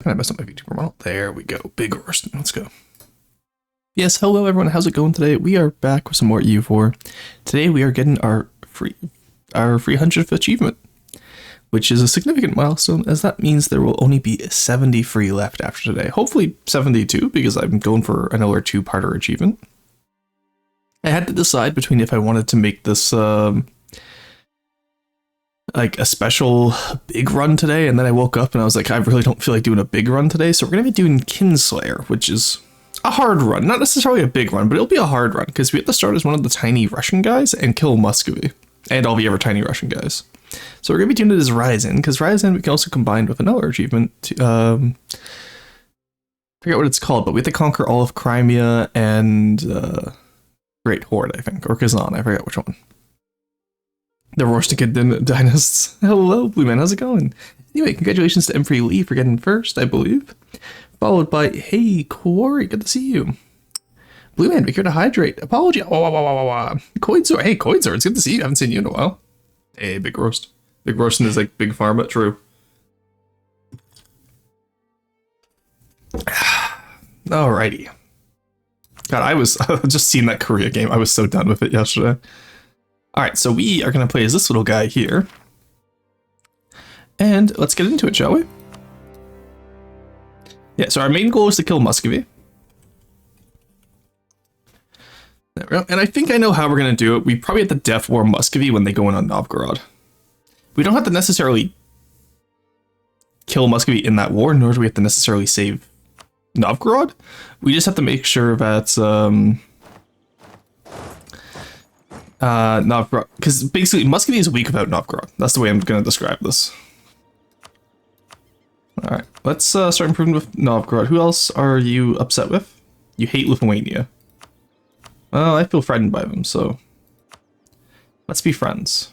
I messed up my Vtuber model. There we go. Big roast. Let's go. Yes, hello everyone. How's it going today? We are back with some more EU4. Today we are getting our 300th achievement, which is a significant milestone, as that means there will only be 70 free left after today. Hopefully 72, because I'm going for another two-parter achievement. I had to decide between if I wanted to make this like a special big run today, and then I woke up and I was like, I really don't feel like doing a big run today, so we're gonna be doing Kinslayer, which is a hard run, not necessarily a big run, but it'll be a hard run because we have to start as one of the tiny Russian guys and kill Muscovy and all the other tiny Russian guys. So we're gonna be doing it as Ryazan, because Ryazan we can also combine with another achievement to forget what it's called, but we have to conquer all of Crimea and Great Horde, I think, or Kazan, I forget which one. The Rorstikid Dynasts. Hello, Blue Man, how's it going? Anyway, congratulations to M3 Lee for getting first, I believe. Followed by, hey, Quarry, good to see you. Blue Man, be here to hydrate. Apology. Koidzor, hey, Koidzor, it's good to see you. I haven't seen you in a while. Hey, Big Roast. Big Roasting is like Big Pharma, true. Alrighty. God, I was just seeing that Korea game. I was so done with it yesterday. Alright, so we are going to play as this little guy here. And let's get into it, shall we? Yeah, so our main goal is to kill Muscovy. There we go. And I think I know how we're going to do it. We probably have to Death War Muscovy when they go in on Novgorod. We don't have to necessarily kill Muscovy in that war, nor do we have to necessarily save Novgorod. We just have to make sure that Novgorod, because basically Muscovy is weak without Novgorod. That's the way I'm going to describe this. Alright, let's start improving with Novgorod. Who else are you upset with? You hate Lithuania. Well, I feel threatened by them, so let's be friends.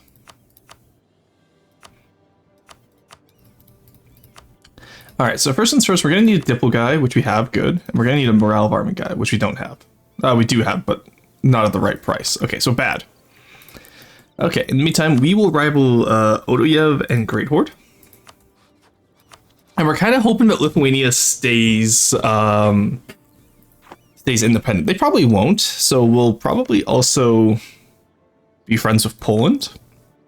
Alright, so first things first, we're going to need a Diplo guy, which we have, good. And we're going to need a Morale Varmint guy, which we don't have. We do have, but not at the right price. Okay, so bad. Okay, in the meantime, we will rival Odoyev and Great Horde. And we're kind of hoping that Lithuania stays independent. They probably won't, so we'll probably also be friends with Poland.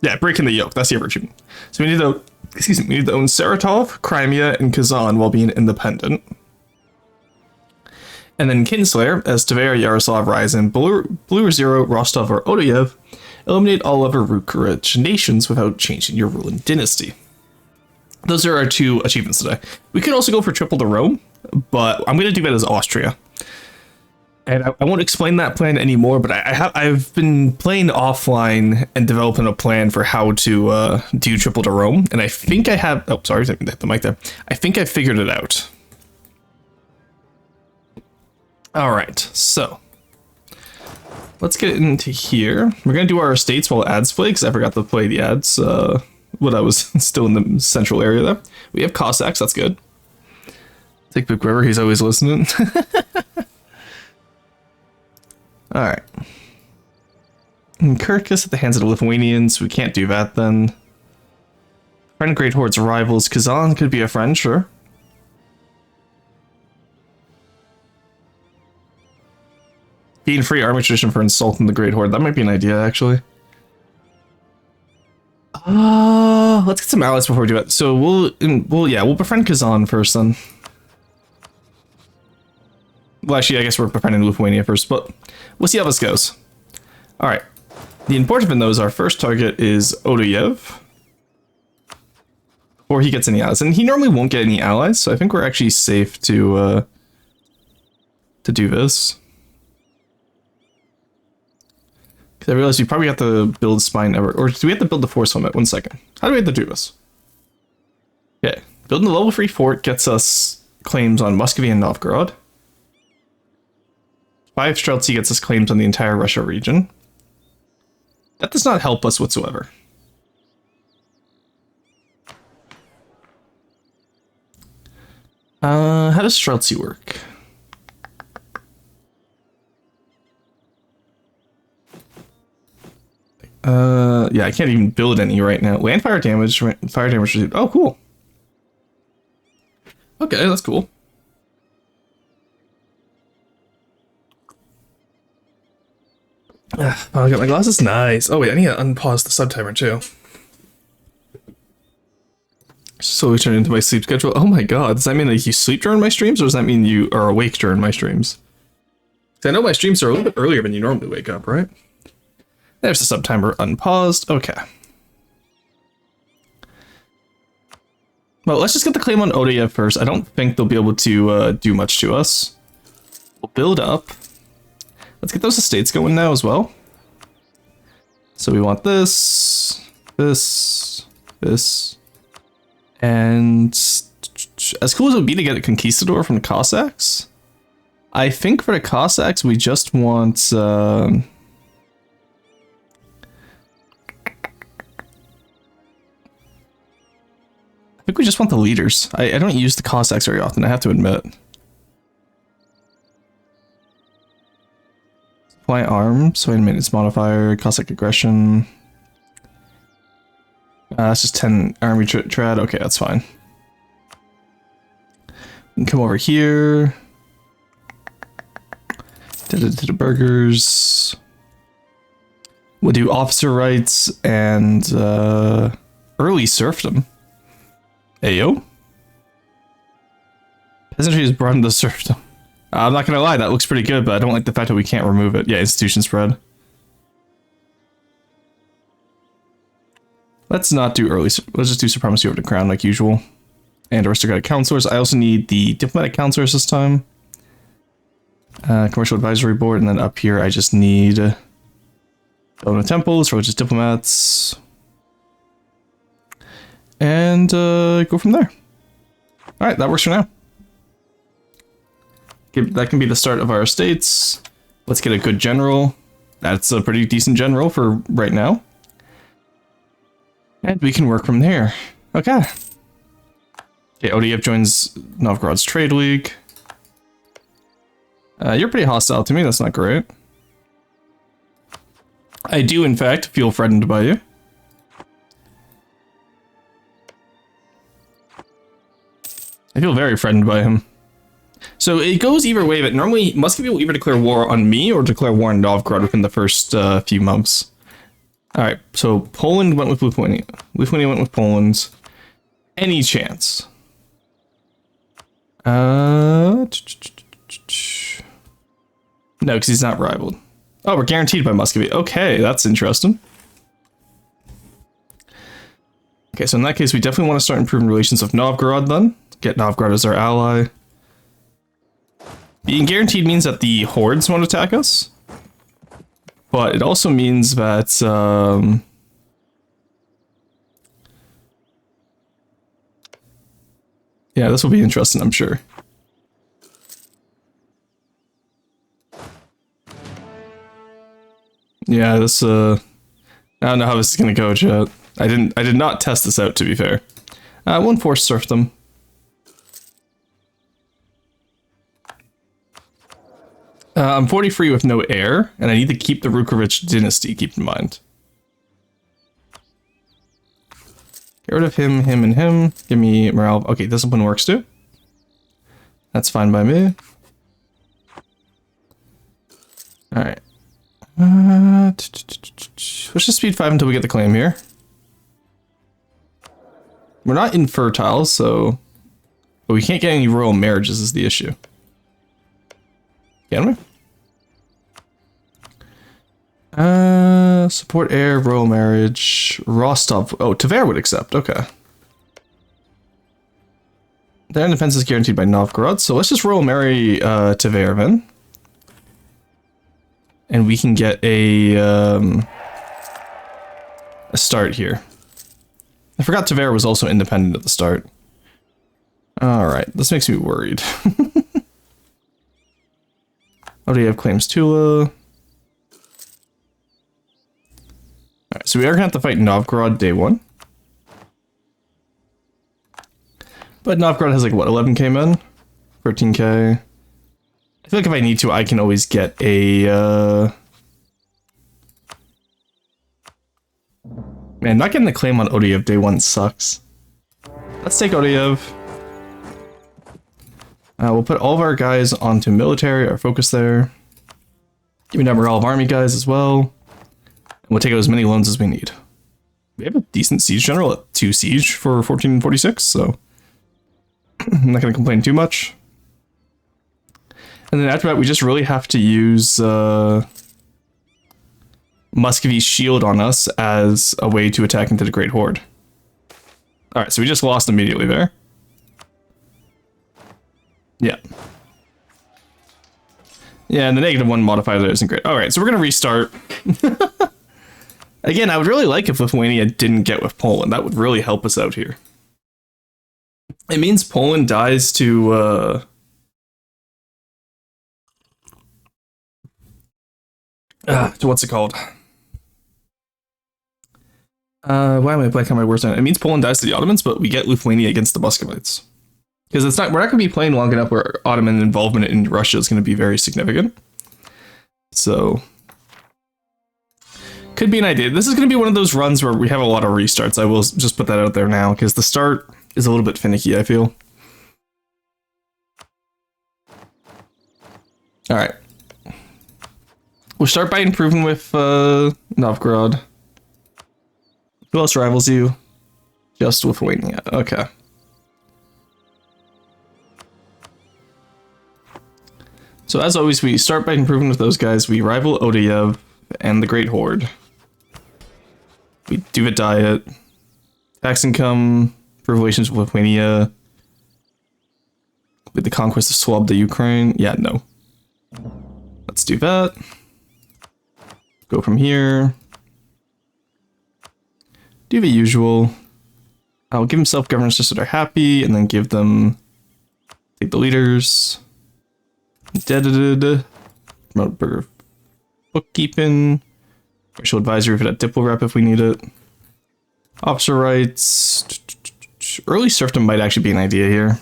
Yeah, breaking the yoke, that's the achievement. So we need to, we need to own Saratov, Crimea, and Kazan while being independent. And then Kinslayer, as Tver, Yaroslav, Ryazan, Blue Zero, Rostov, or Odoyev, eliminate all other root-rich nations without changing your ruling dynasty. Those are our two achievements today. We could also go for triple to Rome, but I'm going to do that as Austria. And I won't explain that plan anymore, but I've been playing offline and developing a plan for how to do triple to Rome, and I think I have... Oh, sorry, I hit the mic there. I think I figured it out. Alright, so let's get into here. We're going to do our estates while ads play, because I forgot to play the ads when I was still in the central area there. We have Cossacks, that's good. Take Big River, he's always listening. Alright. Kirkus at the hands of the Lithuanians, we can't do that then. Friend Great Horde's rivals, Kazan could be a friend, sure. Gain free army tradition for insulting the Great Horde. That might be an idea, actually. Let's get some allies before we do it. So we'll befriend Kazan first then. Well, actually, I guess we're befriending Lithuania first, but we'll see how this goes. All right. The important thing, though, is our first target is Odoyev. Or he gets any allies, and he normally won't get any allies, so I think we're actually safe to do this. I realized we probably have to build Spine Ever, or do we have to build the Force Limit? 1 second. How do we have to do this? Okay, building the level 3 fort gets us claims on Muscovy and Novgorod. 5 Streltsy gets us claims on the entire Russia region. That does not help us whatsoever. How does Streltsy work? Yeah, I can't even build any right now. Land fire damage received. Oh, cool. Okay, that's cool. Oh, I got my glasses. Nice. Oh wait, I need to unpause the sub timer too. Slowly turn into my sleep schedule. Oh my god, does that mean like you sleep during my streams, or does that mean you are awake during my streams? I know my streams are a little bit earlier than you normally wake up, right? There's the sub timer unpaused. Okay. Well, let's just get the claim on Odia first. I don't think they'll be able to do much to us. We'll build up. Let's get those estates going now as well. So we want this, this, this, and as cool as it would be to get a conquistador from the Cossacks, I think for the Cossacks we just want I think we just want the leaders. I don't use the Cossacks very often, I have to admit. Supply arms, so maintenance modifier, Cossack aggression. That's just 10 army trad. Okay, that's fine. We can come over here. To the burgers. We'll do officer rights and early serfdom. Ayo. Peasantry is brought into serfdom. I'm not gonna lie, that looks pretty good, but I don't like the fact that we can't remove it. Yeah, institution spread. Let's not do early. Let's just do supremacy over the crown like usual. And aristocratic counselors. I also need the diplomatic counselors this time. Commercial advisory board, and then up here I just need building temples, religious diplomats. And go from there. Alright, that works for now. That can be the start of our estates. Let's get a good general. That's a pretty decent general for right now. And we can work from there. Okay. Okay, ODF joins Novgorod's Trade League. You're pretty hostile to me, that's not great. I do, in fact, feel threatened by you. I feel very threatened by him. So it goes either way, but normally Muscovy will either declare war on me or declare war on Novgorod within the first few months. Alright, so Poland went with Lithuania. Lithuania went with Poland. Any chance? No, because he's not rivaled. Oh, we're guaranteed by Muscovy. Okay, that's interesting. Okay, so in that case, we definitely want to start improving relations with Novgorod then. Get Novgorod as our ally. Being guaranteed means that the hordes won't attack us. But it also means that yeah, this will be interesting, I'm sure. Yeah, this I don't know how this is gonna go, chat. I did not test this out, to be fair. One force serfdom. I'm 43 with no heir, and I need to keep the Rukovich dynasty, keep in mind. Get rid of him, him, and him. Give me morale. Okay, discipline works too. That's fine by me. Alright. Let's just speed 5 until we get the claim here. We're not infertile, so... But we can't get any royal marriages is the issue. Can we? Support heir, royal marriage, Rostov. Oh, Tver would accept. Okay. Their independence is guaranteed by Novgorod, so let's just royal marry Tver then. And we can get a start here. I forgot Tver was also independent at the start. Alright, this makes me worried. ODF claims Tula. Alright, so we are going to have to fight Novgorod day 1. But Novgorod has like, what, 11k men? 13k. I feel like if I need to, I can always get a... Man, not getting the claim on Odeyev day 1 sucks. Let's take Odeyev. We'll put all of our guys onto military, our focus there. Give me number all of army guys as well. And we'll take out as many loans as we need. We have a decent siege general at 2 siege for 1446, so I'm not going to complain too much. And then after that, we just really have to use Muscovy's shield on us as a way to attack into the Great Horde. Alright, so we just lost immediately there. Yeah. Yeah, and the -1 modifier there isn't great. Alright, so we're going to restart. Again, I would really like if Lithuania didn't get with Poland. That would really help us out here. It means Poland dies to what's it called? Why am I blanking on my words now? It means Poland dies to the Ottomans, but we get Lithuania against the Muscovites. Because it's not, we're not going to be playing long enough where Ottoman involvement in Russia is going to be very significant. So, could be an idea. This is going to be one of those runs where we have a lot of restarts. I will just put that out there now, because the start is a little bit finicky, I feel. Alright. We'll start by improving with Novgorod. Who else rivals you? Just Lithuania. Okay. So as always, we start by improving with those guys. We rival Odoyev and the Great Horde. We do a diet. Tax income, improve relations with Lithuania. With the conquest of Swab, the Ukraine. Yeah, no. Let's do that. Go from here. Do the usual. I'll give them self-governance just so they're happy, and then give them... Take the leaders. Promote burger bookkeeping. Racial advisory for that diplo rep if we need it. Officer rights. Early serfdom might actually be an idea here.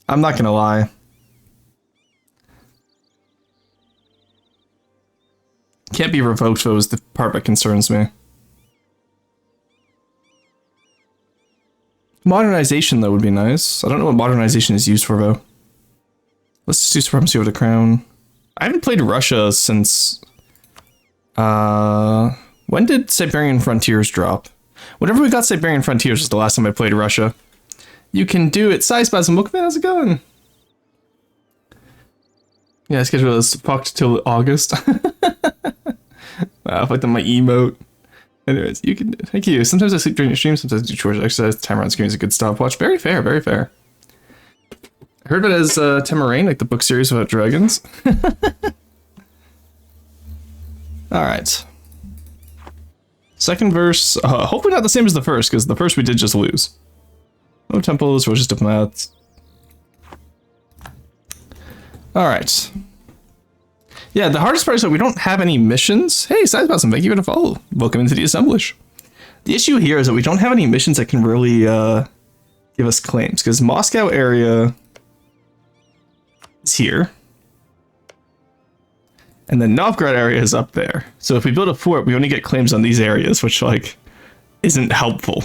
I'm not gonna lie. Can't be revoked though is the part that concerns me. Modernization though would be nice. I don't know what modernization is used for though. Let's just do supremacy over the crown. I haven't played Russia since... when did Siberian Frontiers drop? Whenever we got Siberian Frontiers was the last time I played Russia. You can do it. Sizespasm, look, man, how's it going? Yeah, schedule is fucked till August. Wow, I like my emote. Anyways, you can... Thank you. Sometimes I sleep during your stream, sometimes I do chores, exercise. Timer on screen is a good stopwatch. Very fair, very fair. I heard of it as Temerain, like the book series about dragons. Alright. Second verse, hopefully not the same as the first, because the first we did just lose. No temples, religious diplomats. Alright. Yeah, the hardest part is that we don't have any missions. Hey, Sizebossom, thank you for the follow. Welcome into the assemblage. The issue here is that we don't have any missions that can really give us claims, because Moscow area is here. And then Novgorod area is up there. So if we build a fort, we only get claims on these areas, which, like, isn't helpful.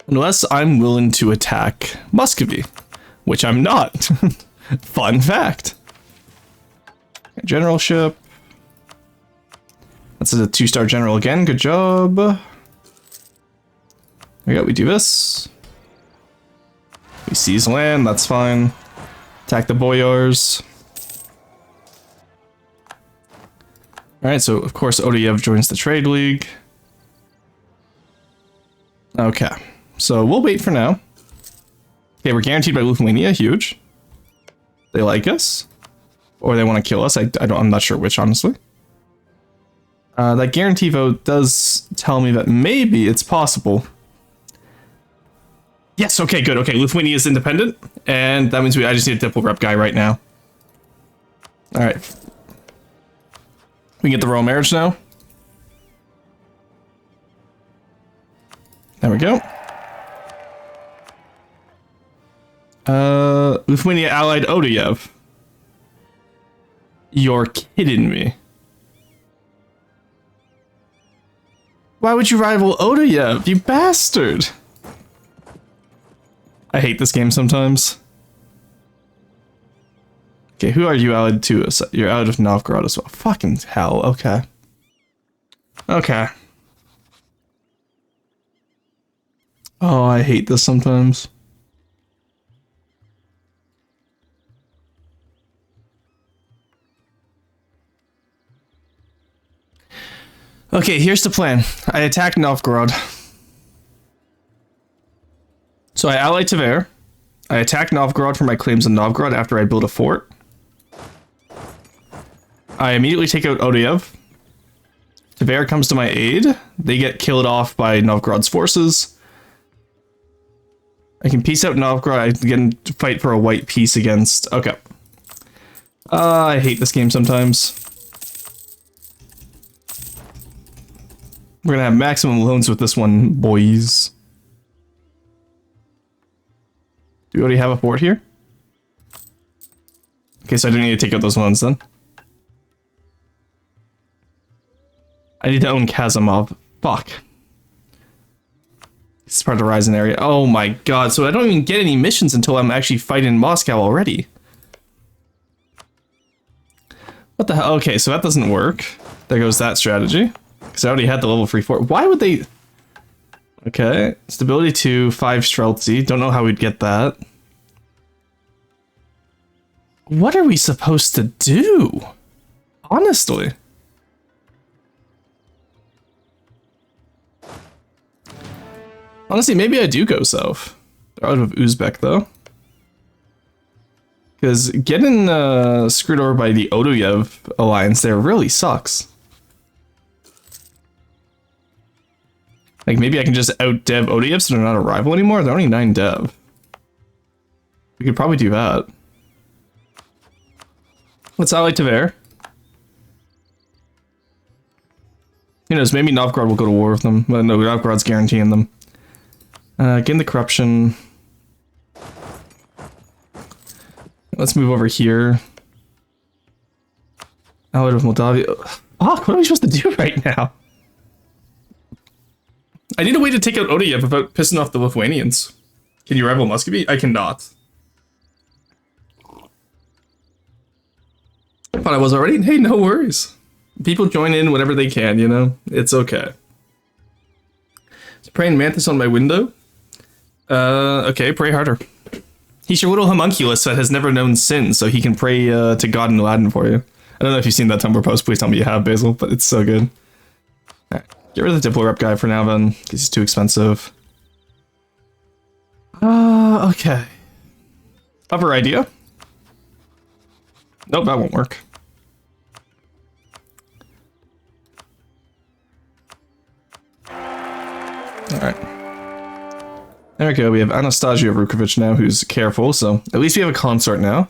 Unless I'm willing to attack Muscovy, which I'm not. Fun fact. Generalship. That's a 2-star general again. Good job. We do this. We seize land, that's fine. Attack the boyars. Alright, so of course Odoyev joins the trade league. Okay, so we'll wait for now. Okay, we're guaranteed by Lithuania, huge. They like us. Or they want to kill us, I'm not sure which, honestly. That guarantee vote does tell me that maybe it's possible. Yes, okay, good. Okay, Lithuania is independent, and that means I just need a diplo rep guy right now. Alright. We can get the royal marriage now. There we go. Lithuania allied Odoyev. You're kidding me. Why would you rival Odoyev, you bastard? I hate this game sometimes. Okay, who are you allied to? You're out of Novgorod as well. Fucking hell, okay. Okay. Oh, I hate this sometimes. Okay, here's the plan. I attack Novgorod. So I ally Tver. I attack Novgorod for my claims in Novgorod after I build a fort. I immediately take out Odoyev. Tver comes to my aid. They get killed off by Novgorod's forces. I can peace out Novgorod. I can fight for a white peace against... Okay. I hate this game sometimes. We're gonna have maximum loans with this one, boys. Do we already have a fort here? Okay, so I didn't need to take out those loans then. I need to own Kazimov. Fuck. This is part of the Ryazan area. Oh my god, so I don't even get any missions until I'm actually fighting Moscow already. What the hell? Okay, so that doesn't work. There goes that strategy. Because I already had the level 3 fort. Why would they... Okay, stability 2, 5 Streltsy. Don't know how we'd get that. What are we supposed to do? Honestly. Honestly, maybe I do go south. They're out of Uzbek, though. Because getting screwed over by the Odoyev alliance there really sucks. Like, maybe I can just out-dev Odoyev so they're not a rival anymore? They're only 9 dev. We could probably do that. Let's ally Tver. Who knows, maybe Novgorod will go to war with them. Well, no, Novgorod's guaranteeing them. Gain the corruption. Let's move over here. Allied with Moldavia. Fuck, what are we supposed to do right now? I need a way to take out Odoyev without pissing off the Lithuanians. Can you rival Muscovy? I cannot. I thought I was already. Hey, no worries. People join in whenever they can, you know? It's okay. Is praying mantis on my window? Okay, pray harder. He's your little homunculus that has never known sin, so he can pray to God in Latin for you. I don't know if you've seen that Tumblr post. Please tell me you have, Basil, but it's so good. Alright, get rid of the Diplo rep guy for now, then, because he's too expensive. Okay. Other idea? Nope, that won't work. Alright. There we go, we have Anastasia Vukovic now, who's careful, so at least we have a consort now.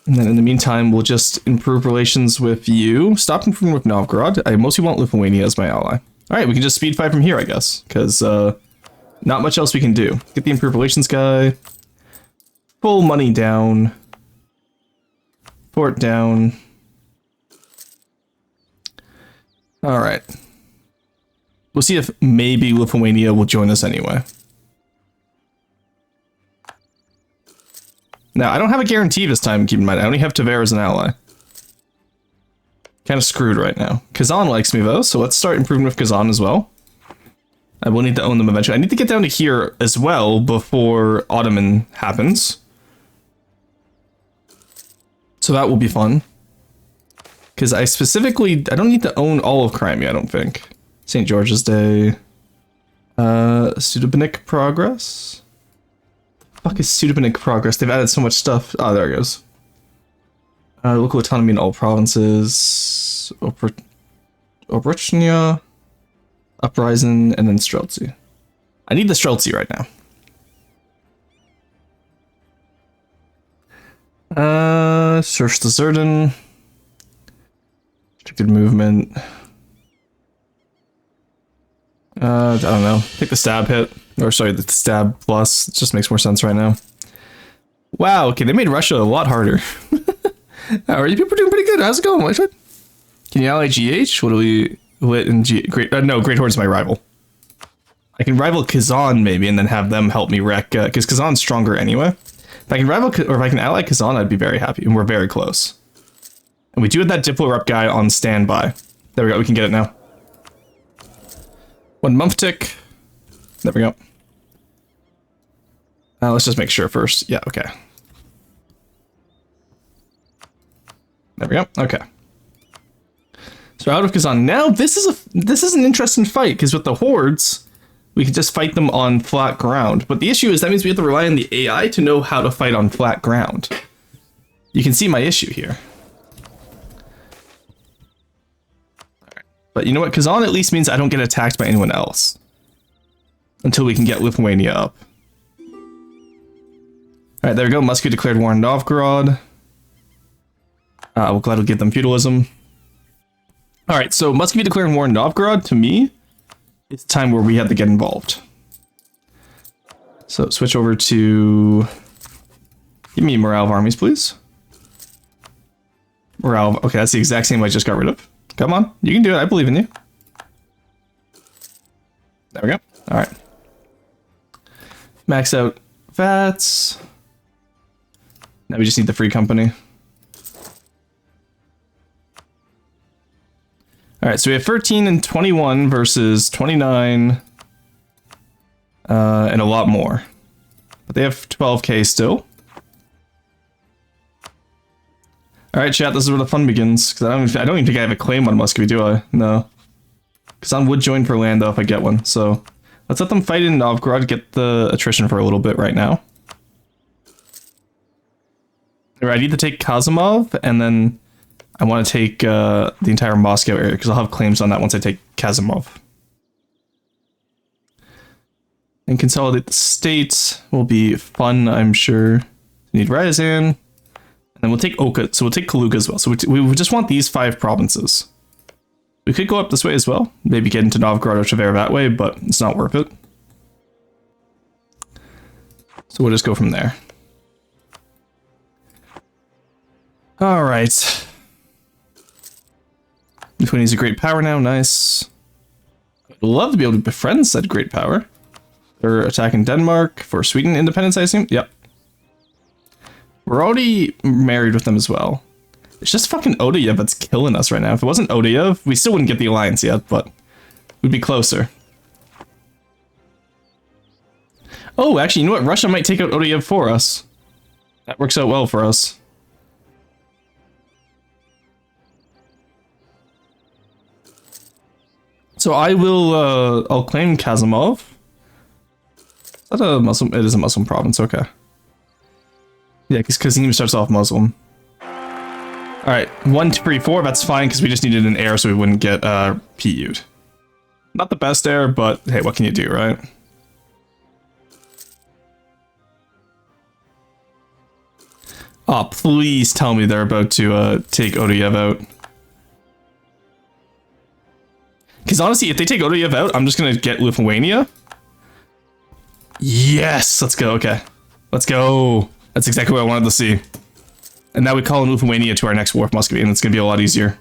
And then in the meantime, we'll just improve relations with you. Stop improving with Novgorod. I mostly want Lithuania as my ally. Alright, we can just speed fight from here, I guess, because not much else we can do. Get the improved relations guy. Full money down. Fort down. Alright. We'll see if maybe Lithuania will join us anyway. Now, I don't have a guarantee this time, keep in mind. I only have Tver as an ally. Kind of screwed right now. Kazan likes me, though, so let's start improving with Kazan as well. I will need to own them eventually. I need to get down to here as well before Ottoman happens. So that will be fun. Because I don't need to own all of Crimea, I don't think. St. George's Day. Sudabenik Progress? Fuck is Sudabenik Progress? They've added so much stuff. Oh, there it goes. Local autonomy in all provinces. Obrechnya. Uprising, and then Streltsy. I need the Streltsy right now. Search the Zerden. Restricted movement. I don't know. Take the stab hit. Or sorry, the stab plus. It just makes more sense right now. Wow, okay, they made Russia a lot harder. How are you people doing pretty good? How's it going, Whitewood? Can you ally GH? What do we lit in G? Great, no, Great Horde's my rival. I can rival Kazan maybe, and then have them help me wreck, because Kazan's stronger anyway. If I can rival, or if I can ally Kazan, I'd be very happy, and we're very close. And we do have that Diplo Rep guy on standby. There we go, we can get it now. 1 month tick. There we go. Let's just make sure first. Yeah, okay. There we go, okay. So we're out of Kazan. Now this is an interesting fight, because with the hordes, we can just fight them on flat ground. But the issue is that means we have to rely on the AI to know how to fight on flat ground. You can see my issue here. But you know what? Kazan at least means I don't get attacked by anyone else. Until we can get Lithuania up. Alright, there we go. Muscovy declared war on Novgorod. We'll gladly give them feudalism. Alright, so Muscovy declaring war on Novgorod, to me, it's time where we have to get involved. So switch over to... Give me morale of armies, please. Morale of... Okay, that's the exact same I just got rid of. Come on, you can do it. I believe in you. There we go. Alright. Max out VATS. Now we just need the free company. Alright, so we have 13 and 21 versus 29 and a lot more. But they have 12k still. Alright, chat, this is where the fun begins. Because I don't even think I have a claim on Muscovy, do I? No. Kazan would join for land, though, if I get one. So let's let them fight in Novgorod, get the attrition for a little bit right now. Alright, I need to take Kazimov, and then I want to take the entire Moscow area, because I'll have claims on that once I take Kazimov. And consolidate the states will be fun, I'm sure. We need Ryazan. And then we'll take Oka, so we'll take Kaluga as well. So we just want these 5 provinces. We could go up this way as well. Maybe get into Novgorod or Tver that way, but it's not worth it. So we'll just go from there. Alright. Lithuania's a great power now, nice. I'd love to be able to befriend said great power. They're attacking Denmark for Sweden independence, I assume? Yep. We're already married with them as well. It's just fucking Odayev that's killing us right now. If it wasn't Odayev, we still wouldn't get the alliance yet, but we'd be closer. Oh, actually, you know what? Russia might take out Odayev for us. That works out well for us. So I will, I'll claim Kazimov. Is that a Muslim? It is a Muslim province, okay. Yeah, because Kazim starts off Muslim. Alright, 1, 2, 3, 4, that's fine, because we just needed an heir so we wouldn't get PU'd. Not the best heir, but hey, what can you do, right? Oh, please tell me they're about to take Odayev out. Because honestly, if they take Odayev out, I'm just going to get Lithuania. Yes! Let's go, okay. Let's go! That's exactly what I wanted to see. And now we call in Lithuania to our next war with Muscovy, and it's going to be a lot easier.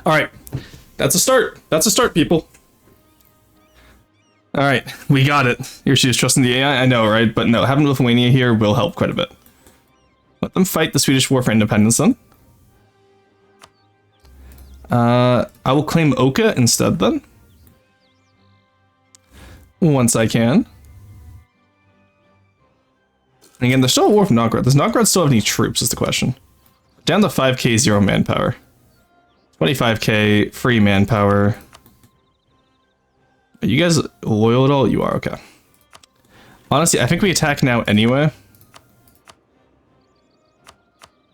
Alright. That's a start. That's a start, people. Alright, we got it. Here she is trusting the AI. I know, right? But no, having Lithuania here will help quite a bit. Let them fight the Swedish war for independence then. I will claim Oka instead then. Once I can. And again, there's still a war for Novgorod. Does Novgorod still have any troops is the question. Down to 5k 0 manpower. 25k free manpower. Are you guys loyal at all? You are, okay. Honestly, I think we attack now anyway.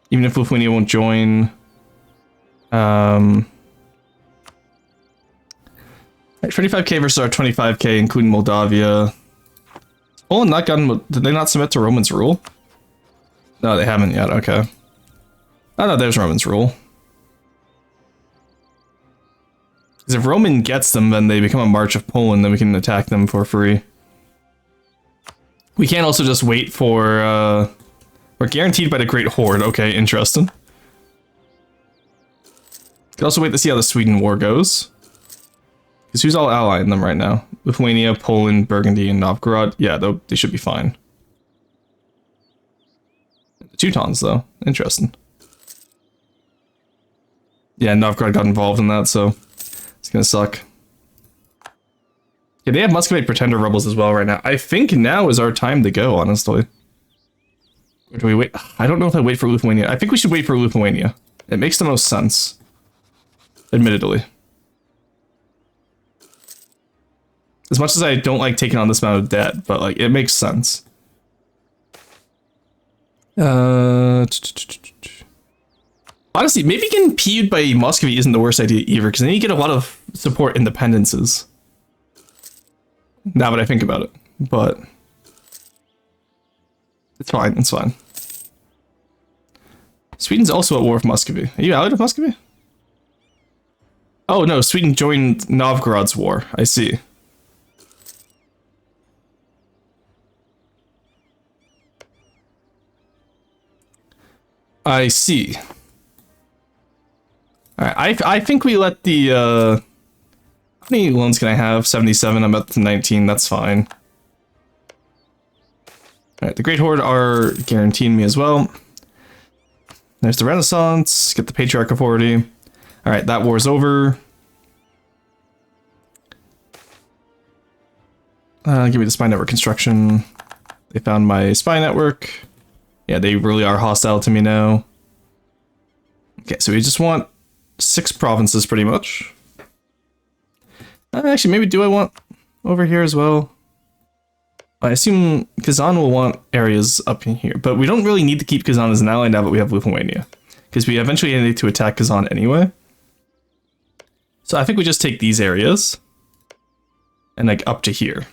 Even if Lithuania won't join. 35k versus our 25k, including Moldavia. Poland not gotten. Did they not submit to Roman's rule? No, they haven't yet. Okay. Oh no, there's Roman's rule. Because if Roman gets them, then they become a March of Poland. Then we can attack them for free. We can't also just wait for. We're guaranteed by the Great Horde. Okay, interesting. Can also wait to see how the Sweden war goes. Because who's all allying them right now? Lithuania, Poland, Burgundy, and Novgorod. Yeah, they should be fine. The Teutons, though. Interesting. Yeah, Novgorod got involved in that, so it's gonna suck. Yeah, they have Muscovite Pretender rebels as well right now. I think now is our time to go, honestly. Or do we wait? I don't know if I wait for Lithuania. I think we should wait for Lithuania. It makes the most sense. Admittedly. As much as I don't like taking on this amount of debt, but like, it makes sense. Honestly, maybe getting PU'd by Muscovy isn't the worst idea either, because then you get a lot of support independences. Now that I think about it, but it's fine, it's fine. Sweden's also at war with Muscovy. Are you allied with Muscovy? Oh no, Sweden joined Novgorod's war. I see. I see. Alright, I think we let the, how many loans can I have? 77, I'm up to 19, that's fine. Alright, the Great Horde are guaranteeing me as well. There's the Renaissance, get the Patriarch Authority. Alright, that war's over. Give me the spy network construction. They found my spy network. Yeah, they really are hostile to me now. Okay, so we just want 6 provinces pretty much. Actually, maybe do I want over here as well? I assume Kazan will want areas up in here, but we don't really need to keep Kazan as an ally now that we have Lithuania, because we eventually need to attack Kazan anyway. So I think we just take these areas and like up to here.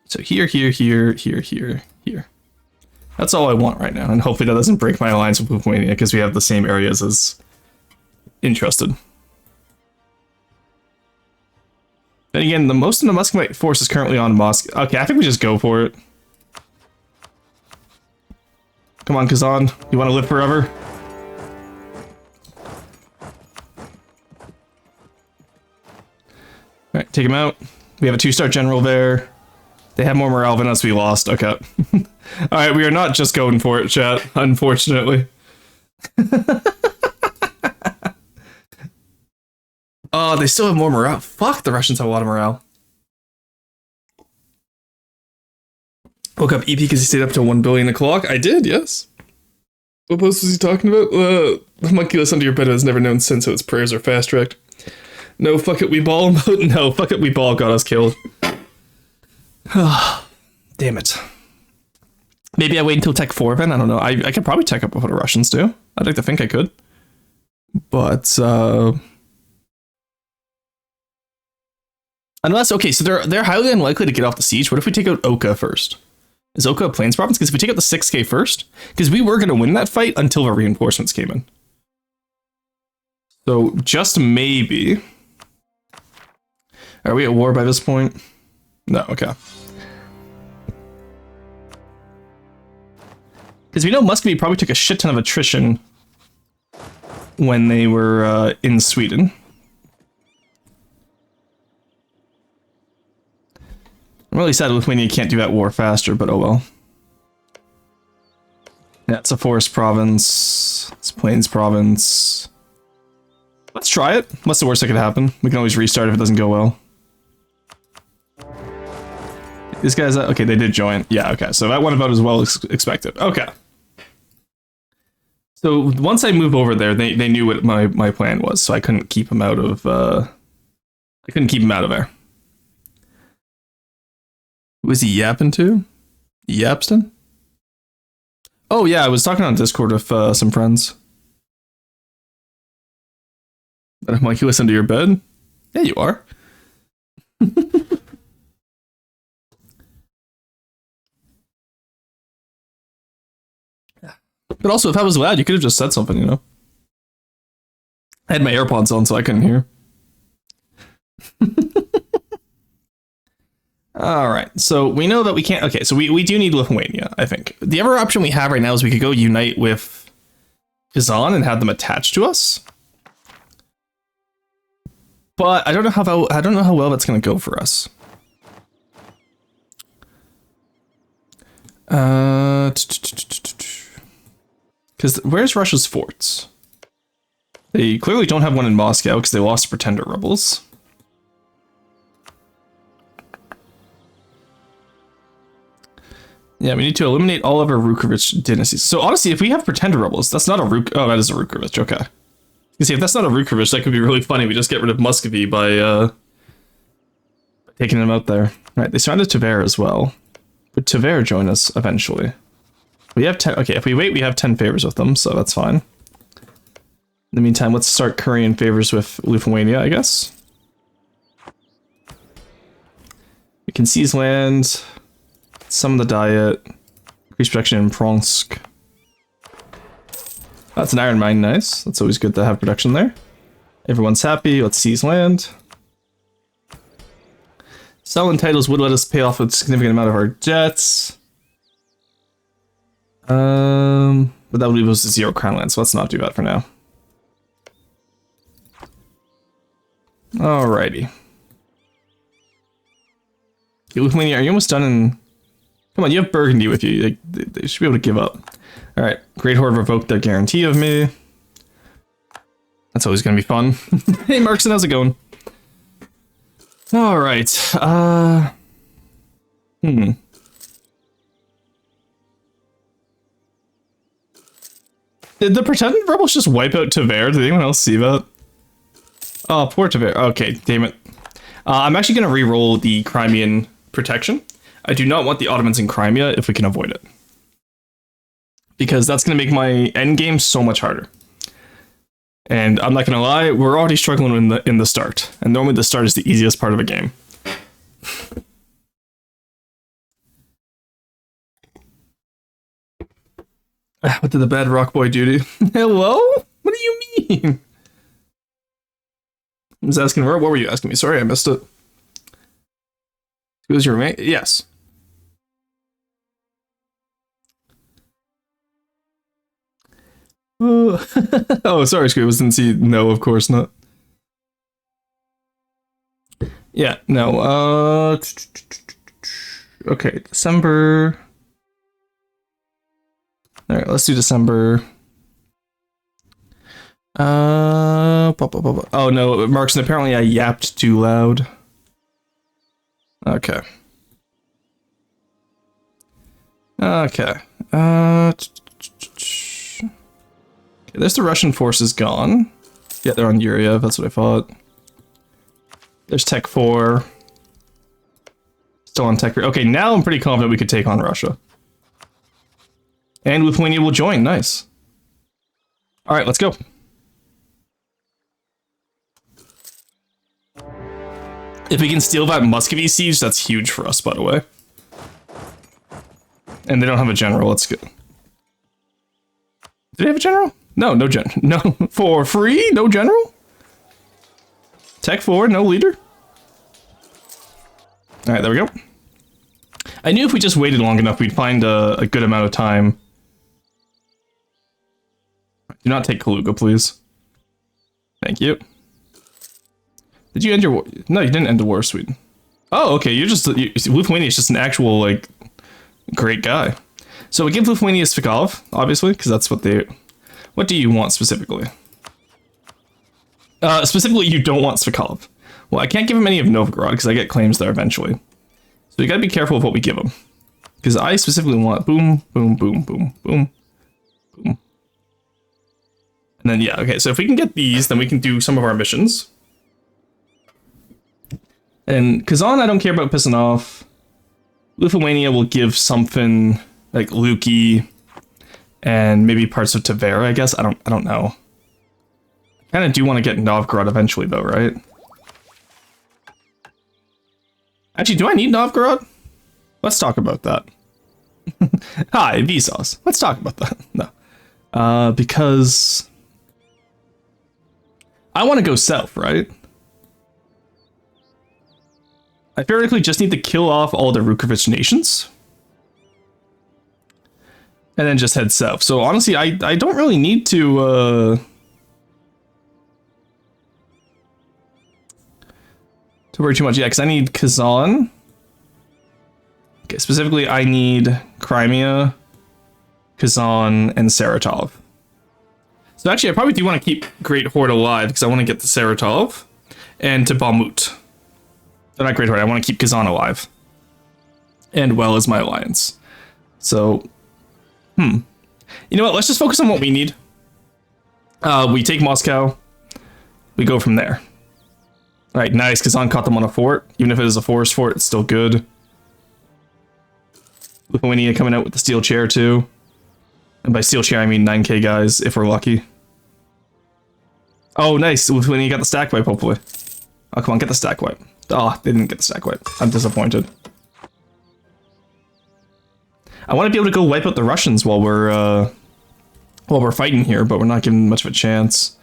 So here, here, here, here, here, here. That's all I want right now, and hopefully that doesn't break my alliance with Lithuania, because we have the same areas as interested. Then again, most of the Muscovite force is currently on Moscow. Okay, I think we just go for it. Come on, Kazan. You want to live forever? Alright, take him out. We have a 2-star general there. They have more morale than us, we lost. Okay. Alright, we are not just going for it, chat, unfortunately. Oh, they still have more morale. Fuck, the Russians have a lot of morale. Woke up EP because he stayed up till 1 billion o'clock. I did, yes. What post was he talking about? The monkeyless under your bed has never known sin, so its prayers are fast-tracked. No, fuck it, we ball mode. No, fuck it, we ball got us killed. Damn it. Maybe I wait until Tech 4 then? I don't know. I could probably tech up before the Russians do. I'd like to think I could. But, unless, okay, so they're highly unlikely to get off the siege. What if we take out Oka first? Is Oka a Plains province? Because if we take out the 6k first, because we were going to win that fight until the reinforcements came in. So, just maybe. Are we at war by this point? No, okay. Because we know Muscovy probably took a shit ton of attrition when they were in Sweden. I'm really sad Lithuania can't do that war faster, but oh well. Yeah, it's a forest province. It's a plains province. Let's try it. What's the worst that could happen? We can always restart if it doesn't go well. These guys, okay, they did join. Yeah, okay, so that went about as well as expected. Okay. So once I moved over there, they knew what my plan was, so I couldn't keep them out of, I couldn't keep them out of there. Who was he yapping to? Yapston? Oh yeah, I was talking on Discord with some friends. And I'm like, you listen to your bed? Yeah, you are. But also, if I was loud, you could have just said something, you know? I had my AirPods on, so I couldn't hear. All right, so we know that we can't. Okay, so we do need Lithuania, I think. The other option we have right now is we could go unite with Kazan and have them attached to us. But I don't know how well that's going to go for us. Because where's Russia's forts? They clearly don't have one in Moscow because they lost to Pretender rebels. Yeah, we need to eliminate all of our Rukovich dynasties. So honestly, if we have Pretender rebels, that's not a Oh, that is a Rukovich. Okay. You see, if that's not a Rukovich, that could be really funny. We just get rid of Muscovy by taking them out there. Right, they surrounded Tver as well. Would Tver join us eventually? We have 10. Okay, if we wait, we have 10 favors with them, so that's fine. In the meantime, let's start currying favors with Lithuania, I guess. We can seize land, some of the diet, increase production in Pronsk. That's an iron mine, nice. That's always good to have production there. Everyone's happy, let's seize land. Selling titles would let us pay off a significant amount of our debts. But that would leave us to 0 crown land, so let's not do that for now. Alrighty. Lithuania, are you almost done in... Come on, you have Burgundy with you. Like, they should be able to give up. Alright, Great Horde revoked their guarantee of me. That's always gonna be fun. Hey Markson, how's it going? Alright, Did the Pretender rebels just wipe out Tver? Did anyone else see that? Oh, poor Tver. Okay, damn it. I'm actually gonna re-roll the Crimean protection. I do not want the Ottomans in Crimea if we can avoid it. Because that's gonna make my endgame so much harder. And I'm not gonna lie, we're already struggling in the start. And normally the start is the easiest part of a game. What did the bad rock boy do? Hello? What do you mean? I was asking, what were you asking me? Sorry, I missed it. Who's your mate? Yes. Oh, sorry, Squid. Didn't see. No, of course not. Yeah, no. Okay, December. All right, let's do December. Oh no, Markson. Apparently, I yapped too loud. Okay. Okay. There's the Russian forces gone. Yeah, they're on Yuriev, that's what I thought. There's Tech 4. Still on Tech 3. Okay, now I'm pretty confident we could take on Russia. And Lithuania will join, nice. Alright, let's go. If we can steal that Muscovy siege, that's huge for us, by the way. And they don't have a general, let's go. Do they have a general? No, no general. No, for free? No general? Tech 4, no leader? Alright, there we go. I knew if we just waited long enough, we'd find a good amount of time. Do not take Kaluga, please. Thank you. Did you end your war? No, you didn't end the war, Sweden. Oh, okay, Lithuania is just an actual, like, great guy. So we give Lithuania Svikov, obviously, because that's what they... What do you want specifically? Specifically, you don't want Svikov. Well, I can't give him any of Novgorod because I get claims there eventually. So you gotta be careful of what we give him. Because I specifically want boom, boom, boom, boom, boom, boom. And then, yeah, okay, so if we can get these, then we can do some of our missions. And Kazan, I don't care about pissing off. Lithuania will give something like Luki and maybe parts of Tver, I guess. I don't know. I kind of do want to get Novgorod eventually, though, right? Actually, do I need Novgorod? Let's talk about that. Hi, Vsauce. Let's talk about that. No. Because I want to go south, right? I theoretically just need to kill off all the Rukovich nations. And then just head south. So honestly, I don't really need to worry too much. Yeah, because I need Kazan. Okay, specifically I need Crimea, Kazan, and Saratov. So actually I probably do want to keep Great Horde alive because I want to get to Saratov and to Bakhmut. Not Great Horde, I want to keep Kazan alive. And well as my alliance. So you know what? Let's just focus on what we need. We take Moscow. We go from there. All right, nice. Kazan caught them on a fort. Even if it is a forest fort, it's still good. Lithuania coming out with the steel chair too. And by steel chair, I mean 9k guys, if we're lucky. Oh, nice. Lithuania got the stack wipe, hopefully. Oh, come on, get the stack wipe. Oh, they didn't get the stack wipe. I'm disappointed. I want to be able to go wipe out the Russians while we're fighting here, but we're not given much of a chance.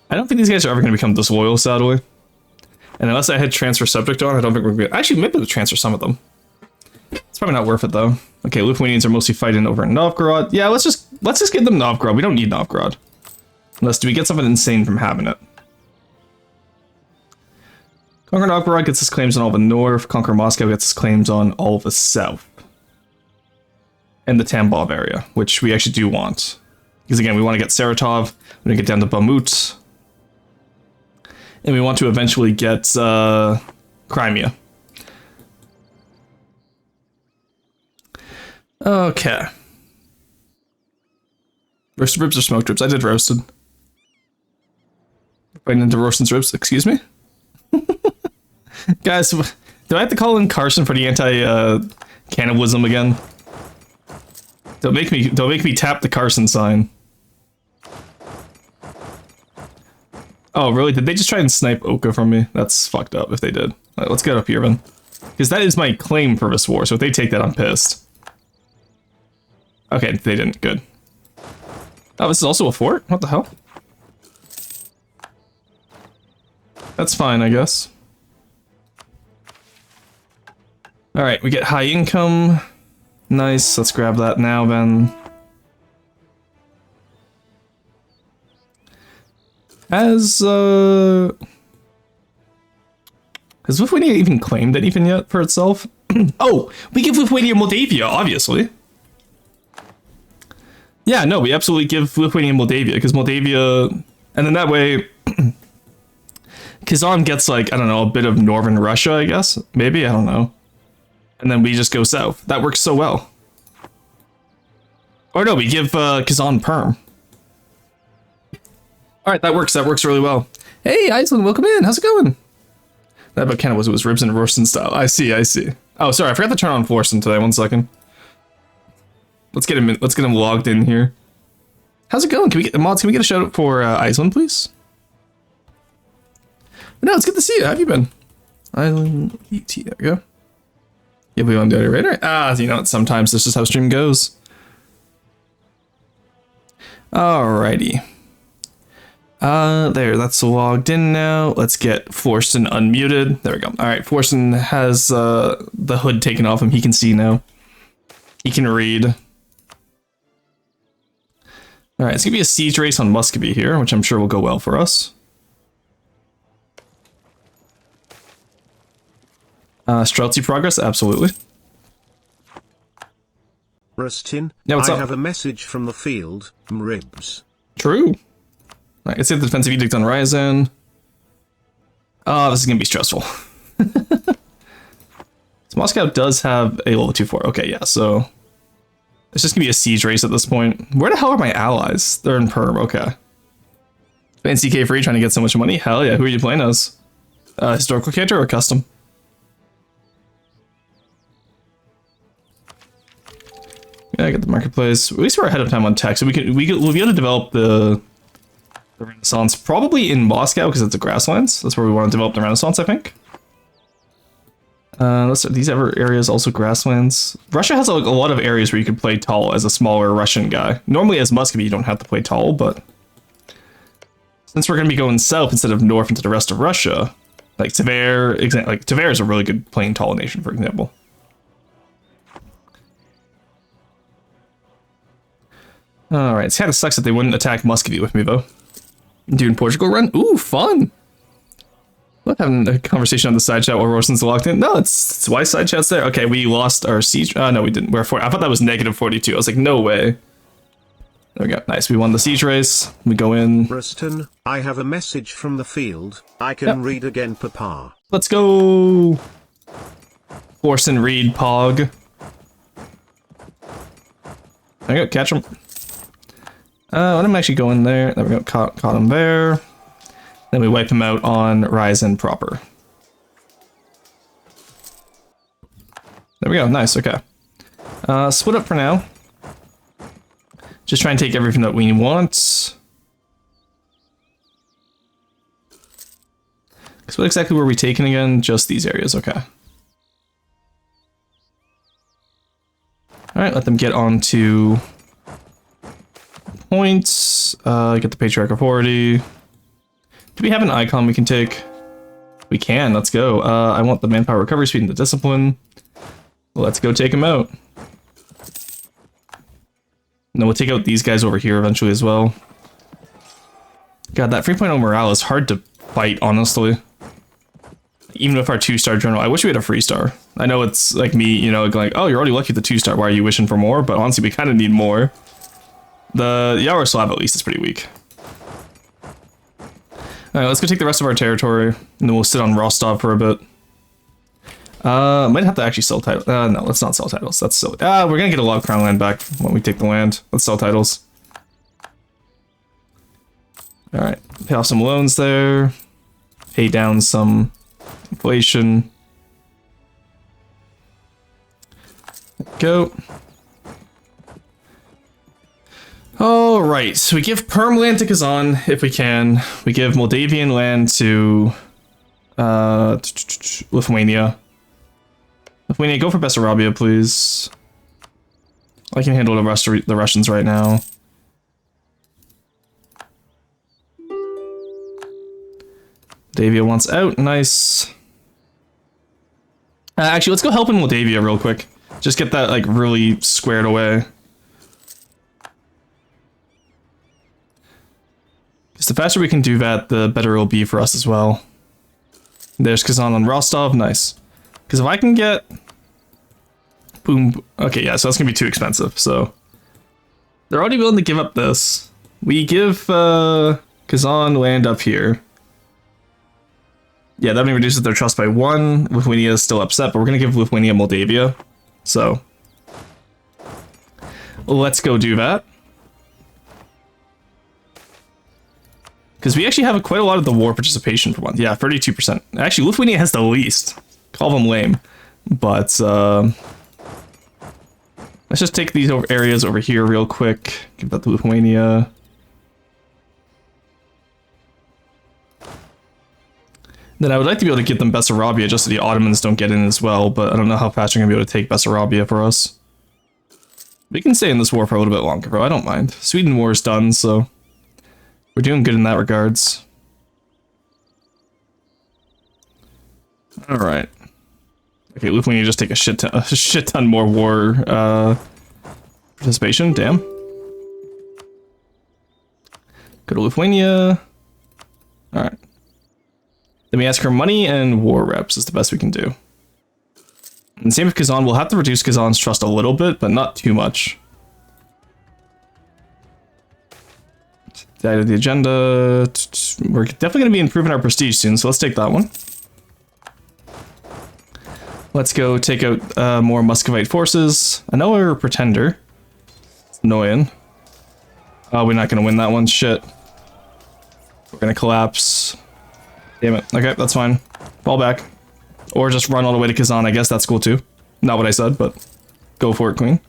I don't think these guys are ever going to become disloyal, sadly. And unless I had transfer subject on, I don't think we're going to... Actually, maybe to transfer some of them. It's probably not worth it, though. Okay, Lithuanians are mostly fighting over in Novgorod. Yeah, let's just get them Novgorod. We don't need Novgorod. Unless, do we get something insane from having it? Conquer Novgorod gets his claims on all the north. Conquer Moscow gets his claims on all the south. And the Tambov area, which we actually do want. Because again, we want to get Saratov, we want to get down to Bakhmut. And we want to eventually get Crimea. Okay. Roasted ribs or smoked ribs? I did roasted. Right into roasted ribs, excuse me? Guys, do I have to call in Carson for the anti-cannibalism again? Don't make me tap the Carson sign. Oh, really? Did they just try and snipe Oka from me? That's fucked up if they did. Alright, let's get up here then. Because that is my claim for this war, so if they take that, I'm pissed. Okay, they didn't. Good. Oh, this is also a fort? What the hell? That's fine, I guess. Alright, we get high income. Nice, let's grab that now then. Has Lithuania even claimed anything yet for itself? Oh, we give Lithuania Moldavia, obviously. Yeah, no, we absolutely give Lithuania Moldavia, because Moldavia... And then that way... Kazan gets, like, I don't know, a bit of northern Russia, I guess? Maybe? I don't know. And then we just go south. That works so well. Or no, we give Kazan Perm. Alright, that works really well. Hey, Iceland, welcome in. How's it going? That book kind of was ribs and roasting style. I see. Oh, sorry, I forgot to turn on Forsen today. 1 second. Let's get him logged in here. How's it going? Can we get mods? Can we get a shout out for Iceland, please? No, it's good to see you. How have you been? Island ET. There we go. Yeah, we want to do it right? All right. Ah, you know, sometimes this is how stream goes. Alrighty. There, that's logged in now. Let's get Forsen unmuted. There we go. Alright, Forsen has the hood taken off him. He can see now. He can read. Alright, it's gonna be a siege race on Muscovy here, which I'm sure will go well for us. Streltsy progress, absolutely. Rustin, yeah, what's up? I have a message from the field, Mribs. True. Alright, let's get the defensive edict on Ryazan. Oh, this is gonna be stressful. So Moscow does have a level 2-4. Okay, yeah, so it's just gonna be a siege race at this point. Where the hell are my allies? They're in Perm, okay. Playing CK free, trying to get so much money? Hell yeah, who are you playing as? Historical character or custom? Yeah, I get the marketplace. At least we're ahead of time on tech, so we'll be able to develop the Renaissance probably in Moscow because it's a grasslands. That's where we want to develop the Renaissance, I think. These other areas also grasslands. Russia has a lot of areas where you can play tall as a smaller Russian guy. Normally as Muscovy you don't have to play tall, but since we're going to be going south instead of north into the rest of Russia, Like Tver, like Tver is a really good plain tall nation, for example. All right, it kind of sucks that they wouldn't attack Muscovy with me though. Doing Portugal run, ooh, fun. Love having a conversation on the side chat while Rorson's locked in. No, it's why side chat's there. Okay, we lost our siege. No, we didn't. We're 40. I thought that was -42. I was like, no way. There we go. Nice. We won the siege race. We go in. Ruston, I have a message from the field. I can read again, Papa. Let's go. Force and read, Pog. There we go. Catch him. Let him actually go in there. There we go. Caught him there. Then we wipe him out on Ryazan proper. There we go. Nice. Okay. Split up for now. Just try and take everything that we want. So what exactly were we taking again? Just these areas. Okay. All right. Let them get on to points. Get the Patriarch Authority. Do we have an icon we can take? We can. Let's go. I want the manpower recovery speed and the discipline. Let's go take him out. And then we'll take out these guys over here eventually as well. God, that 3.0 morale is hard to fight, honestly. Even with our 2-star general. I wish we had a 3-star. I know it's like me, you know, like, oh, you're already lucky with the 2-star. Why are you wishing for more? But honestly, we kind of need more. The Yaroslav, at least, is pretty weak. Alright, let's go take the rest of our territory, and then we'll sit on Rostov for a bit. Might have to actually sell titles. No, let's not sell titles. That's silly. We're gonna get a lot of crown land back when we take the land. Let's sell titles. Alright, pay off some loans there. Pay down some inflation. Go. Alright, so we give Perm land to Kazan, if we can. We give Moldavian land to Lithuania. Lithuania, go for Bessarabia, please. I can handle the Russians right now. Moldavia wants out, nice. Actually, let's go help in Moldavia real quick. Just get that, like, really squared away. Because the faster we can do that, the better it'll be for us as well. There's Kazan on Rostov, nice. Because if I can get... Boom. Okay, yeah, so that's going to be too expensive, so... They're already willing to give up this. We give Kazan land up here. Yeah, that only reduces their trust by 1. Lithuania is still upset, but we're going to give Lithuania Moldavia. So... let's go do that. Because we actually have quite a lot of the war participation for once. Yeah, 32%. Actually, Lithuania has the least. Call them lame. But, let's just take these areas over here real quick. Give that to Lithuania. Then I would like to be able to get them Bessarabia just so the Ottomans don't get in as well, but I don't know how fast you're going to be able to take Bessarabia for us. We can stay in this war for a little bit longer, bro. I don't mind. Sweden war is done, so... we're doing good in that regards. Alright. Okay, Lithuania just take a shit ton more war participation. Damn. Go to Lithuania. Alright. Then we ask for money and war reps is the best we can do. And same with Kazan. We'll have to reduce Kazan's trust a little bit, but not too much. The agenda. We're definitely going to be improving our prestige soon, so let's take that one. Let's go take out more Muscovite forces. I know we're a pretender. It's annoying. Oh, we're not going to win that one. Shit. We're going to collapse. Damn it. Okay, that's fine. Fall back. Or just run all the way to Kazan. I guess that's cool too. Not what I said, but go for it, Queen.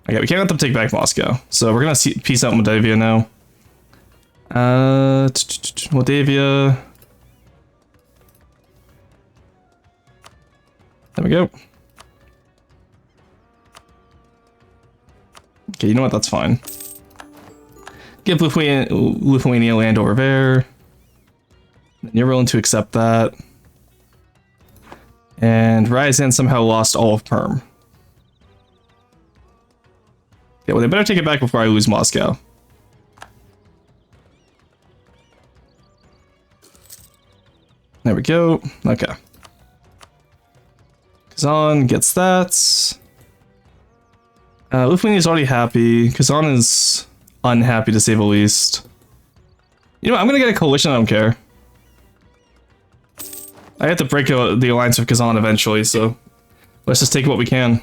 Okay, we can't let them take back Moscow. So we're going to peace out Moldavia now. Moldavia. There we go. Okay, you know what? That's fine. Give Lithuania land over there. You're willing to accept that. And Ryazan somehow lost all of Perm. Yeah, well, they better take it back before I lose Moscow. There we go. Okay. Kazan gets that. Lithuania is already happy. Kazan is unhappy to say the least. You know what? I'm gonna get a coalition. I don't care. I have to break the alliance with Kazan eventually, so let's just take what we can.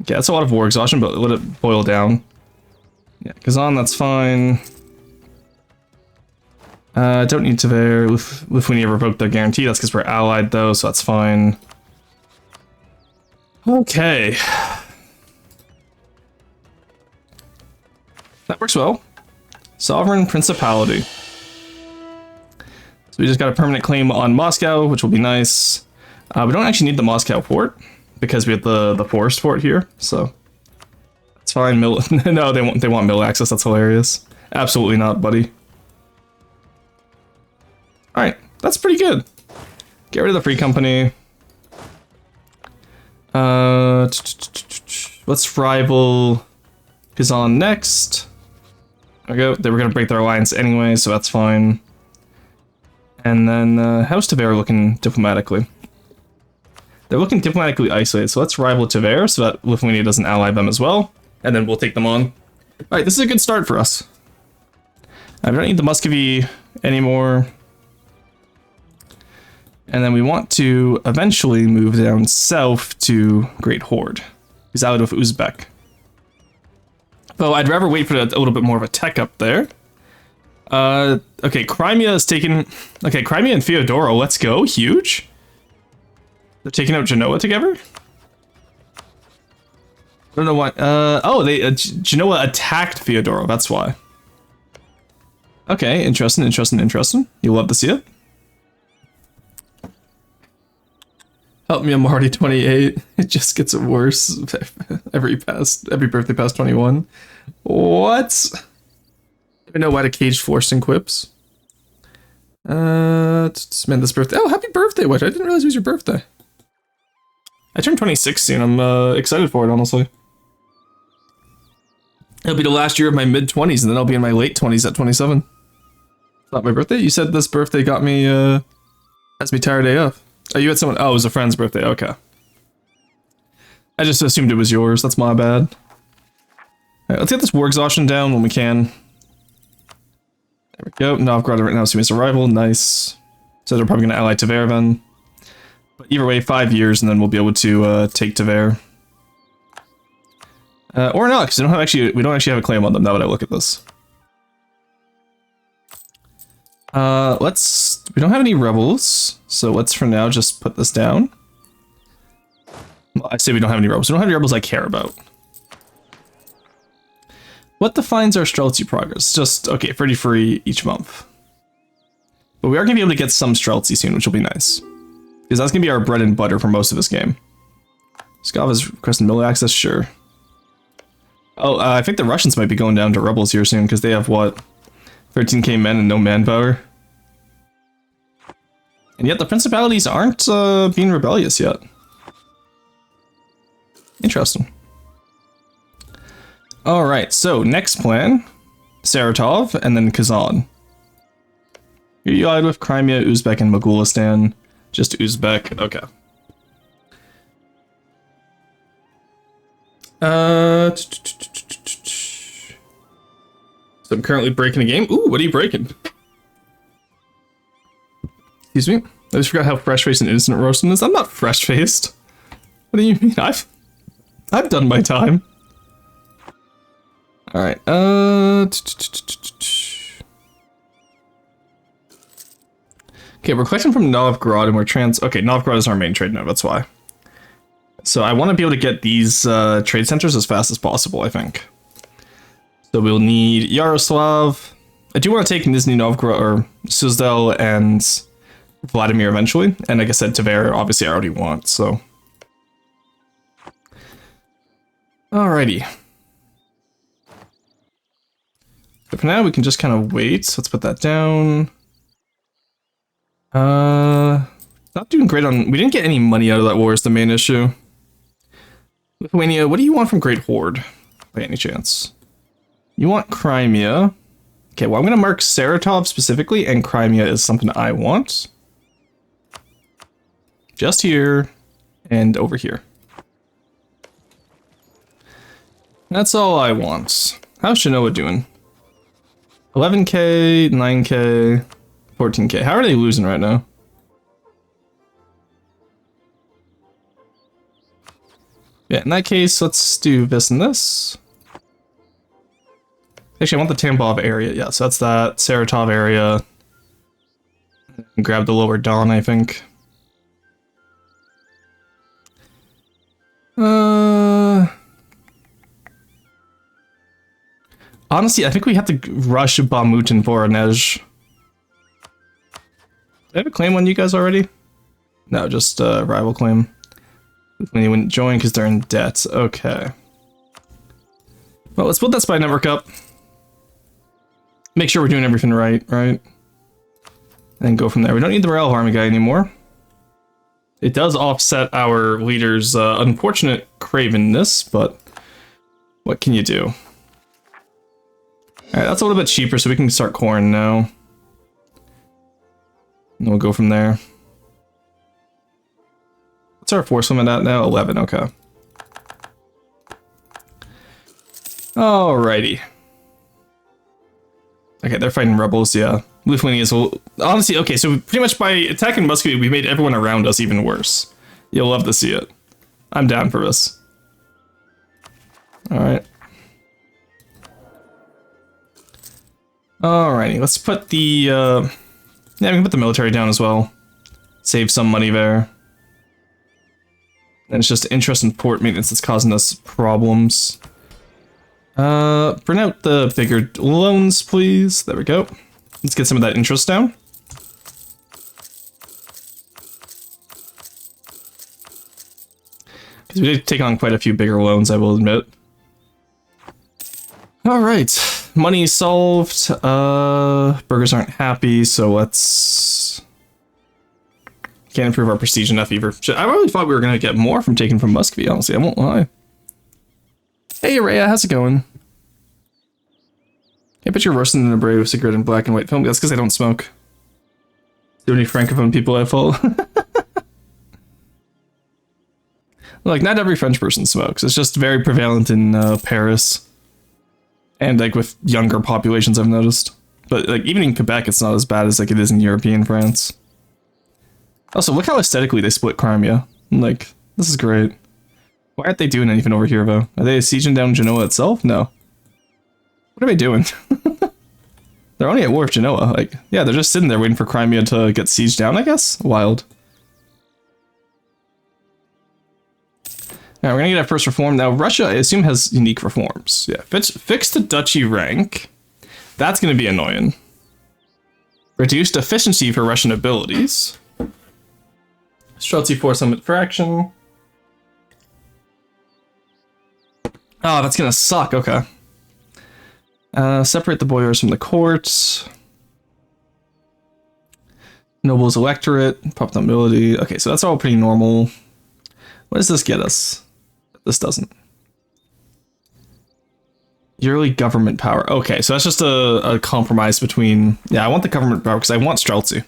Okay, that's a lot of war exhaustion, but let it boil down. Yeah, Kazan, that's fine. Don't need Tver. Lithuania revoked their guarantee. That's because we're allied, though, so that's fine. Okay. That works well. Sovereign Principality. So we just got a permanent claim on Moscow, which will be nice. We don't actually need the Moscow port, because we have the forest fort here, so... That's fine. No, they want mill access. That's hilarious. Absolutely not, buddy. Alright, that's pretty good. Get rid of the free company. Let's rival Kazan next. There we go. They were going to break their alliance anyway, so that's fine. And then, how's Tver looking diplomatically? They're looking diplomatically isolated, so let's rival Tver so that Lithuania doesn't ally them as well. And then we'll take them on. Alright, this is a good start for us. I don't need the Muscovy anymore. And then we want to eventually move down south to Great Horde. He's allied with Uzbek. Though I'd rather wait for a little bit more of a tech up there. Okay, Crimea is taken... Okay, Crimea and Fyodoro, let's go. Huge. They're taking out Genoa together? I don't know why. Oh, Genoa attacked Fyodoro, that's why. Okay, interesting. You love to see it. Help me, I'm already 28. It just gets worse every birthday past 21. What? I don't know why to cage forced and quips. Man, this birthday. Oh, happy birthday, White. I didn't realize it was your birthday. I turned 26 soon. I'm excited for it, honestly. It'll be the last year of my mid-20s, and then I'll be in my late 20s at 27. It's not my birthday? You said this birthday got me, has me tired AF. Oh, you had someone... Oh, it was a friend's birthday. Okay. I just assumed it was yours. That's my bad. Alright, let's get this war exhaustion down when we can. There we go. Novgorod right now assuming it's a rival. Nice. So they're probably going to ally Tver then. But either way, 5 years, and then we'll be able to take Tver. Or not, because we don't actually have a claim on them now that I look at this. We don't have any rebels, so let's for now just put this down. Well, I say we don't have any rebels. We don't have any rebels I care about. What defines our Streltsy progress? Just, okay, 30 free each month. But we are going to be able to get some Streltsy soon, which will be nice. Because that's going to be our bread and butter for most of this game. Skava's requesting mill access, sure. Oh, I think the Russians might be going down to rebels here soon, because they have, what, 13k men and no manpower? And yet the principalities aren't being rebellious yet. Interesting. Alright, so next plan, Saratov, and then Kazan. You're allied with Crimea, Uzbek, and Mogulistan. Just Uzbek, okay. So I'm currently breaking a game. Ooh, what are you breaking? Excuse me? I just forgot how fresh-faced and innocent roasting is. I'm not fresh-faced. What do you mean? I've done my time. Alright, okay, we're collecting from Novgorod and we're okay, Novgorod is our main trade node, that's why. So I want to be able to get these trade centers as fast as possible, I think. So we'll need Yaroslav. I do want to take Nizhny Novgorod, or Suzdal and Vladimir eventually. And like I said, Tver, obviously I already want, so. Alrighty. But for now, we can just kind of wait. So let's put that down. Not doing great on... We didn't get any money out of that war is the main issue. Lithuania, what do you want from Great Horde? By any chance? You want Crimea. Okay, well, I'm going to mark Saratov specifically, and Crimea is something I want. Just here, and over here. That's all I want. How's Genoa doing? 11k, 9k, 14k. How are they losing right now? Yeah, in that case, let's do this and this. Actually, I want the Tambov area. Yeah, so that's that. Saratov area. Grab the lower Don, I think. Honestly, I think we have to rush Bamut and Voronezh. Do I have a claim on you guys already? No, just a rival claim. When you wouldn't join because they're in debt. Okay. Well, let's build that spy network up. Make sure we're doing everything right? And then go from there. We don't need the morale army guy anymore. It does offset our leader's unfortunate cravenness, but what can you do? Alright, that's a little bit cheaper, so we can start corn now. And we'll go from there. What's our force limit at now? 11, okay. Alrighty. Okay, they're fighting rebels, yeah. Lithuania is... Honestly, okay, so pretty much by attacking Muscovy, we made everyone around us even worse. You'll love to see it. I'm down for this. Alright. Alrighty, let's put the... yeah, we can put the military down as well. Save some money there. And it's just interest in port maintenance that's causing us problems. Print out the bigger loans, please. There we go. Let's get some of that interest down. Because we did take on quite a few bigger loans, I will admit. Alright, money solved. Burghers aren't happy, so let's... Can't improve our prestige enough either. I really thought we were going to get more from taking from Muscovy, honestly, I won't lie. Hey, Rhea, how's it going? I bet you're worse than a brave cigarette in black and white film. That's because I don't smoke. Do any francophone people I follow? Like, not every French person smokes. It's just very prevalent in Paris. And, like, with younger populations, I've noticed. But, like, even in Quebec, it's not as bad as, like, it is in European France. Also, look how aesthetically they split Crimea. Like, this is great. Why aren't they doing anything over here, though? Are they sieging down Genoa itself? No. What are they doing? They're only at war with Genoa. Like, yeah, they're just sitting there waiting for Crimea to get sieged down, I guess? Wild. Now, we're gonna get our first reform. Now, Russia, I assume, has unique reforms. Yeah, fix the duchy rank. That's gonna be annoying. Reduced efficiency for Russian abilities. Streltsy Force Limit Fraction. Oh, that's gonna suck, okay. Separate the boyars from the courts. Nobles electorate, pop nobility. Okay, so that's all pretty normal. What does this get us? This doesn't. Yearly government power. Okay, so that's just a compromise between... Yeah, I want the government power because I want Streltsy.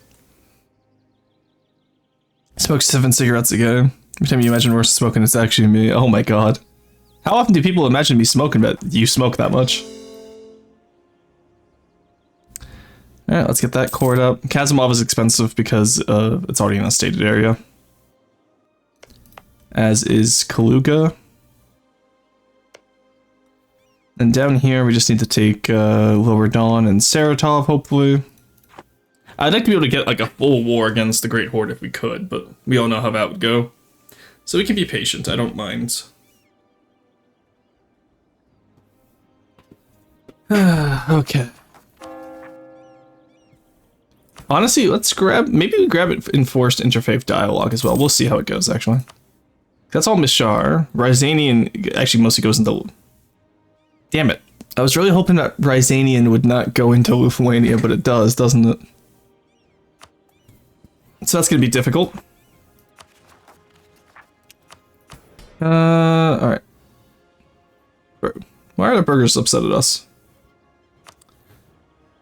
Smoke 7 cigarettes a day. Every time you imagine we're smoking, it's actually me. Oh my god. How often do people imagine me smoking, but you smoke that much? Alright, let's get that cord up. Kazimov is expensive because it's already in a stated area. As is Kaluga. And down here, we just need to take Lower Don and Saratov, hopefully. I'd like to be able to get like a full war against the Great Horde if we could, but we all know how that would go. So we can be patient, I don't mind. Okay. Honestly, let's grab... Maybe we grab it enforced interfaith dialogue as well. We'll see how it goes, actually. That's all Mishar. Ryazanian actually mostly goes into... Damn it. I was really hoping that Ryazanian would not go into Lithuania, but it does, doesn't it? So that's going to be difficult. Alright. Why are the burgers upset at us?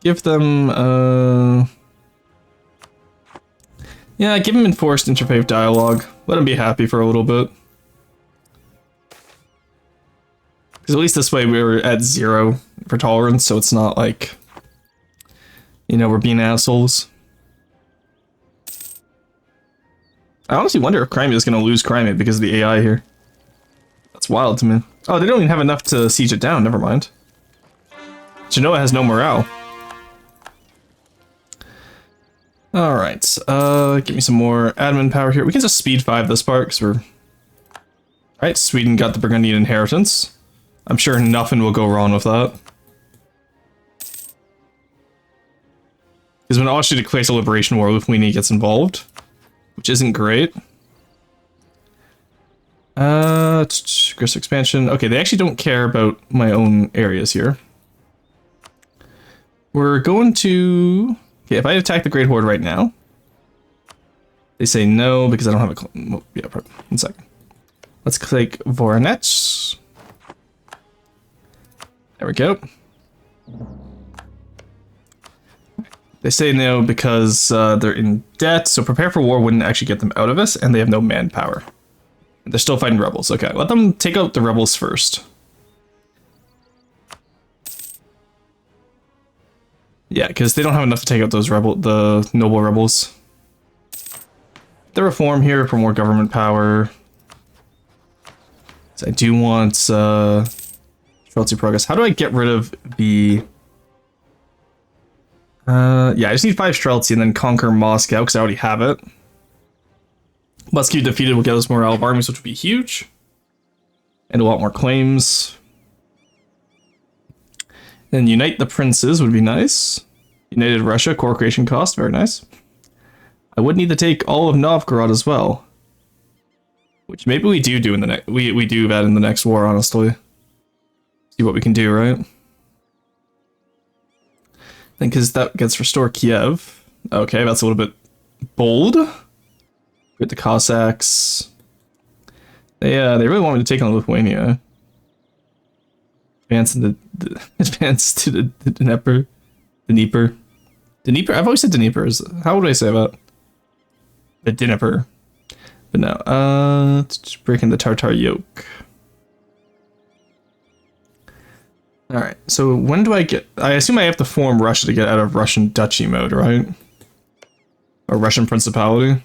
Give them, yeah, give them enforced interfaith dialogue. Let them be happy for a little bit. Because at least this way we were at 0 for tolerance, so it's not like, you know, we're being assholes. I honestly wonder if Crimea is going to lose Crimea because of the AI here. That's wild to me. Oh, they don't even have enough to siege it down, never mind. Genoa has no morale. Alright, give me some more admin power here. We can just speed 5 this part, because we're... Alright, Sweden got the Burgundian inheritance. I'm sure nothing will go wrong with that. Because when Austria declares a liberation war, Lithuania gets involved. Which isn't great. Aggressive expansion. Okay, they actually don't care about my own areas here. We're going to... Okay, if I attack the Great Horde right now... They say no, because I don't have a... Yeah, 1 second. Let's click Voronezh. There we go. They say no because they're in debt, so prepare for war wouldn't actually get them out of this, and they have no manpower. They're still fighting rebels. Okay, let them take out the rebels first. Yeah, because they don't have enough to take out those the noble rebels. The reform here for more government power. So I do want Streltsy progress. How do I get rid of the... yeah, I just need 5 Streltsy and then conquer Moscow, because I already have it. Muskie defeated will get us morale of armies, which would be huge. And a lot more claims. Then unite the princes would be nice. United Russia, core creation cost, very nice. I would need to take all of Novgorod as well. Which maybe we do in the next... We do that in the next war, honestly. See what we can do, right? I think because that gets restore Kiev. Okay, that's a little bit bold. Get the Cossacks. They really want me to take on Lithuania. Advance to the Dnieper. Dnieper? I've always said Dnieper. How would I say about the Dnieper? But no, just breaking the Tartar yoke. Alright, so when do I get... I assume I have to form Russia to get out of Russian Duchy mode, right? Or Russian Principality?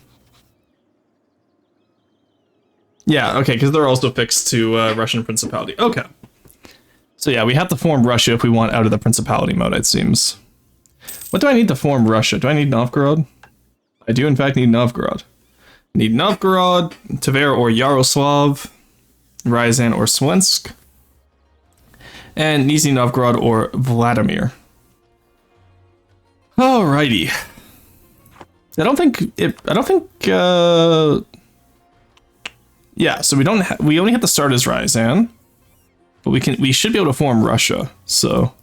Yeah, okay, because they're also fixed to Russian Principality. Okay. So yeah, we have to form Russia if we want out of the Principality mode, it seems. What do I need to form Russia? Do I need Novgorod? I do in fact need Novgorod. I need Novgorod, Tver or Yaroslav, Ryazan or Smolensk, and Nizhny Novgorod or Vladimir. Alrighty. I don't think... Yeah, so we only have to start as Ryazan, but we should be able to form Russia. So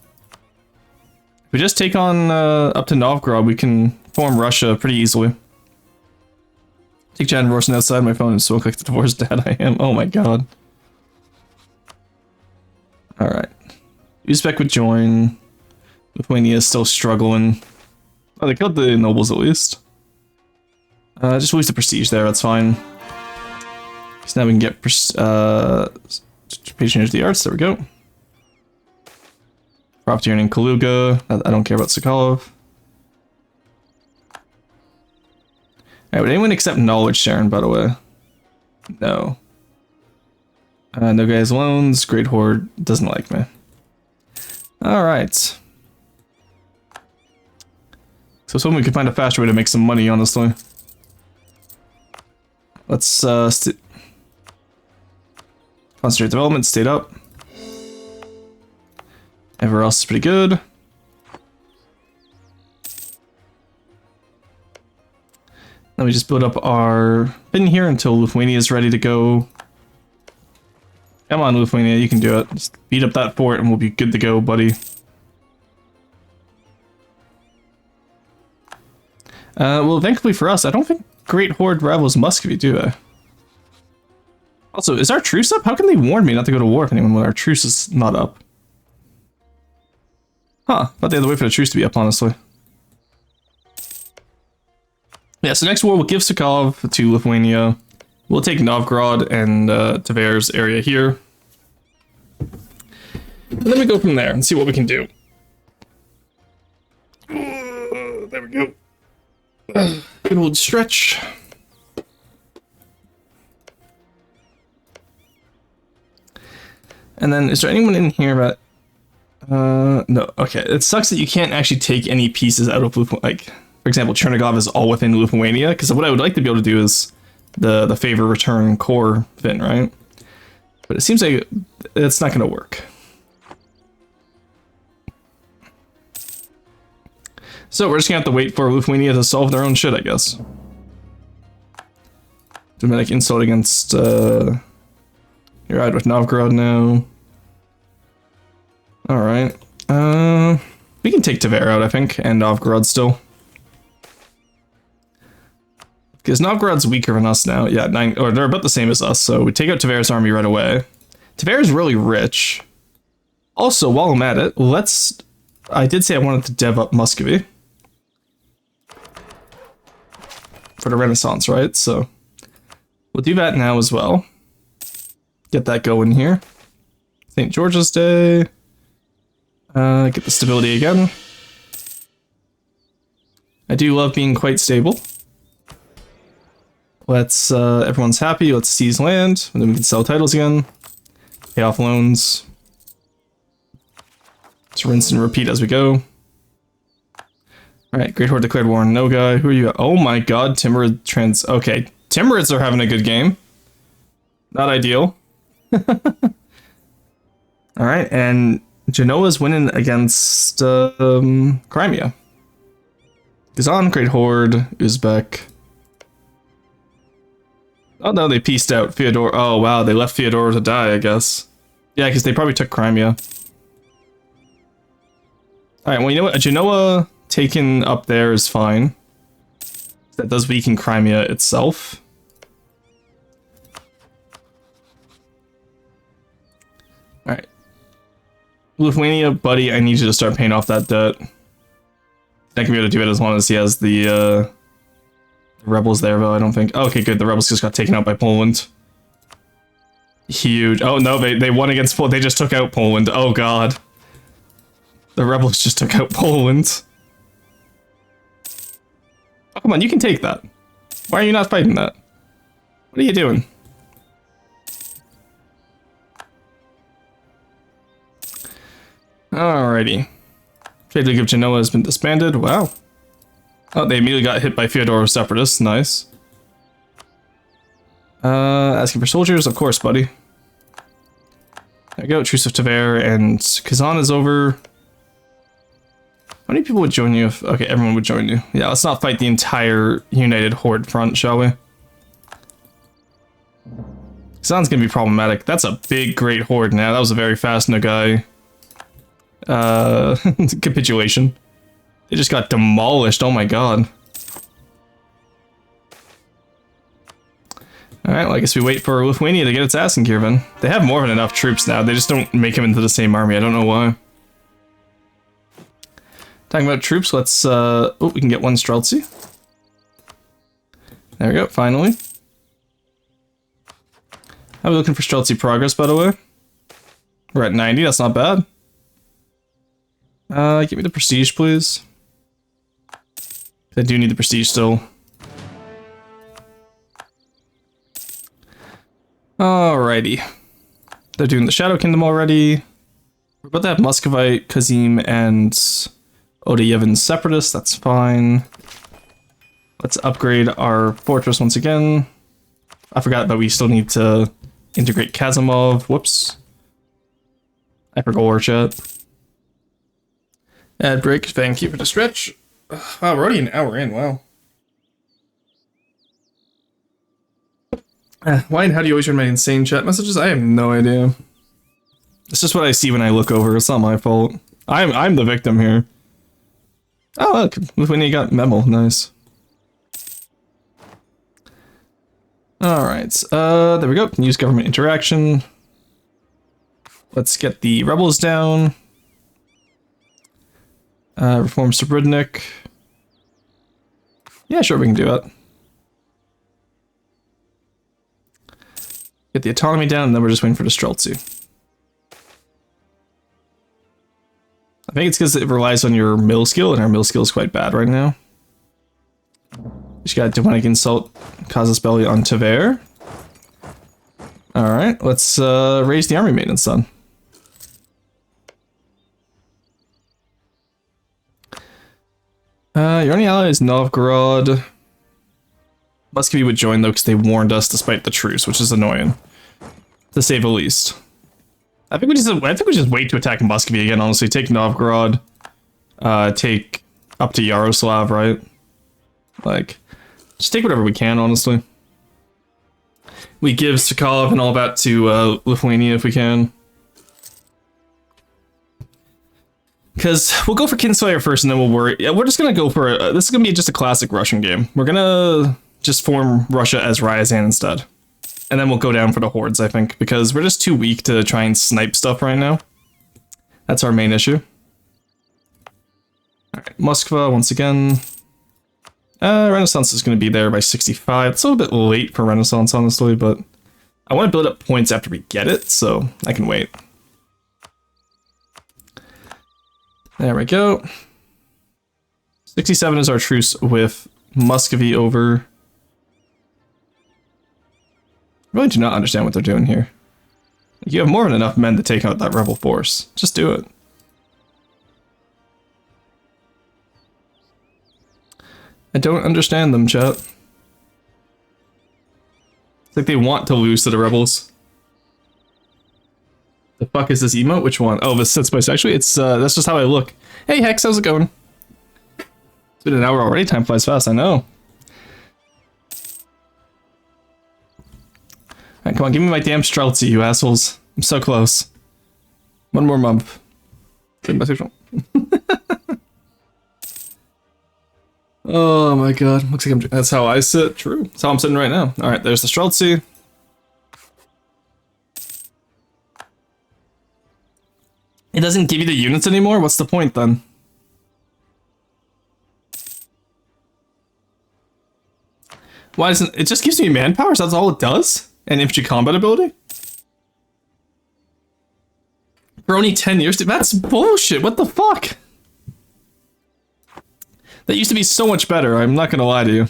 if we just take on up to Novgorod, we can form Russia pretty easily. Take Jan Vorsen outside my phone and so click the divorced dad I am. Oh my god. All right, Uzbek would join. Lithuania is still struggling. Oh, they killed the nobles at least. Just lose the prestige there. That's fine. So now we can get patronage of the arts. There we go. Property earning Kaluga. I don't care about Sokolov. Alright, would anyone accept knowledge sharing, by the way? No. No guys loans. Great Horde doesn't like me. Alright. So I was hoping we could find a faster way to make some money, honestly. Let's concentrate development, stayed up. Everywhere else is pretty good. Then we just build up our bin here until Lithuania is ready to go. Come on, Lithuania, you can do it. Just beat up that fort and we'll be good to go, buddy. Well, thankfully for us, I don't think Great Horde rivals Muscovy, do they? Also, is our truce up? How can they warn me not to go to war with anyone when our truce is not up? Huh, thought they had to wait for the truce to be up, honestly. Yeah, so next war we'll give Sokolov to Lithuania. We'll take Novgorod and Tver's area here. And then we go from there and see what we can do. There we go. Good old stretch. And then, is there anyone in here that... no, okay. It sucks that you can't actually take any pieces out of Lithuania. Like, for example, Chernigov is all within Lithuania, because what I would like to be able to do is the favor return core fin, right? But it seems like it's not going to work. So we're just going to have to wait for Lithuania to solve their own shit, I guess. Dramatic insult against... You're out with Novgorod now. Alright. We can take Tver out, I think, and Novgorod still. Because Novgorod's weaker than us now. Yeah, or they're about the same as us, so we take out Tver's army right away. Tver is really rich. Also, while I'm at it, I did say I wanted to dev up Muscovy. For the Renaissance, right? So, we'll do that now as well. Get that going here. St. George's Day. Get the stability again. I do love being quite stable. Let's, everyone's happy. Let's seize land. And then we can sell titles again. Pay off loans. Just rinse and repeat as we go. Alright, Great Horde declared war on Nogai. Who are you? Oh my god, Timurid Okay, Timurids are having a good game. Not ideal. Alright, and Genoa's winning against Crimea. Kazan, Great Horde, Uzbek. Oh no, they pieced out Fyodor. Oh wow, they left Fyodor to die, I guess. Yeah, because they probably took Crimea. Alright, well you know what? A Genoa taken up there is fine. That does weaken Crimea itself. Alright. Lithuania, buddy, I need you to start paying off that debt. Not gonna be able to do it as long as he has the rebels there, though, I don't think. Oh, okay, good. The rebels just got taken out by Poland. Huge. Oh, no, they won against Poland. They just took out Poland. Oh, God. The rebels just took out Poland. Oh, come on, you can take that. Why are you not fighting that? What are you doing? Alrighty. Trade League of Genoa has been disbanded. Wow. Oh, they immediately got hit by Fyodor separatists. Nice. Asking for soldiers, of course, buddy. There we go. Truce of Tver and Kazan is over. How many people would join you if... Okay, everyone would join you. Yeah, let's not fight the entire United Horde front, shall we? Kazan's gonna be problematic. That's a big, great horde now. That was a very fast Nogai capitulation. They just got demolished. Oh my god. Alright, well I guess we wait for Lithuania to get its ass in gear then. They have more than enough troops now. They just don't make them into the same army. I don't know why. Talking about troops, let's oh, we can get one Streltsy. There we go, finally. How are we looking for Streltsy progress, by the way? We're at 90, that's not bad. Give me the prestige, please. I do need the prestige still. Alrighty. They're doing the Shadow Kingdom already. We're about to have Muscovite, Kazim, and Odayevin Separatists. That's fine. Let's upgrade our fortress once again. I forgot that we still need to integrate Kazimov. Whoops. I forgot war chat. Ad break. Thank you for the stretch. Wow, we're already an hour in. Wow. Why and how do you always read my insane chat messages? I have no idea. It's just what I see when I look over. It's not my fault. I'm the victim here. Oh, look. Lithuania got memo. Nice. Alright. There we go. Use government interaction. Let's get the rebels down. Reform Subridnik. Yeah, sure, we can do it. Get the autonomy down, and then we're just waiting for the Streltsy. I think it's because it relies on your mill skill, and our mill skill is quite bad right now. Just got demonic insult, Casus Belli on Tver. Alright, let's raise the army maintenance then. Your only ally is Novgorod. Muscovy would join though because they warned us despite the truce, which is annoying, to say the least. I think we just wait to attack Muscovy again. Honestly, take Novgorod, take up to Yaroslav, right? Like, just take whatever we can. Honestly, we give Sokolov and all that to Lithuania if we can. Because we'll go for Kinslayer first and then we'll worry. Yeah, we're just going to go for this is going to be just a classic Russian game. We're going to just form Russia as Ryazan instead. And then we'll go down for the hordes, I think, because we're just too weak to try and snipe stuff right now. That's our main issue. Alright, Moskva, once again. Renaissance is going to be there by 65. It's a little bit late for Renaissance, honestly, but I want to build up points after we get it, so I can wait. There we go. 67 is our truce with Muscovy over. I really do not understand what they're doing here. You have more than enough men to take out that rebel force. Just do it. I don't understand them, chat. It's like they want to lose to the rebels. The fuck is this emote? Which one? Oh, this sits bisexually? It's, that's just how I look. Hey, Hex, how's it going? It's been an hour already. Time flies fast, I know. Alright, come on, give me my damn Streltsy, you assholes. I'm so close. One more month. Oh my god, looks like that's how I sit. True. That's how I'm sitting right now. Alright, there's the Streltsy. It doesn't give you the units anymore? What's the point then? Why doesn't it just gives me manpower? So that's all it does? And infantry combat ability? For only 10 years? That's bullshit. What the fuck? That used to be so much better. I'm not gonna lie to you.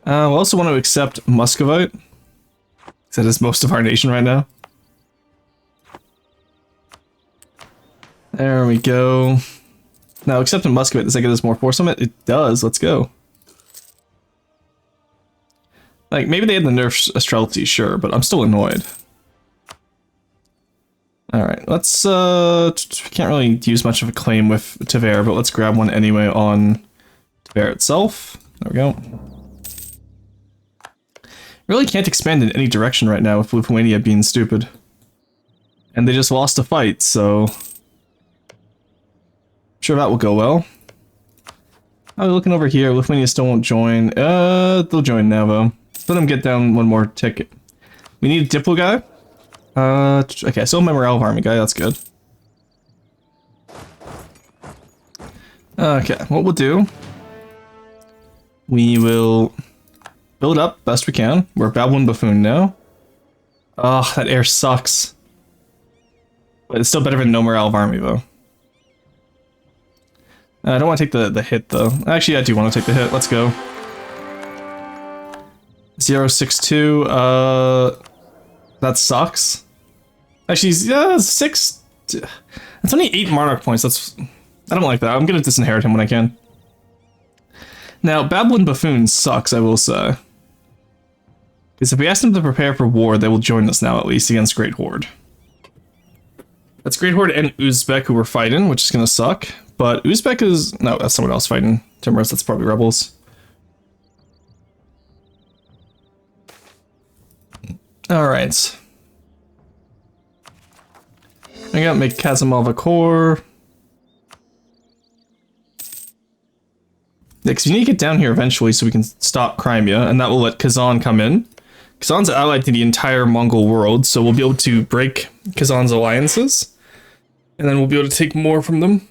We also want to accept Muscovite. That is most of our nation right now. There we go. Now, accepting Muscovite, does that get us more force on it? It does. Let's go. Like, maybe they had the nerf Streltsy, sure, but I'm still annoyed. Alright, let's, can't really use much of a claim with Tver, but let's grab one anyway on Tver itself. There we go. Really can't expand in any direction right now with Lithuania being stupid. And they just lost a fight, so... sure that will go well. Oh, looking over here, Lithuania still won't join. They'll join now, though. Let them get down one more ticket. We need a Diplo guy. Okay, still my morale of army guy, that's good. Okay, what we'll do... we will build up best we can. We're Babylon Buffoon now. Ugh, that air sucks. But it's still better than no morale of army, though. I don't want to take the hit, though. Actually, I do want to take the hit. Let's go. 062, that sucks. Actually, yeah, 6... That's only 8 Monarch points, that's... I don't like that. I'm gonna disinherit him when I can. Now, Babylon Buffoon sucks, I will say. Because if we ask them to prepare for war, they will join us now, at least, against Great Horde. That's Great Horde and Uzbek who we're fighting, which is gonna suck. But Uzbek is... no, that's someone else fighting. Timurus, that's probably rebels. Alright. I got make Kazimova core. Yeah, because we need to get down here eventually so we can stop Crimea, and that will let Kazan come in. Kazan's allied to the entire Mongol world, so we'll be able to break Kazan's alliances. And then we'll be able to take more from them.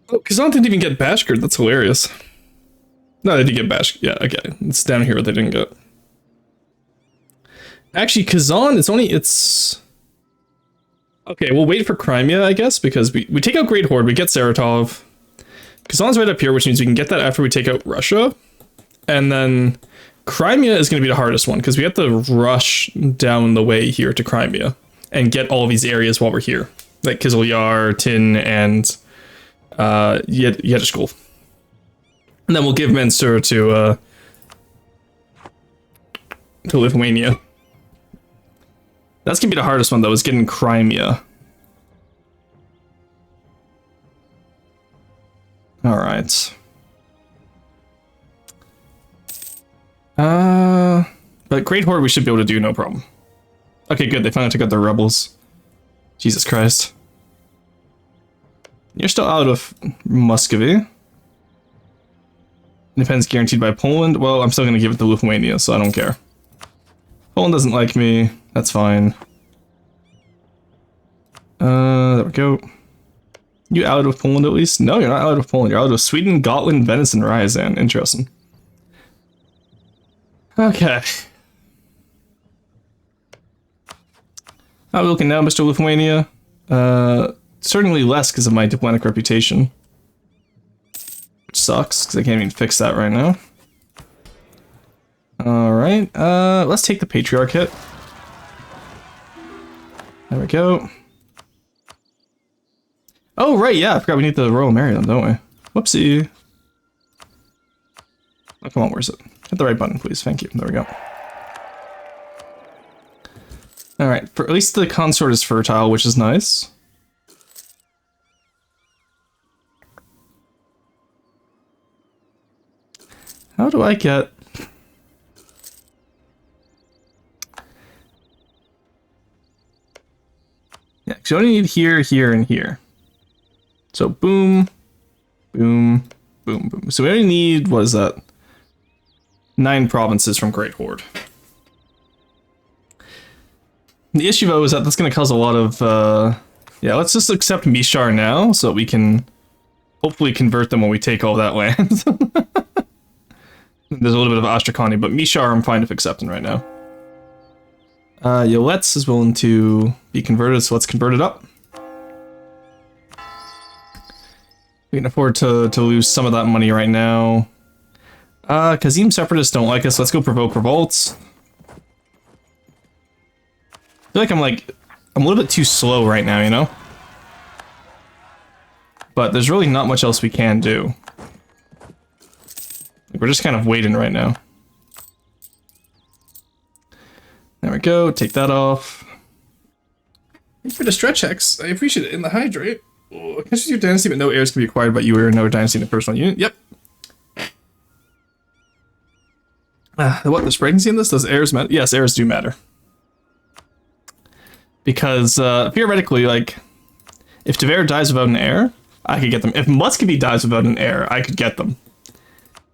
Oh, Kazan didn't even get Bashkired. That's hilarious. No, they did get Bashkired. Yeah, okay. It's down here what they didn't get. Actually, Kazan, it's... Okay, we'll wait for Crimea, I guess, because we take out Great Horde, we get Saratov. Kazan's right up here, which means we can get that after we take out Russia. And then Crimea is going to be the hardest one, because we have to rush down the way here to Crimea and get all these areas while we're here. Like Kizil Yar, Tin, and Yedishkul. And then we'll give Minster to Lithuania. That's going to be the hardest one, though, is getting Crimea. Alright. But Great Horde we should be able to do, no problem. Okay, good, they finally took out their rebels. Jesus Christ. You're still out of Muscovy. Independence guaranteed by Poland. Well, I'm still going to give it to Lithuania, so I don't care. Poland doesn't like me. That's fine. There we go. You allied with Poland at least? No, you're not allied with Poland. You're allied with Sweden, Gotland, Venice, and Ryazan. Interesting. Okay. How are we looking now, Mr. Lithuania? Certainly less because of my diplomatic reputation. Which sucks, because I can't even fix that right now. Alright, let's take the Patriarch hit. There we go. Oh, right, yeah, I forgot we need the Royal Marry them, don't we? Whoopsie. Oh, come on, where's it? Hit the right button, please. Thank you. There we go. Alright, at least the consort is fertile, which is nice. How do I get... Yeah, because you only need here, here, and here. So boom, boom, boom, boom. So we only need, what is that? 9 provinces from Great Horde. The issue though is that that's going to cause a lot of, yeah, let's just accept Mishar now so that we can hopefully convert them when we take all that land. There's a little bit of Astrakani, but Mishar I'm fine with accepting right now. Yolets is willing to be converted, so let's convert it up. We can afford to lose some of that money right now. Kazim Separatists don't like us, let's go provoke revolts. I feel like I'm a little bit too slow right now, you know? But there's really not much else we can do. We're just kind of waiting right now. There we go, take that off. Thanks for the stretch X, I appreciate it. In the hydrate. Oh, can your dynasty, but no heirs can be acquired by you or another dynasty in a personal unit. Yep. What, there's pregnancy in this? Does heirs matter? Yes, heirs do matter. Because, theoretically, like, if Tver dies without an heir, I could get them. If Muscovy dies without an heir, I could get them.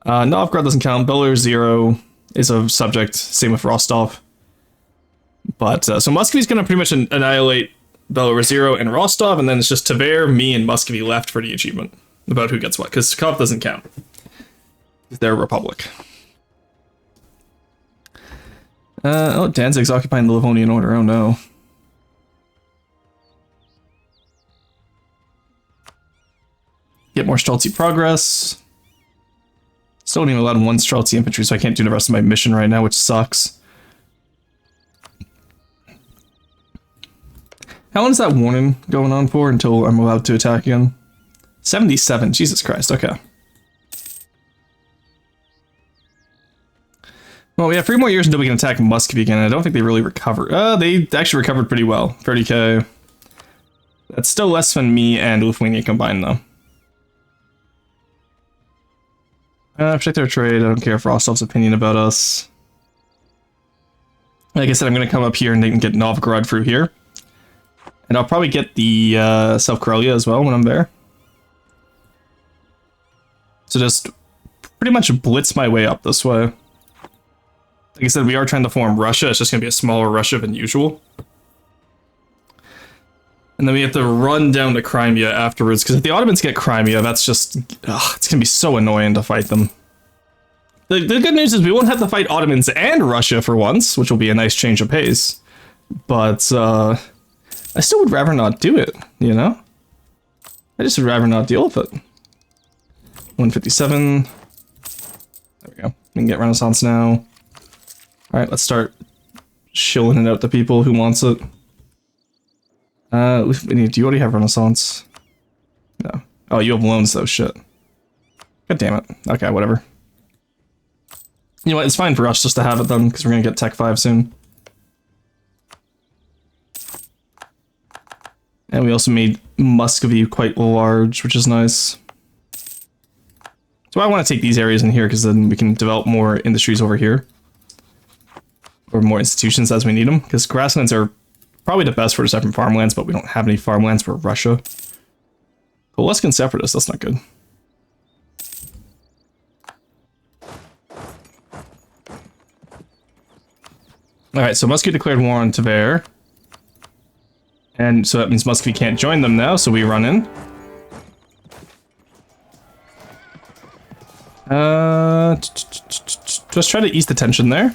Novgorod doesn't count. Belarus 0 is a subject. Same with Rostov. But, so Muscovy's gonna pretty much annihilate Belarus 0 and Rostov, and then it's just Tver, me, and Muscovy left for the achievement. About who gets what, because Kov doesn't count. They're a republic. Oh, Danzig's occupying the Livonian Order, oh no. Get more Streltsy progress. Still only allowed 1 Streltsy infantry, so I can't do the rest of my mission right now, which sucks. How long is that warning going on for until I'm allowed to attack again? 77, Jesus Christ, okay. Well, we have 3 more years until we can attack Muscovy again. I don't think they really recover. They actually recovered pretty well. 30k. That's still less than me and Lithuania combined, though. Protect our trade. I don't care for Rostov's opinion about us. Like I said, I'm going to come up here and then get Novgorod through here. And I'll probably get the South Karelia as well when I'm there. So just pretty much blitz my way up this way. Like I said, we are trying to form Russia. It's just going to be a smaller Russia than usual. And then we have to run down to Crimea afterwards, because if the Ottomans get Crimea, that's just... Ugh, it's going to be so annoying to fight them. The good news is we won't have to fight Ottomans and Russia for once, which will be a nice change of pace. But, I still would rather not do it, you know? I just would rather not deal with it. 157. There we go. We can get Renaissance now. Alright, let's start shilling it out to people who wants it. Do you already have Renaissance? No. Oh, you have loans though, shit. God damn it. Okay, whatever. You know what, it's fine for us just to have it then, because we're gonna get Tech 5 soon. And we also made Muscovy quite large, which is nice. So I want to take these areas in here, because then we can develop more industries over here. Or more institutions as we need them, because grasslands are probably the best for separate farmlands, but we don't have any farmlands for Russia. Polescan Separatists, that's not good. Alright, so Muscovy declared war on Tver. And so that means Muscovy can't join them now, so we run in. Just try to ease the tension there.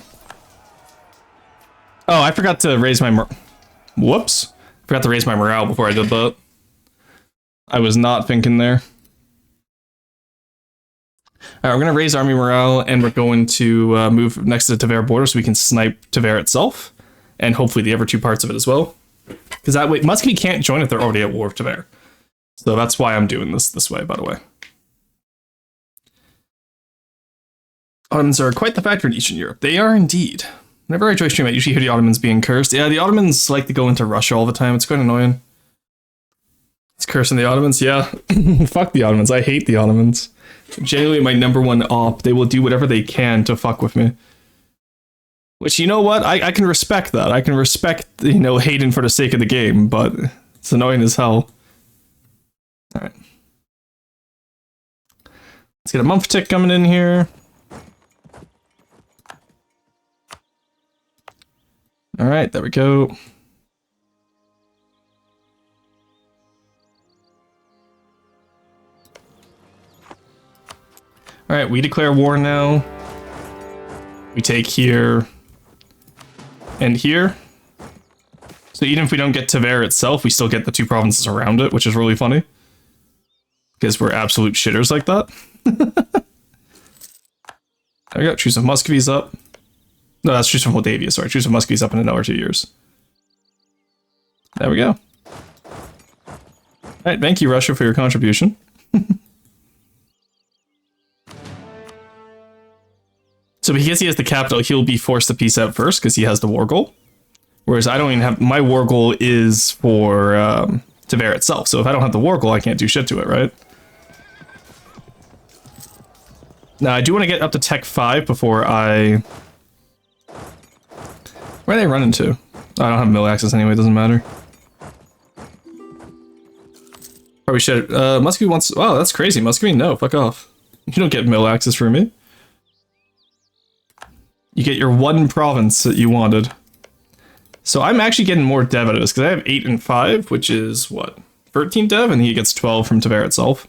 Oh, I forgot to raise my whoops. Forgot to raise my morale before I did that. I was not thinking there. Alright, we're going to raise army morale, and we're going to move next to the Tver border so we can snipe Tver itself. And hopefully the other two parts of it as well. Because that way, Muscovy can't join if they're already at war with Tver. So that's why I'm doing this way, by the way. Ottomans are quite the factor in Eastern Europe. They are indeed. Whenever I join stream, I usually hear the Ottomans being cursed. Yeah, the Ottomans like to go into Russia all the time. It's quite annoying. It's cursing the Ottomans, yeah. Fuck the Ottomans. I hate the Ottomans. Genuinely my #1 op. They will do whatever they can to fuck with me. Which, you know what? I can respect that. I can respect, you know, hating for the sake of the game, but it's annoying as hell. Alright. Let's get a month tick coming in here. Alright, there we go. Alright, we declare war now. We take here and here. So even if we don't get Tver itself, we still get the two provinces around it, which is really funny. Because we're absolute shitters like that. There we go, Truce of Muscovy's up. No, that's Truce of Moldavia, sorry. Truce of Muscovy's up in another 2 years. There we go. Alright, thank you, Russia, for your contribution. So because he has the capital, he'll be forced to peace out first, because he has the war goal. Whereas I don't even have... My war goal is for Tver itself, so if I don't have the war goal, I can't do shit to it, right? Now, I do want to get up to Tech 5 before I... Where are they running to? I don't have mill access anyway, it doesn't matter. Probably should. Muscovy wants... Oh, that's crazy. Muscovy, no, fuck off. You don't get mill access for me. You get your one province that you wanted. So I'm actually getting more dev out of this, because I have 8 and 5, which is, what, 13 dev, and he gets 12 from Tver itself.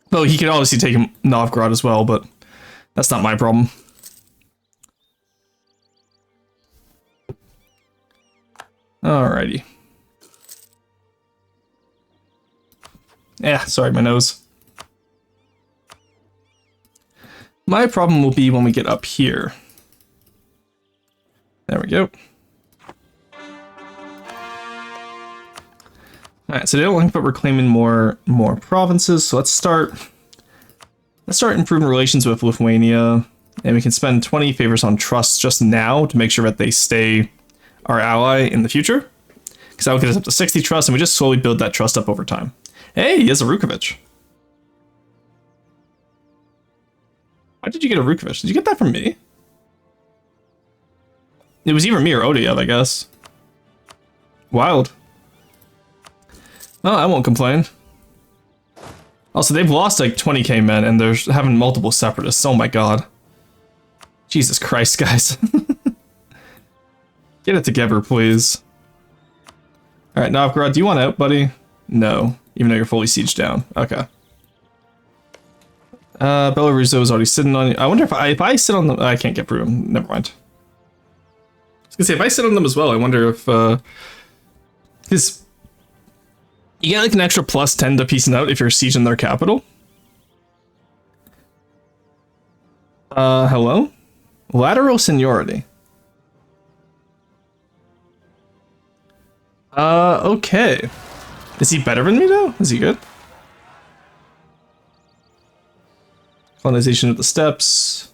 Though he can obviously take Novgorod as well, but that's not my problem. Alrighty. Yeah, sorry, my nose. My problem will be when we get up here. There we go. Alright, so they don't like that we're claiming more provinces, so let's start improving relations with Lithuania, and we can spend 20 favors on trust just now to make sure that they stay our ally in the future. Because that will get us up to 60 trust, and we just slowly build that trust up over time. Hey, he has a Rukovich. Why did you get a Rukovich? Did you get that from me? It was either me or Odiev, I guess. Wild. Well, I won't complain. Also, they've lost like 20k men, and they're having multiple separatists. Oh my god. Jesus Christ, guys. Get it together, please. Alright, Novgorod, do you want out, buddy? No. Even though you're fully sieged down. Okay. Belarus is already sitting on you. I wonder if I sit on them... I can't get through them. Never mind. I was gonna say, if I sit on them as well, I wonder if... Because... You get like an extra plus 10 to piecing out if you're sieging their capital. Hello? Lateral seniority. Okay. Is he better than me though? Is he good? Colonization of the steppes.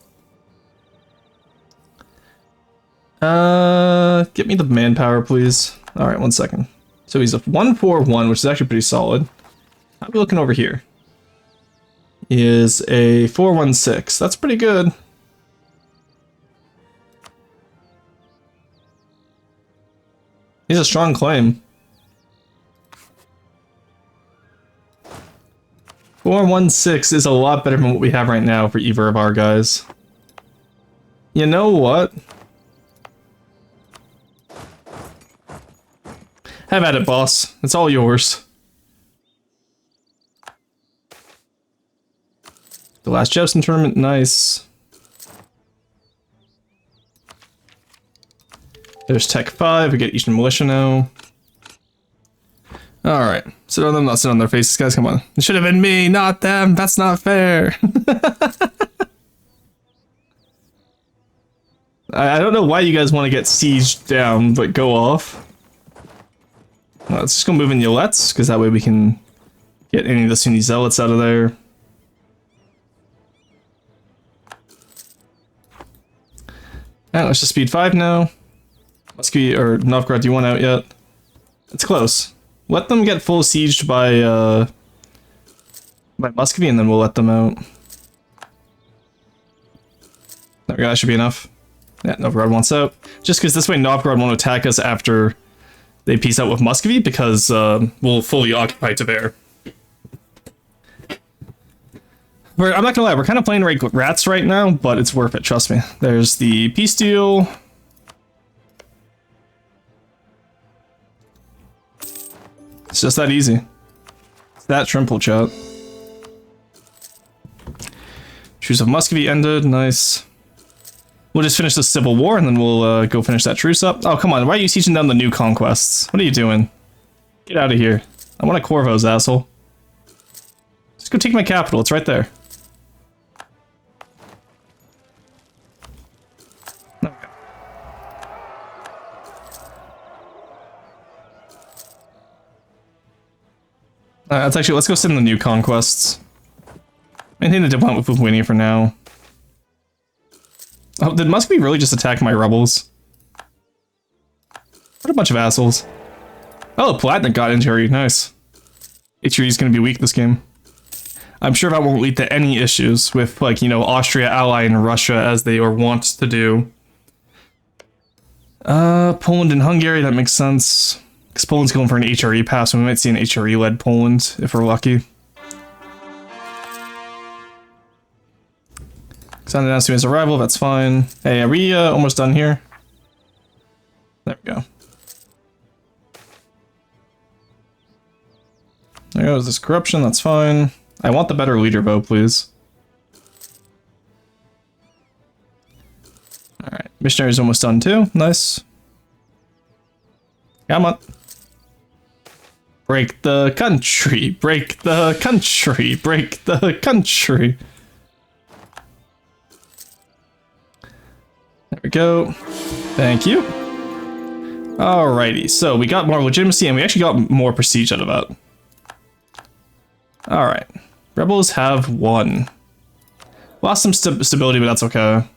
Get me the manpower, please. Alright, 1 second. So he's a 141, which is actually pretty solid. How are we looking over here? He is a 416. That's pretty good. He's a strong claim. 416 is a lot better than what we have right now for either of our guys. You know what? Have at it, boss. It's all yours. The last jousting tournament, nice. There's Tech 5, we get Eastern Militia now. Alright, sit on them, not sit on their faces, guys, come on. It should have been me, not them, that's not fair. I don't know why you guys want to get sieged down, but go off. Let's just go move in Yolettes, because that way we can get any of the Sunni Zealots out of there. Alright, let's just speed 5 now. Muscovy, or Novgorod, do you want out yet? It's close. Let them get full sieged by Muscovy, and then we'll let them out. There we go, that should be enough. Yeah, Novgorod wants out. Just because this way Novgorod won't attack us after they peace out with Muscovy, because we'll fully occupy Tver. I'm not gonna lie, we're kind of playing like rats right now, but it's worth it, trust me. There's the peace deal. It's just that easy. It's that trimple, chat. Truce of Muscovy ended, nice. We'll just finish the civil war and then we'll go finish that truce up. Oh, come on, why are you sieging down the new conquests? What are you doing? Get out of here. I want a Corvos, asshole. Just go take my capital, it's right there. Let's go send the new conquests. I think they did want with Lithuania for now. Oh, did Muscovy really just attack my rebels? What a bunch of assholes. Oh, Palatinate got injury, nice. HRE is gonna be weak this game. I'm sure that won't lead to any issues with, like, you know, Austria allying Russia as they are wont to do. Poland and Hungary, that makes sense. Because Poland's going for an HRE pass, so we might see an HRE-led Poland, if we're lucky. Sound announced his arrival, that's fine. Hey, are we almost done here? There we go. There goes this corruption, that's fine. I want the better leader, though, please. Alright, missionary's almost done too, nice. Come on. Break the country, break the country, break the country. There we go. Thank you. Alrighty, so we got more legitimacy and we actually got more prestige out of that. Alright. Rebels have won. Lost some stability, but that's okay.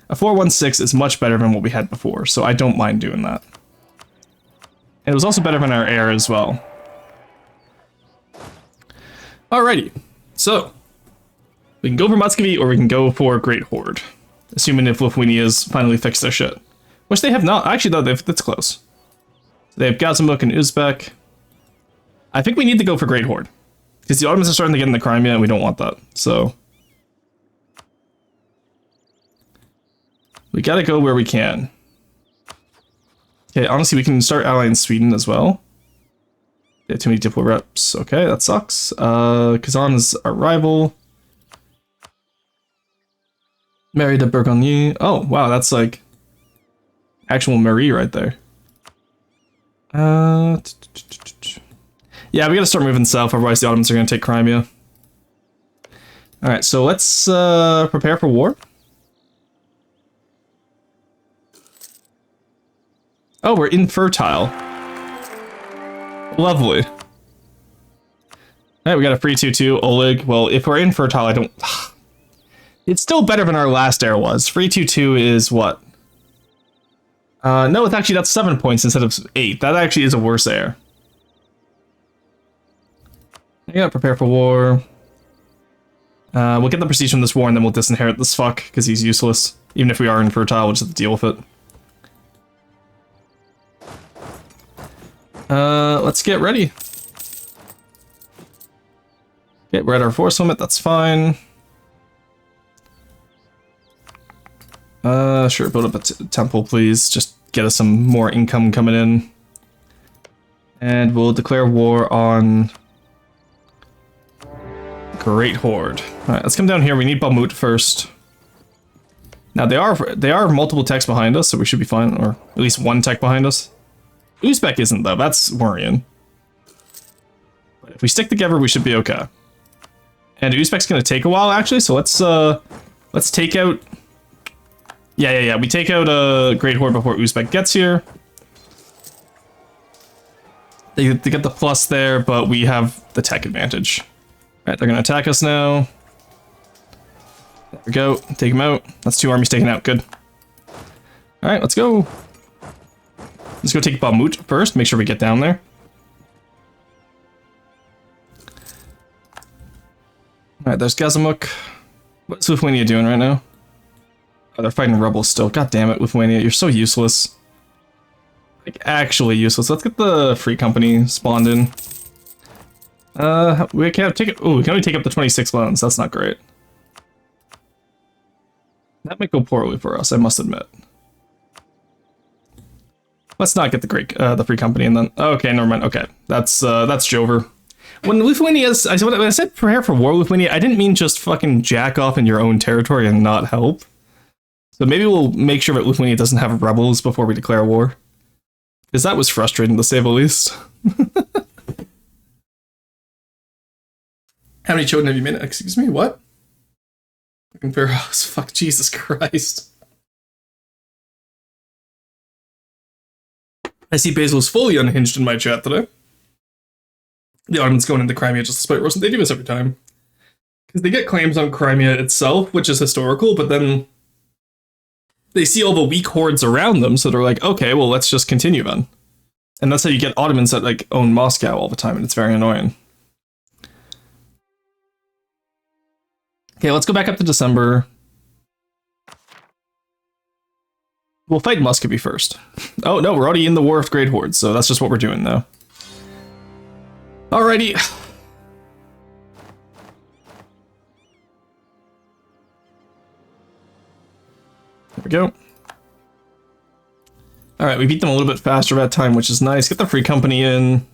A 416 is much better than what we had before, so I don't mind doing that. It was also better than our air as well. Alrighty, so we can go for Muscovy or we can go for Great Horde, assuming if Lithuania's finally fixed their shit. Which they have not. Actually, no, that's close. They have Gazimuk and Uzbek. I think we need to go for Great Horde. Because the Ottomans are starting to get in the Crimea, and we don't want that. So we gotta go where we can. Okay, honestly, we can start allying Sweden as well. They have too many diplo reps. Okay, that sucks. Kazan is our rival. Mary de Bourgogne. Oh, wow, that's like actual Marie right there. Yeah, we gotta start moving south, otherwise the Ottomans are gonna take Crimea. Alright, so let's prepare for war. Oh, we're infertile. Lovely. Alright, we got a free 2-2, Oleg. Well, if we're infertile, I don't... It's still better than our last heir was. Free 2-2 is what? No, it's actually, that's 7 points instead of 8. That actually is a worse heir. I gotta prepare for war. We'll get the prestige from this war and then we'll disinherit this fuck, because he's useless. Even if we are infertile, we'll just have to deal with it. Let's get ready. Okay, we're at our force limit, that's fine. Sure, build up a temple, please. Just get us some more income coming in. And we'll declare war on Great Horde. Alright, let's come down here. We need Balmut first. Now, they are multiple techs behind us, so we should be fine. Or at least one tech behind us. Uzbek isn't, though. That's worrying. But if we stick together, we should be okay. And Uzbek's gonna take a while, actually, so let's take out... Yeah. We take out Great Horde before Uzbek gets here. They get the plus there, but we have the tech advantage. Alright, they're gonna attack us now. There we go. Take them out. That's 2 armies taken out. Good. Alright, let's go. Let's go take Balmut first. Make sure we get down there. Alright, there's Gazimuk. What's Lithuania doing right now? Oh, they're fighting rebels still. God damn it, Lithuania. You're so useless. Like, actually useless. Let's get the free company spawned in. We can take it. Oh, we can only take up the 26 loans. That's not great. That might go poorly for us, I must admit. Let's not get the free company and then. Okay, never mind. Okay, that's Jover. When Lithuania's, when I said prepare for war with Lithuania, I didn't mean just fucking jack off in your own territory and not help. So maybe we'll make sure that Lithuania doesn't have rebels before we declare war. Because that was frustrating, to say the least. How many children have you made? Excuse me, what? Fucking pharaohs. Fuck, Jesus Christ. I see Basil's fully unhinged in my chat today. The Ottomans going into Crimea just despite Russian. They do this every time. Because they get claims on Crimea itself, which is historical, but then they see all the weak hordes around them, so they're like, okay, well, let's just continue then. And that's how you get Ottomans that, like, own Moscow all the time, and it's very annoying. Okay, let's go back up to December. We'll fight Muscovy first. Oh, no, we're already in the war with Great Hordes, so that's just what we're doing, though. Alrighty. There we go. Alright, we beat them a little bit faster that time, which is nice. Get the free company in.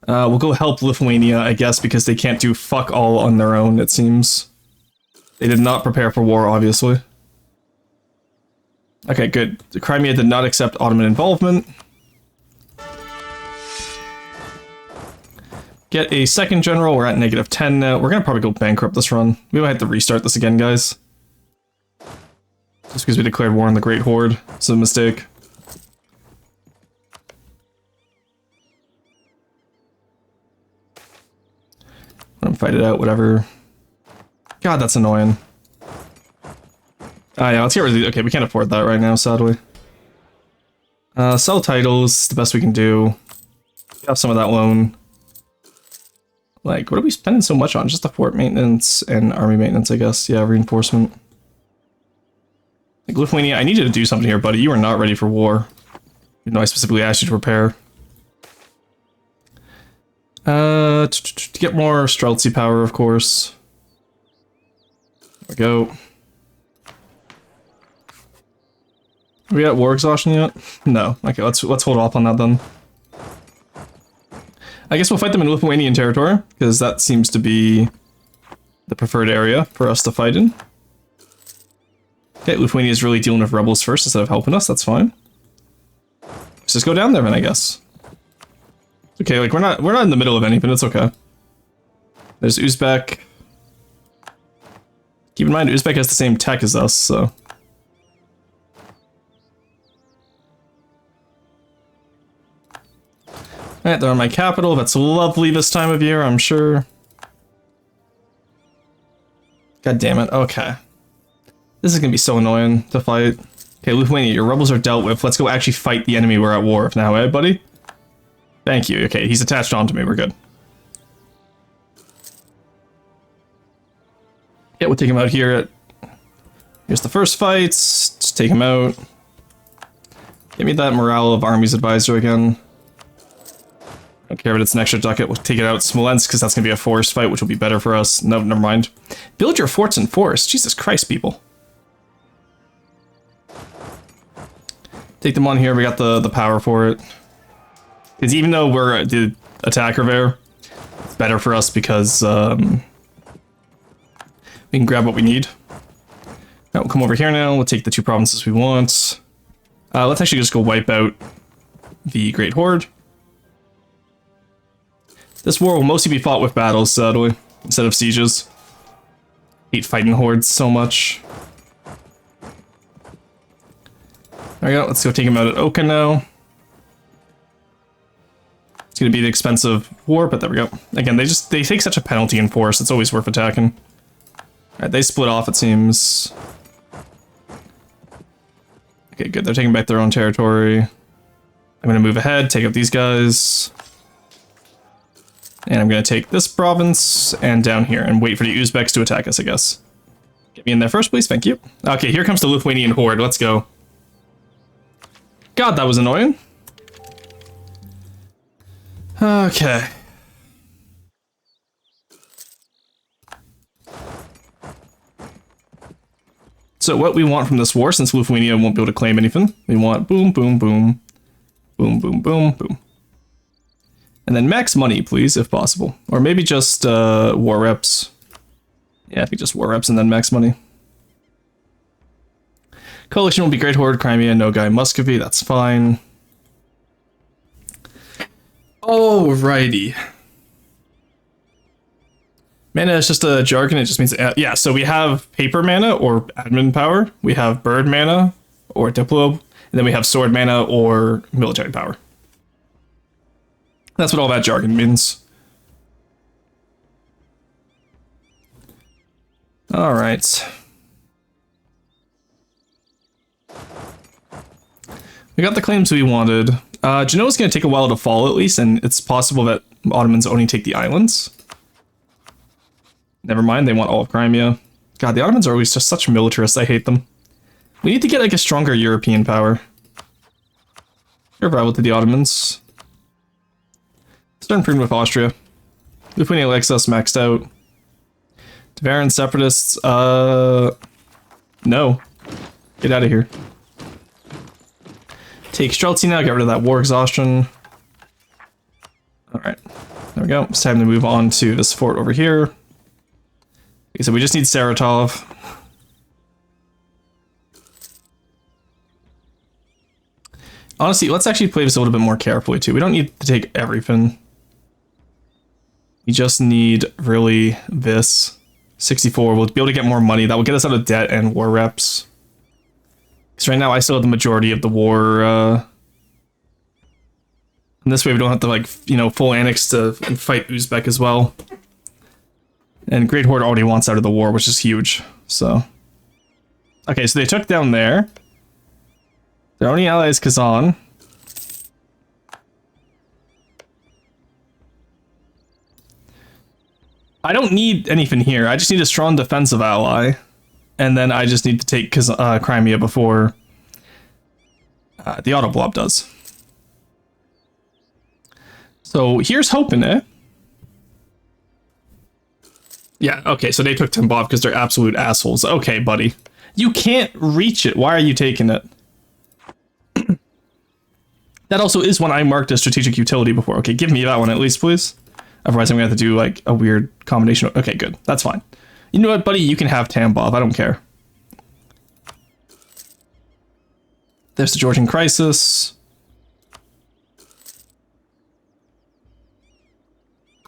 We'll go help Lithuania, I guess, because they can't do fuck all on their own, it seems. They did not prepare for war, obviously. Okay, good. The Crimea did not accept Ottoman involvement. Get a second general. We're at -10 now. We're gonna probably go bankrupt this run. We might have to restart this again, guys. Just because we declared war on the Great Horde. It's a mistake. I'm gonna fight it out, whatever. God, that's annoying. Ah, yeah, let's get rid of these. Okay, we can't afford that right now, sadly. Sell titles, the best we can do. Have some of that loan. Like, what are we spending so much on? Just the fort maintenance and army maintenance, I guess. Yeah, reinforcement. Like, Lithuania, I need you to do something here, buddy. You are not ready for war. Even though I specifically asked you to prepare. To get more Streltsy power, of course. There we go. Are we at war exhaustion yet? No. Okay, let's hold off on that then. I guess we'll fight them in Lithuanian territory, because that seems to be the preferred area for us to fight in. Okay, Lithuania is really dealing with rebels first instead of helping us, that's fine. Let's just go down there then, I guess. Okay, like we're not in the middle of anything, it's okay. There's Uzbek. Keep in mind, Uzbek has the same tech as us, so... Alright, they're on my capital. That's lovely this time of year, I'm sure. God damn it. Okay. This is gonna be so annoying to fight. Okay, Lithuania, your rebels are dealt with. Let's go actually fight the enemy we're at war with now, eh, buddy? Thank you. Okay, he's attached onto me. We're good. Yeah, we'll take him out here. Here's the first fight. Just take him out. Give me that morale of Army's advisor again. I don't care if it's an extra ducat. We'll take it out Smolensk, because that's going to be a forest fight, which will be better for us. No, never mind. Build your forts in forest. Jesus Christ, people. Take them on here. We got the power for it. Because even though we're the attacker there, it's better for us because we can grab what we need. Alright, we'll come over here now. We'll take the 2 provinces we want. Let's actually just go wipe out the Great Horde. This war will mostly be fought with battles, sadly, instead of sieges. Hate fighting hordes so much. There we go, let's go take him out at Oka now. It's gonna be the expensive war, but there we go. Again, they take such a penalty in force, it's always worth attacking. Alright, they split off, it seems. Okay, good, they're taking back their own territory. I'm gonna move ahead, take out these guys. And I'm gonna take this province and down here and wait for the Uzbeks to attack us, I guess. Get me in there first, please, thank you. Okay, here comes the Lithuanian horde, let's go. God, that was annoying. Okay. So what we want from this war, since Lithuania won't be able to claim anything, we want boom, boom, boom, boom, boom, boom, boom. And then max money, please, if possible. Or maybe just war reps. Yeah, I think just war reps and then max money. Coalition will be Great Horde, Crimea, Nogai, Muscovy, that's fine. Alrighty. Mana is just a jargon, it just means... yeah, so we have paper mana or admin power. We have bird mana or diplo. And then we have sword mana or military power. That's what all that jargon means. Alright. We got the claims we wanted. Genoa's going to take a while to fall at least, and it's possible that Ottomans only take the islands. Never mind, they want all of Crimea. God, the Ottomans are always just such militarists, I hate them. We need to get like a stronger European power. You're rival to the Ottomans. Start improving with Austria. Lithuania likes us maxed out. Tavaran separatists, no. Get out of here. Take Streltsy now, get rid of that war exhaustion. Alright, there we go. It's time to move on to this fort over here. Okay, so we just need Saratov. Honestly, let's actually play this a little bit more carefully too. We don't need to take everything. We just need really this. 64, we'll be able to get more money. That will get us out of debt and war reps. Because right now I still have the majority of the war. And this way we don't have to, like, you know, full annex to and fight Uzbek as well. And Great Horde already wants out of the war, which is huge. So. Okay, so they took down there. Their only ally is Kazan. I don't need anything here. I just need a strong defensive ally. and then I just need to take Crimea before the auto blob does. So here's hoping, eh? Yeah, okay, so they took Tambov because they're absolute assholes. Okay, buddy. You can't reach it. Why are you taking it? That also is one I marked as strategic utility before. Okay, give me that one at least, please. Otherwise, I'm going to have to do, like, a weird combination. Okay, good. That's fine. You know what, buddy? You can have Tambov. I don't care. There's the Georgian crisis.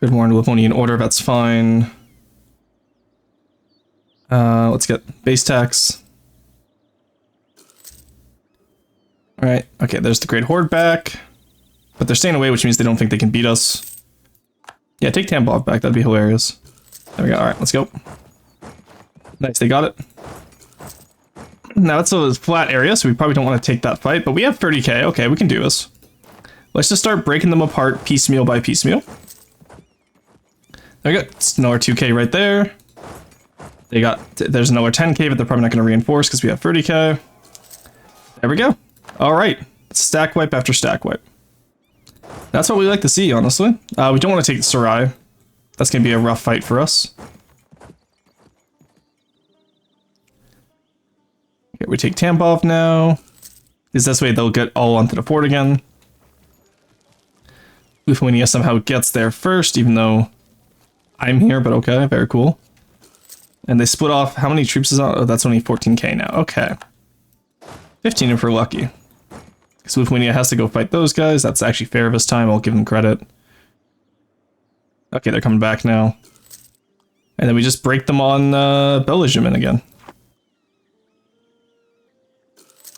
Good morning, Livonian order. That's fine. Let's get base tax. Alright, okay, there's the Great Horde back. But they're staying away, which means they don't think they can beat us. Yeah, take Tambov back, that'd be hilarious. There we go, alright, let's go. Nice, they got it. Now it's a flat area, so we probably don't want to take that fight, but we have 30k, okay, we can do this. Let's just start breaking them apart piecemeal by piecemeal. There we go, it's another 2k right there. There's another 10k, but they're probably not going to reinforce because we have 30k. There we go. All right. Stack wipe after stack wipe. That's what we like to see, honestly. We don't want to take Sarai. That's going to be a rough fight for us. Okay, we take Tambov now. Because this way they'll get all onto the fort again. Lithuania somehow gets there first, even though I'm here, but okay, very cool. And they split off. How many troops is on? Oh, that's only 14k now. Okay. 15 if we're lucky. Because Lithuania has to go fight those guys. That's actually fair this time. I'll give them credit. Okay, they're coming back now. And then we just break them on Belgium again.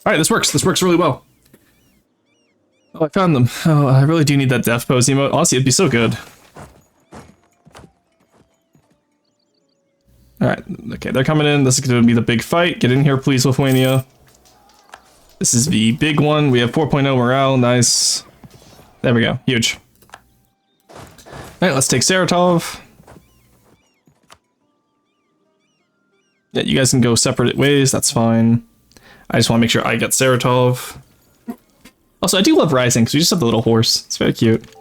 Alright, this works. This works really well. Oh, I found them. Oh, I really do need that death pose emote. Honestly, it'd be so good. Alright, okay, they're coming in. This is going to be the big fight. Get in here, please, Lithuania. This is the big one. We have 4.0 morale. Nice. There we go. Huge. Alright, let's take Saratov. Yeah, you guys can go separate ways. That's fine. I just want to make sure I get Saratov. Also, I do love Rising, because we just have the little horse. It's very cute.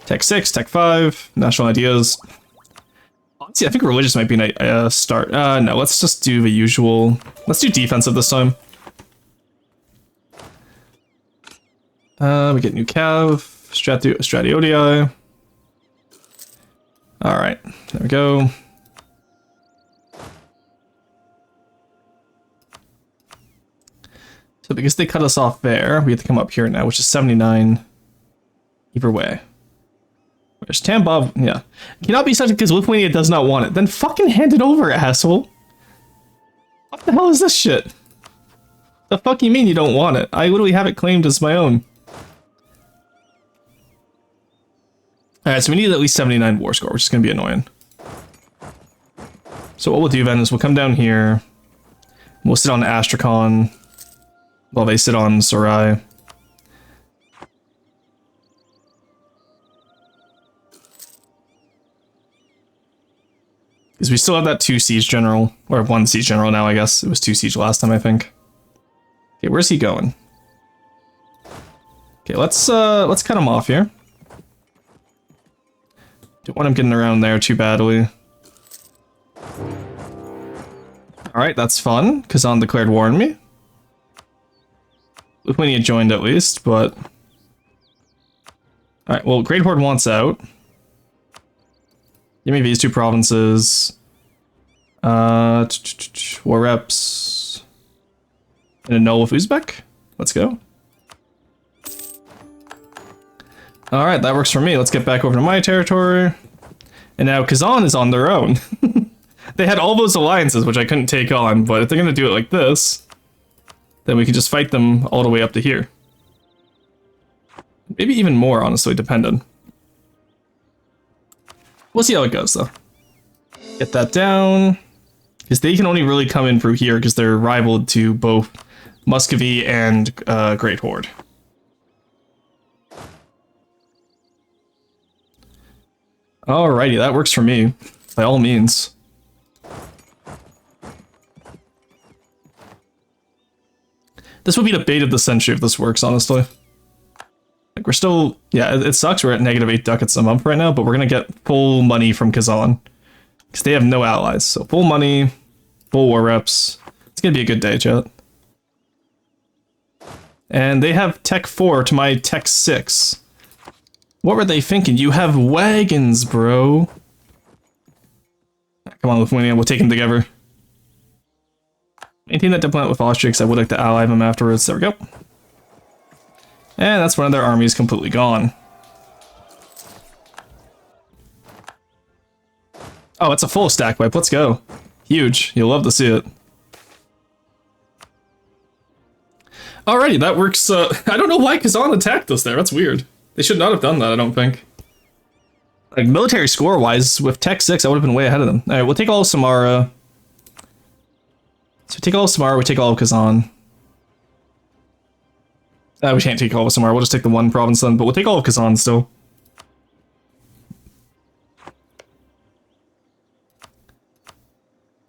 Tech 6, Tech 5, National Ideas. Honestly, I think Religious might be a start. No, let's just do the usual. Let's do defensive this time. We get new Cav, Stratiodii. Alright, there we go. So because they cut us off there, we have to come up here now, which is 79 either way. Where's Tambov? Yeah. Cannot be such because Lithuania does not want it. Then fucking hand it over, asshole. What the hell is this shit? The fuck you mean you don't want it? I literally have it claimed as my own. Alright, so we need at least 79 war score, which is going to be annoying. So what we'll do then is we'll come down here. We'll sit on Astrakhan while they sit on Sarai. Because we still have that 2 siege general, or 1 siege general now, I guess. It was 2 siege last time, I think. Okay, where's he going? Okay, let's cut him off here. Don't want him getting around there too badly. Alright, that's fun. Kazan declared war on me. Lithuania joined at least, but... Alright, well, Great Horde wants out. Give me these 2 provinces. War reps. And a null with Uzbek. Let's go. Alright, that works for me. Let's get back over to my territory. And now Kazan is on their own. They had all those alliances, which I couldn't take on, but if they're going to do it like this, then we can just fight them all the way up to here. Maybe even more, honestly, depending. We'll see how it goes, though. Get that down. Because they can only really come in through here because they're rivaled to both Muscovy and Great Horde. Alrighty, that works for me. By all means. This would be the bait of the century if this works, honestly. Like, we're still... Yeah, it sucks. We're at -8 ducats a month right now, but we're going to get full money from Kazan. Because they have no allies. So full money, full war reps. It's going to be a good day, chat. And they have Tech 4 to my Tech 6. What were they thinking? You have wagons, bro. Come on, Lithuania, we'll take them together. Maintain that diplomat with Austria, because I would like to ally them afterwards. There we go. And that's one of their armies completely gone. Oh, it's a full stack wipe. Let's go. Huge. You'll love to see it. Alrighty, that works. I don't know why Kazan attacked us there. That's weird. They should not have done that, I don't think. Like, military score-wise, with Tech 6, I would have been way ahead of them. Alright, we'll take all of Samara. So we take all of Samara, we take all of Kazan. We can't take all of Samara, we'll just take the one province then, but we'll take all of Kazan still.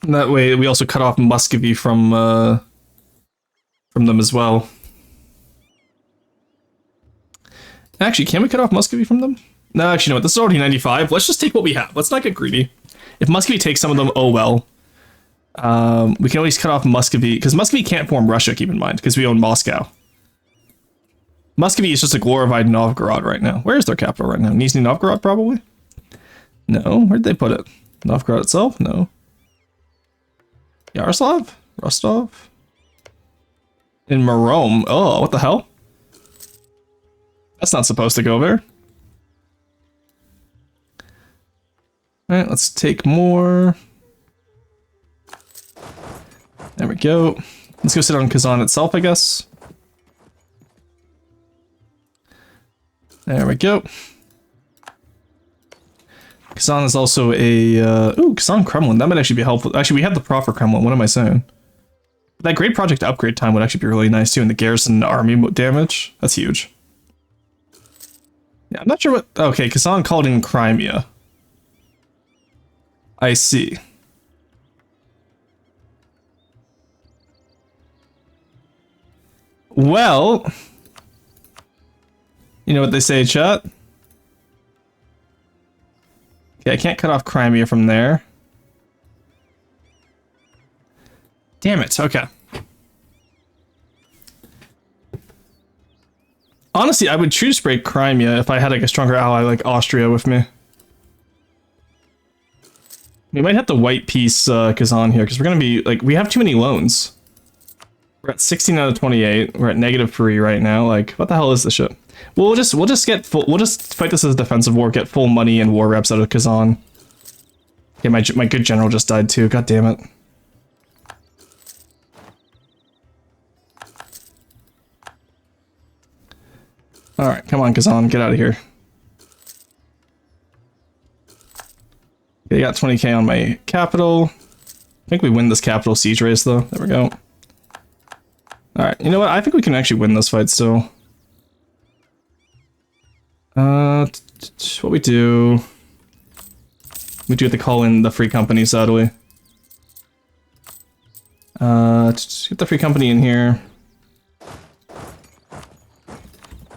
And that way, we also cut off Muscovy from them as well. Actually, can we cut off Muscovy from them? No, actually, you know what? This is already 95. Let's just take what we have. Let's not get greedy. If Muscovy takes some of them, oh well. We can always cut off Muscovy, because Muscovy can't form Russia, keep in mind, because we own Moscow. Muscovy is just a glorified Novgorod right now. Where is their capital right now? Nizhny Novgorod, probably? No, where'd they put it? Novgorod itself? No. Yaroslav? Rostov? In Marom. Oh, what the hell? That's not supposed to go there. Alright, let's take more. There we go. Let's go sit on Kazan itself, I guess. There we go. Kazan is also a... ooh, Kazan Kremlin. That might actually be helpful. Actually, we have the proper Kremlin. What am I saying? That great project upgrade time would actually be really nice, too. And the garrison army damage. That's huge. Yeah, I'm not sure what... Okay, Kazan called in Crimea. I see. Well... You know what they say, chat? Okay, I can't cut off Crimea from there. Damn it, okay. Honestly, I would choose break Crimea if I had like a stronger ally like Austria with me. We might have to white piece Kazan here, because we're gonna be, like, we have too many loans. We're at 16 out of 28, we're at -3 right now, like, what the hell is this shit? We'll just fight this as a defensive war, get full money and war reps out of Kazan. Okay, my good general just died too, god damn it. Alright, come on Kazan, get out of here. Okay, I got 20k on my capital. I think we win this capital siege race though, there we go. Alright, you know what, I think we can actually win this fight still. What we do have to call in the free company, sadly. Get the free company in here.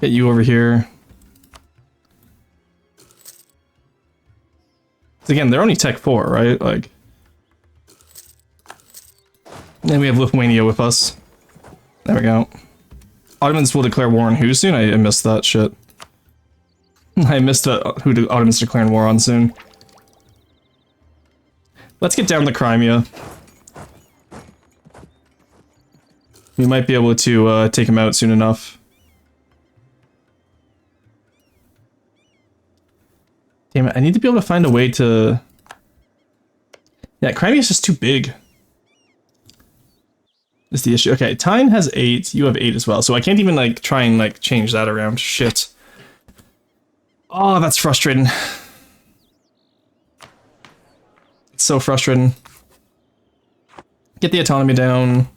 Get you over here. Again, they're only Tech 4, right? Like... Then we have Lithuania with us. There we go. Ottomans will declare war on who soon? I missed that shit. I missed who the Ottomans declaring war on soon. Let's get down to Crimea. We might be able to take him out soon enough. Damn it, I need to be able to find a way to... Yeah, Crimea is just too big. Is the issue. Okay, Tyne has 8, you have 8 as well, so I can't even, like, try and, like, change that around. Shit. Oh, that's frustrating. It's so frustrating. Get the autonomy down.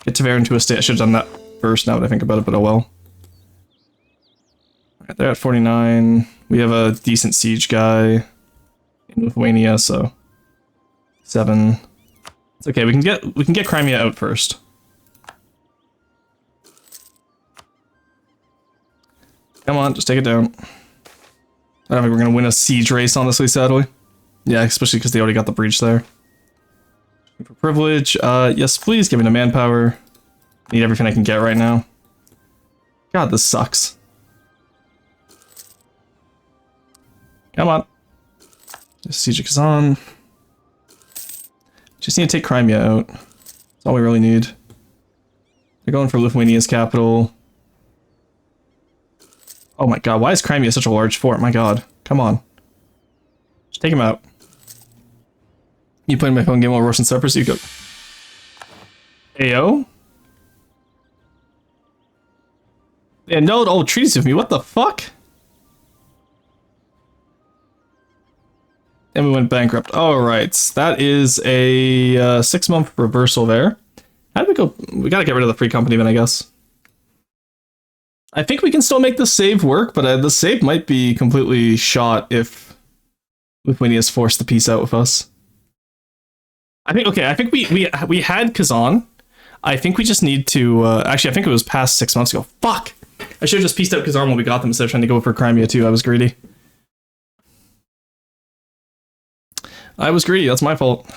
Get Tver into a state. I should have done that first now that I think about it, but oh well. Alright, they're at 49. We have a decent siege guy in Lithuania, so 7. It's okay, we can get Crimea out first. Come on, just take it down. I don't think we're gonna win a siege race, honestly, sadly. Yeah, especially because they already got the breach there. For privilege, yes, please give me the manpower. Need everything I can get right now. God, this sucks. Come on. Siege of Kazan. Just need to take Crimea out. That's all we really need. They're going for Lithuania's capital. Oh my god, why is Crimea such a large fort? My god. Come on. Just take him out. You playing my phone game while roasting supper so you go... Ayo? Yeah, no, oh, treaties with me, what the fuck? And we went bankrupt. Alright, that is a 6-month reversal there. How did we go? We gotta get rid of the free company then, I guess. I think we can still make the save work, but the save might be completely shot if Lithuania's forced the peace out with us. I think we had Kazan. I think we just need to, actually I think it was past 6 months ago. Fuck! I should have just pieced out Kazan when we got them instead of trying to go for Crimea too. I was greedy. That's my fault.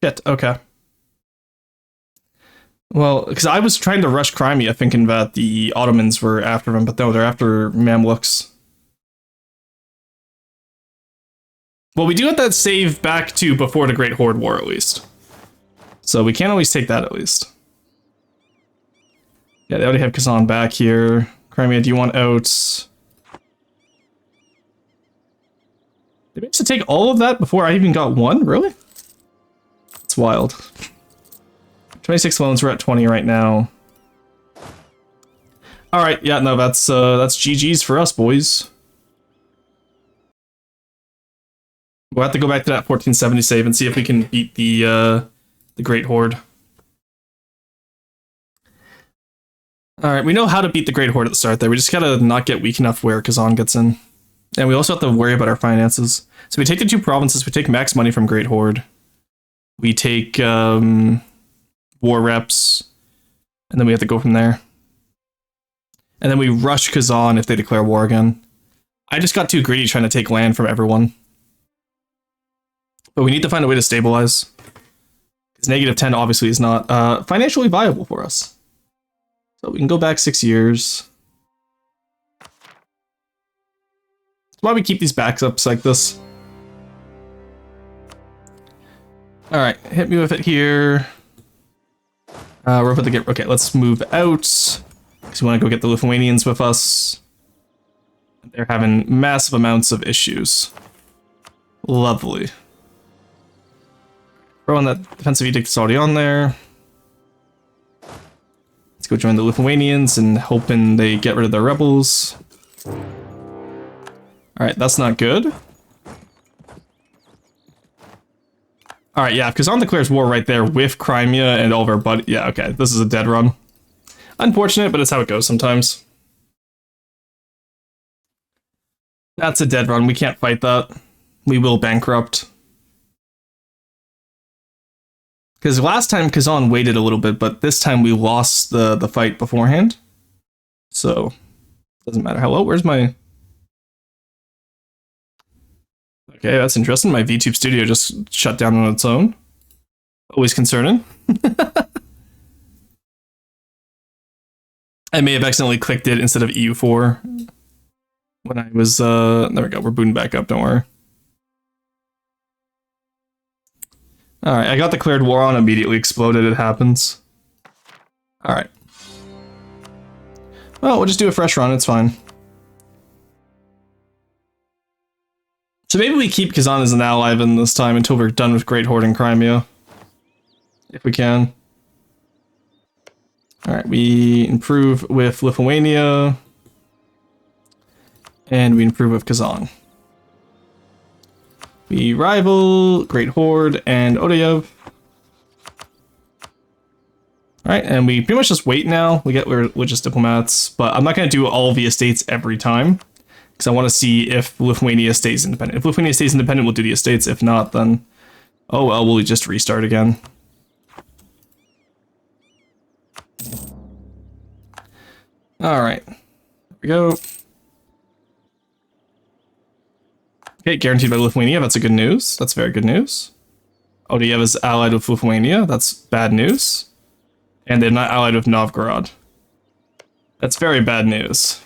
Shit, okay. Well, because I was trying to rush Crimea thinking that the Ottomans were after them, but no, they're after Mamluks. Well, we do have that save back to before the Great Horde War, at least. So we can't always take that, at least. Yeah, they already have Kazan back here. Crimea, do you want out? They managed to take all of that before I even got one? Really? It's wild. 26 loans, we're at 20 right now. Alright, yeah, no, that's GG's for us, boys. We'll have to go back to that 1470 save and see if we can beat the Great Horde. Alright, we know how to beat the Great Horde at the start there. We just gotta not get weak enough where Kazan gets in. And we also have to worry about our finances. So we take the 2 provinces, we take max money from Great Horde. We take war reps, and then we have to go from there. And then we rush Kazan if they declare war again. I just got too greedy trying to take land from everyone. But we need to find a way to stabilize. Because -10 obviously is not financially viable for us. So we can go back 6 years. That's why we keep these backups like this. Alright, hit me with it here. We're about to get... Okay, let's move out. Because we want to go get the Lithuanians with us. They're having massive amounts of issues. Lovely. Throwing that defensive edict that's already on there. Let's go join the Lithuanians and hoping they get rid of their rebels. Alright, that's not good. Alright, yeah, if Kazan declares war right there with Crimea and all of our buddies. Yeah, okay, this is a dead run. Unfortunate, but it's how it goes sometimes. That's a dead run, we can't fight that. We will bankrupt. Because last time Kazan waited a little bit, but this time we lost the fight beforehand. So, doesn't matter. Hello, where's my... Okay, that's interesting. My VTube studio just shut down on its own. Always concerning. I may have accidentally clicked it instead of EU4 when I was, there we go, we're booting back up, don't worry. Alright, I got declared war on, immediately exploded, it happens. Alright. Well, we'll just do a fresh run, it's fine. So maybe we keep Kazan as an ally in this time until we're done with Great Horde and Crimea. If we can. Alright, we improve with Lithuania. And we improve with Kazan. We rival Great Horde and Odeyev. Alright, and we pretty much just wait now. We're just diplomats, but I'm not going to do all the estates every time. Because I want to see if Lithuania stays independent. If Lithuania stays independent, we'll do the estates. If not, then... oh well, we'll just restart again. Alright. we go. Okay, guaranteed by Lithuania. That's a good news. That's very good news. Odiev is allied with Lithuania. That's bad news. And they're not allied with Novgorod. That's very bad news.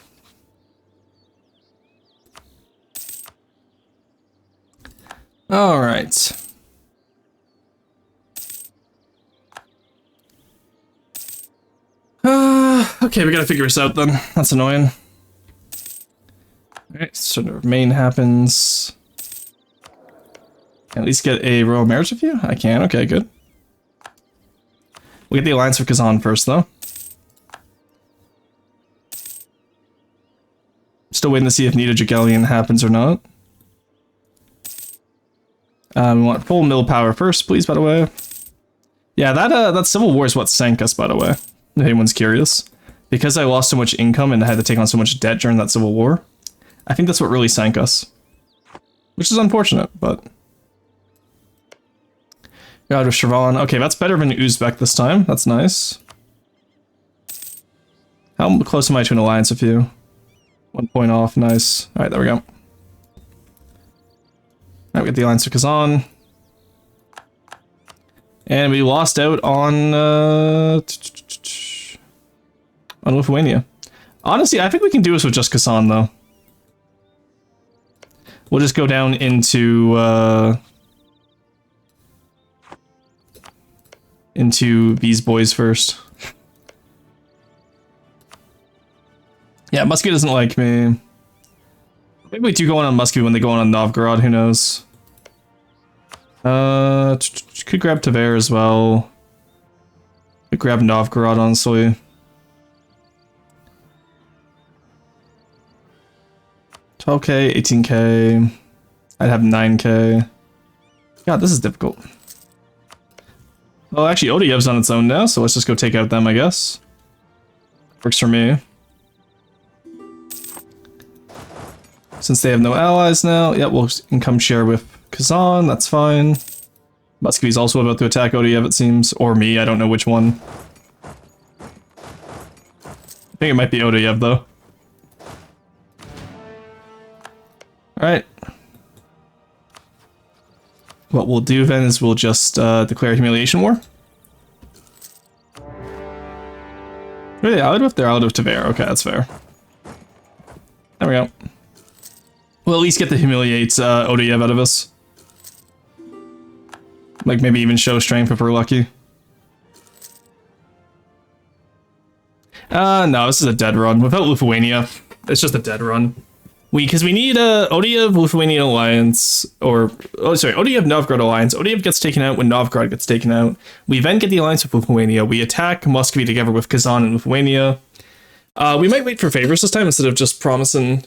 All right. Okay, we gotta figure this out then. That's annoying. Alright, so the main happens. Can at least get a royal marriage with you? I can, okay, good. We'll get the alliance for Kazan first, though. Still waiting to see if Nita Jagelian happens or not. We want full mill power first, please, by the way. Yeah, that civil war is what sank us, by the way. If anyone's curious. Because I lost so much income and had to take on so much debt during that civil war. I think that's what really sank us. Which is unfortunate, but... God of Shirvan. Okay, that's better than Uzbek this time. That's nice. How close am I to an alliance with you? 1 point off, nice. Alright, there we go. Alright, we get the alliance with Kazan. And we lost out on Lithuania. Honestly, I think we can do this with just Kazan, though. We'll just go down into these boys first. Yeah, Muskie doesn't like me. Maybe we do go on Muskie when they go on Novgorod, who knows. Could grab Tver as well. Could grab Novgorod, honestly. $12k, $18k. I'd have $9k. God, this is difficult. Well, actually, Odiev's on its own now, so let's just go take out them, I guess. Works for me. Since they have no allies now, yeah, we'll income share with Kazan, that's fine. Muscovy's also about to attack Odiev, it seems. Or me, I don't know which one. I think it might be Odiev, though. Alright. What we'll do then is we'll just declare humiliation war. Who are they allied with? They're allied with Tver. Okay, that's fair. There we go. We'll at least get to humiliate Odiev out of us. Like, maybe even show strength if we're lucky. No, this is a dead run. Without Lithuania, it's just a dead run. Because we need Odiev Lithuanian alliance, or Odiev Novgorod alliance. Odiev gets taken out when Novgorod gets taken out. We then get the alliance with Lithuania. We attack Muscovy together with Kazan and Lithuania. We might wait for favors this time instead of just promising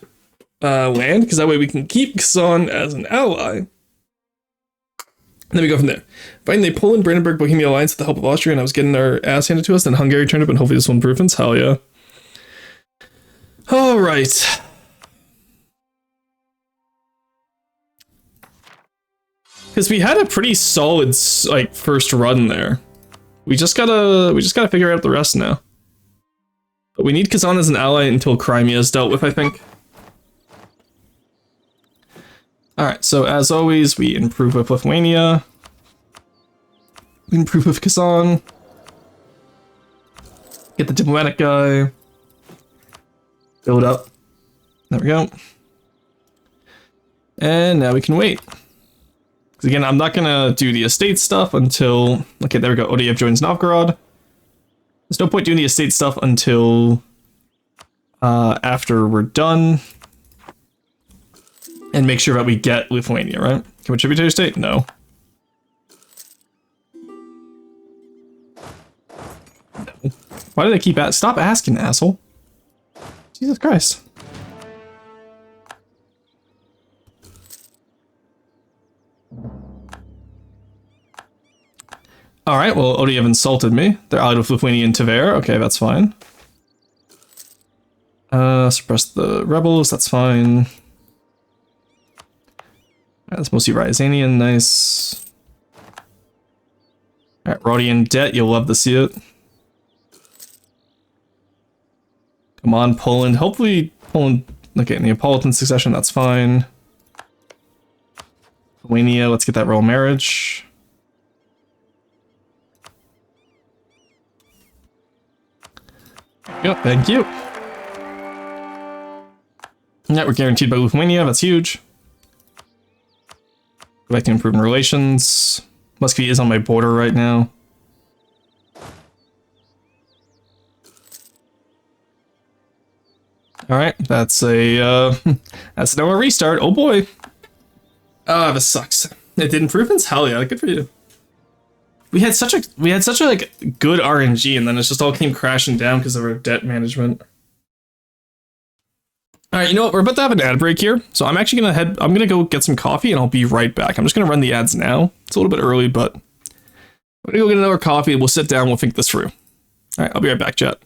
land, because that way we can keep Kazan as an ally. And then we go from there. Finally, Poland, Brandenburg, Bohemia alliance with the help of Austria, and I was getting our ass handed to us. Then Hungary turned up, and hopefully this will improve. Hell yeah. All right. Because we had a pretty solid, like, first run there. We just gotta figure out the rest now. But we need Kazan as an ally until Crimea is dealt with, I think. Alright, so as always, we improve with Lithuania. We improve with Kazan. Get the diplomatic guy. Build up. There we go. And now we can wait. Because again, I'm not gonna do the estate stuff until... Okay, there we go. Odiev joins Novgorod. There's no point doing the estate stuff until... after we're done. And make sure that we get Lithuania, right? Can we tributary state? No. No. Why do they keep stop asking, asshole? Jesus Christ. Alright, well, Odiev insulted me. They're allied with Lithuania and Tver. Okay, that's fine. Suppress the rebels. That's fine. That's mostly Ryazanian, nice. Alright, Rodian debt, you'll love to see it. Come on, Poland. Hopefully Poland, okay, Neapolitan succession, that's fine. Lithuania, let's get that royal marriage. Yep, thank you. Yeah, we're guaranteed by Lithuania, that's huge. Go back to improving relations. Muscovy is on my border right now. Alright, that's a, that's now a restart. Oh boy. Ah, this sucks. It did improvements? Hell yeah, good for you. We had such a like good RNG, and then it just all came crashing down because of our debt management. Alright, you know what? We're about to have an ad break here, so I'm actually I'm gonna go get some coffee and I'll be right back. I'm just gonna run the ads now. It's a little bit early, but I'm gonna go get another coffee, we'll sit down, we'll think this through. Alright, I'll be right back, chat.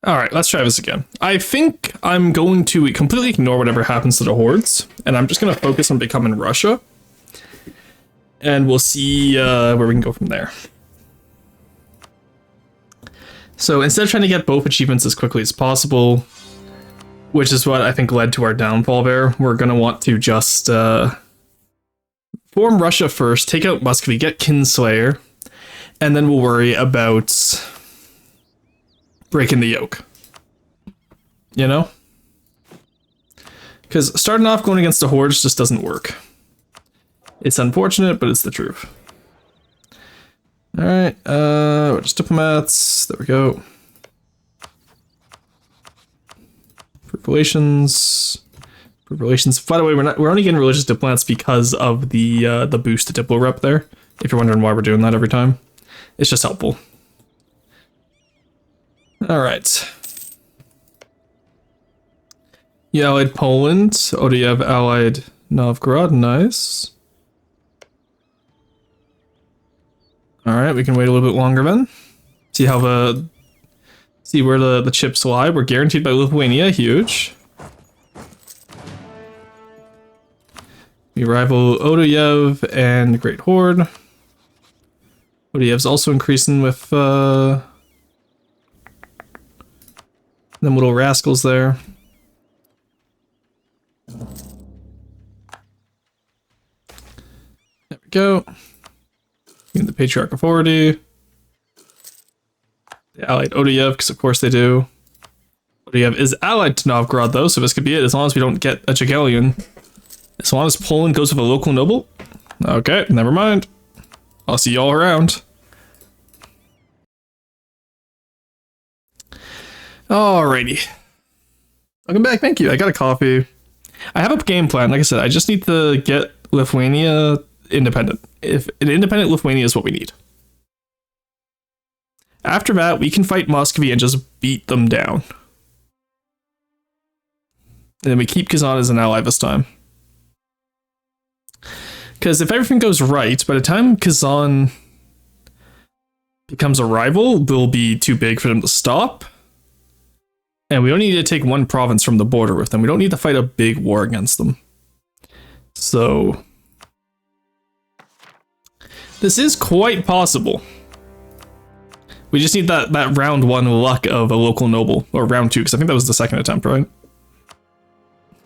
All right, let's try this again. I think I'm going to completely ignore whatever happens to the hordes, and I'm just going to focus on becoming Russia. And we'll see where we can go from there. So instead of trying to get both achievements as quickly as possible, which is what I think led to our downfall there, we're going to want to just form Russia first, take out Muscovy, get Kinslayer, and then we'll worry about breaking the yoke. You know? Because starting off going against the hordes just doesn't work. It's unfortunate, but it's the truth. Alright, we're just diplomats. There we go. Relations. By the way, we're only getting religious diplomats because of the boost to Diplo rep there. If you're wondering why we're doing that every time. It's just helpful. Alright. You allied Poland. Oh, do you have allied Novgorod? Nice. Alright, we can wait a little bit longer then. See where the chips lie. We're guaranteed by Lithuania. Huge. We rival Odoyev and Great Horde. Odeyev's also increasing with them little rascals there. There we go. Give the Patriarch Authority. They allied Odoyev, because of course they do. Odoyev is allied to Novgorod though, so this could be it, as long as we don't get a Jagiellon. As long as Poland goes with a local noble. Okay, never mind. I'll see y'all around. Alrighty. Welcome back, thank you. I got a coffee. I have a game plan, like I said, I just need to get Lithuania independent. If an independent Lithuania is what we need. After that, we can fight Muscovy and just beat them down. And then we keep Kazan as an ally this time. Because if everything goes right, by the time Kazan becomes a rival, they'll be too big for them to stop. And we only need to take one province from the border with them. We don't need to fight a big war against them. So this is quite possible. We just need that round one luck of a local noble. Or round two, because I think that was the second attempt, right?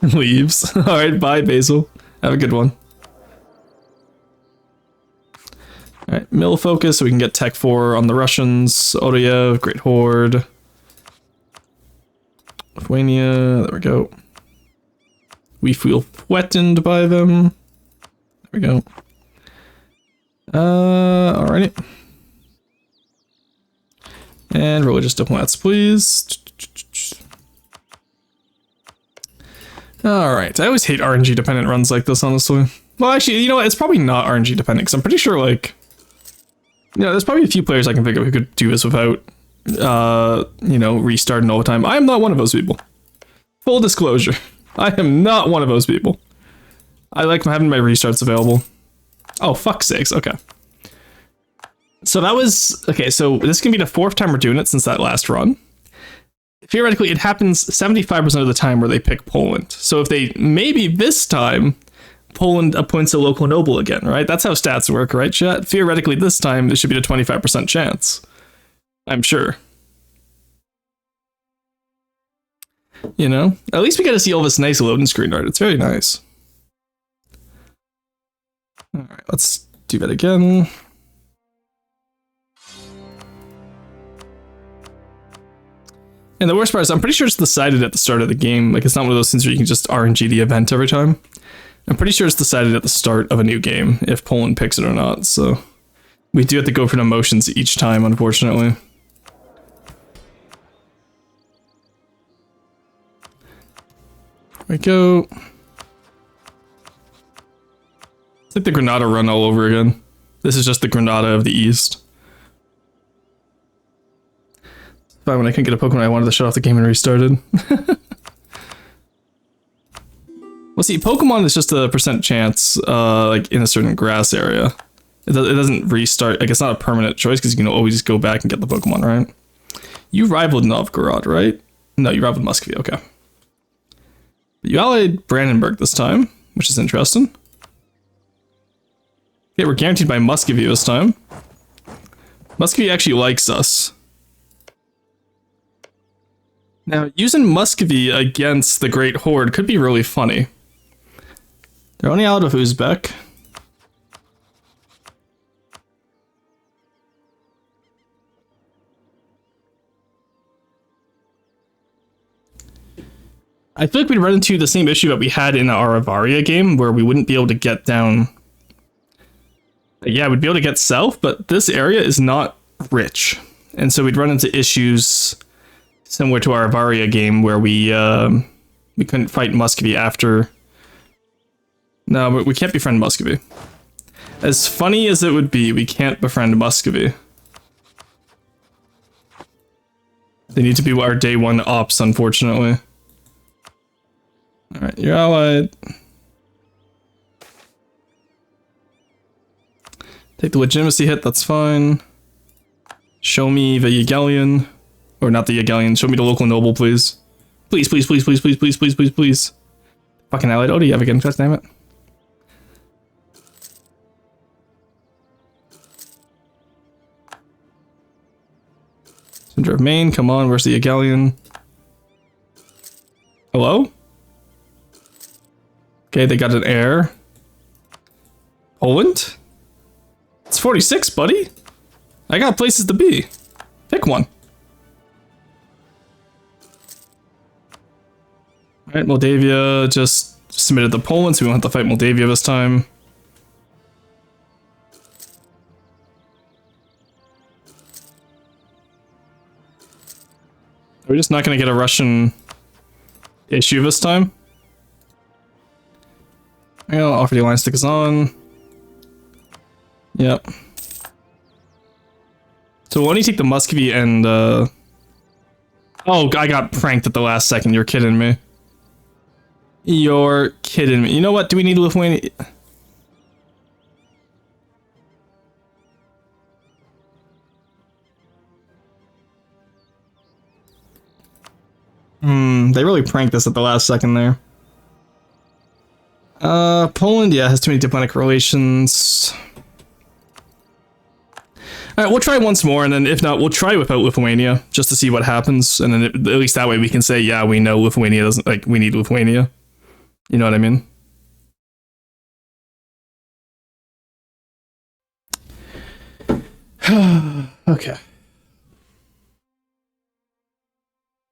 Leaves. Alright, bye, Basil. Have a good one. Alright, mill focus so we can get Tech 4 on the Russians. Odoyev, Great Horde. Lithuania, there we go. We feel threatened by them. There we go. Alrighty. And religious diplomats, please. Alright, I always hate RNG dependent runs like this, honestly. Well, actually, you know what? It's probably not RNG dependent, because I'm pretty sure, like, you know, there's probably a few players I can think of who could do this without, you know, restarting all the time. I am not one of those people. Full disclosure. I am not one of those people. I like having my restarts available. Oh, fuck's sakes. Okay. So that was... Okay, so this can be the fourth time we're doing it since that last run. Theoretically, it happens 75% of the time where they pick Poland. So if they... Maybe this time... Poland appoints a local noble again, right? That's how stats work, right, chat? Theoretically, this time, it should be a 25% chance. I'm sure. You know? At least we get to see all this nice loading screen art. It's very nice. Alright, let's do that again. And the worst part is, I'm pretty sure it's decided at the start of the game. Like, it's not one of those things where you can just RNG the event every time. I'm pretty sure it's decided at the start of a new game if Poland picks it or not, so we do have to go for the motions each time, unfortunately. There we go. It's like the Granada run all over again. This is just the Granada of the East. It's fine when I couldn't get a Pokemon, I wanted to shut off the game and restarted. Well, see, Pokemon is just a % chance, like, in a certain grass area. It doesn't restart, like, it's not a permanent choice, because you can always just go back and get the Pokemon, right? You rivaled Novgorod, right? No, you rivaled Muscovy, okay. You allied Brandenburg this time, which is interesting. Okay, we're guaranteed by Muscovy this time. Muscovy actually likes us. Now, using Muscovy against the Great Horde could be really funny. They're only out of Uzbek. I feel like we'd run into the same issue that we had in our Avaria game, where we wouldn't be able to get down. Yeah, we'd be able to get south, but this area is not rich. And so we'd run into issues similar to our Avaria game, where we couldn't fight Muscovy after. No, we can't befriend Muscovy. As funny as it would be, we can't befriend Muscovy. They need to be our day one ops, unfortunately. Alright, you're allied. Take the legitimacy hit, that's fine. Show me the Yagelian. Or not the Yagelian, show me the local noble, please. Please, please, please, please, please, please, please, please, please. Fucking allied Odeyev again, god damn it. Center of Maine, come on, where's the Yagelian? Hello? Okay, they got an heir. Poland? It's 46, buddy. I got places to be. Pick one. Alright, Moldavia just submitted to Poland, so we won't have to fight Moldavia this time. Are we just not going to get a Russian issue this time? I'll offer the alliance to Kazan. Yep. So we'll only take the Muscovy and, Oh, I got pranked at the last second. You're kidding me. You're kidding me. You know what? Do we need Lithuania? They really pranked us at the last second there. Poland, yeah, has too many diplomatic relations. Alright, we'll try once more, and then if not, we'll try without Lithuania, just to see what happens, and then at least that way we can say, yeah, we know Lithuania doesn't, like, we need Lithuania. You know what I mean? Okay.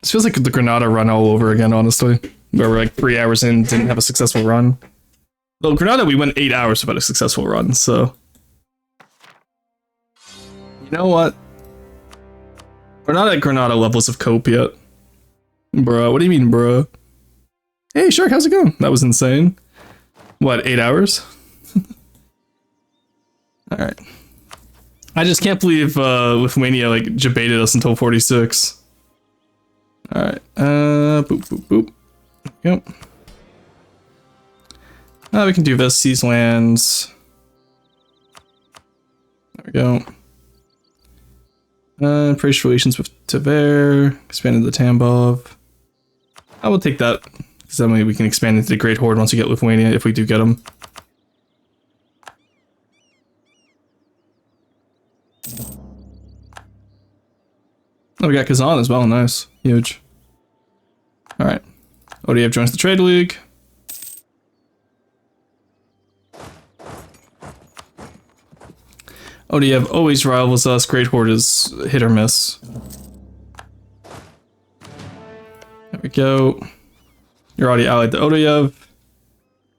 This feels like the Granada run all over again, honestly. Where we're like 3 hours in, didn't have a successful run. Well, Granada, we went 8 hours without a successful run, so... You know what? We're not at Granada levels of cope yet. Bruh, what do you mean, bruh? Hey, Shark, how's it going? That was insane. What, 8 hours? Alright. I just can't believe Lithuania, like, debated us until 46. Alright, boop, boop, boop. Yep. We can do this, seize lands. There we go. Praise relations with Tver, expanded the Tambov. I will take that, because that way we can expand into the Great Horde once we get Lithuania, if we do get them. Oh, we got Kazan as well, nice. Huge. Alright. Odeyev joins the Trade League. Odeyev always rivals us. Great Horde is hit or miss. There we go. You're already allied to Odeyev.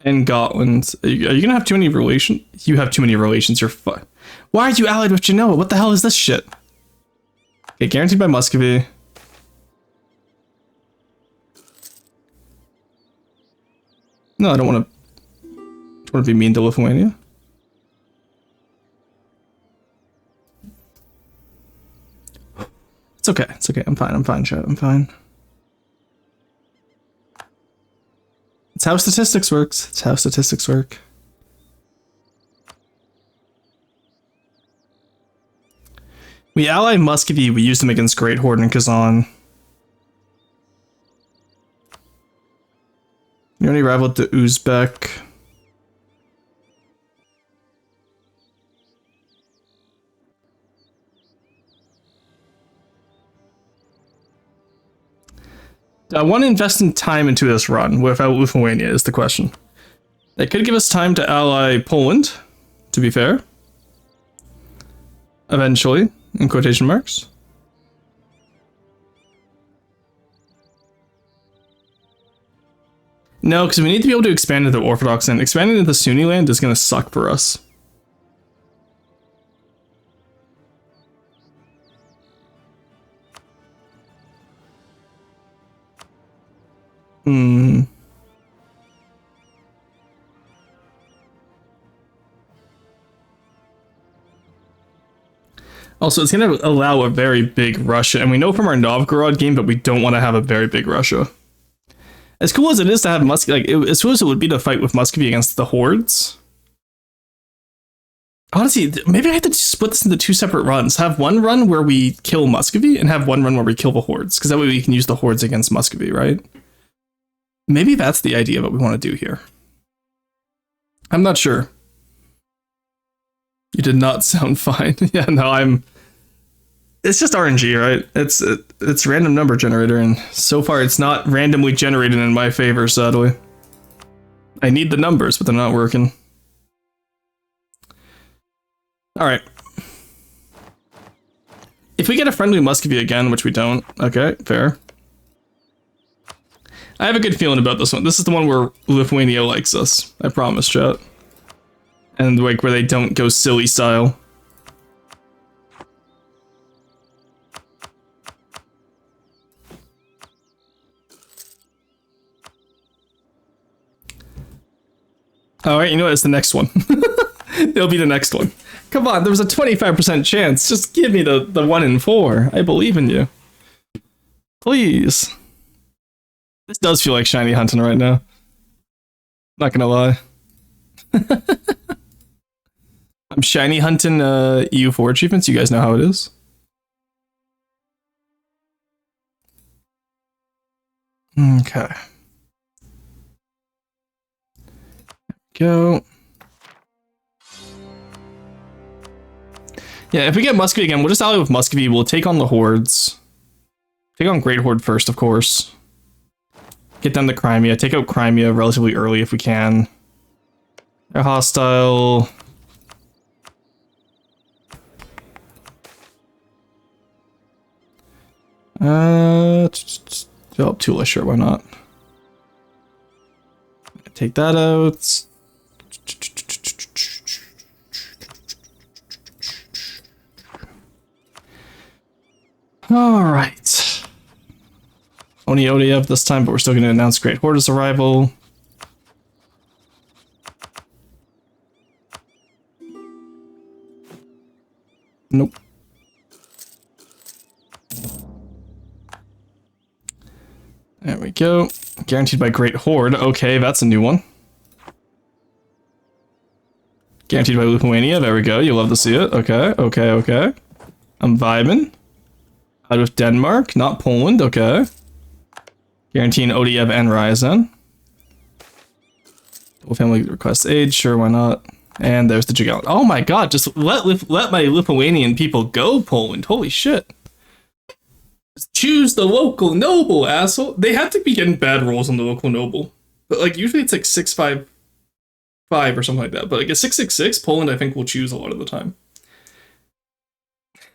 And Gotland. Are you gonna have too many relations? You have too many relations, you're fucked. Why are you allied with Genoa? What the hell is this shit? Okay, guaranteed by Muscovy. No, I don't want to be mean to Lithuania. It's okay. It's okay. I'm fine, chat. I'm fine. It's how statistics works. It's how statistics work. We ally Muscovy, we used them against Great Horde and Kazan. You already rivaled the Uzbek. I want to invest in time into this run without Lithuania is the question. It could give us time to ally Poland, to be fair. Eventually, in quotation marks. No, because we need to be able to expand into the Orthodox land. Expanding into the Sunni land is going to suck for us. Also, it's going to allow a very big Russia, and we know from our Novgorod game that we don't want to have a very big Russia. As cool as it is to have Muscovy, like, as cool as it would be to fight with Muscovy against the hordes. Honestly, maybe I have to split this into 2 separate runs. Have one run where we kill Muscovy, and have one run where we kill the hordes, because that way we can use the hordes against Muscovy, right? Maybe that's the idea of what we want to do here. I'm not sure. You did not sound fine. Yeah, no, it's just RNG, right? It's random number generator, and so far it's not randomly generated in my favor, sadly. I need the numbers, but they're not working. Alright. If we get a friendly Muscovy again, which we don't, okay, fair. I have a good feeling about this one. This is the one where Lithuania likes us. I promise, chat. And like where they don't go silly style. Alright, you know what? It's the next one. It'll be the next one. Come on, there was a 25% chance. Just give me the 1 in 4. I believe in you. Please. This does feel like shiny hunting right now. Not gonna lie. I'm shiny hunting EU4 achievements. You guys know how it is. Okay. Go. Yeah, if we get Muscovy again, we'll just ally with Muscovy. We'll take on the hordes. Take on Great Horde first, of course. Get them to Crimea. Take out Crimea relatively early if we can. They're hostile. Develop Tula, sure, why not? Take that out. Alright. Only ODF this time, but we're still going to announce Great Horde's arrival. Nope. There we go. Guaranteed by Great Horde. Okay, that's a new one. Guaranteed by Lithuania. There we go. You love to see it. Okay, okay, okay. I'm vibing. Out of Denmark, not Poland. Okay. Guaranteeing ODF and Ryazan. Double family request aid. Sure, why not? And there's the Jagallant. Oh my god, just let my Lithuanian people go, Poland. Holy shit. Choose the local noble, asshole. They have to be getting bad rolls on the local noble. But like usually it's like 655 or something like that. But like a 666, Poland I think will choose a lot of the time.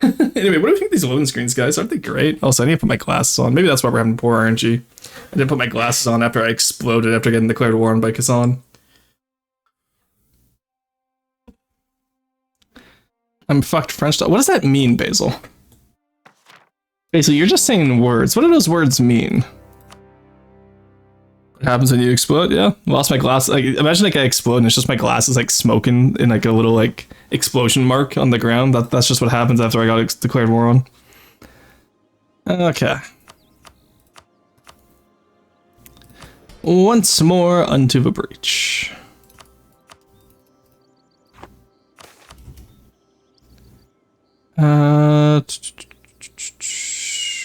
Anyway, what do you think of these loading screens, guys? Aren't they great? Also, I need to put my glasses on. Maybe that's why we're having poor RNG. I didn't put my glasses on after I exploded after getting declared war on by Kazan. I'm fucked French. What does that mean, Basil? Basil, you're just saying words. What do those words mean? What happens when you explode? Yeah, lost my glasses. Like, imagine like I explode and it's just my glasses like smoking in like a little like explosion mark on the ground. That's just what happens after I got declared war on. Okay. Once more unto the breach.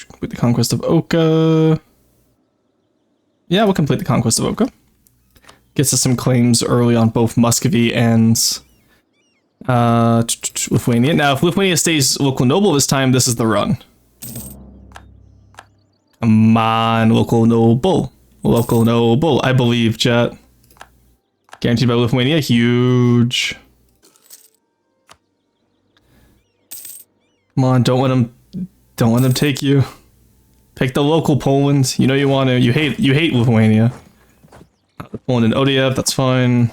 Complete the conquest of Oka. Yeah, we'll complete the conquest of Oka. Gets us some claims early on both Muscovy and Lithuania. Now, if Lithuania stays local noble this time, this is the run. Come on, local noble. Local noble. I believe, chat. Guaranteed by Lithuania. Huge. Come on, don't let them take you. Pick the local Poland. You know you want to. You hate Lithuania. Poland and ODF, that's fine.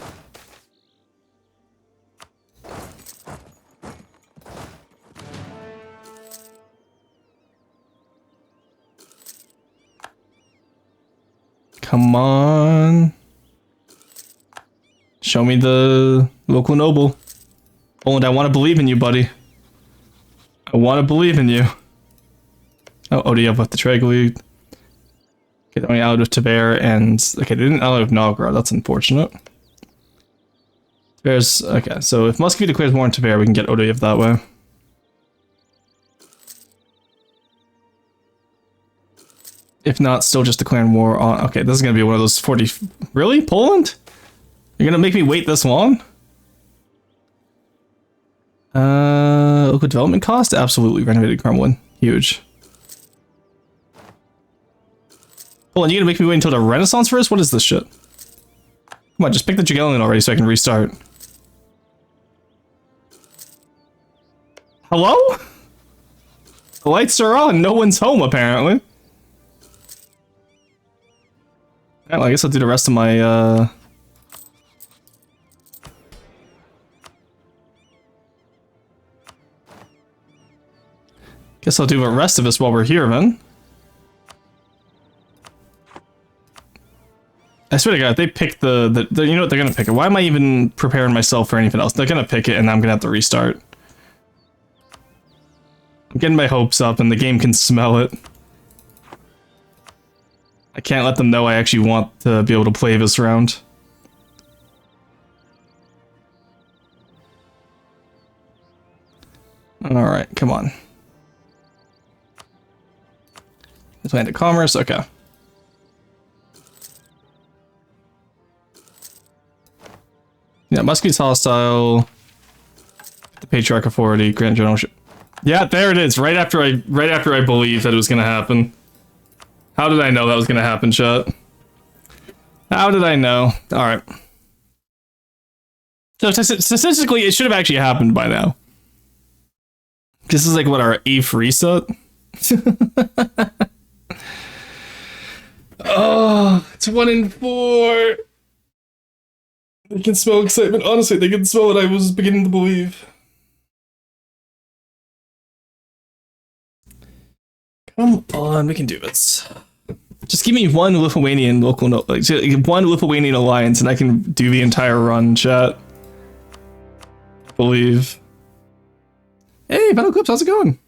Come on. Show me the local noble. Poland, I want to believe in you, buddy. I want to believe in you. Oh, ODF with the Tregli. Okay, they only allied with Tver and... Okay, they didn't ally with Novgorod. That's unfortunate. Tver's... Okay, so if Muscovy declares war on Tver, we can get ODF that way. If not, still just declaring war on... Okay, this is going to be one of those 40... Really? Poland? You're going to make me wait this long? Local development cost? Absolutely. Renovated Kremlin. Huge. Hold on, you gonna make me wait until the Renaissance first? What is this shit? Come on, just pick the Jagiellonian already so I can restart. Hello? The lights are on, no one's home apparently. Well, I guess I'll do the rest of my, Guess I'll do the rest of this while we're here, then. I swear to God, if they pick the you know what, they're gonna pick it. Why am I even preparing myself for anything else? They're gonna pick it and I'm gonna have to restart. I'm getting my hopes up and the game can smell it. I can't let them know I actually want to be able to play this round. Alright, come on. Atlantic Commerce, okay. Yeah, Muscovy's hostile. The Patriarch Authority, Grand Generalship. Yeah, there it is. Right after I believed that it was gonna happen. How did I know that was gonna happen, chat? How did I know? Alright. So statistically, it should have actually happened by now. This is like what, our 8th reset? Oh, it's 1 in 4. They can smell excitement. Honestly, they can smell what I was beginning to believe. Come on, we can do this. Just give me one Lithuanian local like one Lithuanian alliance and I can do the entire run, chat. Believe. Hey, Battle Clips, how's it going?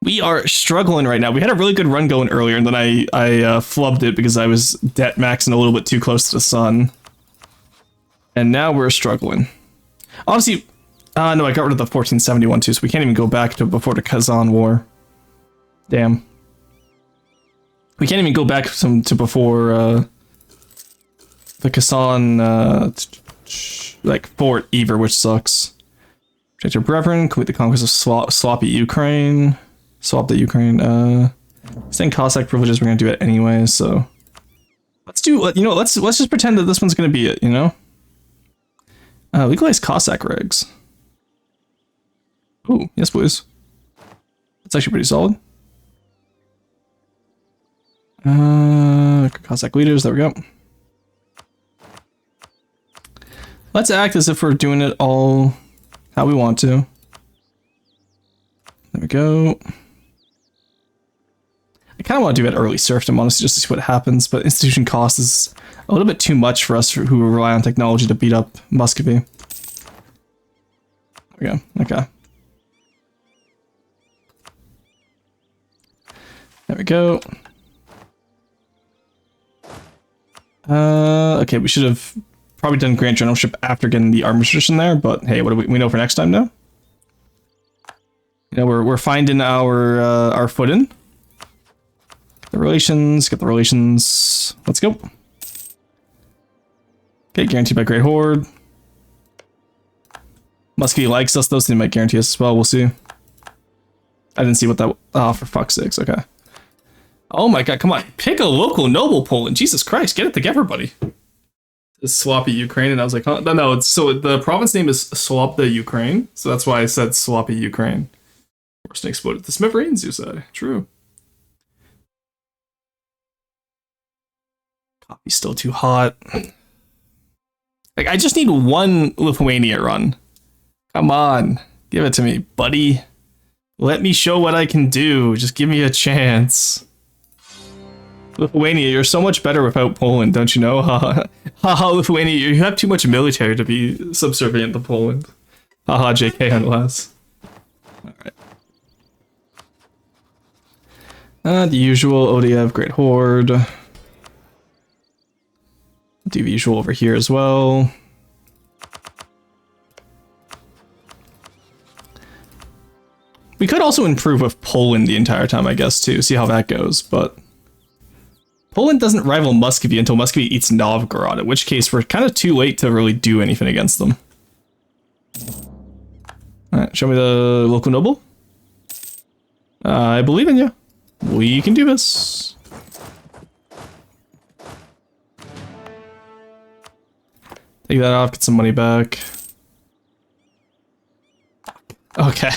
We are struggling right now. We had a really good run going earlier, and then I flubbed it because I was debt maxing a little bit too close to the sun. And now we're struggling. Honestly, no, I got rid of the 1471 too, so we can't even go back to before the Kazan War. Damn. We can't even go back to before the Kazan, like, Fort either, which sucks. Protect your brethren, complete the conquest of sloppy Ukraine. Swap the Ukraine, staying Cossack privileges, we're gonna do it anyway, so. Let's do, you know, let's just pretend that this one's gonna be it, you know? Legalize Cossack regs. Ooh, yes please. That's actually pretty solid. Cossack leaders, there we go. Let's act as if we're doing it all how we want to. There we go. I kind of want to do it early serfdom, honestly, just to see what happens, but institution cost is a little bit too much for us who rely on technology to beat up Muscovy. There we go, okay. There we go. Okay, we should have probably done Grand Generalship after getting the armistice in there, but hey, what do we know for next time now? You know, we're finding our footing. The relations, get the relations. Let's go. Okay, guaranteed by Great Horde. Muskie likes us though, so they might guarantee us as well. We'll see. I didn't see what that. Oh, for fuck's sakes. Okay. Oh my god, come on. Pick a local noble, Poland. Jesus Christ, get it together, buddy. It's sloppy Ukraine, and I was like, huh? No, it's so the province name is Slop the Ukraine, so that's why I said sloppy Ukraine. Forced exploded the smithereens, you say. True. Copy's still too hot. Like, I just need one Lithuania run. Come on. Give it to me, buddy. Let me show what I can do. Just give me a chance. Lithuania, you're so much better without Poland, don't you know? Haha, Lithuania, you have too much military to be subservient to Poland. Haha, JK unless. Alright. The usual ODF, Great Horde. Do the usual over here as well. We could also improve with Poland the entire time, I guess, too. See how that goes, but... Poland doesn't rival Muscovy until Muscovy eats Novgorod, in which case we're kind of too late to really do anything against them. Alright, show me the local noble. I believe in you. We can do this. Take that off, get some money back. Okay.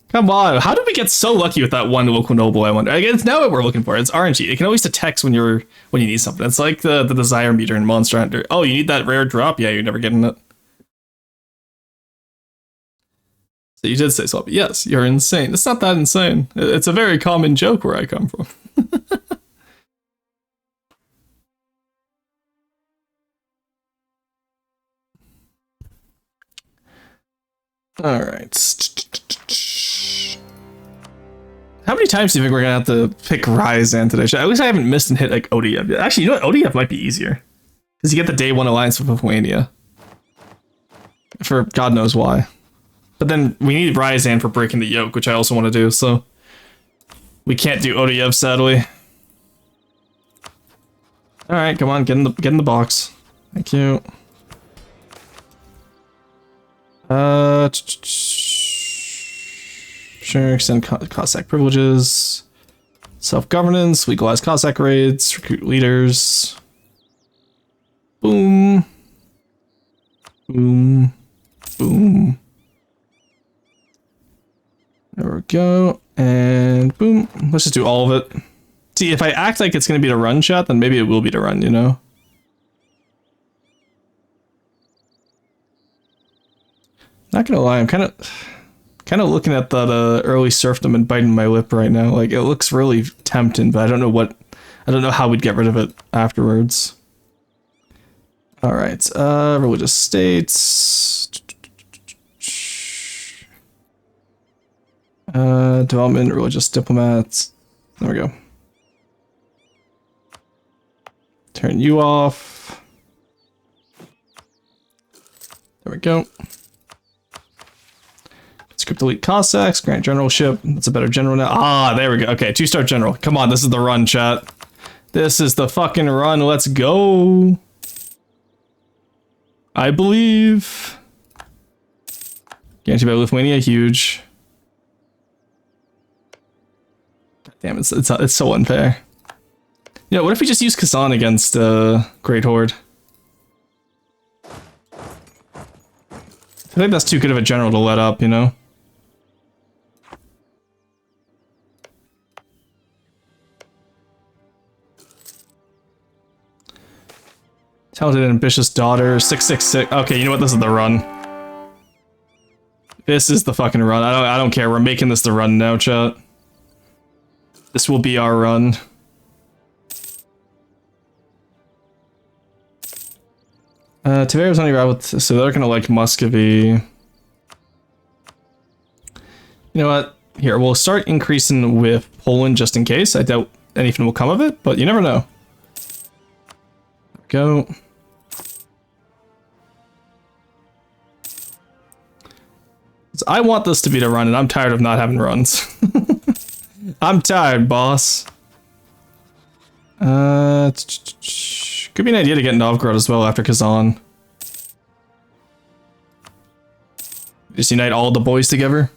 Come on, how did we get so lucky with that one local noble, I wonder? Again, it's now what we're looking for. It's RNG. It can always detect when you need something. It's like the desire meter in Monster Hunter. Oh, you need that rare drop? Yeah, you're never getting it. So you did say so. Yes, you're insane. It's not that insane. It's a very common joke where I come from. Alright. How many times do you think we're gonna have to pick Ryazan today? At least I haven't missed and hit like ODF. Actually, you know what? ODF might be easier. Because you get the day one alliance with Lithuania. For God knows why. But then we need Ryazan for breaking the yoke, which I also want to do, so... We can't do ODF, sadly. Alright, come on, get in the box. Thank you. Sure, extend Cossack privileges. Self-governance, legalize Cossack raids, recruit leaders. Boom. Boom. Boom. There we go. And boom. Let's just do all of it. See, if I act like it's going to be the run chat, then maybe it will be the run, you know? Not gonna lie, I'm kind of looking at that early serfdom and biting my lip right now. Like, it looks really tempting, but I don't know how we'd get rid of it afterwards. All right, religious states, development, religious diplomats. There we go. Turn you off. There we go. Script elite Cossacks, grant generalship. That's a better general now. Ah, there we go. Okay, 2-star general. Come on, this is the run, chat. This is the fucking run. Let's go. I believe. Guaranteed by Lithuania, huge. Damn, it's so unfair. You know, what if we just use Kazan against Great Horde? I think that's too good of a general to let up, you know? Talented and ambitious daughter, 666. Okay, you know what? This is the run. This is the fucking run. I don't care. We're making this the run now, chat. This will be our run. Tvere's only rival, so they're gonna like Muscovy. You know what? Here, we'll start increasing with Poland just in case. I doubt anything will come of it, but you never know. Go. I want this to be the run, and I'm tired of not having runs. I'm tired, boss. Could be an idea to get Novgorod as well after Kazan. Just unite all the boys together.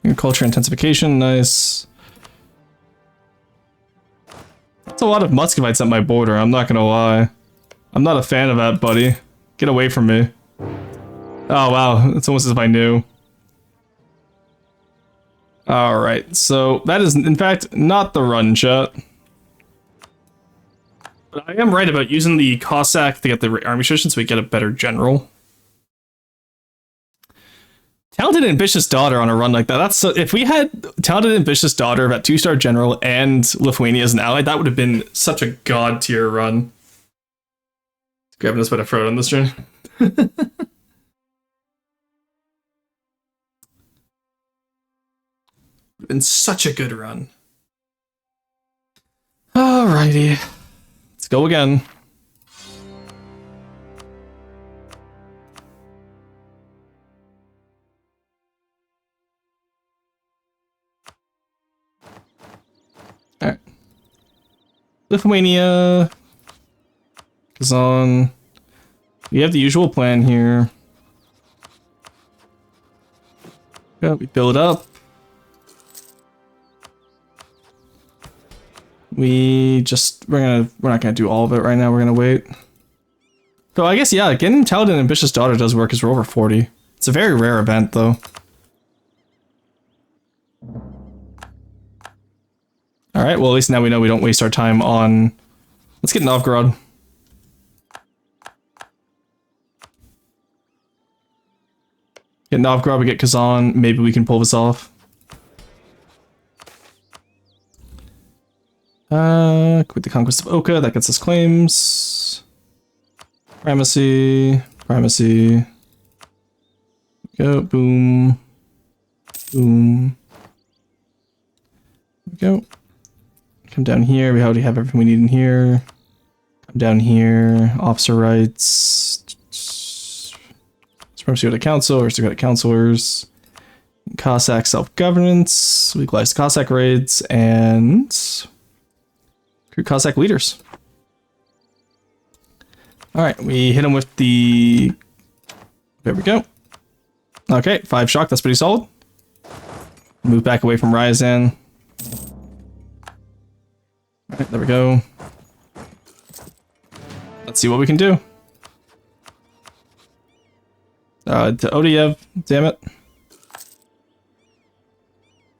Agriculture intensification, nice. That's a lot of Muscovites at my border, I'm not gonna lie. I'm not a fan of that, buddy. Get away from me. Oh wow, it's almost as if I knew. Alright, so that is in fact not the run, chat. But I am right about using the Cossack to get the army tradition so we get a better general. Talented Ambitious Daughter on a run like that. That's so, if we had Talented Ambitious Daughter of that 2-star general and Lithuania as an ally, that would have been such a god tier run. Grabbing us by the throat on this turn. Been such a good run. Alrighty. Let's go again. Alright. Lithuania. Kazan. We have the usual plan here. Yeah, we build up. We're not gonna do all of it right now, we're gonna wait. So I guess, yeah, getting Talented and Ambitious Daughter does work because we're over 40. It's a very rare event, though. Alright, well at least now we know we don't waste our time on... Let's get Novgorod. Get Novgorod, we get Kazan, maybe we can pull this off. Quit the Conquest of Oka, that gets us claims. Primacy. Go, boom. Boom. There we go. Come down here, we already have everything we need in here. Come down here, officer rights. Supremacy of the council, or still got counselors. Cossack self-governance, legalized Cossack raids, and... Cossack leaders. Alright, we hit him with the... There we go. Okay, 5 shock, that's pretty solid. Move back away from Ryazan. Alright, there we go. Let's see what we can do. To Odiev, damn it.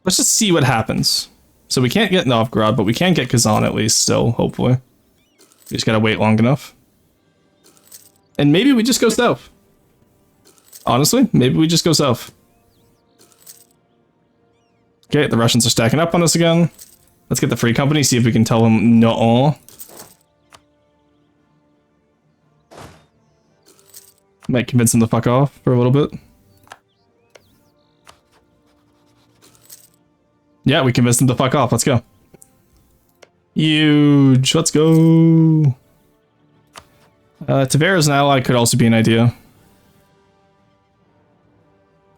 Let's just see what happens. So we can't get Novgorod, but we can get Kazan at least still, hopefully. We just gotta wait long enough. And maybe we just go south. Honestly, maybe we just go south. Okay, the Russians are stacking up on us again. Let's get the Free Company, see if we can tell them no. Might convince them to fuck off for a little bit. Yeah, we convinced them to fuck off. Let's go. Huge. Let's go. Tver as an ally could also be an idea.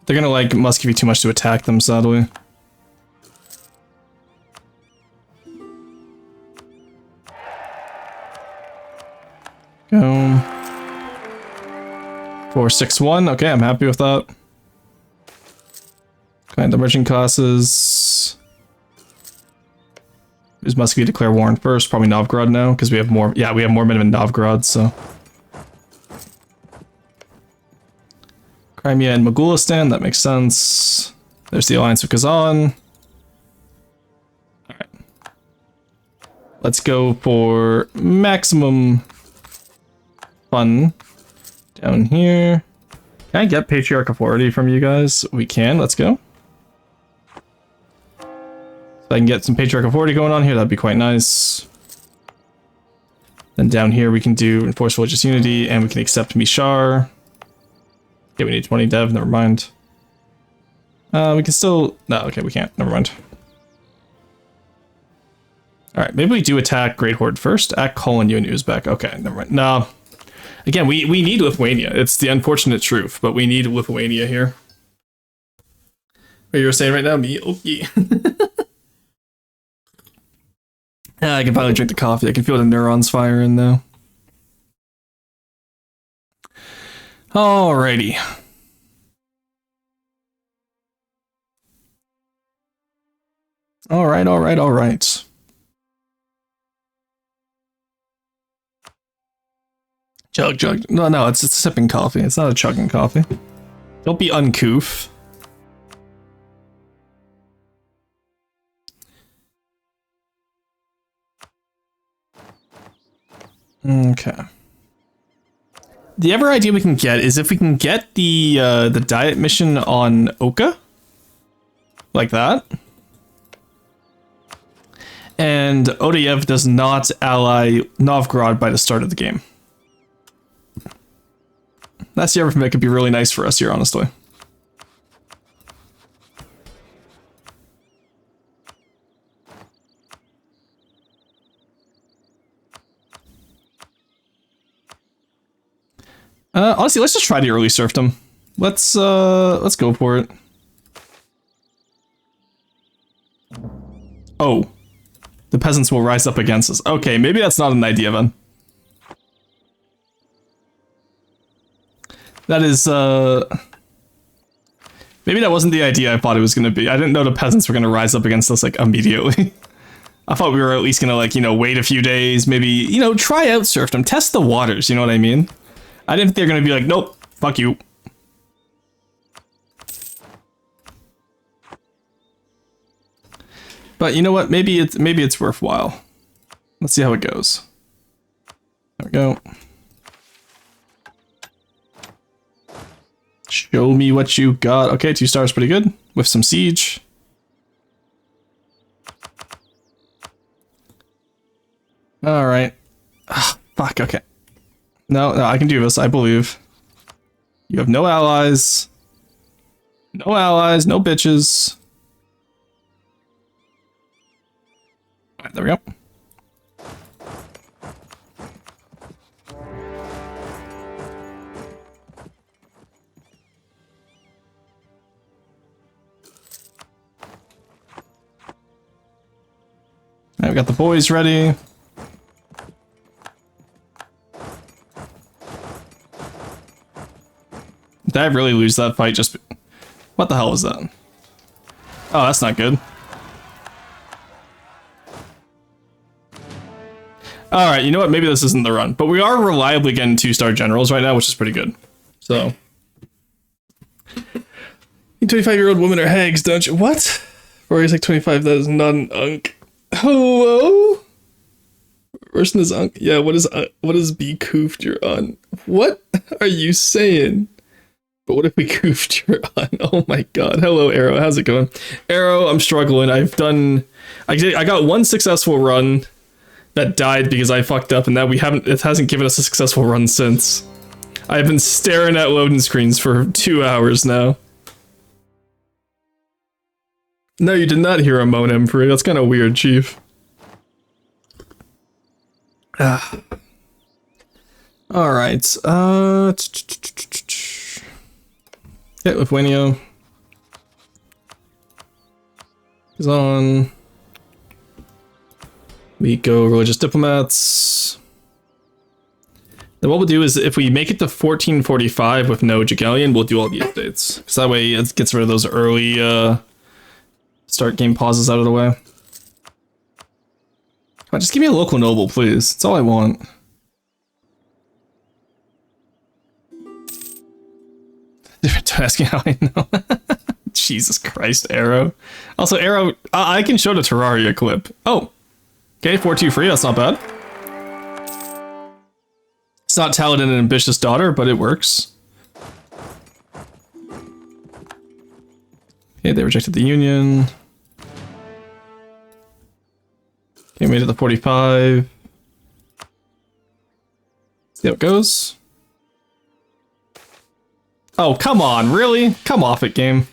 They're gonna like Muscovy too much to attack them, sadly. Go. 461. Okay, I'm happy with that. Okay, the merchant classes. Who's Muscovy declare war on first? Probably Novgorod now, because we have more. Yeah, we have more men in Novgorod, so. Crimea and Mogulistan, that makes sense. There's the alliance with Kazan. Alright. Let's go for maximum fun down here. Can I get Patriarch Authority from you guys? We can, let's go. If I can get some Patriarch Authority going on here, that'd be quite nice. Then down here we can do Enforce Religious Unity, and we can accept Mishar. Okay, we need 20 dev, never mind. We can still... No, okay, we can't, never mind. Alright, maybe we do attack Great Horde first. Act Colon, you and Uzbek. Okay, never mind. No. Again, we need Lithuania. It's the unfortunate truth, but we need Lithuania here. What you were saying right now? Me? Okay. I can finally drink the coffee. I can feel the neurons firing now. Alrighty. Alright. Chug. No, it's sipping coffee. It's not a chugging coffee. Don't be uncouth. Okay. The other idea we can get is if we can get the diet mission on Oka, like that, and Odayev does not ally Novgorod by the start of the game. That's the other thing that could be really nice for us here, honestly. Honestly, let's just try the early serfdom. Let's go for it. Oh. The peasants will rise up against us. Okay, maybe that's not an idea then. That is, maybe that wasn't the idea I thought it was gonna be. I didn't know the peasants were gonna rise up against us, like, immediately. I thought we were at least gonna, like, you know, wait a few days, maybe, you know, try out serfdom, test the waters, you know what I mean? I didn't think they're gonna be like, nope, fuck you. But you know what? Maybe it's worthwhile. Let's see how it goes. There we go. Show me what you got. Okay, 2 stars, pretty good. With some siege. All right. Fuck. Okay. No, I can do this. I believe. You have no allies. No allies. No bitches. All right, there we go. All right, we got the boys ready. Did I really lose that fight just... What the hell was that? Oh, that's not good. Alright, you know what? Maybe this isn't the run. But we are reliably getting 2-star generals right now, which is pretty good. So... 25-year-old women are hags, don't you? What? Or he's like 25, that is not an unk. Hello? Person is unk. Yeah, what is be coofed you're on? What are you saying? But what if we goofed you're on? Oh my god. Hello, Arrow. How's it going? Arrow, I'm struggling. I got one successful run that died because I fucked up, and that it hasn't given us a successful run since. I've been staring at loading screens for 2 hours now. No, you did not hear a moan, Emperor. That's kind of weird, Chief. Alright. Hit Lithuania. Is on. We go religious diplomats. Then what we'll do is if we make it to 1445 with no Jagellion, we'll do all the updates. Because that way it gets rid of those early start game pauses out of the way. Come on, just give me a local noble, please. That's all I want. Don't ask me how I know. Jesus Christ, Arrow. Also, Arrow, I can show the Terraria clip. Oh, okay, 4-2 free, that's not bad. It's not Talented and Ambitious Daughter, but it works. Okay, they rejected the Union. Okay, made it to 45. See how it goes. Oh, come on, really? Come off it, game.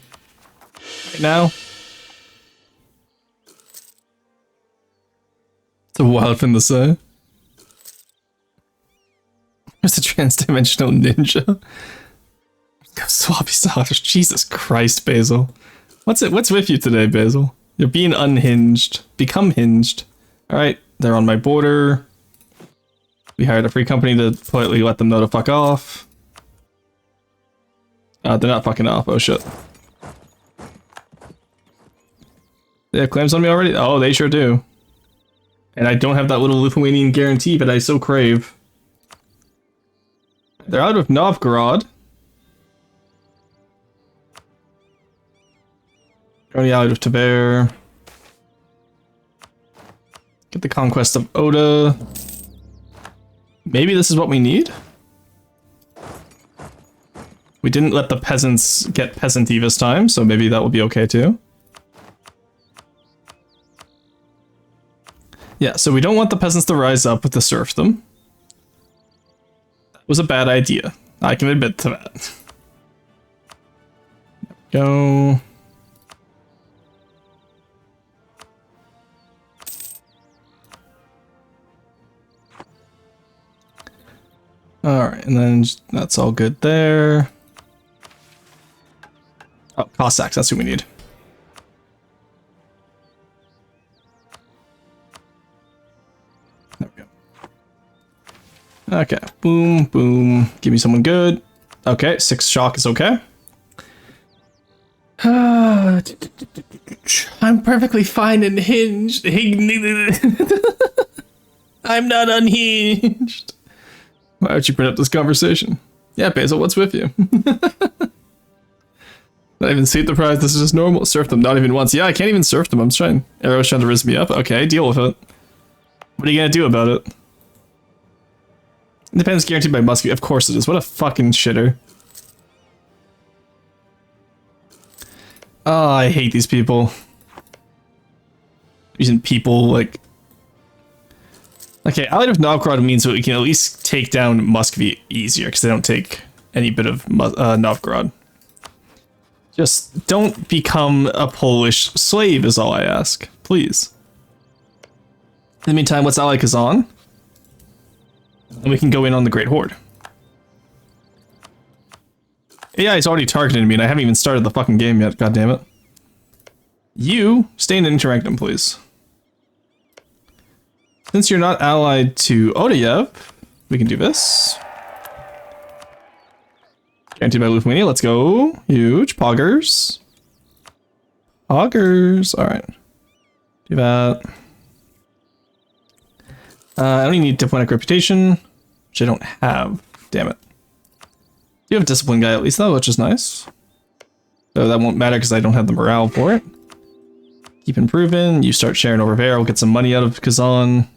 Right now. It's a wild thing to say. There's a trans-dimensional ninja. Swappy style. Jesus Christ, Basil. What's with you today, Basil? You're being unhinged. Become hinged. Alright, they're on my border. We hired a free company to politely let them know to fuck off. They're not fucking off. Oh shit. They have claims on me already? Oh, they sure do. And I don't have that little Lithuanian guarantee, but I so crave. They're out of Novgorod. Already out of Vtuber. Get the conquest of Oda. Maybe this is what we need? We didn't let the peasants get peasanty this time, so maybe that will be okay too. Yeah, so we don't want the peasants to rise up with the serfdom. That was a bad idea. I can admit to that. There we go. Alright, and then that's all good there. Oh, Cossacks, that's who we need. There we go. Okay, boom, boom. Give me someone good. Okay, 6 shock is okay. I'm perfectly fine and hinged. I'm not unhinged. Why would you bring up this conversation? Yeah, Basil, what's with you? Not even seat the prize, this is just normal. Surf them, not even once. Yeah, I can't even surf them, I'm trying. Arrow's trying to rizz me up. Okay, deal with it. What are you gonna do about it? Independence guaranteed by Muskie. Of course it is. What a fucking shitter. Oh, I hate these people. Using people, like... Okay, Allied of Novgorod means that we can at least take down Muscovy easier, because they don't take any bit of Novgorod. Just don't become a Polish slave is all I ask. Please. In the meantime, let's ally Kazan. And we can go in on the Great Horde. Yeah, he's already targeted me, and I haven't even started the fucking game yet, god damn it. You, stay in Interregnum, please. Since you're not allied to Odayev, we can do this. Guaranteed by Lithuania, let's go. Huge. Poggers. Poggers. Alright. Do that. I only need diplomatic reputation, which I don't have. Damn it. You have a discipline guy at least though, which is nice. So that won't matter because I don't have the morale for it. Keep improving. You start sharing over there. We'll get some money out of Kazan.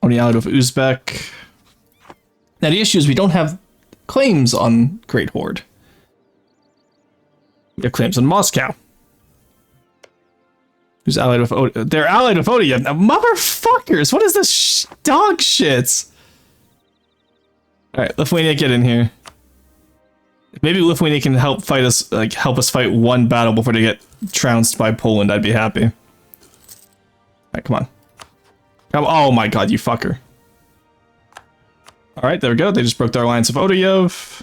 Only out of Uzbek. Now the issue is we don't have claims on Great Horde. We have claims on Moscow. Who's allied with Oda? They're allied with Oda. Now, motherfuckers! What is this dog shit? Alright, Lithuania, get in here. Maybe Lithuania can help fight us, like help us fight one battle before they get trounced by Poland. I'd be happy. Alright, come on. Oh my god, you fucker. Alright, there we go. They just broke their alliance of Odayev.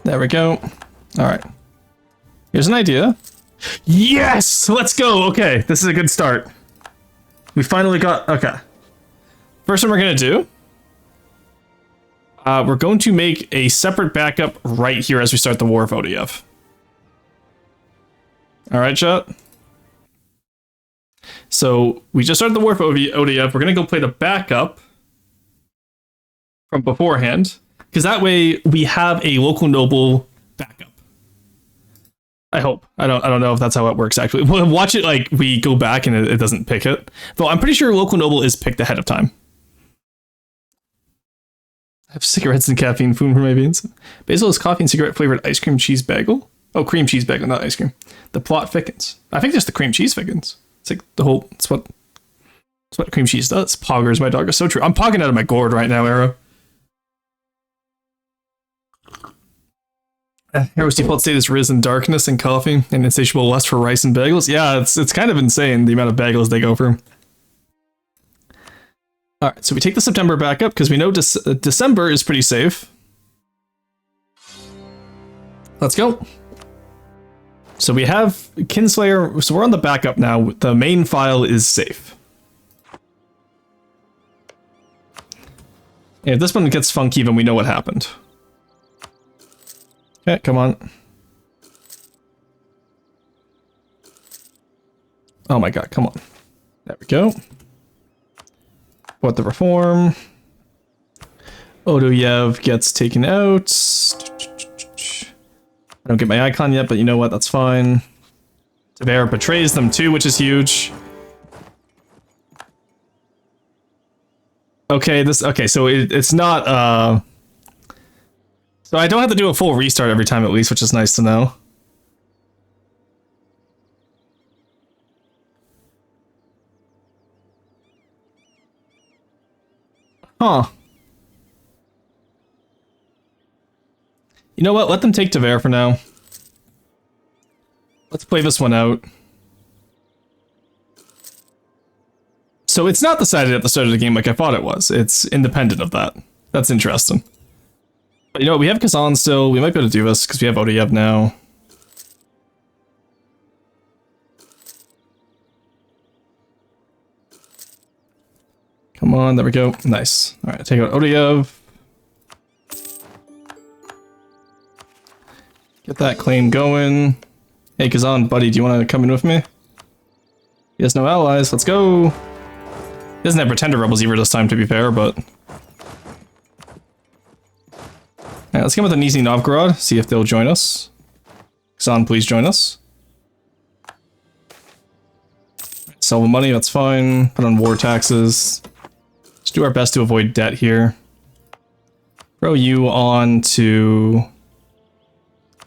There we go. Alright. Here's an idea. Yes! Let's go! Okay, this is a good start. We finally got... Okay. First thing we're gonna do... we're going to make a separate backup right here as we start the War of Odayev. Alright, chat? So, we just started the War of Odayev. We're gonna go play the backup from beforehand, because that way we have a local noble backup. I hope. I don't know if that's how it works actually. We'll watch it like we go back and it doesn't pick it. Though I'm pretty sure local noble is picked ahead of time. I have cigarettes and caffeine food for my veins. Basil is coffee and cigarette flavored ice cream cheese bagel. Oh, cream cheese bagel, not ice cream. The plot thickens. I think just the cream cheese thickens. It's like the whole. It's what cream cheese does. Poggers, my dog is so true. I'm pogging out of my gourd right now, Arrow. Hero's default state is risen darkness and coffee, and insatiable lust for rice and bagels. Yeah, it's kind of insane the amount of bagels they go for. All right, so we take the September back up because we know December is pretty safe. Let's go. So we have Kinslayer. So we're on the backup now. The main file is safe. And if this one gets funky, then we know what happened. Okay, come on. Oh my god, come on. There we go. What the reform? Odoyev gets taken out. I don't get my icon yet, but you know what? That's fine. Tver betrays them too, which is huge. Okay, so it's not, so I don't have to do a full restart every time at least, which is nice to know. Huh. You know what? Let them take Tver for now. Let's play this one out. So it's not decided at the start of the game like I thought it was. It's independent of that. That's interesting. But you know what? We have Kazan still. We might be able to do this because we have Odoyev now. Come on, there we go. Nice. All right, take out Odoyev. Get that claim going. Hey, Kazan, buddy, do you want to come in with me? He has no allies. Let's go. He doesn't have Pretender Rebels either this time, to be fair, but... Alright, let's get with the Nizhny Novgorod, see if they'll join us. Kazan, please join us. Sell the money, that's fine. Put on war taxes. Let's do our best to avoid debt here. Throw you on to...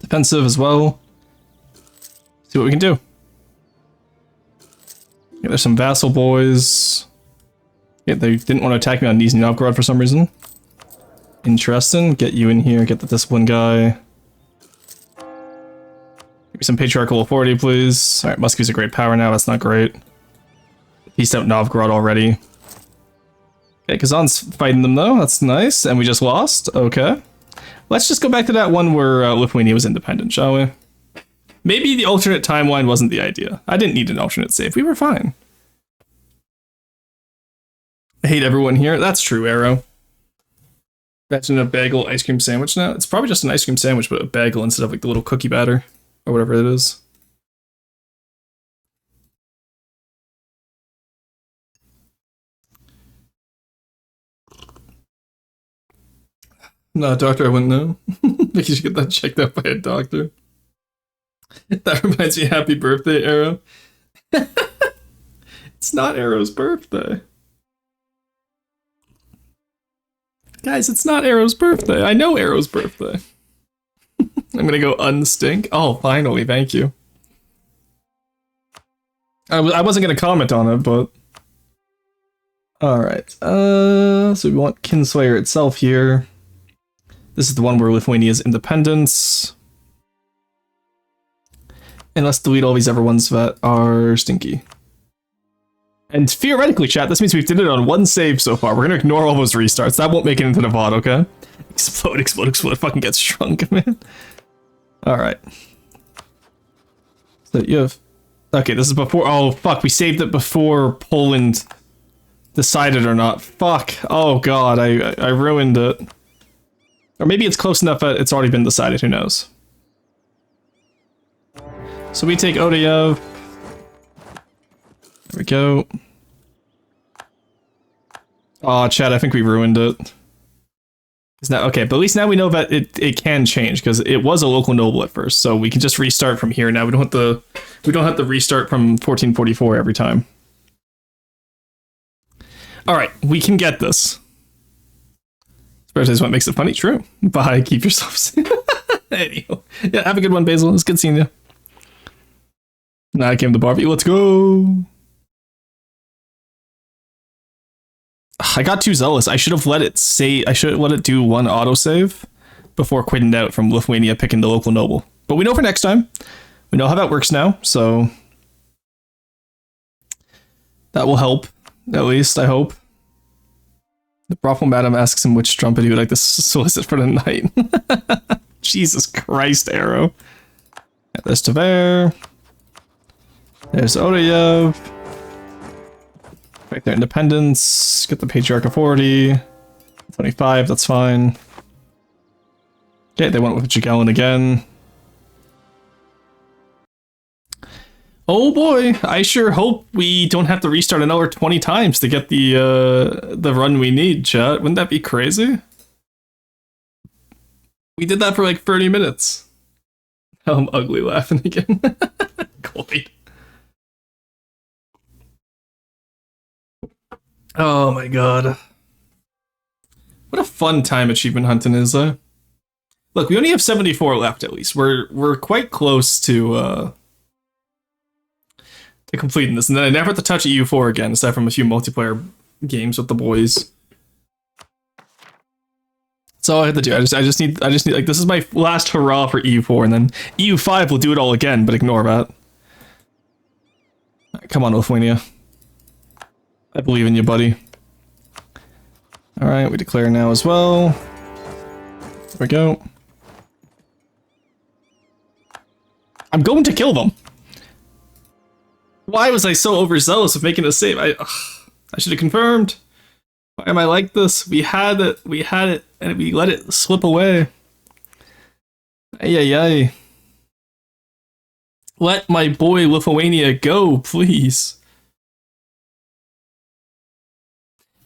defensive as well. See what we can do. Yeah, there's some vassal boys. Yeah, they didn't want to attack me on Nizhny Novgorod for some reason. Interesting. Get you in here, get the discipline guy. Give me some patriarchal authority, please. Alright, Muscovy's a great power now, that's not great. He's out Novgorod already. Okay, Kazan's fighting them though, that's nice. And we just lost, okay. Let's just go back to that one where Lithuania was independent, shall we? Maybe the alternate timeline wasn't the idea. I didn't need an alternate save, we were fine. I hate everyone here. That's true, Arrow. Imagine a bagel ice cream sandwich now. It's probably just an ice cream sandwich, but a bagel instead of like the little cookie batter or whatever it is. No, doctor, I wouldn't know. You should get that checked out by a doctor. That reminds me, happy birthday, Arrow. It's not Arrow's birthday. Guys, it's not Arrow's birthday. I know Arrow's birthday. I'm gonna go unstink. Oh, finally, thank you. I wasn't gonna comment on it, but... Alright, so we want Kinslayer itself here. This is the one where Lithuania's independence. And let's delete all these other ones that are stinky. And theoretically, chat, this means we've did it on one save so far. We're gonna ignore all those restarts. That won't make it into the VOD, okay? Explode, explode, explode. Fucking gets shrunk, man. Alright. So you have... Okay, this is before... Oh, fuck. We saved it before Poland decided or not. Fuck. Oh, God. I ruined it. Or maybe it's close enough that it's already been decided. Who knows? So we take Odoyev. There we go. Aw, chat, I think we ruined it. Now, okay, but at least now we know that it can change, because it was a local noble at first, so we can just restart from here now. We don't have to restart from 1444 every time. Alright, we can get this. Spurs is what makes it funny. True. Bye, keep yourself safe. Anyway, yeah, have a good one, Basil. It's good seeing you. Now I came to barbecue. Let's go. I got too zealous. I should have let it say. I should have let it do one autosave. before quitting out from Lithuania picking the local noble. But we know for next time. We know how that works now, so that will help, at least, I hope. The brothel madam asks him which trumpet he would like to solicit for the night. Jesus Christ, Arrow. Yeah, there's Tver. There's Odayev. Back their independence. Get the Patriarch of 40. 25, that's fine. Okay, they went with Jagellan again. Oh boy, I sure hope we don't have to restart another 20 times to get the run we need, chat. Wouldn't that be crazy? We did that for like 30 minutes. I'm ugly laughing again. Cloyd. Oh my god. What a fun time achievement hunting is, though. Look, we only have 74 left at least. We're quite close to completing this, and then I never have to touch EU4 again, aside from a few multiplayer games with the boys. That's all I have to do. I just need like, this is my last hurrah for EU4, and then EU5 will do it all again, but ignore that. Right, come on, Lithuania. I believe in you, buddy. Alright, we declare now as well. There we go. I'm going to kill them! Why was I so overzealous with making a save? I should have confirmed. Why am I like this? We had it, and we let it slip away. Ay, ay, ay. Let my boy Lithuania go, please.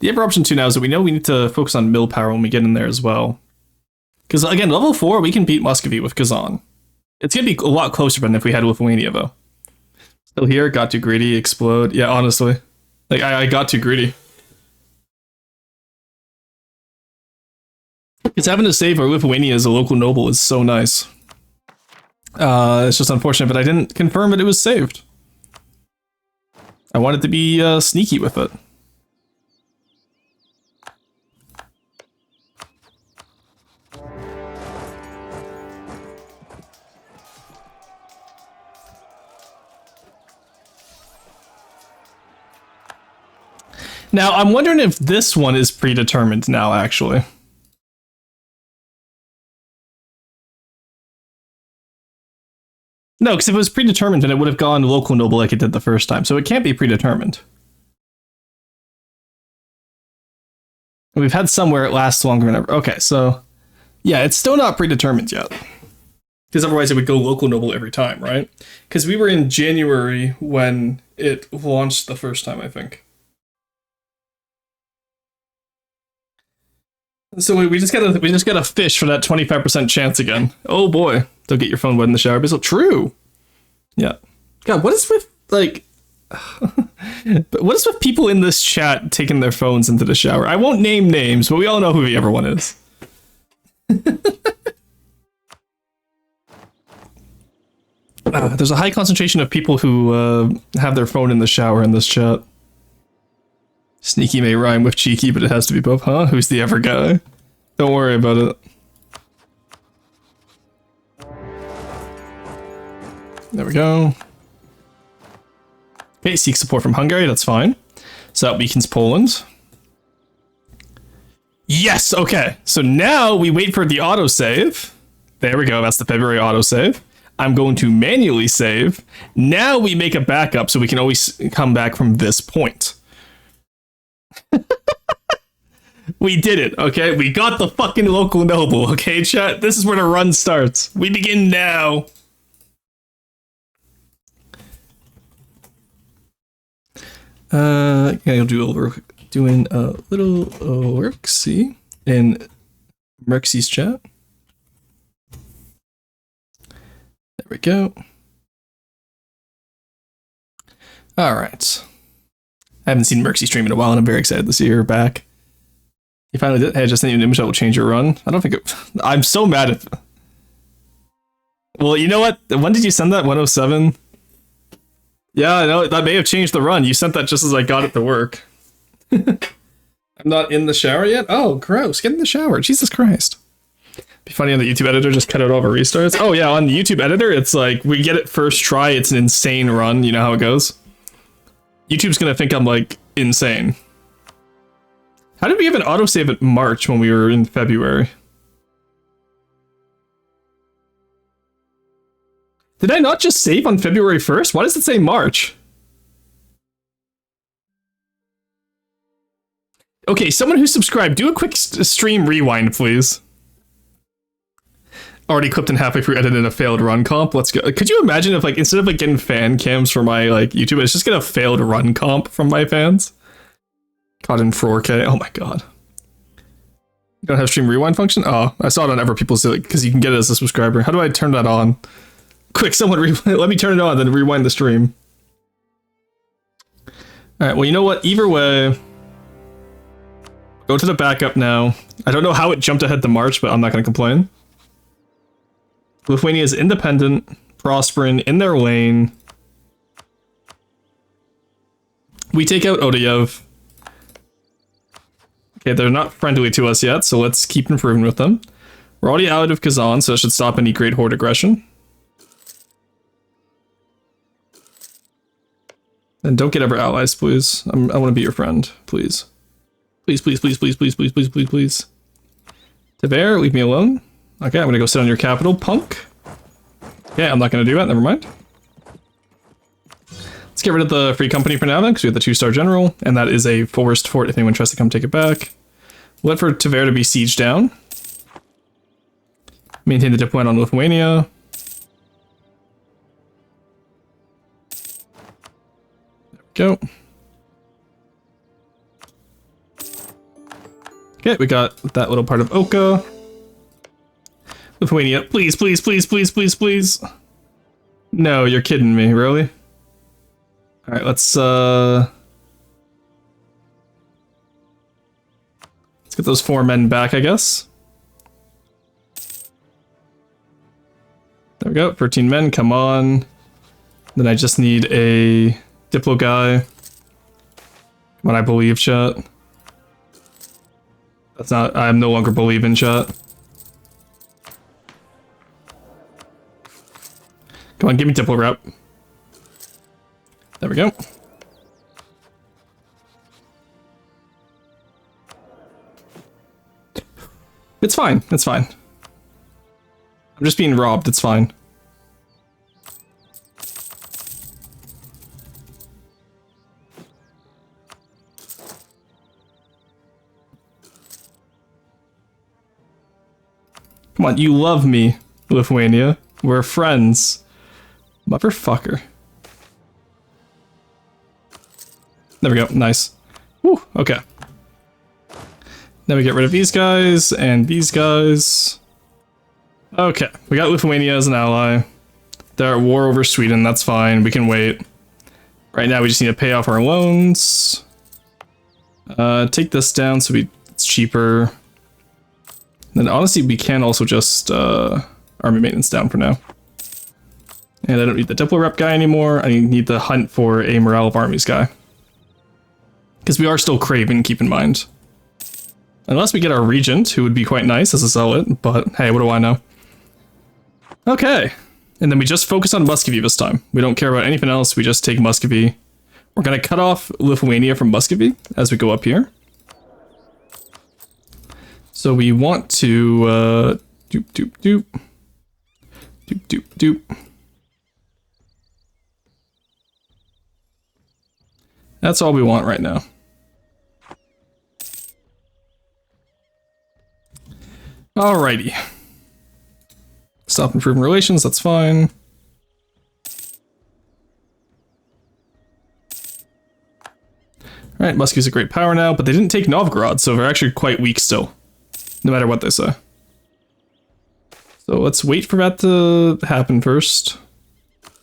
The other option too now is that we know we need to focus on mill power when we get in there as well. Because again, level 4, we can beat Muscovy with Kazan. It's going to be a lot closer than if we had Lithuania, though. Still here, got too greedy, explode. Yeah, honestly. Like, I got too greedy. Because having to save our Lithuania as a local noble is so nice. It's just unfortunate, but I didn't confirm that it was saved. I wanted to be sneaky with it. Now, I'm wondering if this one is predetermined now, actually. No, because if it was predetermined, then it would have gone local noble like it did the first time, so it can't be predetermined. We've had some where it lasts longer than ever. Okay, so... yeah, it's still not predetermined yet. Because otherwise it would go local noble every time, right? Because we were in January when it launched the first time, I think. So we just gotta fish for that 25% chance again. Oh boy, don't get your phone wet in the shower. But true. Yeah. God, what is with like? But what is with people in this chat taking their phones into the shower? I won't name names, but we all know who the other one is. There's a high concentration of people who have their phone in the shower in this chat. Sneaky may rhyme with cheeky, but it has to be both, huh? Who's the ever guy? Don't worry about it. There we go. Okay, seek support from Hungary, that's fine. So that weakens Poland. Yes, okay. So now we wait for the autosave. There we go, that's the February autosave. I'm going to manually save. Now we make a backup so we can always come back from this point. We did it, okay? We got the fucking local noble, okay, chat? This is where the run starts. We begin now. Yeah, you'll doing a little worksy in Merxy's chat. There we go. All right. I haven't seen Merxy stream in a while, and I'm very excited to see her back. You finally did. Hey, I just sent you an image that will change your run. I don't think it... I'm so mad at... Well, you know what? When did you send that? 107? Yeah, I know. That may have changed the run. You sent that just as I got it to work. I'm not in the shower yet? Oh, gross. Get in the shower. Jesus Christ. Be funny on the YouTube editor, just cut out all of our restarts. Oh yeah, on the YouTube editor, it's like, we get it first try, it's an insane run, you know how it goes? YouTube's gonna think I'm like, insane. How did we have an autosave at March when we were in February? Did I not just save on February 1st? Why does it say March? Okay, someone who subscribed, do a quick stream rewind, please. Already clipped and halfway through edited a failed run comp. Let's go. Could you imagine if, like, instead of like getting fan cams for my like YouTube, it's just get a failed run comp from my fans? Caught in 4K. Oh my god. You don't have stream rewind function? Oh, I saw it on other people's, because you can get it as a subscriber. How do I turn that on? Quick, someone let me turn it on, then rewind the stream. Alright, well, you know what? Either way, go to the backup now. I don't know how it jumped ahead to March, but I'm not going to complain. Lithuania is independent, prospering, in their lane. We take out Odeyev. Okay, they're not friendly to us yet, so let's keep improving with them. We're already out of Kazan, so that should stop any Great Horde aggression. And don't get ever allies, please. I want to be your friend, please. Please, please, please, please, please, please, please, please, please. Tver, leave me alone. Okay, I'm gonna go sit on your capital, punk. Okay, I'm not gonna do that, never mind. Let's get rid of the free company for now then, because we have the 2-star general, and that is a forest fort if anyone tries to come take it back. We'll wait for Tver to be sieged down. Maintain the diplomat on Lithuania. Go. Okay, we got that little part of Oka. Lithuania, please, please, please, please, please, please. No, you're kidding me, really? Alright, let's get those 4 men back, I guess. There we go, 13 men, come on. Then I just need a Diplo guy. What I believe, chat. That's not, I'm no longer believing, chat. Come on, give me Diplo rep. There we go. It's fine, it's fine. I'm just being robbed, it's fine. Come on, you love me, Lithuania. We're friends. Motherfucker. There we go, nice. Woo, okay. Then we get rid of these guys and these guys. Okay, we got Lithuania as an ally. They're at war over Sweden, that's fine, we can wait. Right now we just need to pay off our loans. Take this down so it's cheaper. Then honestly, we can also just army maintenance down for now. And I don't need the Diplo rep guy anymore. I need the hunt for a morale of armies guy. Because we are still craven, keep in mind. Unless we get our regent, who would be quite nice as a zealot, but hey, what do I know? Okay. And then we just focus on Muscovy this time. We don't care about anything else, we just take Muscovy. We're gonna cut off Lithuania from Muscovy as we go up here. So we want to, doop, doop, doop. Doop, doop, doop. That's all we want right now. Alrighty. Stop improving relations, that's fine. Alright, Muscovy's a great power now, but they didn't take Novgorod, so they're actually quite weak still. No matter what they say. So let's wait for that to happen first.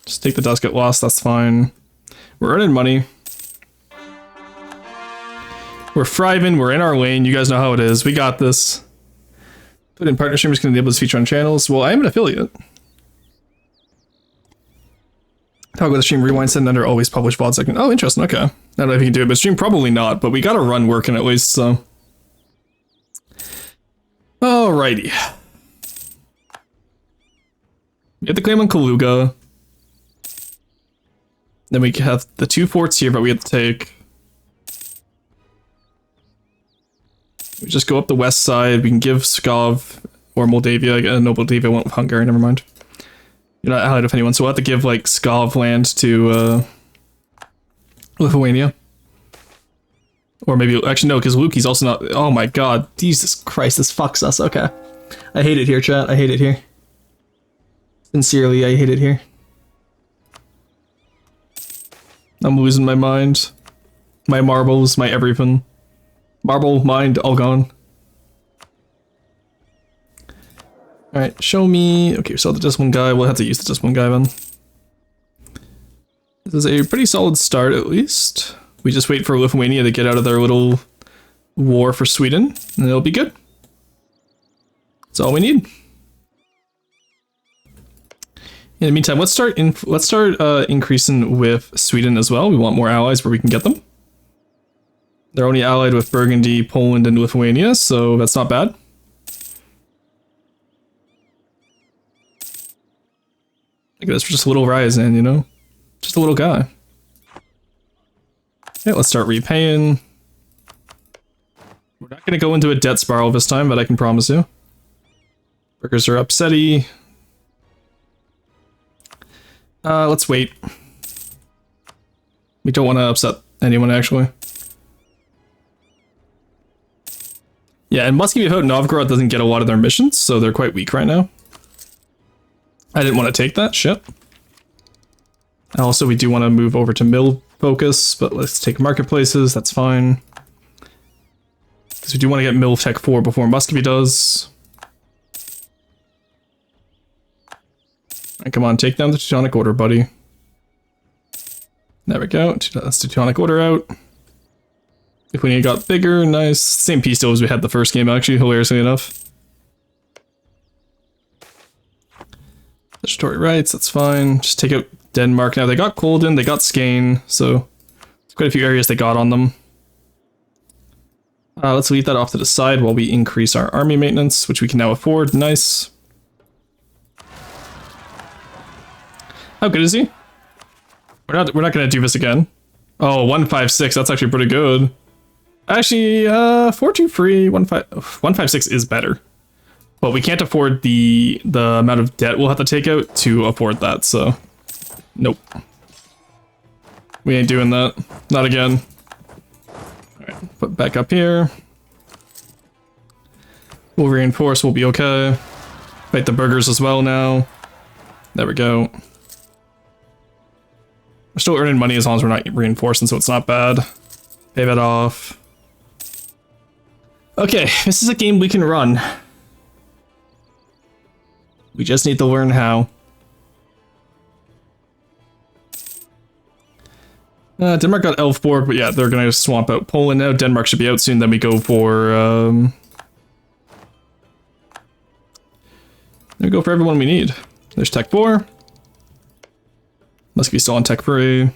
Just take the dust, get lost, that's fine. We're earning money. We're thriving, we're in our lane, you guys know how it is, we got this. Put in partner streamers can enable this feature on channels. Well, I am an affiliate. Talk about the stream rewind send under always publish VOD segment. Oh, interesting, okay. I don't know if you can do it, but stream probably not, but we got a run working at least, so. Alrighty. We have the claim on Kaluga. Then we have the 2 forts here, but we have to take. We just go up the west side. We can give Pskov or Moldavia. No, Moldavia went with Hungary. Never mind. You're not allied with anyone, so we'll have to give like Pskov land to Lithuania. Or maybe actually no, because Luki's also not. Oh my god, Jesus Christ, this fucks us. Okay, I hate it here, chat. I hate it here. Sincerely, I hate it here. I'm losing my mind. My marbles, my everything. Marble, mind, all gone. Alright, show me. Okay, we saw the discipline guy. We'll have to use the discipline guy then. This is a pretty solid start, at least. We just wait for Lithuania to get out of their little war for Sweden, and it'll be good. That's all we need. In the meantime, let's start increasing with Sweden as well. We want more allies where we can get them. They're only allied with Burgundy, Poland, and Lithuania, so that's not bad. I guess we're just a little Ryazan, you know? Just a little guy. Okay, let's start repaying. We're not going to go into a debt spiral this time, but I can promise you. Workers are upsetty. Let's wait. We don't want to upset anyone, actually. Yeah, and Muscovy Novgorod doesn't get a lot of their missions, so they're quite weak right now. I didn't want to take that, shit. Also, we do want to move over to mill focus, but let's take marketplaces, that's fine. Because we do want to get mill tech 4 before Muscovy does. Alright, come on, take down the Teutonic Order, buddy. There we go, that's the Teutonic Order out. If we got bigger, nice. Same peace deal as we had the first game, actually, hilariously enough. Statutory rights, that's fine. Just take out Denmark now. They got Kolden, they got Skane, so there's quite a few areas they got on them. Let's leave that off to the side while we increase our army maintenance, which we can now afford. Nice. How good is he? We're not gonna do this again. Oh, 156, that's actually pretty good. Actually, 423, 156 is better. But we can't afford the amount of debt we'll have to take out to afford that, so nope. We ain't doing that. Not again. Alright, put back up here. We'll reinforce, we'll be okay. Fight the burghers as well now. There we go. We're still earning money as long as we're not reinforcing, so it's not bad. Pay that off. Okay, this is a game we can run. We just need to learn how. Denmark got Elfborg, but yeah, they're gonna swamp out Poland now. Denmark should be out soon, then we go for, then we go for everyone we need. There's Tech 4. Must be still on Tech 3.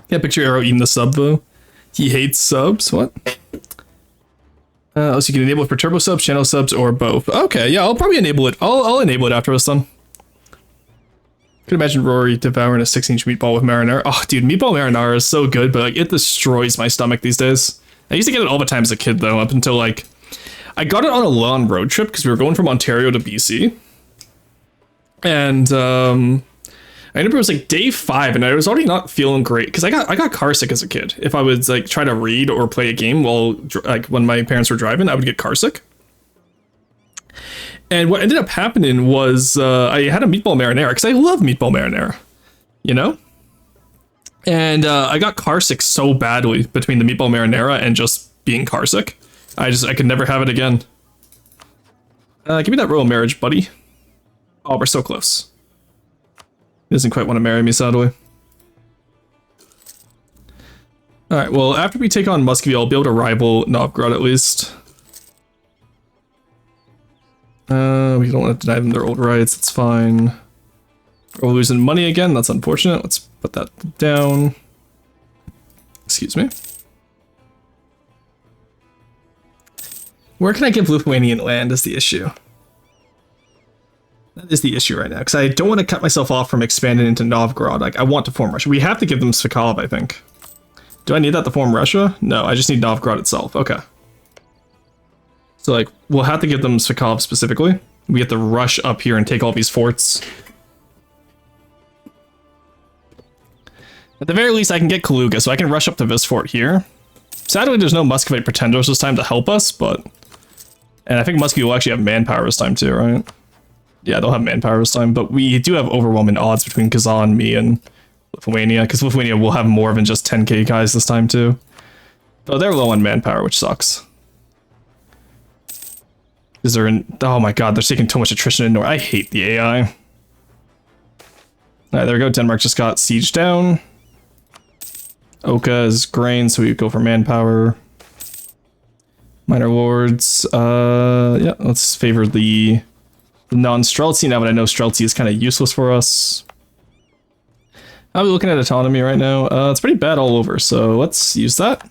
Can't picture Arrow eating the sub, though. He hates subs, what? So you can enable it for turbo subs, channel subs, or both. Okay, yeah, I'll probably enable it. I'll enable it after this then. Could imagine Rory devouring a 6-inch meatball with marinara. Oh, dude, meatball marinara is so good, but like it destroys my stomach these days. I used to get it all the time as a kid, though, up until like I got it on a long road trip because we were going from Ontario to BC, and I remember it was like day 5 and I was already not feeling great because I got car sick as a kid. If I would like try to read or play a game while like when my parents were driving, I would get car sick. And what ended up happening was I had a meatball marinara because I love meatball marinara, you know? And I got car sick so badly between the meatball marinara and just being car sick. I could never have it again. Give me that royal marriage, buddy. Oh, we're so close. He doesn't quite want to marry me, sadly. Alright, well, after we take on Muscovy, I'll be able to rival Novgorod at least. We don't want to deny them their old rights, that's fine. We're losing money again, that's unfortunate. Let's put that down. Excuse me. Where can I give Lithuanian land is the issue. That is the issue right now, because I don't want to cut myself off from expanding into Novgorod. Like, I want to form Russia. We have to give them Svikov, I think. Do I need that to form Russia? No, I just need Novgorod itself. Okay. So, like, we'll have to give them Svikov specifically. We have to rush up here and take all these forts. At the very least, I can get Kaluga, so I can rush up to this fort here. Sadly, there's no Muscovite pretenders this time to help us, but... And I think Muscovy will actually have manpower this time too, right? Yeah, they'll have manpower this time, but we do have overwhelming odds between Kazan, me, and Lithuania, because Lithuania will have more than just 10k guys this time too. But they're low on manpower, which sucks. Because they're in... Oh my god, they're taking too much attrition in North. I hate the AI. Alright, there we go. Denmark just got sieged down. Oka is grain, so we go for manpower. Minor lords. Yeah, let's favor the non-Streltsy now that I know Streltsy is kind of useless for us. I'll be looking at autonomy right now. It's pretty bad all over, so let's use that.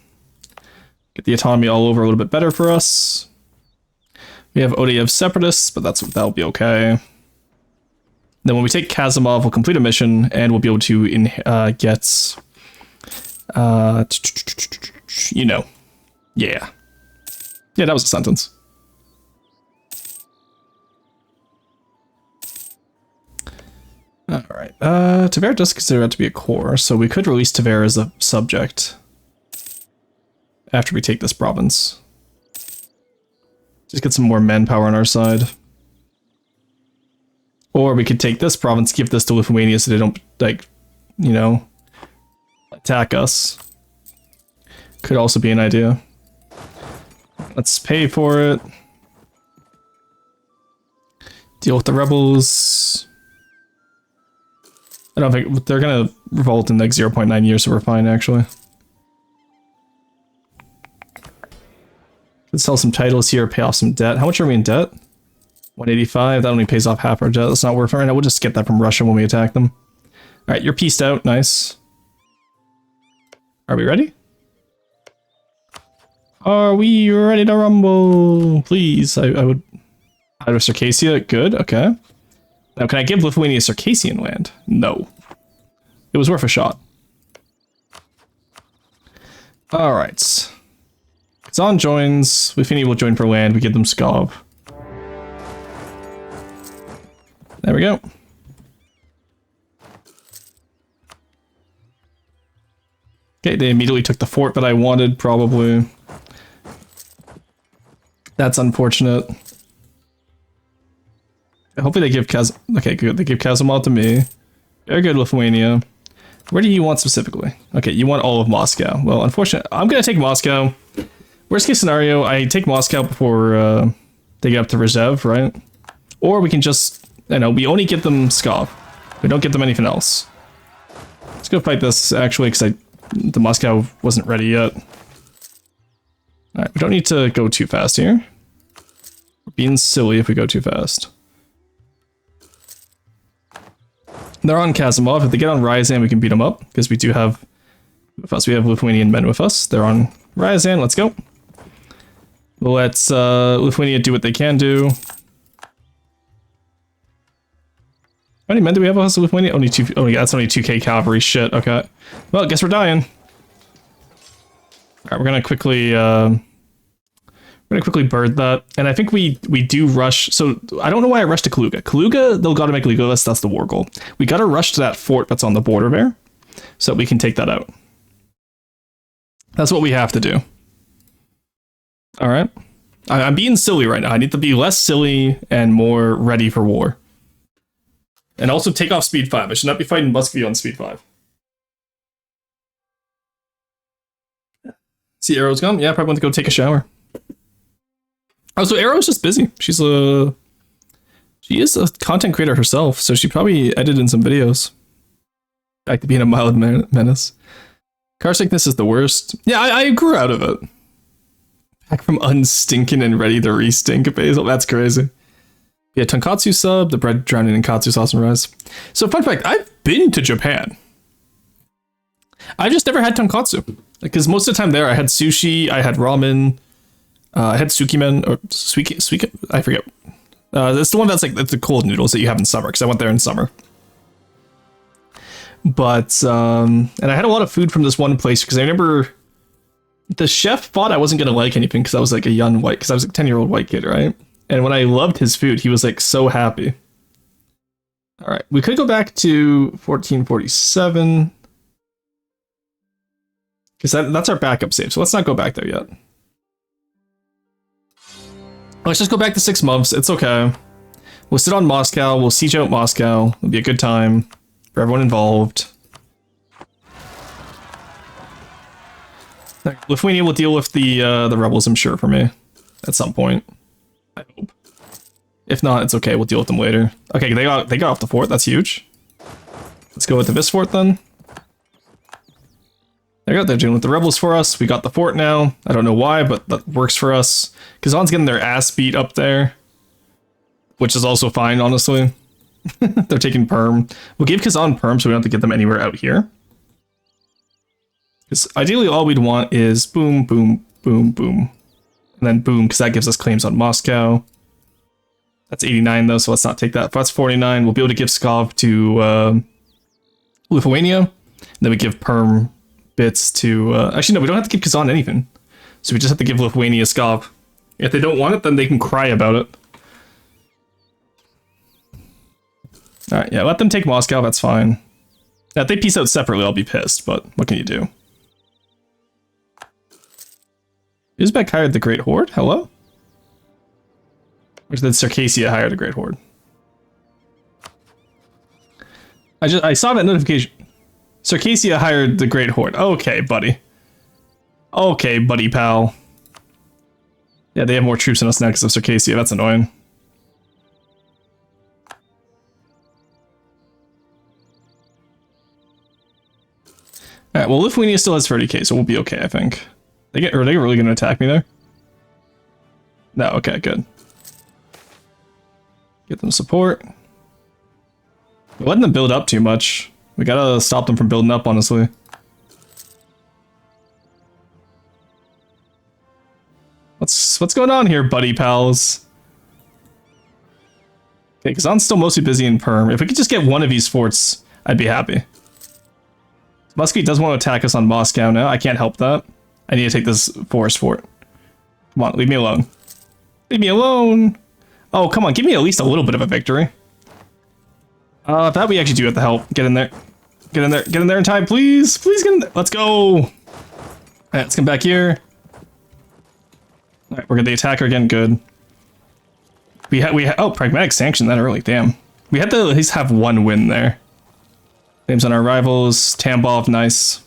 Get the autonomy all over a little bit better for us. We have ODF separatists, but that'll be okay. Then when we take Kazimov, we'll complete a mission, and we'll be able to get... you know. Yeah. Yeah, that was a sentence. Alright, Tver does consider that to be a core, so we could release Tver as a subject after we take this province. Just get some more manpower on our side. Or we could take this province, give this to Lithuania so they don't, like, you know, attack us. Could also be an idea. Let's pay for it. Deal with the rebels. I don't think they're gonna revolt in like 0.9 years, so we're fine actually. Let's sell some titles here, pay off some debt. How much are we in debt? 185. That only pays off half our debt. That's not worth it right now. We'll just get that from Russia when we attack them. Alright, you're pieced out. Nice. Are we ready? Are we ready to rumble? Please, I would... Out of Circassia, good, okay. Now, can I give Lithuania Circassian land? No. It was worth a shot. Alright. Kazan joins, Lithuania will join for land, we give them Skov. There we go. Okay, they immediately took the fort that I wanted, probably. That's unfortunate. Hopefully they give okay, good. They give Kazimov to me. Very good, Lithuania. Where do you want specifically? Okay, you want all of Moscow. Well, unfortunately, I'm gonna take Moscow. Worst case scenario, I take Moscow before they get up to Rzhev, right? Or we can just, you know, we only get them Pskov. We don't get them anything else. Let's go fight this, actually, because the Moscow wasn't ready yet. Alright, we don't need to go too fast here. We're being silly if we go too fast. They're on Kazimov. If they get on Ryazan, we can beat them up, because we do have with us. We have Lithuanian men with us. They're on Ryazan. Let's go. Let's Lithuania do what they can do. How many men do we have with us, Lithuania? Only two. Oh yeah, that's only 2k cavalry. Shit. Okay. Well, I guess we're dying. All right, we're gonna quickly bird that, and I think we do rush. So I don't know why I rushed to Kaluga. Kaluga, they'll gotta make Kaluga. That's the war goal. We gotta rush to that fort that's on the border there, so that we can take that out. That's what we have to do. All right. I'm being silly right now. I need to be less silly and more ready for war. And also take off speed 5. I should not be fighting Muscovy on speed 5. See Arrow's gone? Yeah, I probably want to go take a shower. Oh, so Arrow's just busy. She is a content creator herself, so she probably edited some videos. Back to being a mild menace. Car sickness is the worst. Yeah, I grew out of it. Back from unstinking and ready to re-stink basil. That's crazy. Yeah, tonkatsu sub, the bread drowning in katsu sauce and rice. So fun fact, I've been to Japan. I've just never had tonkatsu. Because most of the time there, I had sushi, I had ramen, I had sukimen, or suiki, I forget. It's the one that's like the cold noodles that you have in summer, because I went there in summer. But, and I had a lot of food from this one place, because I remember the chef thought I wasn't going to like anything, because I was like a young white, because I was a 10-year-old white kid, right? And when I loved his food, he was like so happy. All right, we could go back to 1447. Because that's our backup save, so let's not go back there yet. Let's just go back to 6 months, it's okay. We'll sit on Moscow, we'll siege out Moscow, it'll be a good time for everyone involved. Lithuania will deal with the rebels, I'm sure, for me. At some point. I hope. If not, it's okay, we'll deal with them later. Okay, they got off the fort, that's huge. Let's go with this fort then. There you go, they're doing with the rebels for us. We got the fort now. I don't know why, but that works for us. Kazan's getting their ass beat up there. Which is also fine, honestly. They're taking perm. We'll give Kazan perm so we don't have to get them anywhere out here. Because ideally all we'd want is boom, boom, boom, boom. And then boom, because that gives us claims on Moscow. That's 89 though, so let's not take that. That's 49. We'll be able to give Skov to Lithuania. And then we give perm bits to... actually, no, we don't have to give Kazan anything. So we just have to give Lithuania Skov. If they don't want it, then they can cry about it. Alright, yeah, let them take Moscow, that's fine. Now, if they peace out separately, I'll be pissed, but what can you do? Uzbek hired the Great Horde? Hello? Or did Circassia hire the Great Horde? I saw that notification. Circassia hired the Great Horde. Okay, buddy. Okay, buddy pal. Yeah, they have more troops than us now because of Circassia. That's annoying. Alright, well, Lithuania still has 30k, so we'll be okay, I think. Are they really going to attack me there? No, okay, good. Get them support. We're letting them build up too much. We gotta stop them from building up, honestly. What's going on here, buddy pals? Okay, Kazan's still mostly busy in perm. If we could just get one of these forts, I'd be happy. Muskie does want to attack us on Moscow now. I can't help that. I need to take this forest fort. Come on, leave me alone. Leave me alone! Oh, come on, give me at least a little bit of a victory. That we actually do have to help. Get in there. Get in there. Get in there in time, please! Please get in there. Let's go! Alright, let's come back here. Alright, we're gonna the attacker again, good. Oh, pragmatic sanction that early, damn. We had to at least have one win there. Names on our rivals. Tambov, nice.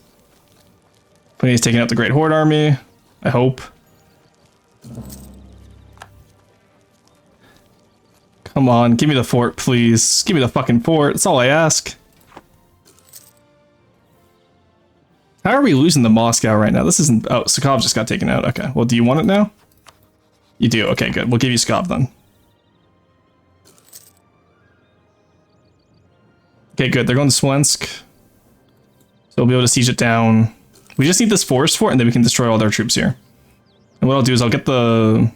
But he's taking out the Great Horde army. I hope. Come on, give me the fort, please. Give me the fucking fort. That's all I ask. How are we losing the Moscow right now? This isn't... Oh, Sakov just got taken out. Okay, well, do you want it now? You do. Okay, good. We'll give you Sakov then. Okay, good. They're going to Smolensk. So we'll be able to siege it down. We just need this forest fort, and then we can destroy all their troops here. And what I'll do is I'll get the...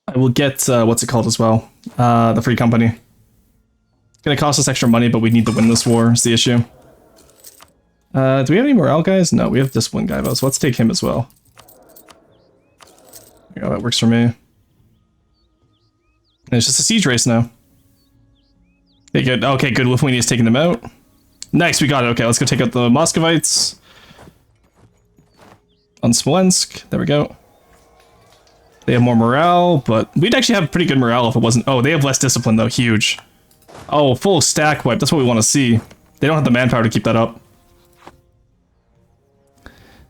I will get, what's it called as well? The Free Company. It's gonna cost us extra money, but we need to win this war, is the issue. Do we have any morale guys? No, we have Discipline guy, though, so let's take him as well. There you go, that works for me. And it's just a siege race now. Okay, good. Okay, good. Lithuania's taking them out. Nice, we got it. Okay, let's go take out the Muscovites. On Smolensk. There we go. They have more morale, but we'd actually have pretty good morale if it wasn't... Oh, they have less discipline, though. Huge. Oh, full stack wipe. That's what we want to see. They don't have the manpower to keep that up.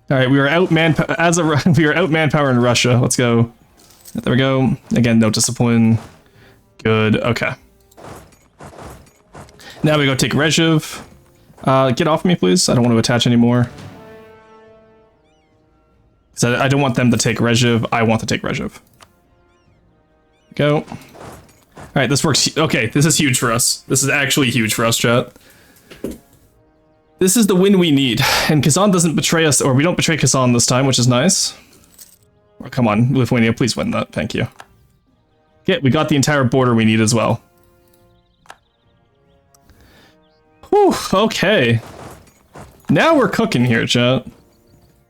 Alright, we are out we are out manpower in Russia. Let's go. There we go. Again, no discipline. Good. Okay. Now we go take Rezhev. Get off me, please. I don't want to attach anymore. So I don't want them to take Rezhev. I want to take Rezhev. Go. Alright, this works. Okay, this is huge for us. This is actually huge for us, chat. This is the win we need. And Kazan doesn't betray us, or we don't betray Kazan this time, which is nice. Oh, come on, Lithuania, please win that. Thank you. Yeah, we got the entire border we need as well. Whew, okay. Now we're cooking here, chat.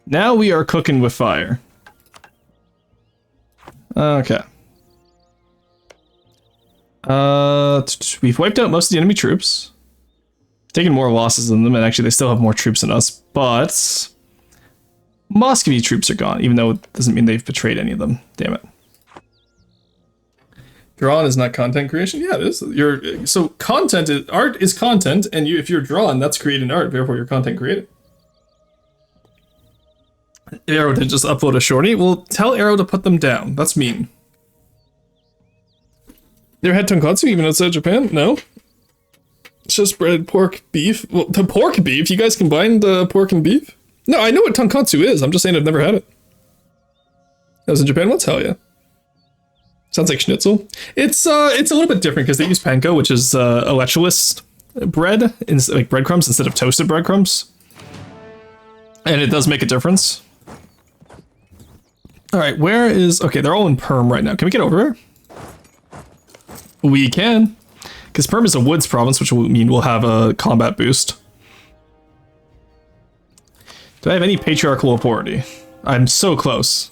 Now we are cooking with fire. Okay. We've wiped out most of the enemy troops. Taken more losses than them, and actually they still have more troops than us, but Muscovy troops are gone, even though it doesn't mean they've betrayed any of them. Damn it. Drawn is not content creation? Yeah, it is. So content is, art is content, and if you're drawn, that's creating art, therefore your content created. Arrow did just upload a shorty. Well, tell Arrow to put them down. That's mean. You ever had tonkatsu even outside Japan? No? It's just bread, pork, beef. Well, the pork beef? You guys combined the pork and beef? No, I know what tonkatsu is. I'm just saying I've never had it. I was in Japan once? Hell yeah. Sounds like schnitzel. It's a little bit different because they use panko, which is electroless bread, like breadcrumbs instead of toasted breadcrumbs. And it does make a difference. Alright, where is... Okay, they're all in Perm right now. Can we get over here? We can. Because Perm is a woods province, which will mean we'll have a combat boost. Do I have any patriarchal authority? I'm so close.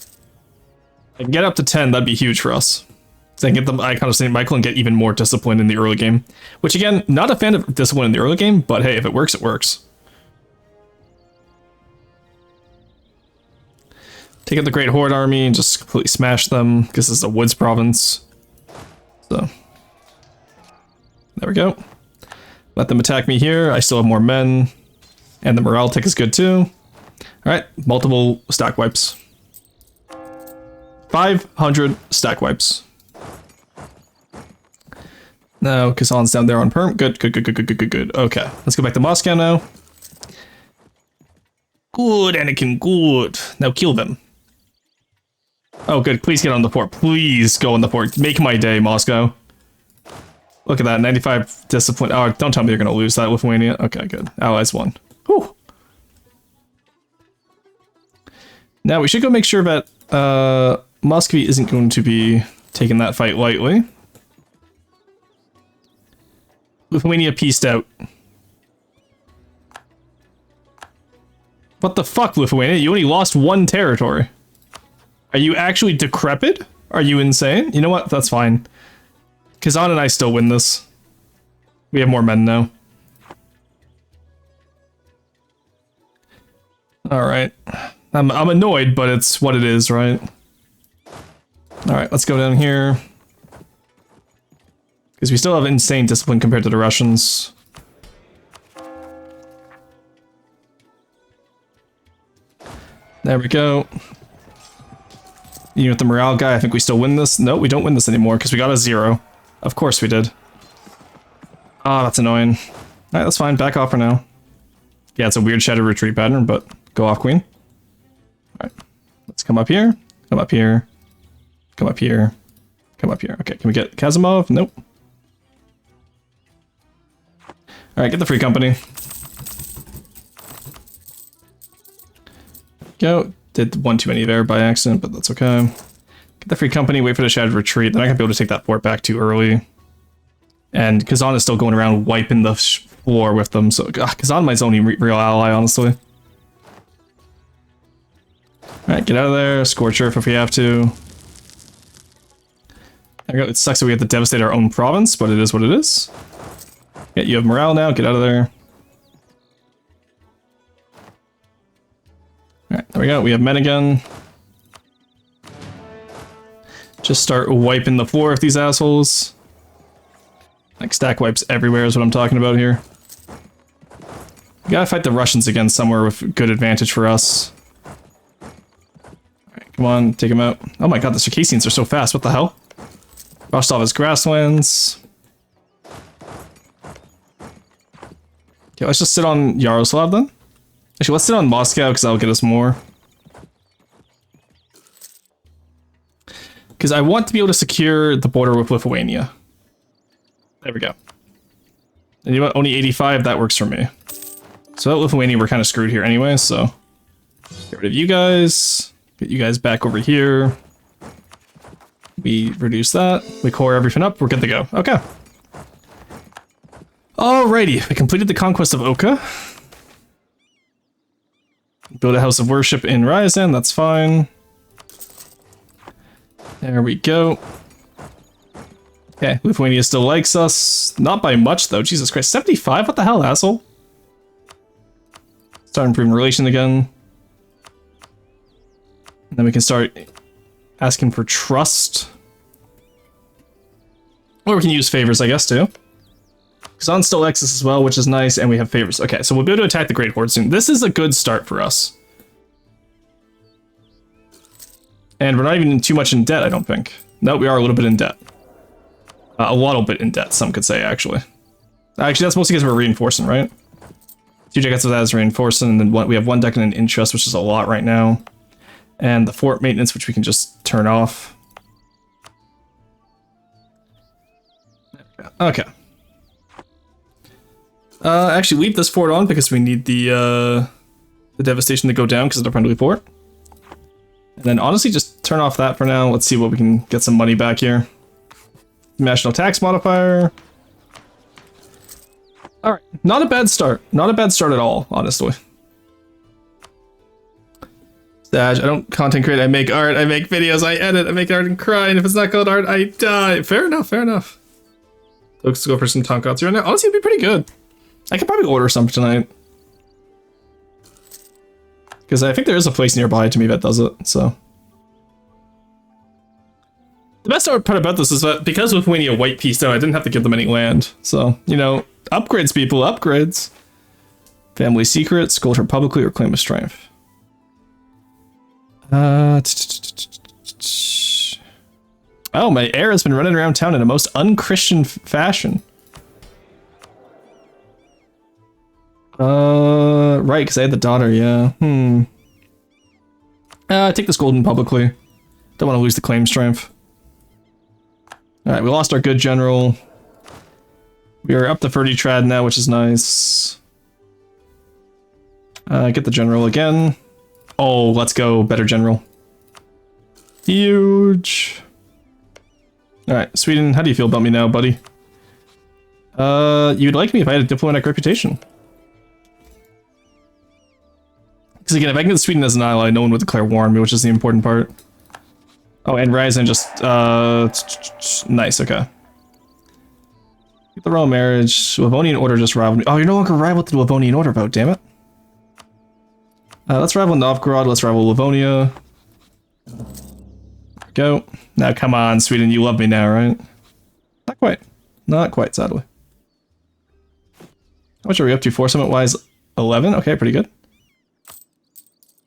If I can get up to 10, that'd be huge for us. So I can get the Icon of St. Michael and get even more discipline in the early game. Which again, not a fan of discipline in the early game, but hey, if it works, it works. Take out the Great Horde army and just completely smash them, because this is a woods province. So, there we go. Let them attack me here. I still have more men. And the morale tick is good too. Alright, multiple stack wipes. 500 stack wipes. Now, Kazan's down there on Perm. Good, good, good, good, good, good, good, good. Okay, let's go back to Moscow now. Good, Anakin, good. Now kill them. Oh, good. Please get on the port. Please go on the port. Make my day, Moscow. Look at that. 95 discipline. Oh, don't tell me you're going to lose that, Lithuania. Okay, good. Allies won. Whew. Now, we should go make sure that Muscovy isn't going to be taking that fight lightly. Lithuania pieced out. What the fuck, Lithuania? You only lost 1 territory. Are you actually decrepit? Are you insane? You know what? That's fine. Kazan and I still win this. We have more men now. Alright. I'm annoyed, but it's what it is, right? Alright, let's go down here. Because we still have insane discipline compared to the Russians. There we go. You know, with the morale guy, I think we still win this. No, we don't win this anymore because we got a 0. Of course we did. Ah, that's annoying. Alright, that's fine. Back off for now. Yeah, it's a weird shadow retreat pattern, but go off, Queen. Alright. Let's come up here. Come up here. Come up here. Come up here. Okay, can we get Kazimov? Nope. Alright, get the free company. Go. Did one too many there by accident, but that's okay. Get the free company, wait for the shattered retreat. Then I can be able to take that fort back too early. And Kazan is still going around wiping the floor with them, so Kazan might be only real ally, honestly. Alright, get out of there. Scorch Earth if we have to. There we go. It sucks that we have to devastate our own province, but it is what it is. Yeah, you have morale now. Get out of there. Alright, there we go. We have men again. Just start wiping the floor of these assholes. Like stack wipes everywhere is what I'm talking about here. We gotta fight the Russians again somewhere with good advantage for us. Alright, come on, take them out. Oh my god, the Circassians are so fast. What the hell? Rostov has grasslands. Okay, let's just sit on Yaroslav then. Actually, let's sit on Moscow, because that'll get us more. Because I want to be able to secure the border with Lithuania. There we go. And you know what? Only 85, that works for me. So that Lithuania, we're kind of screwed here anyway, so... Get rid of you guys. Get you guys back over here. We reduce that. We core everything up. We're good to go. Okay. Alrighty. We completed the conquest of Oka. Build a house of worship in Ryazan. That's fine. There we go. Okay. Lithuania still likes us. Not by much, though. Jesus Christ. 75? What the hell, asshole? Start improving relation again. And then we can start asking for trust. Or we can use favors, I guess, too. Kazan still likes us as well, which is nice, and we have favors. Okay, so we'll be able to attack the Great Horde soon. This is a good start for us. And we're not even too much in debt, I don't think. No, we are a little bit in debt. A little bit in debt, some could say, actually. Actually, that's mostly because we're reinforcing, right? 2 jackets of that is reinforcing, and then we have 1 deck and an interest, which is a lot right now. And the fort maintenance, which we can just turn off. Okay. Actually, leave this fort on because we need the devastation to go down because of the friendly fort. And then honestly, just turn off that for now. Let's see what we can get some money back here. National tax modifier. All right, not a bad start. Not a bad start at all, honestly. I don't content create, I make art, I make videos, I edit, I make art and cry, and if it's not called art, I die. Fair enough, fair enough. Let's go for some tonkatsu right now. Honestly, it'd be pretty good. I could probably order some tonight. Because I think there is a place nearby to me that does it, so. The best part about this is that because Lithuania white pieced out, I didn't have to give them any land. So, you know, upgrades, people, upgrades. Family secrets, scold her publicly, or claim a strength. Oh, my heir has been running around town in a most unchristian fashion. Right, because I had the daughter, yeah. Take this golden publicly. Don't want to lose the claim strength. Alright, we lost our good general. We are up to 30 trad now, which is nice. Get the general again. Oh, let's go. Better general. Huge. Alright, Sweden, how do you feel about me now, buddy? You'd like me if I had a diplomatic reputation. Because again, if I can get Sweden as an ally, no one would declare war on me, which is the important part. Oh, and Ryazan just, nice, okay. Get the royal marriage. Livonian order just rivaled me. Oh, you're no longer rival with the Livonian order vote, damn it. Let's rival Novgorod, let's rival Livonia. There we go. Now, come on, Sweden, you love me now, right? Not quite. Not quite, sadly. How much are we up to? 4 summit-wise? 11? Okay, pretty good.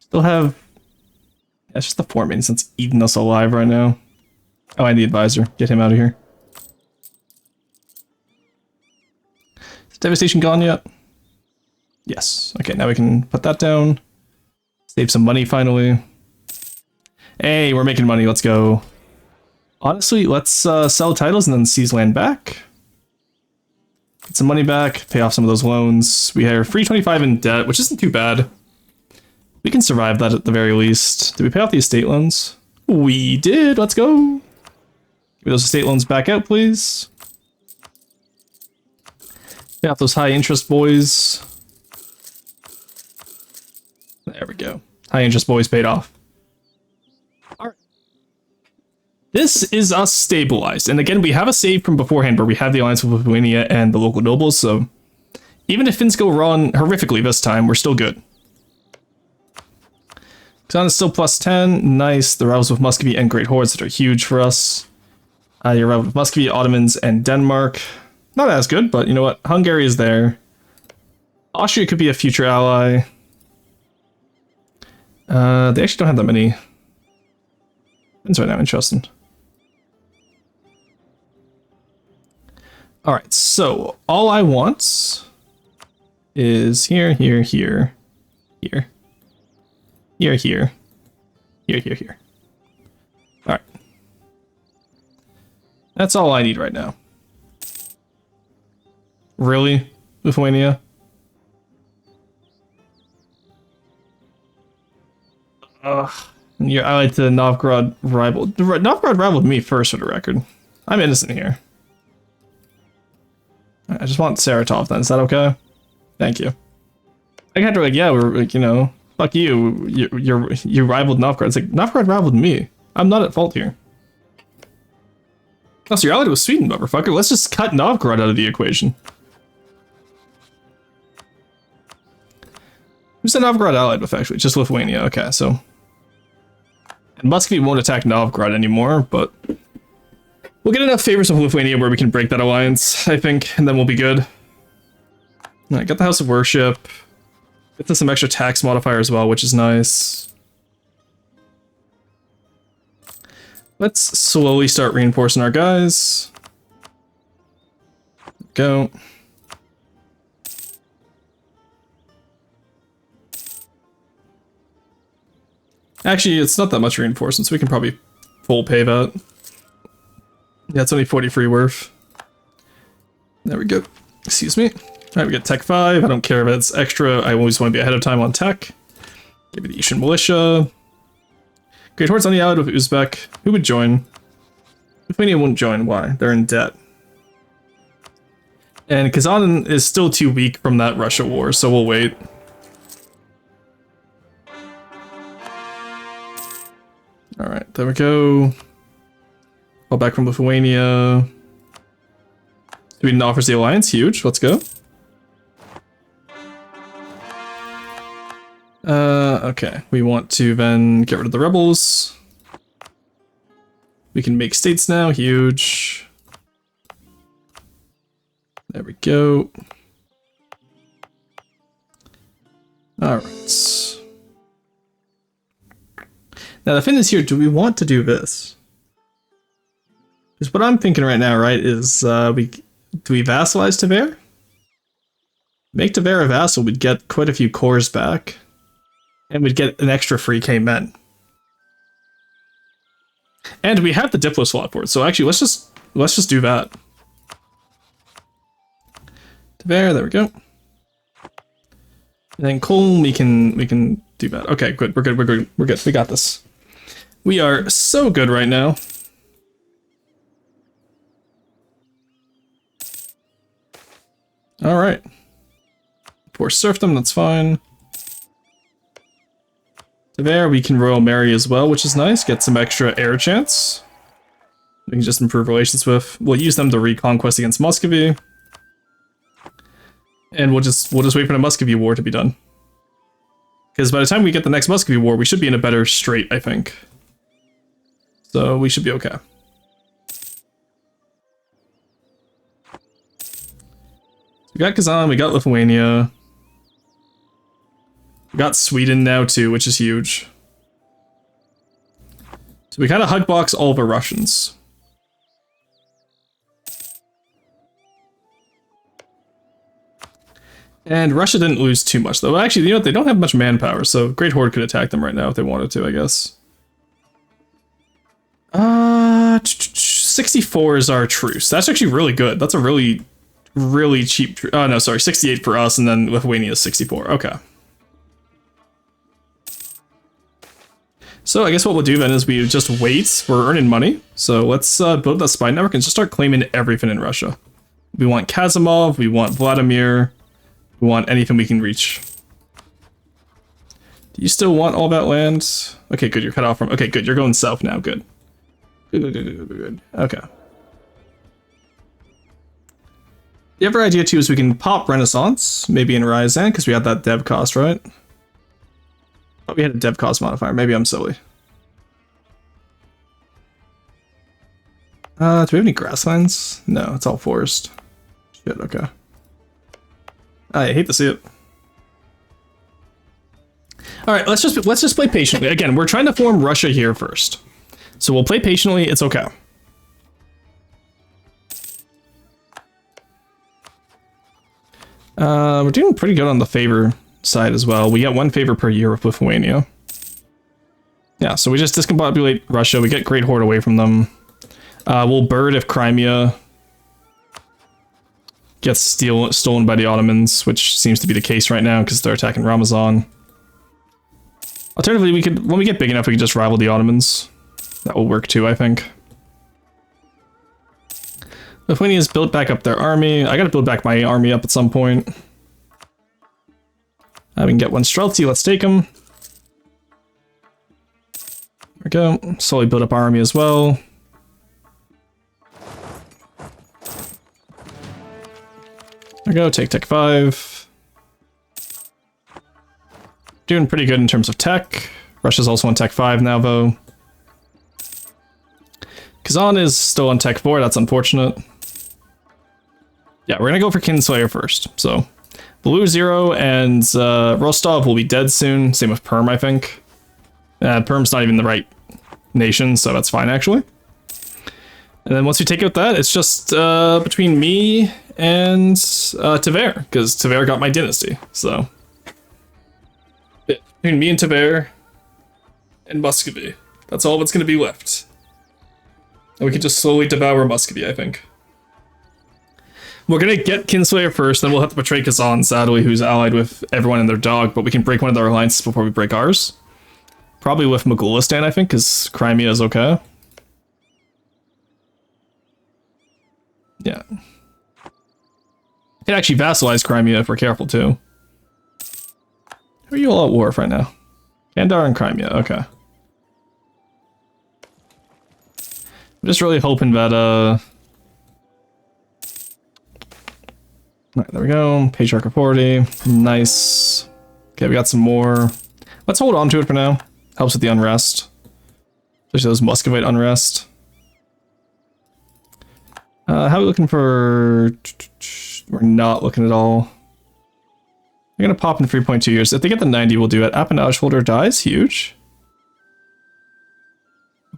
Still have... Yeah, it's just the fort maintenance that's eating us alive right now. Oh, and the advisor. Get him out of here. Is devastation gone yet? Yes. Okay, now we can put that down. Save some money, finally. Hey, we're making money. Let's go. Honestly, let's sell titles and then seize land back. Get some money back. Pay off some of those loans. We have 325 in debt, which isn't too bad. We can survive that at the very least. Did we pay off the estate loans? We did. Let's go. Give me those estate loans back out, please. Pay off those high interest boys. There we go. High interest boys paid off. Alright. This is us stabilized. And again, we have a save from beforehand where we have the alliance with Lithuania and the local nobles, so even if things go wrong horrifically this time, we're still good. Kazan is still plus 10. Nice. The rivals with Muscovy and Great Hordes that are huge for us. Your rival with Muscovy, Ottomans, and Denmark. Not as good, but you know what? Hungary is there. Austria could be a future ally. They actually don't have that many wins right now. Interesting. Alright, so all I want is here, here, here, here. Here, here. Here, here, here. Alright. That's all I need right now. Really? Lithuania? You're allied to Novgorod rival. Novgorod rivaled me first for the record. I'm innocent here. I just want Saratov then. Is that okay? Thank you. I had to like, yeah, we're like, you know, fuck you. You rivaled Novgorod. It's like Novgorod rivaled me. I'm not at fault here. Oh, so you're allied with Sweden, motherfucker. Let's just cut Novgorod out of the equation. Who's the Novgorod allied with, actually? Just Lithuania. Okay, so... And Muscovy won't attack Novgorod anymore, but... We'll get enough favors of Lithuania where we can break that alliance, I think, and then we'll be good. Alright, got the House of Worship. Get to some extra tax modifier as well, which is nice. Let's slowly start reinforcing our guys. Go. Actually, it's not that much reinforcement, so we can probably full pay that. Yeah, it's only 43 worth. There we go. Excuse me. Alright, we get Tech 5. I don't care if it's extra. I always want to be ahead of time on tech. Give me the Asian Militia. Great Horde's only allied with Uzbek. Who would join? Lithuania won't join. Why? They're in debt. And Kazan is still too weak from that Russia war, so we'll wait. Alright, there we go. Fall back from Lithuania. Sweden offers the alliance. Huge. Let's go. Okay. We want to then get rid of the rebels. We can make states now. Huge. There we go. Alright. Now the thing is here, do we want to do this? Because what I'm thinking right now, right, is do we vassalize Tver? Make Tver a vassal, we'd get quite a few cores back. And we'd get an extra free K men. And we have the Diplo slot for it, so actually let's just do that. Tver, there we go. And then Kulm, we can do that. Okay, good, we're good, we got this. We are so good right now. Alright. Force serfdom, that's fine. There, we can Royal Marry as well, which is nice. Get some extra air chance. We can just improve relations with. We'll use them to reconquest against Muscovy. And we'll just wait for the Muscovy war to be done. Because by the time we get the next Muscovy war, we should be in a better strait, I think. So we should be okay. We got Kazan, we got Lithuania. We got Sweden now too, which is huge. So we kind of hugbox all the Russians. And Russia didn't lose too much though. Actually, you know what? They don't have much manpower, so Great Horde could attack them right now if they wanted to, I guess. 64 is our truce. That's actually really good. That's a really cheap truce. Oh no, sorry, 68 for us, and then Lithuania is 64. Okay. So I guess what we'll do then is we just wait. We're earning money. So let's build that spy network and just start claiming everything in Russia. We want Kazimov, we want Vladimir, we want anything we can reach. Do you still want all that land? Okay, good, you're cut off from... Okay, good, you're going south now, good. Good. Okay. The other idea too is we can pop Renaissance, maybe in Ryazan, because we had that dev cost, right? Oh, we had a dev cost modifier. Maybe I'm silly. Do we have any grasslands? No, it's all forest. Shit, okay. I hate to see it. Alright, let's just play patiently. Again, we're trying to form Russia here first. So we'll play patiently, it's okay. We're doing pretty good on the favor side as well. We get 1 favor per year with Lithuania. Yeah, so we just discombobulate Russia. We get Great Horde away from them. We'll bird if Crimea gets stolen by the Ottomans, which seems to be the case right now because they're attacking Ramazan. Alternatively, we could, when we get big enough, we can just rival the Ottomans. That will work too, I think. Lithuania's built back up their army. I gotta build back my army up at some point. We can get one Streltsy, let's take him. There we go. Slowly build up our army as well. There we go, take Tech 5. Doing pretty good in terms of tech. Russia's also on Tech 5 now, though. Kazan is still on Tech 4, that's unfortunate. Yeah, we're gonna go for Kinslayer first. So, Blue 0 and Rostov will be dead soon. Same with Perm, I think. Perm's not even the right nation, so that's fine, actually. And then once we take out that, it's just between me and Tver, because Tver got my dynasty, so. Between me and Tver and Muscovy. That's all that's gonna be left. And we can just slowly devour Muscovy, I think. We're gonna get Kinslayer first, then we'll have to betray Kazan, sadly, who's allied with everyone and their dog, but we can break one of their alliances before we break ours. Probably with Mogulistan, I think, because Crimea is okay. Yeah. We can actually vassalize Crimea if we're careful, too. Who are you all at war with right now? Kandar and Crimea, okay. I'm just really hoping that, Alright, there we go. Patriarch of 40. Nice. Okay, we got some more. Let's hold on to it for now. Helps with the unrest. Especially those Muscovite unrest. How are we looking for... We're not looking at all. We're gonna pop in 3.2 years. If they get the 90, we'll do it. Appanage holder dies. Huge.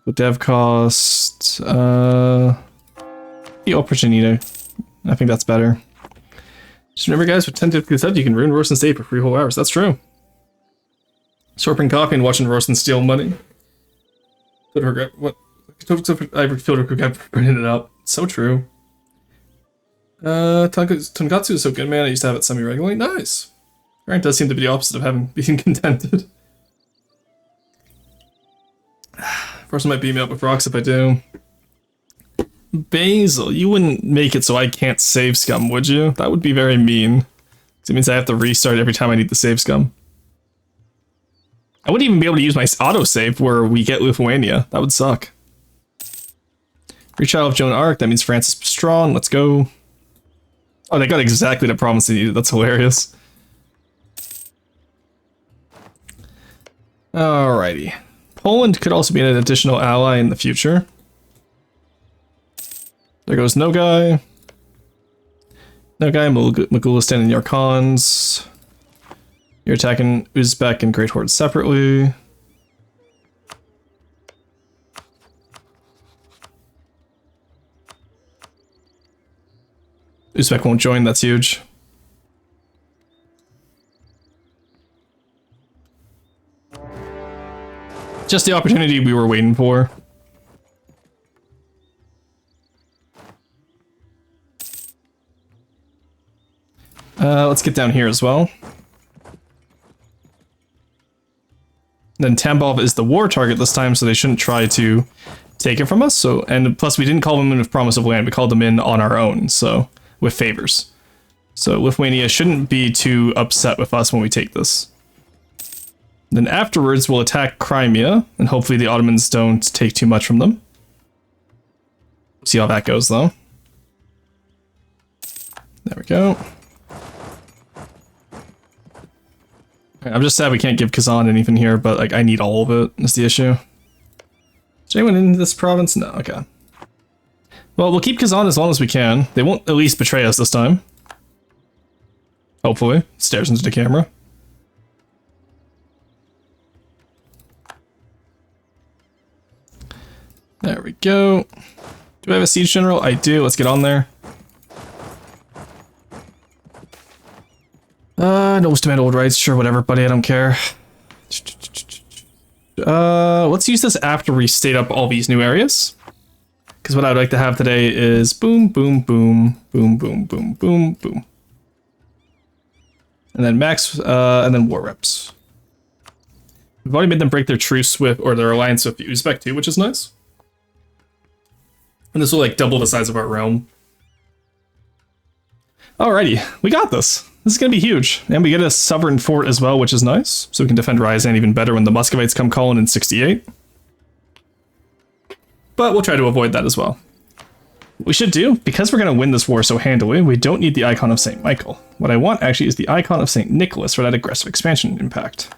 The dev cost... The Opportunity. I think that's better. Just remember, guys, with 10 difficulty set, you can ruin Roast and Stay for 3 whole hours. That's true. Slurping coffee and watching Roast and steal money. Total regret. What? I feel regret for printing it up. So true. Tonkatsu is so good, man. I used to have it semi-regularly. Nice. Grant does seem to be the opposite of having being contented. Person might beat me up with rocks if I do. Basil, you wouldn't make it so I can't save scum, would you? That would be very mean. Because it means I have to restart every time I need to save scum. I wouldn't even be able to use my autosave where we get Lithuania. That would suck. Retrial of Joan Arc, that means France is strong. Let's go. Oh, they got exactly the province they needed. That's hilarious. Alrighty. Poland could also be an additional ally in the future. There goes Nogai. Nogai, Mogulistan, and Yarkans. You're attacking Uzbek and Great Horde separately. Uzbek won't join, that's huge. Just the opportunity we were waiting for. Let's get down here as well. Then Tambov is the war target this time, so they shouldn't try to take it from us. So, and plus we didn't call them in with promise of land, we called them in on our own, so with favors. So Lithuania shouldn't be too upset with us when we take this. Then afterwards we'll attack Crimea, and hopefully the Ottomans don't take too much from them. See how that goes though. There we go. I'm just sad we can't give Kazan anything here, but like I need all of it, is the issue. Is anyone in this province? No, okay. Well, we'll keep Kazan as long as we can. They won't at least betray us this time. Hopefully. Stares into the camera. There we go. Do I have a siege general? I do. Let's get on there. No demand old rights. Sure, whatever, buddy. I don't care. Let's use this after we state up all these new areas. Because what I would like to have today is boom, boom, boom, boom, boom, boom, boom, boom. And then max, and then war reps. We've already made them break their truce with, or their alliance with the Uzbek too, which is nice. And this will like double the size of our realm. Alrighty, we got this. This is gonna be huge. And we get a sovereign fort as well, which is nice. So we can defend Ryazan even better when the Muscovites come calling in 68. But we'll try to avoid that as well. We should do, because we're gonna win this war so handily, we don't need the icon of St. Michael. What I want actually is the icon of St. Nicholas for that aggressive expansion impact.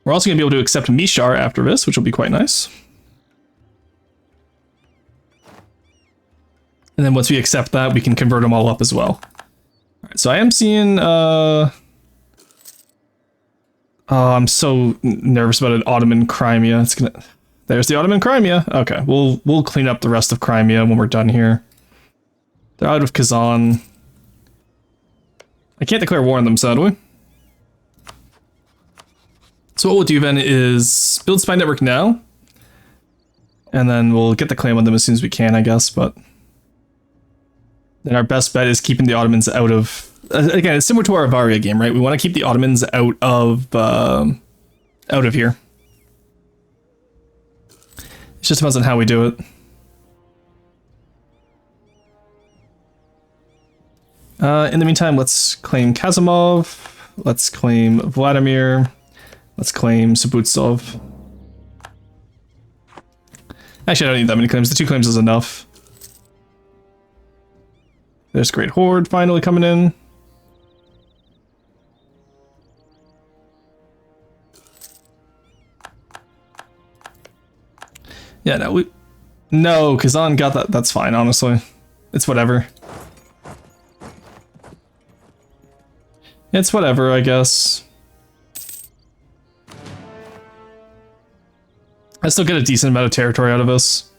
We're also gonna be able to accept Mishar after this, which will be quite nice. And then once we accept that, we can convert them all up as well. Alright, so I am seeing, oh, I'm so nervous about an Ottoman Crimea. It's gonna, there's the Ottoman Crimea. Okay, we'll clean up the rest of Crimea when we're done here. They're out of Kazan. I can't declare war on them, sadly. So what we'll do then is build spy network now. And then we'll get the claim on them as soon as we can, I guess, but then our best bet is keeping the Ottomans out of... Again, it's similar to our Avaria game, right? We want to keep the Ottomans out of here. It just depends on how we do it. In the meantime, let's claim Kazimov. Let's claim Vladimir. Let's claim Subutsov. Actually, I don't need that many claims. The 2 claims is enough. There's Great Horde finally coming in. Yeah, no, Kazan got that. That's fine, honestly. It's whatever. It's whatever, I guess. I still get a decent amount of territory out of this.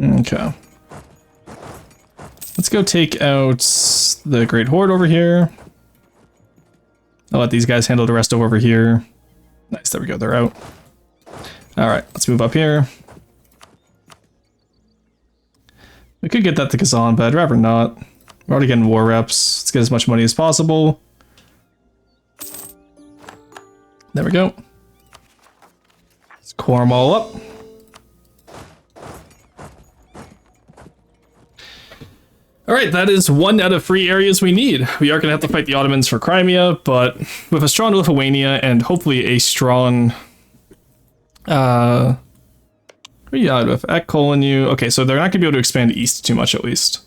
Okay. Let's go take out the Great Horde over here. I'll let these guys handle the rest over here. Nice, there we go, they're out. Alright, let's move up here. We could get that to Kazan, but I'd rather not. We're already getting war reps. Let's get as much money as possible. There we go. Let's core them all up. Alright, that is 1 out of 3 areas we need. We are going to have to fight the Ottomans for Crimea, but with a strong Lithuania and hopefully a strong... who are you out with? Ek Kolinu. Okay, so they're not going to be able to expand east too much at least.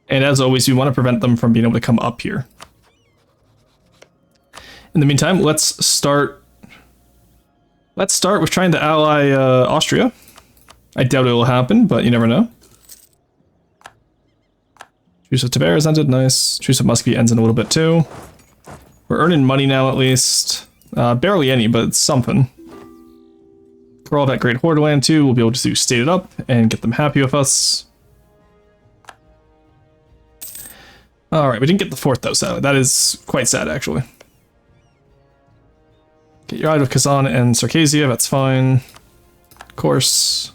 And as always, we want to prevent them from being able to come up here. In the meantime, let's start with trying to ally Austria. I doubt it will happen, but you never know. Truce of Tiberias ended, nice. Truce of Muscovy ends in a little bit too. We're earning money now at least. Barely any, but it's something. For all that Great Horde land too, we'll be able to state it up and get them happy with us. Alright, we didn't get the fort though, sadly. That is quite sad, actually. Get your out of Kazan and Circassia, that's fine. Of course.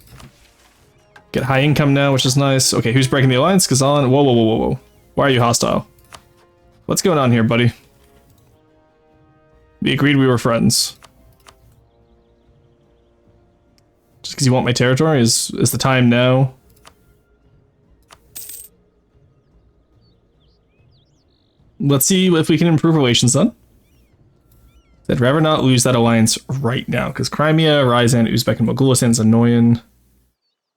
Get high income now, which is nice. Okay, who's breaking the alliance? Kazan. Whoa, whoa, whoa, whoa, whoa. Why are you hostile? What's going on here, buddy? We agreed we were friends. Just because you want my territory? Is the time now? Let's see if we can improve relations then. I'd rather not lose that alliance right now, because Crimea, Ryazan, Uzbek, and Mogulistan's annoying.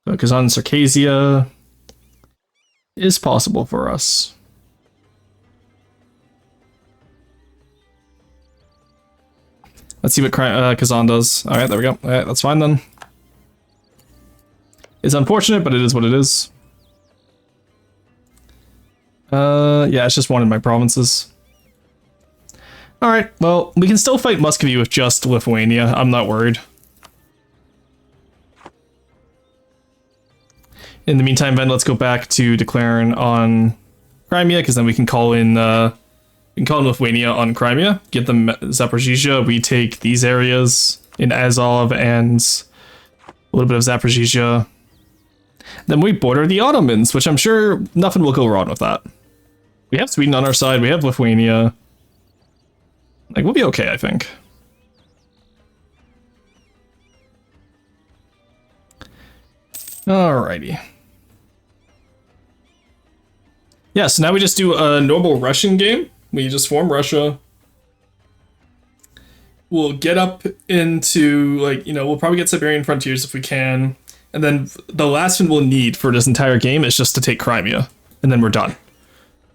Kazan, Circassia is possible for us. Let's see what Kazan does. Alright, there we go. Alright, that's fine then. It's unfortunate, but it is what it is. Yeah, it's just one in my provinces. Alright, well, we can still fight Muscovy with just Lithuania. I'm not worried. In the meantime, then, let's go back to declaring on Crimea, because then we can call in Lithuania on Crimea, get them Zaporizhzhia. We take these areas in Azov and a little bit of Zaporizhzhia. Then we border the Ottomans, which I'm sure nothing will go wrong with that. We have Sweden on our side. We have Lithuania. Like, we'll be okay, I think. Alrighty. Yeah, so now we just do a normal Russian game. We just form Russia. We'll get up into, like, you know, we'll probably get Siberian frontiers if we can. And then the last one we'll need for this entire game is just to take Crimea. And then we're done.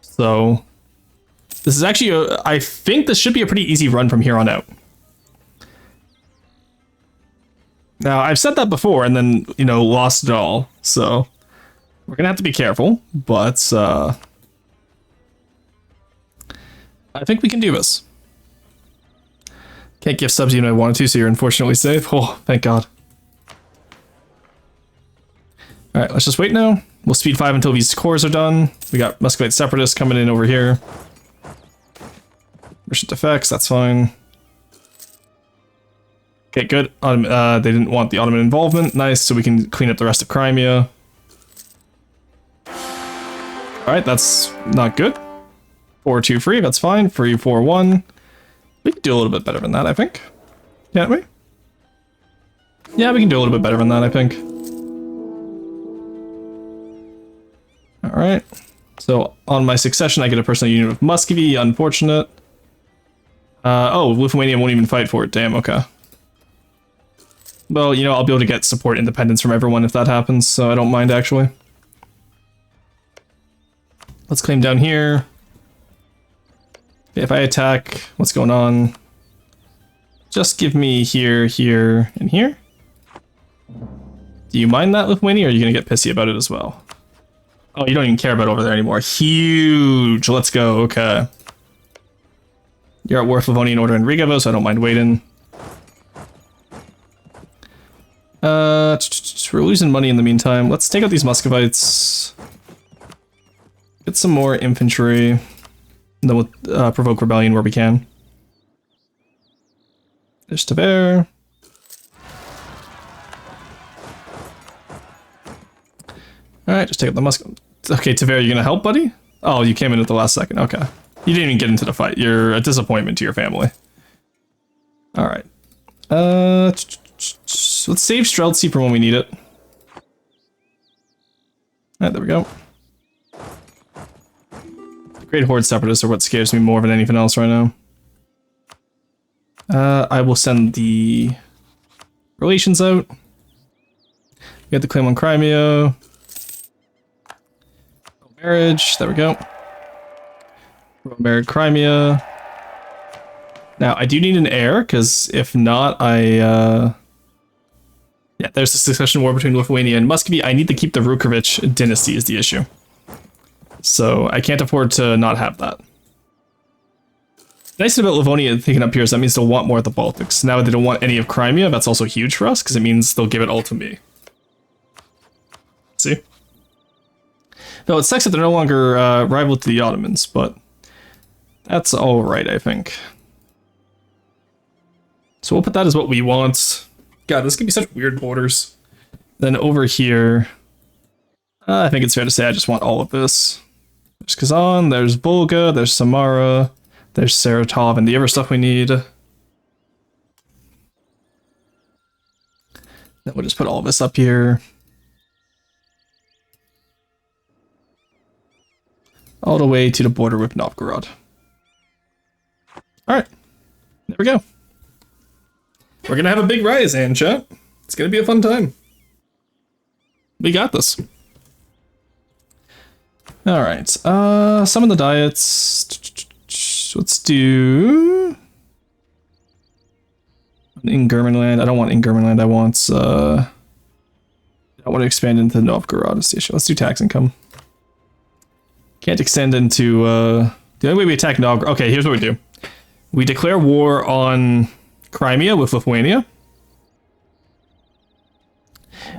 So, this is actually, I think this should be a pretty easy run from here on out. Now, I've said that before and then, you know, lost it all. So, we're going to have to be careful. But, I think we can do this. Can't give subs even if I wanted to, so you're unfortunately safe. Oh, thank God. Alright, let's just wait now. We'll speed 5 until these cores are done. We got Muscovite Separatists coming in over here. Russian defects, that's fine. Okay, good. They didn't want the Ottoman involvement. Nice, so we can clean up the rest of Crimea. Alright, that's not good. 4-2 free, that's fine. Free 4-1. We can do a little bit better than that, I think. Can't we? Yeah, we can do a little bit better than that, I think. Alright. So, on my succession, I get a personal union with Muscovy. Unfortunate. Oh, Lithuania won't even fight for it. Damn, okay. Well, you know, I'll be able to get support independence from everyone if that happens, so I don't mind, actually. Let's claim down here. If I attack, what's going on? Just give me here, here, and here. Do you mind that, Lithuania, or are you going to get pissy about it as well? Oh, you don't even care about over there anymore. Huge! Let's go, okay. You're at War of Livonian Order in Riga, though, so I don't mind waiting. We're losing money in the meantime. Let's take out these Muscovites. Get some more infantry. And then we'll provoke rebellion where we can. There's Tver. Alright, just take out the Muscovite. Okay, Tver, you gonna help, buddy? Oh, you came in at the last second. Okay. You didn't even get into the fight. You're a disappointment to your family. Alright. Let's save Streltsy for when we need it. Alright, there we go. Great Horde Separatists are what scares me more than anything else right now. I will send the relations out. We got the claim on Crimea. Marriage, there we go. Married Crimea. Now, I do need an heir, because if not, yeah, there's a succession war between Lithuania and Muscovy. I need to keep the Rukovich dynasty is the issue. So, I can't afford to not have that. Nice thing about Livonia taking up here is that means they'll want more of the Baltics. Now they don't want any of Crimea, that's also huge for us, because it means they'll give it all to me. See? Though it sucks that they're no longer rival to the Ottomans, but that's alright, I think. So we'll put that as what we want. God, this could be such weird borders. Then over here, I think it's fair to say I just want all of this. There's Kazan, there's Volga, there's Samara, there's Saratov, and the other stuff we need. Then we'll just put all of this up here. All the way to the border with Novgorod. Alright. There we go. We're gonna have a big Ryazan, chat. It's gonna be a fun time. We got this. Alright. Some of the diets. Let's do... Ingurmanland. I don't want Ingurmanland. I want to expand into Novgorod as the issue. Let's do tax income. Can't extend into, the only way we attack Novgorod... Okay, here's what we do. We declare war on Crimea with Lithuania.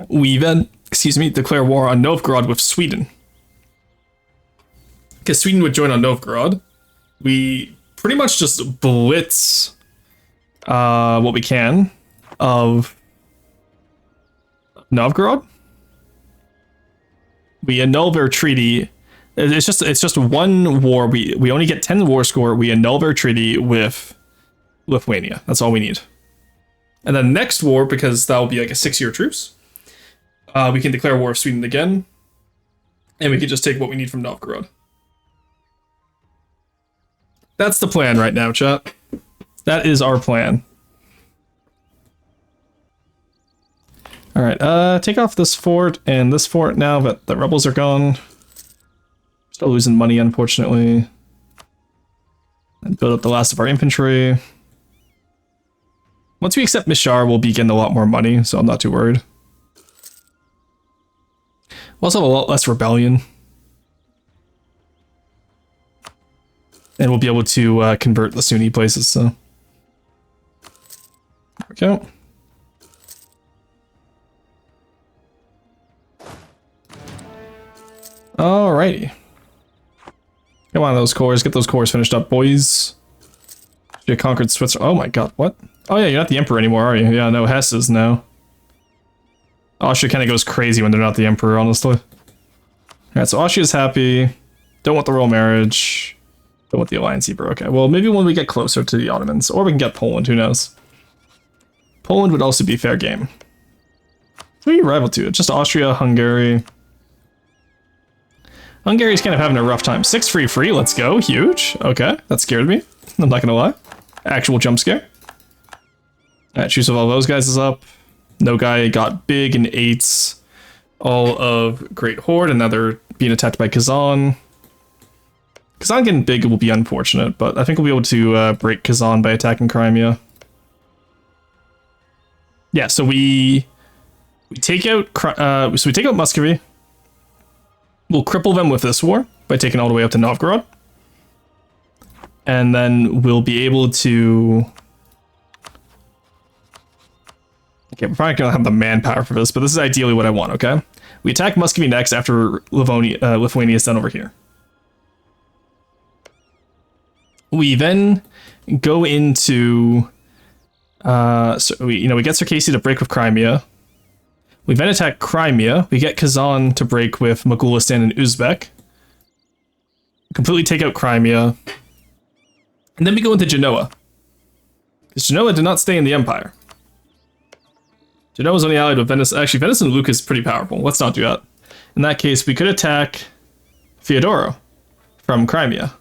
We then, declare war on Novgorod with Sweden. Because Sweden would join on Novgorod. We pretty much just blitz what we can of Novgorod. We annul their treaty, It's just one war. We only get 10 war score. We annul our treaty with Lithuania. That's all we need. And then next war, because that will be like a 6-year truce, we can declare war of Sweden again, and we can just take what we need from Novgorod. That's the plan right now, chat. That is our plan. All right, take off this fort and this fort now that the rebels are gone. Still losing money, unfortunately. And build up the last of our infantry. Once we accept Mishar, we'll be getting a lot more money, so I'm not too worried. We'll also have a lot less rebellion. And we'll be able to convert the Sunni places, so. There we go. Alrighty. Come on, those cores. Get those cores finished up, boys. You conquered Switzerland. Oh my god, what? Oh yeah, you're not the emperor anymore, are you? Yeah, no, Hesse is now. Austria kind of goes crazy when they're not the emperor, honestly. Alright, so Austria's happy. Don't want the royal marriage. Don't want the alliance either. Okay, well, maybe when we get closer to the Ottomans. Or we can get Poland, who knows? Poland would also be fair game. Who are you rival to? It's just Austria, Hungary. Hungary's kind of having a rough time. 6 free, let's go. Huge. Okay, that scared me. I'm not gonna lie. Actual jump scare. Alright, choose of all those guys is up. No guy got big in 8s. All of Great Horde, and now they're being attacked by Kazan. Kazan getting big will be unfortunate, but I think we'll be able to break Kazan by attacking Crimea. Yeah, so we take out Muscovy. We'll cripple them with this war by taking all the way up to Novgorod. And then we'll be able to... Okay, we're probably going to have the manpower for this, but this is ideally what I want, okay? We attack Muscovy next after Lithuania is done over here. We then go into... we get Circassia to break with Crimea. We then attack Crimea. We get Kazan to break with Mogulistan and Uzbek. Completely take out Crimea. And then we go into Genoa. Because Genoa did not stay in the Empire. Genoa's only allied with Venice. Actually, Venice and Lucca is pretty powerful. Let's not do that. In that case, we could attack Fyodoro from Crimea.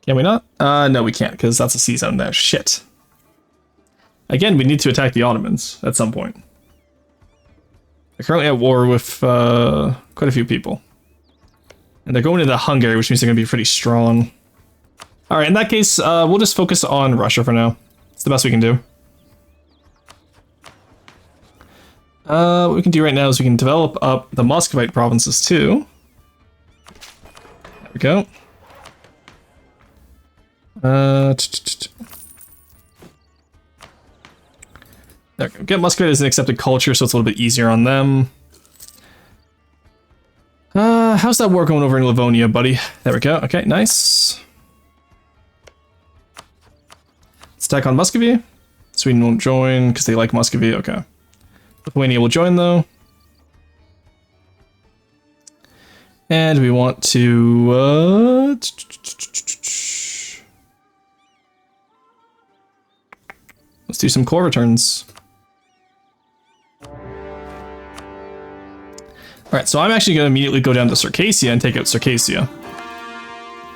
Can we not? No, we can't, because that's a sea zone there. Shit. Again, we need to attack the Ottomans at some point. They're currently at war with quite a few people. And they're going into Hungary, which means they're going to be pretty strong. Alright, in that case, we'll just focus on Russia for now. It's the best we can do. What we can do right now is we can develop up the Muscovite provinces too. There we go. There we go. Get Muscovite as an accepted culture, so it's a little bit easier on them. How's that war going over in Livonia, buddy? There we go. Okay, nice. Let's attack on Muscovy. Sweden won't join because they like Muscovy. Okay. Lithuania will join though. And we want to let's do some core returns. Alright, so I'm actually going to immediately go down to Circassia and take out Circassia.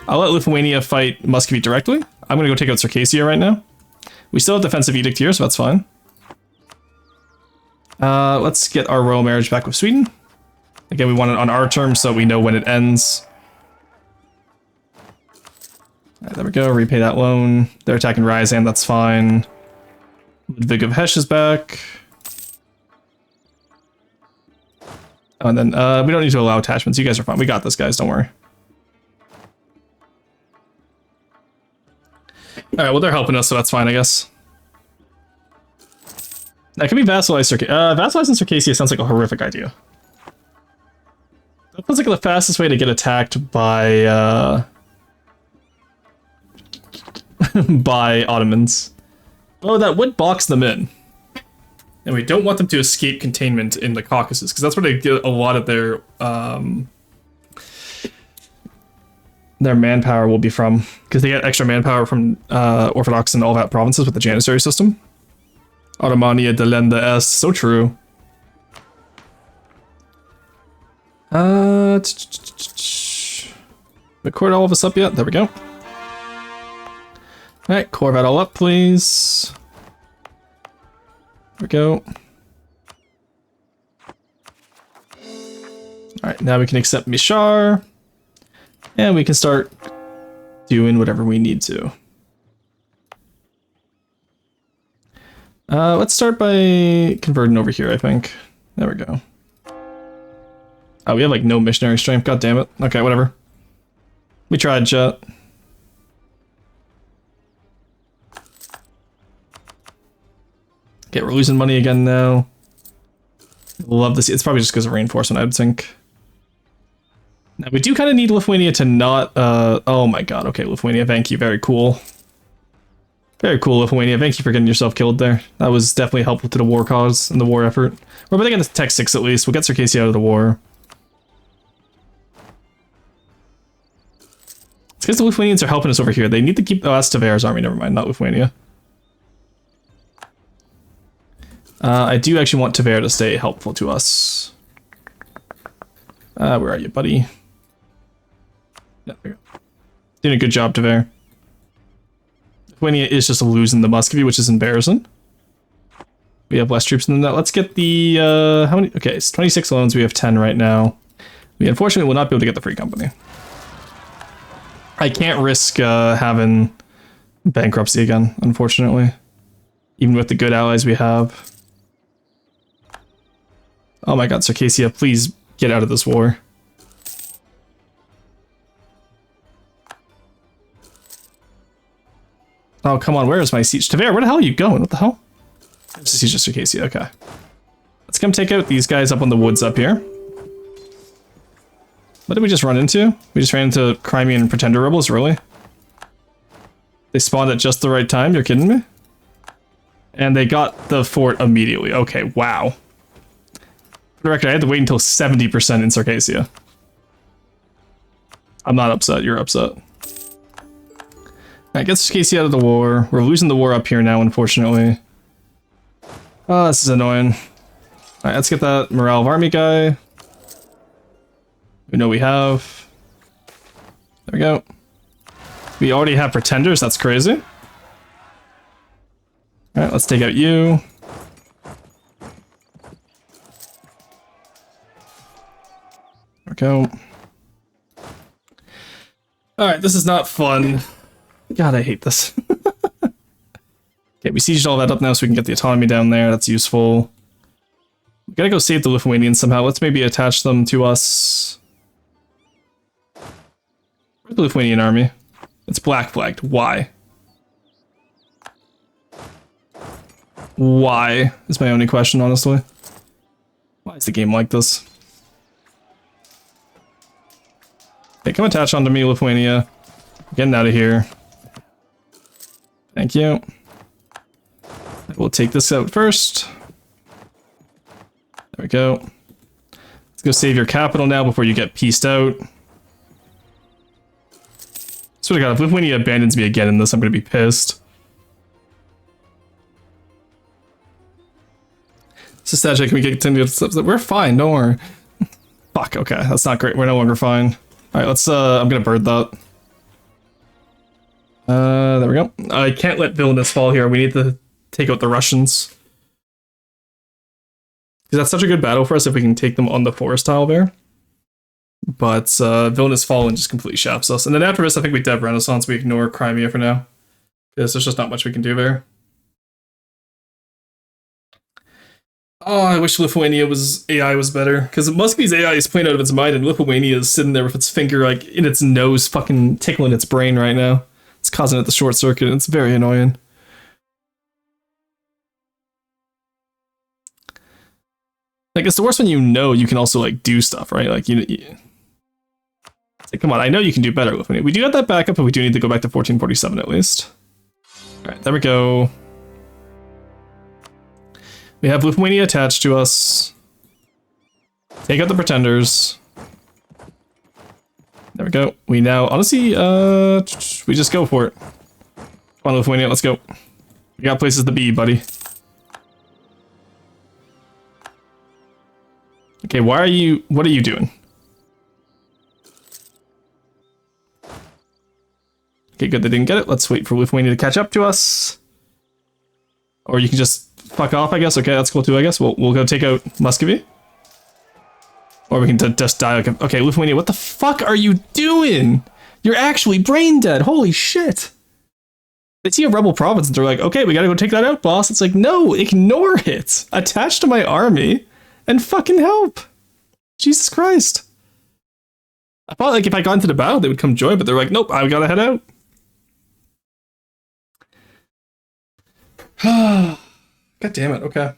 I'll let Lithuania fight Muscovy directly. I'm going to go take out Circassia right now. We still have Defensive Edict here, so that's fine. Let's get our royal marriage back with Sweden. Again, we want it on our terms so we know when it ends. Alright, there we go. Repay that loan. They're attacking Ryazan, that's fine. Ludwig of Hesse is back. Oh, and then we don't need to allow attachments. You guys are fine. We got this, guys. Don't worry. Alright, well, they're helping us, so that's fine, I guess. That could be vassalized Circassia. Vassalizing Circassia sounds like a horrific idea. That feels like the fastest way to get attacked by by Ottomans. Oh, that would box them in. And we don't want them to escape containment in the Caucasus, because that's where they get a lot of their their manpower will be from, because they get extra manpower from Orthodox and all that provinces with the Janissary system. Ottomania delenda est, so true. Record all of us up yet? There we go. Alright, core that all up, please. There we go. Alright, now we can accept Mishar. And we can start doing whatever we need to. Let's start by converting over here, I think. There we go. Oh, we have like no missionary strength, god damn it. Okay, whatever. We tried, chat. Okay, we're losing money again now. Love to see. It's probably just because of reinforcement, I would think. Now, we do kind of need Lithuania to not... oh my god, okay, Lithuania, thank you, very cool. Very cool, Lithuania, thank you for getting yourself killed there. That was definitely helpful to the war cause and the war effort. We're getting to Tech 6 at least, we'll get Circassia out of the war. It's because the Lithuanians are helping us over here. They need to keep... Oh, that's Tver's army, never mind, not Lithuania. I do actually want Tver to stay helpful to us. Where are you, buddy? Yeah, there you go. Doing a good job, Tver. Lithuania is just losing the Muscovy, which is embarrassing. We have less troops than that. Let's get the... how many? Okay, it's 26 loans. We have 10 right now. We unfortunately will not be able to get the free company. I can't risk having bankruptcy again, unfortunately. Even with the good allies we have. Oh my god, Circassia, please get out of this war. Oh, come on, where is my siege? Tver, where the hell are you going? What the hell? There's the siege of Circassia, okay. Let's come take out these guys up on the woods up here. What did we just run into? We just ran into Crimean Pretender rebels, really? They spawned at just the right time, you're kidding me? And they got the fort immediately. Okay, wow. For the record, I had to wait until 70% in Circassia. I'm not upset, you're upset. Alright, get Circassia out of the war. We're losing the war up here now, unfortunately. Oh, this is annoying. Alright, let's get that morale of army guy. We know we have. There we go. We already have pretenders, that's crazy. Alright, let's take out you. There we go. Alright, this is not fun. God, I hate this. Okay, we sieged all that up now so we can get the autonomy down there. That's useful. We gotta go save the Lithuanians somehow. Let's maybe attach them to us. Where's the Lithuanian army? It's black flagged. Why? Why is my only question, honestly. Why is the game like this? Okay, come attach onto me, Lithuania. Getting out of here. Thank you. We'll take this out first. There we go. Let's go save your capital now before you get pieced out. Swear to God, if Lithuania abandons me again in this, I'm gonna be pissed. Sestagic, can we continue? We're fine, don't worry. Fuck, okay, that's not great. We're no longer fine. Alright, let's, I'm gonna bird that. There we go. I can't let Vilnius fall here. We need to take out the Russians. Because that's such a good battle for us if we can take them on the forest tile there. But Vilnius fall and just completely shafts us. And then after this, I think we dev Renaissance. We ignore Crimea for now. Because there's just not much we can do there. Oh, I wish Lithuania's AI was better. Because Muscovy's AI is playing out of its mind, and Lithuania is sitting there with its finger like in its nose, fucking tickling its brain right now. It's causing it the short circuit, and it's very annoying. Like, it's the worst when you know you can also, like, do stuff, right? Like, you it's like, come on, I know you can do better, Lithuania. We do have that backup, but we do need to go back to 1447 at least. Alright, there we go. We have Lithuania attached to us. Take out the pretenders. There we we go. We now, honestly, we just go for it. Come on, Lithuania, let's go. We got places to be, buddy. Okay, what are you doing? Okay, good, they didn't get it. Let's wait for Lithuania to catch up to us. Or you can just fuck off, I guess. Okay, that's cool too, I guess. We'll go take out Muscovy. Or we can just die. Okay, Lithuania, what the fuck are you doing? You're actually brain dead. Holy shit. They see a rebel province and they're like, okay, we gotta go take that out, boss. It's like, no, ignore it. Attach to my army and fucking help. Jesus Christ. I thought like if I got into the battle, they would come join, but they're like, nope, I gotta head out. God damn it, okay.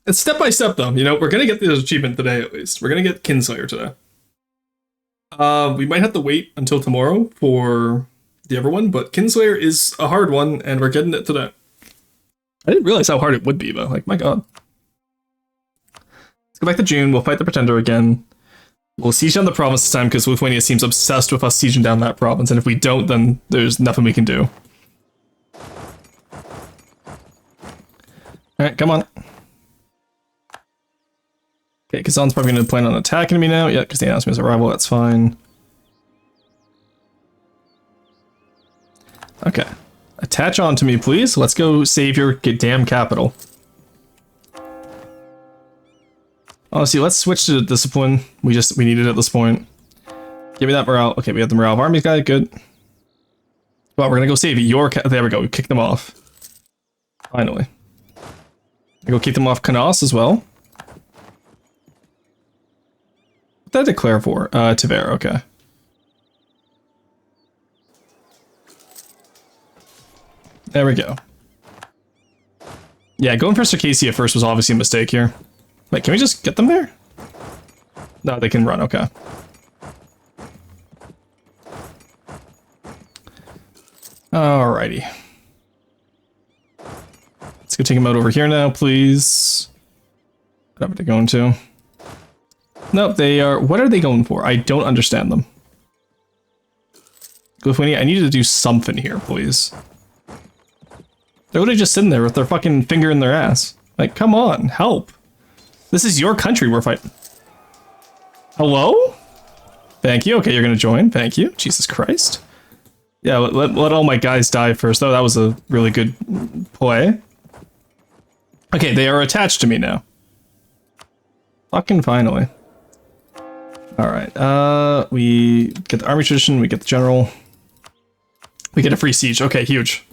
It's step by step though, you know, we're gonna get this achievement today at least. We're gonna get Kinslayer today. We might have to wait until tomorrow for the other one, but Kinslayer is a hard one and we're getting it today. I didn't realize how hard it would be though, like my god. Let's go back to June, we'll fight the Pretender again. We'll siege down the province this time because Lithuania seems obsessed with us sieging down that province, and if we don't, then there's nothing we can do. Alright, come on. Okay, Kazan's probably going to plan on attacking me now. Yeah, because they announced me as a rival, that's fine. Okay. Attach on to me, please. Let's go save your damn capital. Honestly, let's switch to discipline. We need it at this point. Give me that morale. Okay, we have the morale of armies guy, good. Well, we're going to go save your there we go, we kicked them off. Finally. I go keep them off Kanas as well. What did I declare for? Tver, okay. There we go. Yeah, going for Circassia first was obviously a mistake here. Wait, can we just get them there? No, they can run, okay. Alrighty. Let's go take them out over here now, please. Whatever they're going to. Nope, they are... What are they going for? I don't understand them. Lithuania, I need you to do something here, please. They're literally just sitting there with their fucking finger in their ass. Like, come on, help. This is your country we're fighting. Hello? Thank you. Okay, you're gonna join. Thank you. Jesus Christ. Yeah, let all my guys die first, though. That was a really good play. Okay, they are attached to me now. Fucking finally. Alright, we get the army tradition, we get the general. We get a free siege. Okay, huge.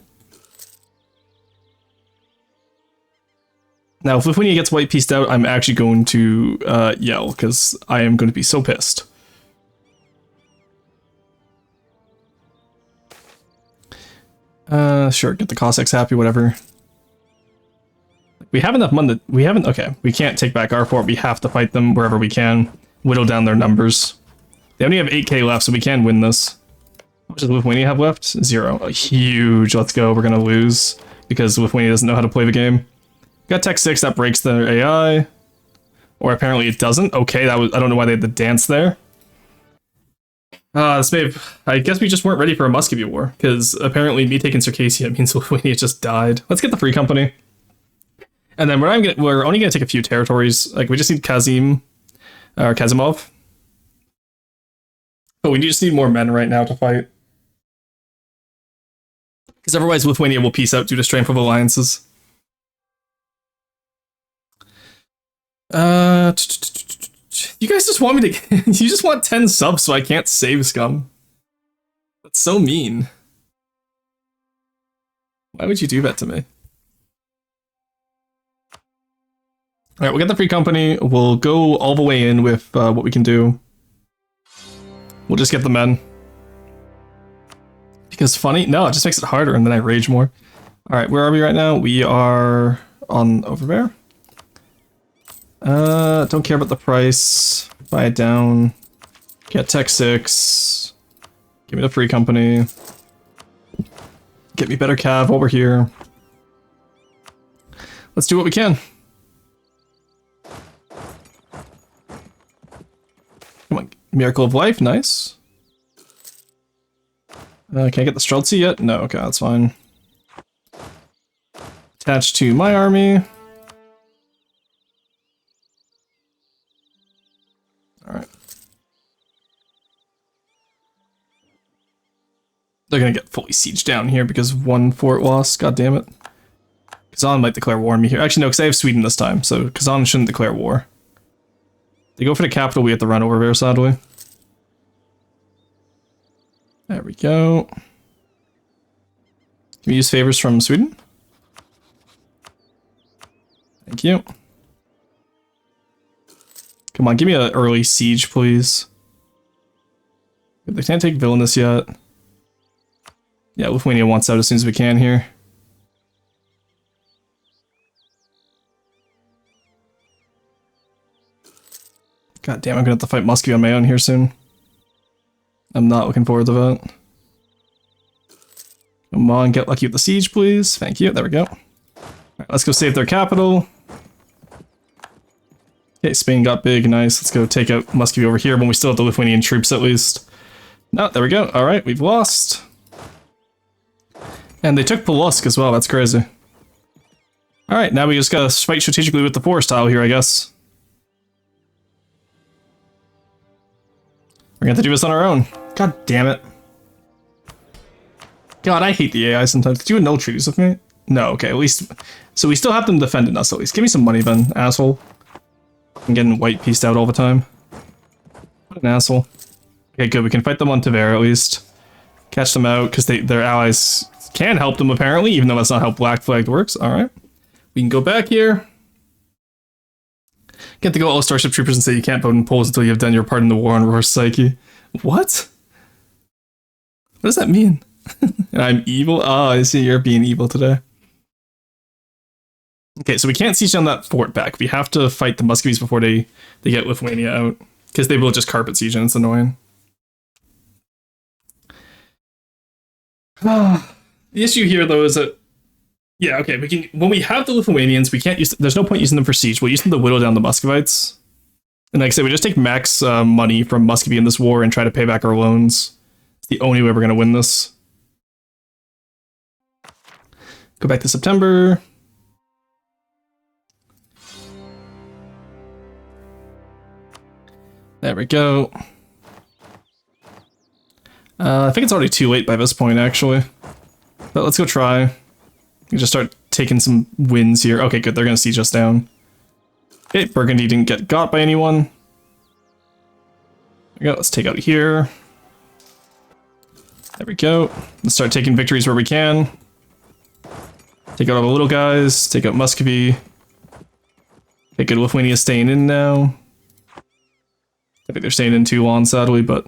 Now, if Lithuania gets white pieced out, I'm actually going to yell, because I am going to be so pissed. Sure, get the Cossacks happy, whatever. We have enough money. Okay, we can't take back our fort. We have to fight them wherever we can. Whittle down their numbers. They only have 8k left, so we can win this. How much does Lithuania have left? 0. Oh, huge. Let's go. We're going to lose because Lithuania doesn't know how to play the game. Got Tech 6, that breaks their AI. Or apparently it doesn't. Okay, that was, I don't know why they had the dance there. This may have, I guess we just weren't ready for a Muscovy war, because apparently me taking Circassia means Lithuania just died. Let's get the free company. And then we're only gonna take a few territories. Like we just need Kazim or Kazimov. But we just need more men right now to fight. Because otherwise Lithuania will peace out due to strength of alliances. You guys just want me to... you just want 10 subs so I can't save scum. That's so mean. Why would you do that to me? Alright, we'll get the free company. We'll go all the way in with what we can do. We'll just get the men. Because funny? No, it just makes it harder and then I rage more. Alright, where are we right now? We are on over there. Don't care about the price. Buy it down. Get Tech 6. Give me the free company. Get me better cav while we're here. Let's do what we can. Miracle of Life, nice. Can I get the Streltsy yet? No, okay, that's fine. Attached to my army. Alright. They're gonna get fully sieged down here because one fort lost, god damn it. Kazan might declare war on me here. Actually, no, because I have Sweden this time, so Kazan shouldn't declare war. They go for the capital, we have to run over there, sadly. There we go. Can we use favors from Sweden? Thank you. Come on, give me an early siege, please. They can't take Vilnius yet. Yeah, Lithuania wants out as soon as we can here. God damn, I'm gonna have to fight Muscovy on my own here soon. I'm not looking forward to that. Come on, get lucky with the siege, please. Thank you, there we go. Alright, let's go save their capital. Okay, Spain got big, nice. Let's go take out Muscovy over here when we still have the Lithuanian troops at least. No, there we go. Alright, we've lost. And they took Polotsk as well, that's crazy. Alright, now we just gotta fight strategically with the forest tile here, I guess. We're gonna have to do this on our own. God damn it. God, I hate the AI sometimes. Did you annul treaties with me? No, okay, at least... So we still have them defending us, at least. Give me some money then, asshole. I'm getting white pieced out all the time. What an asshole. Okay, good, we can fight them on Tver at least. Catch them out, because their allies can help them apparently, even though that's not how Black Flag works. Alright. We can go back here. Get to go all Starship Troopers and say you can't vote in polls until you have done your part in the war on Roar's Psyche. What? What does that mean? And I'm evil? Oh, I see you're being evil today. Okay, so we can't siege down that fort back. We have to fight the Muscovies before they get Lithuania out. Because they will just carpet siege and it's annoying. The issue here though is that yeah, okay, we can when we have the Lithuanians, we can't use there's no point using them for siege. We'll use them to whittle down the Muscovites. And like I said, we just take max money from Muscovy in this war and try to pay back our loans. It's the only way we're gonna win this. Go back to September. There we go. I think it's already too late by this point, actually. But let's go try. We just start taking some wins here. Okay, good. They're going to siege us down. Okay, Burgundy didn't get got by anyone. There we go. Let's take out here. There we go. Let's start taking victories where we can. Take out all the little guys. Take out Muscovy. Okay, good. Lithuania staying in now. I think they're staying in too long, sadly, but...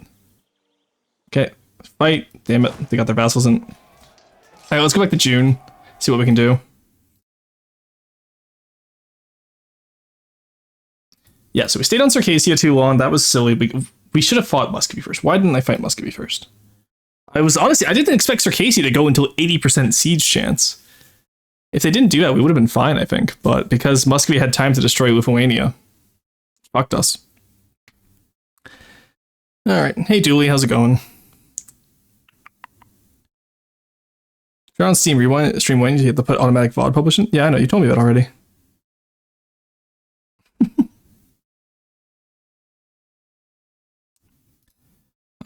Okay, fight. Damn it, they got their vassals in. Alright, let's go back to June. See what we can do. Yeah, so we stayed on Circassia too long. That was silly. We should have fought Muscovy first. Why didn't I fight Muscovy first? I didn't expect Circassia to go until 80% siege chance. If they didn't do that, we would have been fine, I think. But because Muscovy had time to destroy Lithuania, fucked us. Alright, hey Dooley, how's it going? If you're on Steam, stream when you have to put automatic VOD publishing? Yeah, I know, you told me that already.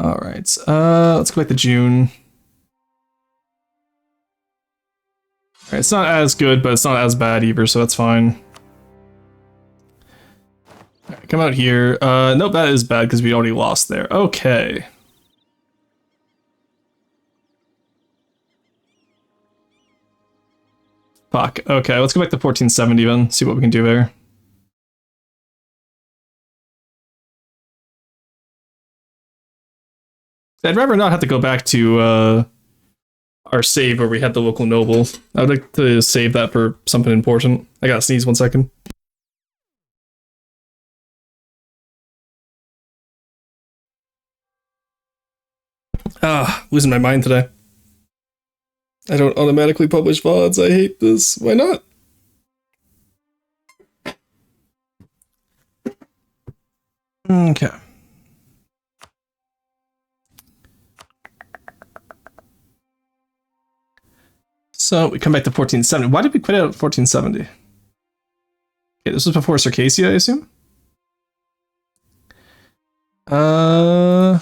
Alright, let's go back to June. Alright, it's not as good, but it's not as bad either, so that's fine. Alright, come out here. Nope, that is bad because we already lost there. Okay. Fuck. Okay, let's go back to 1470 then, see what we can do there. I'd rather not have to go back to our save where we had the local noble. I would like to save that for something important. I gotta sneeze 1 second. Losing my mind today. I don't automatically publish VODs. I hate this. Why not? Okay. So we come back to 1470. Why did we quit out at 1470? Okay, this was before Circassia, I assume? I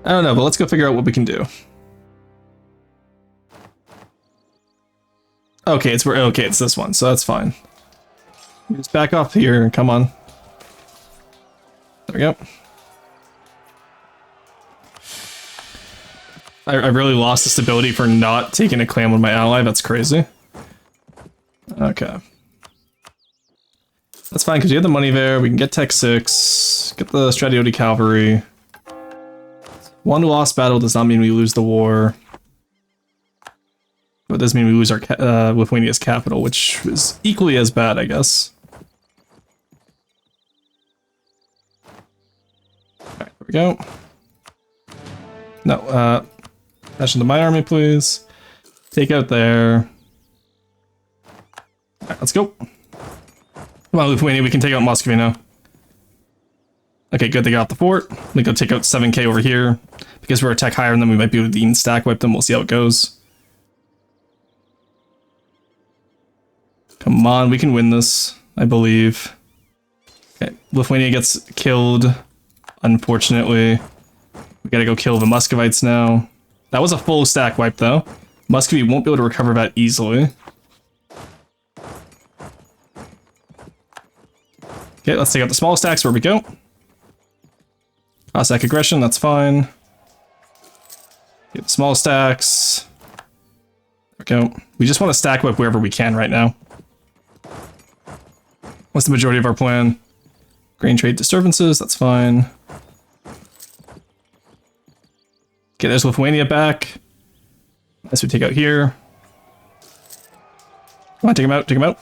don't know, but let's go figure out what we can do. Okay, it's this one, so that's fine. Just back off here, come on. There we go. I really lost the stability for not taking a clam with my ally, that's crazy. Okay. That's fine, because you have the money there, we can get Tech 6, get the Stradioti Cavalry. One lost battle does not mean we lose the war. But it does mean we lose our Lithuania's capital, which is equally as bad, I guess. Alright, there we go. No, dash into my army, please. Take out there. Alright, let's go. Come on, Lithuania, we can take out Muscovy now. Okay, good, they got the fort. They go take out 7k over here. Because we're a tech higher than them, we might be able to even stack wipe them. We'll see how it goes. Come on, we can win this, I believe. Okay, Lithuania gets killed, unfortunately. We gotta go kill the Muscovites now. That was a full stack wipe, though. Muscovy won't be able to recover that easily. Okay, let's take out the small stacks where we go. Cossack aggression, that's fine. Get the small stacks. There we go. We just want to stack wipe wherever we can right now. What's the majority of our plan? Grain trade disturbances, that's fine. Okay, there's Lithuania back. Nice, we take out here. Come on, take him out, take him out.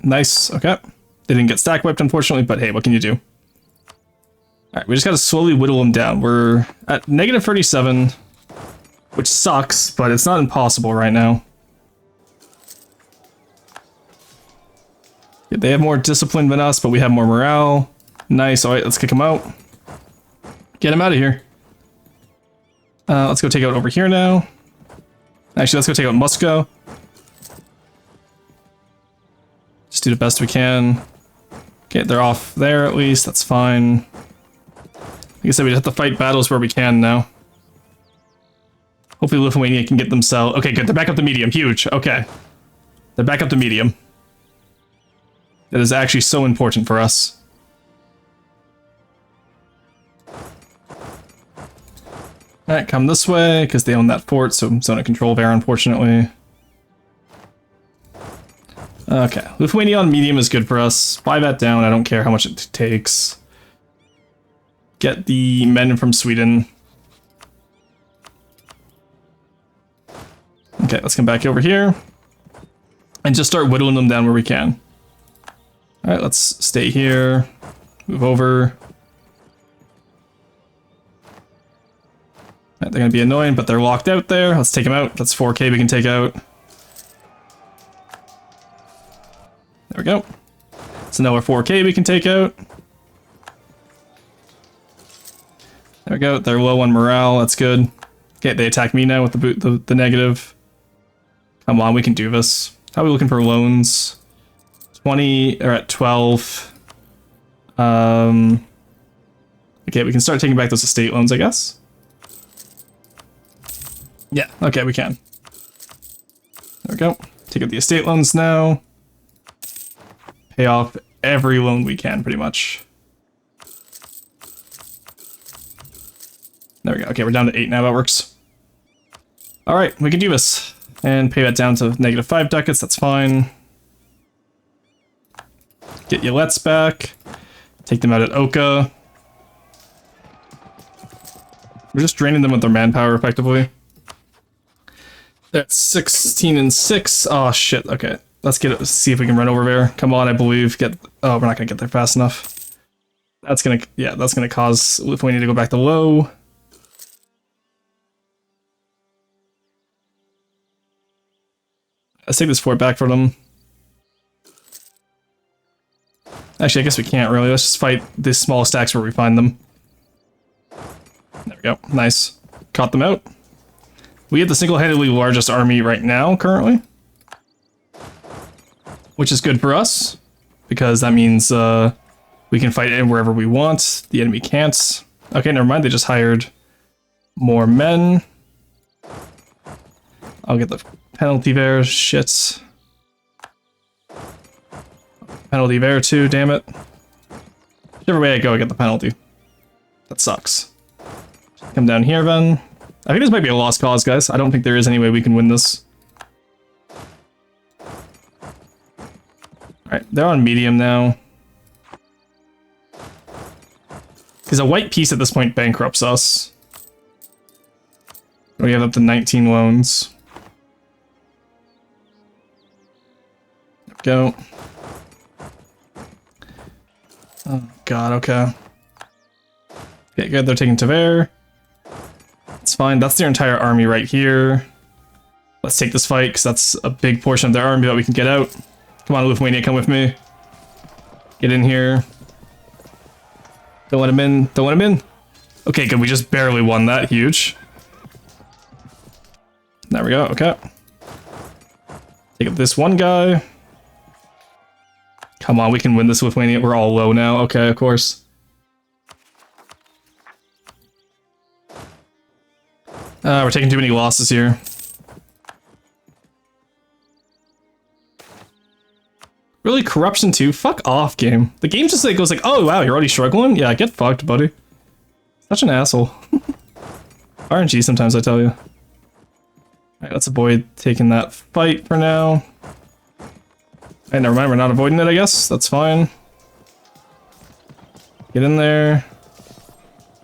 Nice, okay. They didn't get stack wiped, unfortunately, but hey, what can you do? Alright, we just gotta slowly whittle them down. We're at negative 37, which sucks, but it's not impossible right now. Yeah, they have more discipline than us, but we have more morale. Nice, alright, let's kick them out. Get him out of here. Let's go take out over here now. Actually, let's go take out Moscow. Just do the best we can. Okay, they're off there at least, that's fine. Like I said, we just have to fight battles where we can now. Hopefully Lithuania can get themselves... Okay, good, they're back up to medium, huge, okay. They're back up to medium. That is actually so important for us. Alright, come this way, because they own that fort, so zone of control there, unfortunately. Okay, Lithuania on medium is good for us. Buy that down, I don't care how much it takes. Get the men from Sweden. Okay, let's come back over here. And just start whittling them down where we can. Alright, let's stay here. Move over. They're gonna be annoying, but they're locked out there. Let's take them out. That's 4k we can take out. There we go. So now we're 4k we can take out. There we go. They're low on morale. That's good. Okay, they attack me now with the negative. Come on, we can do this. How are we looking for loans? 20 or at 12. Okay, we can start taking back those estate loans, I guess. Yeah, okay, we can. There we go. Take out the estate loans now. Pay off every loan we can, pretty much. There we go. Okay, we're down to 8 now. That works. Alright, we can do this. And pay that down to negative 5 ducats. That's fine. Get Yelets back. Take them out at Oka. We're just draining them with their manpower, effectively. That's 16 and 6. Oh, shit. Okay. Let's see if we can run over there. Come on, I believe. Oh, we're not going to get there fast enough. That's going to cause Lithuania to go back to low. Let's take this fort back for them. Actually, I guess we can't really. Let's just fight these small stacks where we find them. There we go. Nice. Caught them out. We have the single-handedly largest army right now, currently. Which is good for us, because that means we can fight in wherever we want. The enemy can't. Okay, never mind. They just hired more men. I'll get the penalty there. Shit. Penalty there too, damn it. Whichever way I go, I get the penalty. That sucks. Come down here then. I think this might be a lost cause, guys. I don't think there is any way we can win this. Alright, they're on medium now. Because a white piece at this point bankrupts us. We have up to 19 loans. There we go. Oh god, okay. Okay, good, they're taking Tver. It's fine, that's their entire army right here. Let's take this fight, because that's a big portion of their army that we can get out. Come on, Lithuania, come with me. Get in here. Don't let him in, don't let him in. Okay, good, we just barely won that, huge. There we go, okay. Take up this one guy. Come on, we can win this Lithuania. We're all low now. Okay, of course. We're taking too many losses here. Really, corruption too? Fuck off, game. The game just like goes like, oh wow, you're already struggling? Yeah, get fucked, buddy. Such an asshole. RNG sometimes, I tell you. Alright, let's avoid taking that fight for now. Hey, never mind, we're not avoiding it, I guess. That's fine. Get in there.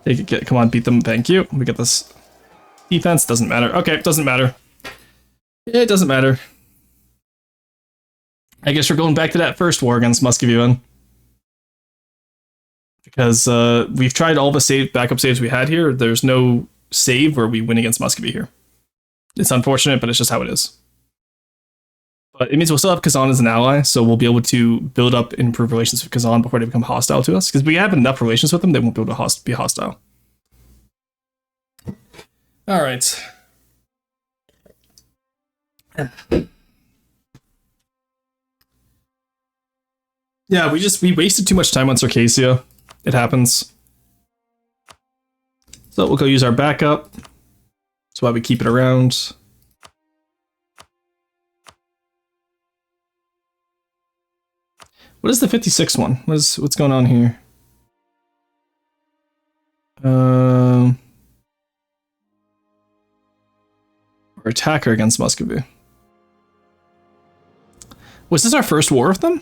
Take it, come on, beat them. Thank you. We get this defense. Doesn't matter. Okay, doesn't matter. It doesn't matter. I guess we're going back to that first war against Muscovy then. Because we've tried all the backup saves we had here. There's no save where we win against Muscovy here. It's unfortunate, but it's just how it is. But it means we'll still have Kazan as an ally, so we'll be able to build up and improve relations with Kazan before they become hostile to us. Because we have enough relations with them, they won't be able to be hostile. Alright. Yeah, we wasted too much time on Circassia. It happens. So we'll go use our backup. That's why we keep it around. What is the 56 one? What's going on here? Our attacker against Muscovy. Was this our first war with them?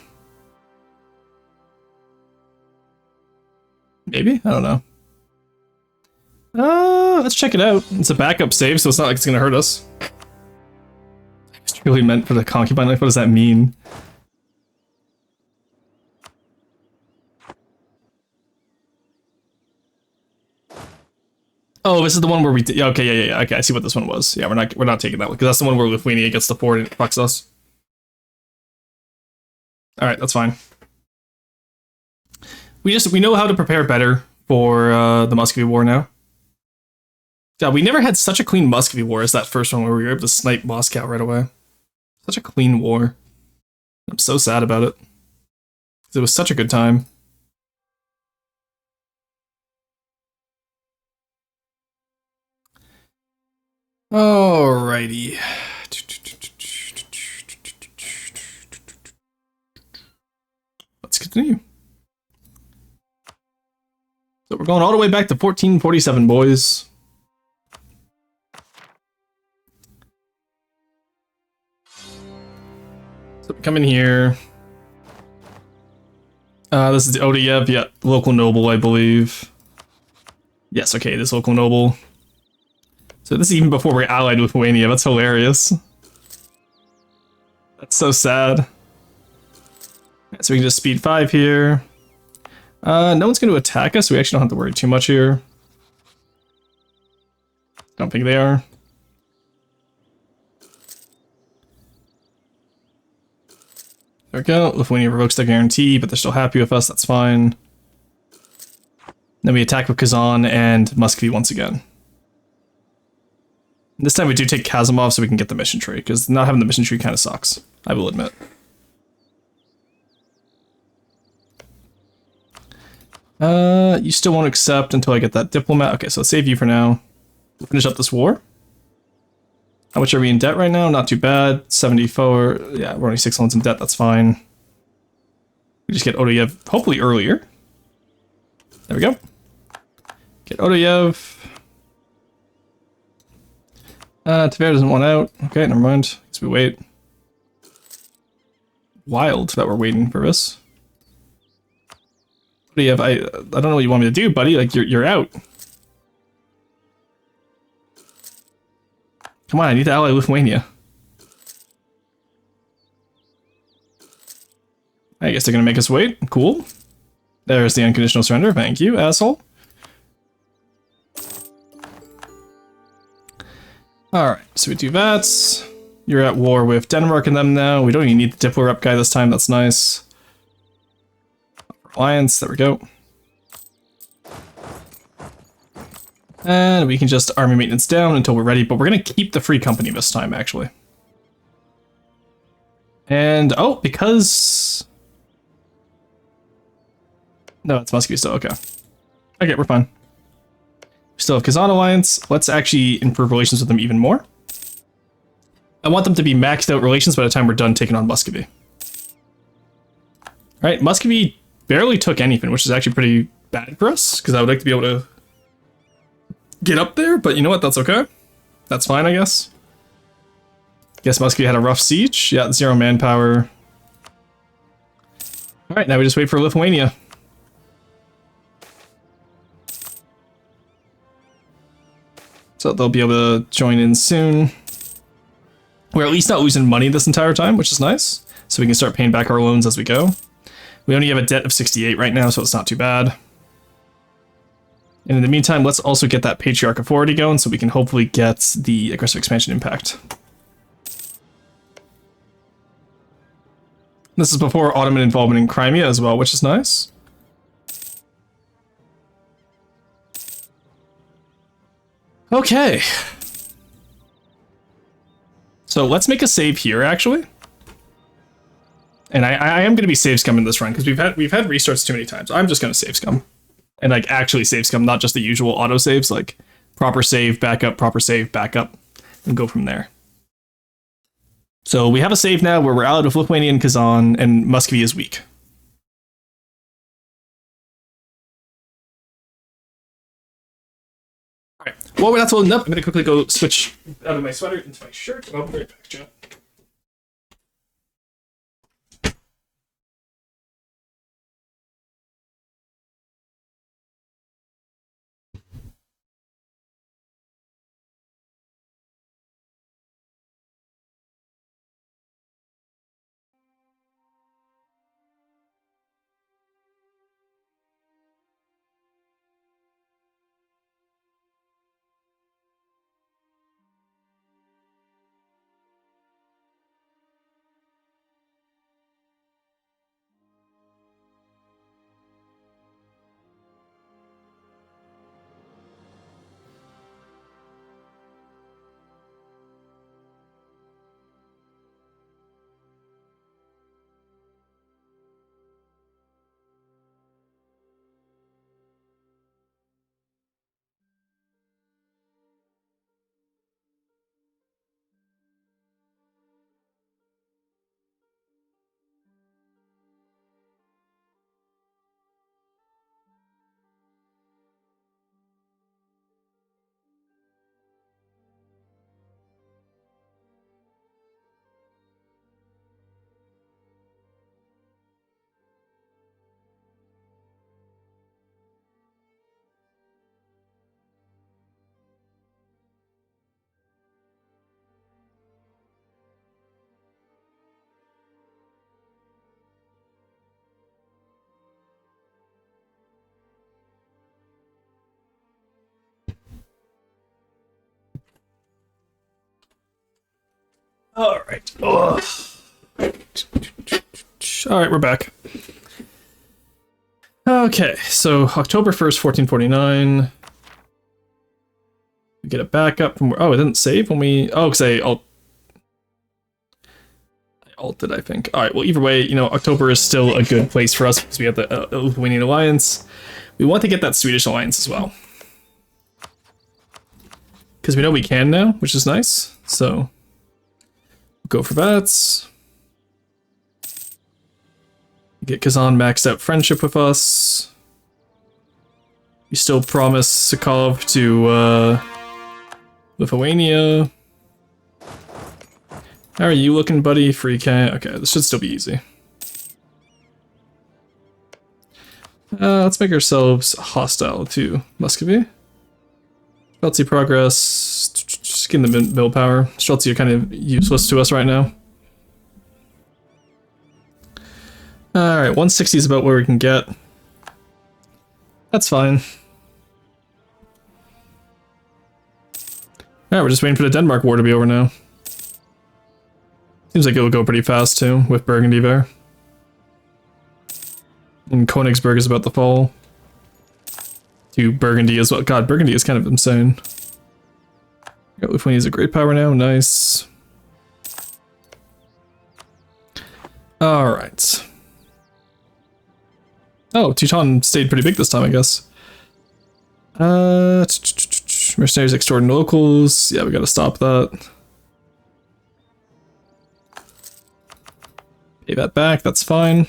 Maybe? I don't know. Let's check it out. It's a backup save, so it's not like it's gonna hurt us. It's really meant for the concubine life. What does that mean? Oh, this is the one where we did. Yeah, okay, yeah. Okay, I see what this one was. Yeah, we're not taking that one because that's the one where Lithuania gets the port and it fucks us. All right, that's fine. We know how to prepare better for the Muscovy War now. Yeah, we never had such a clean Muscovy War as that first one where we were able to snipe Moscow right away. Such a clean war. I'm so sad about it. Because it was such a good time. Alrighty. Let's continue. So we're going all the way back to 1447, boys. So we come in here. This is the Odayev, yeah, local noble, I believe. Yes, okay, this local noble. So this is even before we're allied with Lithuania. That's hilarious. That's so sad. So we can just speed 5 here. No one's going to attack us, so we actually don't have to worry too much here. Don't think they are. There we go. Lithuania revokes their guarantee, but they're still happy with us. That's fine. Then we attack with Kazan and Muscovy once again. This time we do take Kazimov so we can get the mission tree, because not having the mission tree kind of sucks, I will admit. You still won't accept until I get that diplomat. Okay, so let's save you for now. Finish up this war. How much are we in debt right now? Not too bad. 74. Yeah, we're only 6 loans in debt. That's fine. We just get Odoyev hopefully earlier. There we go. Get Odoyev. Tver doesn't want out. Okay, never mind. Guess we wait. Wild that we're waiting for this. Odoyev, I don't know what you want me to do, buddy. Like, you're out. Come on, I need to ally Lithuania. I guess they're gonna make us wait. Cool. There's the unconditional surrender. Thank you, asshole. Alright, so we do that. You're at war with Denmark and them now. We don't even need the Diplo rep guy this time. That's nice. Alliance, there we go. And we can just army maintenance down until we're ready, but we're going to keep the free company this time, actually. And, oh, because... No, it's Muscovy still, okay. Okay, we're fine. We still have Kazan Alliance. Let's actually improve relations with them even more. I want them to be maxed out relations by the time we're done taking on Muscovy. Alright, Muscovy barely took anything, which is actually pretty bad for us, because I would like to be able to get up there, but you know what, that's okay. That's fine, I guess. Guess Muscovy had a rough siege. Yeah, 0 manpower. Alright, now we just wait for Lithuania. So they'll be able to join in soon. We're at least not losing money this entire time, which is nice. So we can start paying back our loans as we go. We only have a debt of 68 right now, so it's not too bad. And in the meantime, let's also get that Patriarch Authority going so we can hopefully get the aggressive expansion impact. This is before Ottoman involvement in Crimea as well, which is nice. Okay. So let's make a save here, actually. And I am going to be save scumming this run because we've had restarts too many times. I'm just going to save scum. And like actually save scum, not just the usual auto saves, like proper save, backup, and go from there. So we have a save now where we're allied with Lithuania and Kazan, and Muscovy is weak. Alright, well, that's loading up. I'm going to quickly go switch out of my sweater into my shirt. I'll be right back, chat. Alright. Alright, we're back. Okay, so October 1st, 1449. Get it back up from where, oh, it didn't save when we, oh, because I alted, I think. All right, well, either way, you know, October is still a good place for us because we have the Lithuanian alliance. We want to get that Swedish alliance as well. Because we know we can now, which is nice. So, go for that. Get Kazan maxed out friendship with us. We still promise Sakov to Lithuania. How are you looking, buddy? Free K. Okay, this should still be easy. Let's make ourselves hostile to Muscovy. Streltsy progress. Just getting the mill power. Streltsy are kind of useless to us right now. Alright, 160 is about where we can get. That's fine. Alright, we're just waiting for the Denmark war to be over now. Seems like it'll go pretty fast too, with Burgundy there. And Königsberg is about to fall. To Burgundy as well. God, Burgundy is kind of insane. Lithuania is a great power now, nice. Alright. Oh, Teuton stayed pretty big this time, I guess. Mercenaries extorting locals. Yeah, we gotta stop that. Pay that back, that's fine.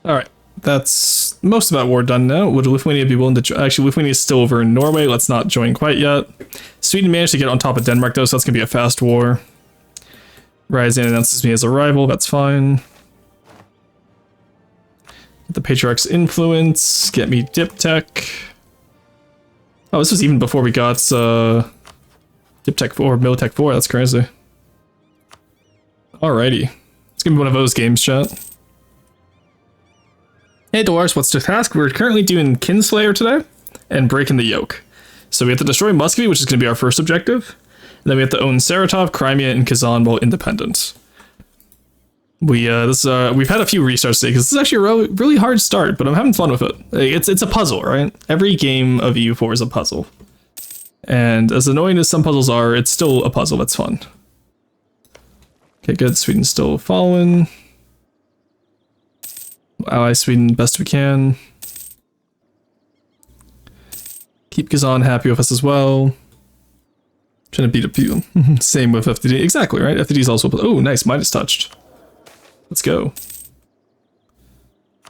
Alright, that's most of that war done now. Would Lithuania be willing to actually, Lithuania is still over in Norway, let's not join quite yet. Sweden managed to get on top of Denmark though, so that's gonna be a fast war. Ryazan announces me as a rival, that's fine. Get the Patriarch's influence, get me Dip Tech. Oh, this was even before we got Dip Tech 4, Militech 4, that's crazy. Alrighty. It's gonna be one of those games, chat. Hey Dolores, what's the task? We're currently doing Kinslayer today and breaking the yoke. So we have to destroy Muscovy, which is going to be our first objective. And then we have to own Saratov, Crimea, and Kazan while independent. We've had a few restarts today because this is actually a really hard start, but I'm having fun with it. It's a puzzle, right? Every game of EU4 is a puzzle. And as annoying as some puzzles are, it's still a puzzle that's fun. Okay, good. Sweden's still following. Ally Sweden best we can. Keep Kazan happy with us as well. Trying to beat up you. Same with FTD. Exactly, right? FTD is also... Oh, nice. Midas touched. Let's go.